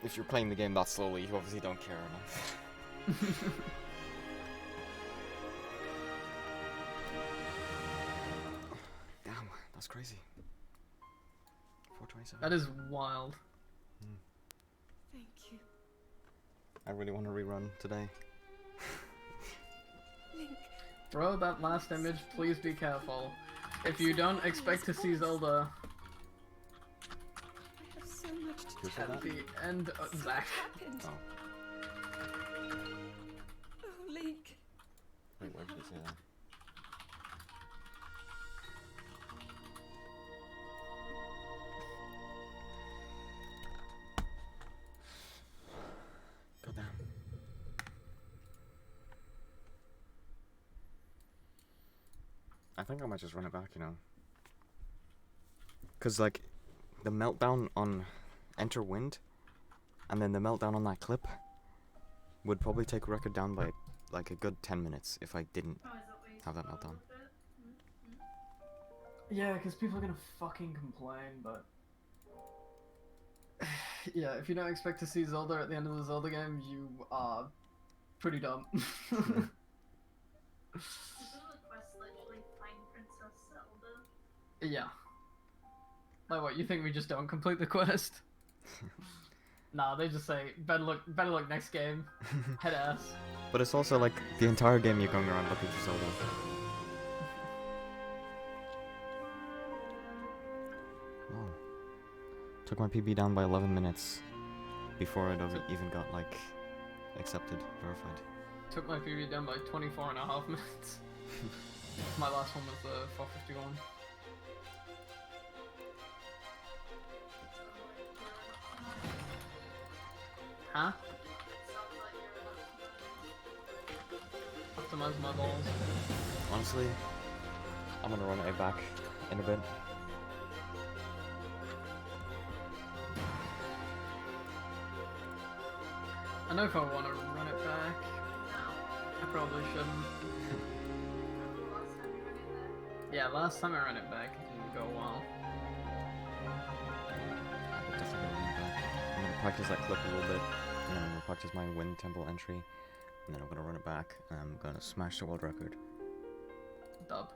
If you're playing the game that slowly, you obviously don't care enough. Damn, that's crazy. 427. That is wild. Thank you. I really want to rerun today. Link, Bro, that last image, please be careful. If you don't expect to see Zelda I have so much to Who said tell at you. the end of So Zach. what happened? Oh. Oh, Link. Wait, where did it say that? Goddamn. I think I might just run it back, you know. Cause like, the meltdown on Enter Wind, and then the meltdown on that clip, would probably take record down by like a good 10 minutes if I didn't Oh, is that what you have that spoiled meltdown. it? Yeah, because people are gonna fucking complain, but yeah, if you don't expect to see Zelda at the end of the Zelda game, you are pretty dumb. Isn't the quest literally find Princess Zelda? Yeah. Like what, you think we just don't complete the quest? Nah, they just say, better luck next game, head ass. But it's also like the entire game you're going around looking for Zelda. Oh. Took my PB down by 11 minutes before it even got like accepted, verified. Took my PB down by 24.5 minutes. My last one was 451. Huh? Optimize my balls. Honestly, I'm gonna run it back in a bit. I know if I want to run it back. I probably shouldn't. Yeah, last time I ran it back, it didn't go well. I could definitely run it back. I'm gonna practice that clip a little bit, and then I'm gonna practice my Wind Temple entry, and then I'm gonna run it back, and I'm gonna smash the world record. Dub.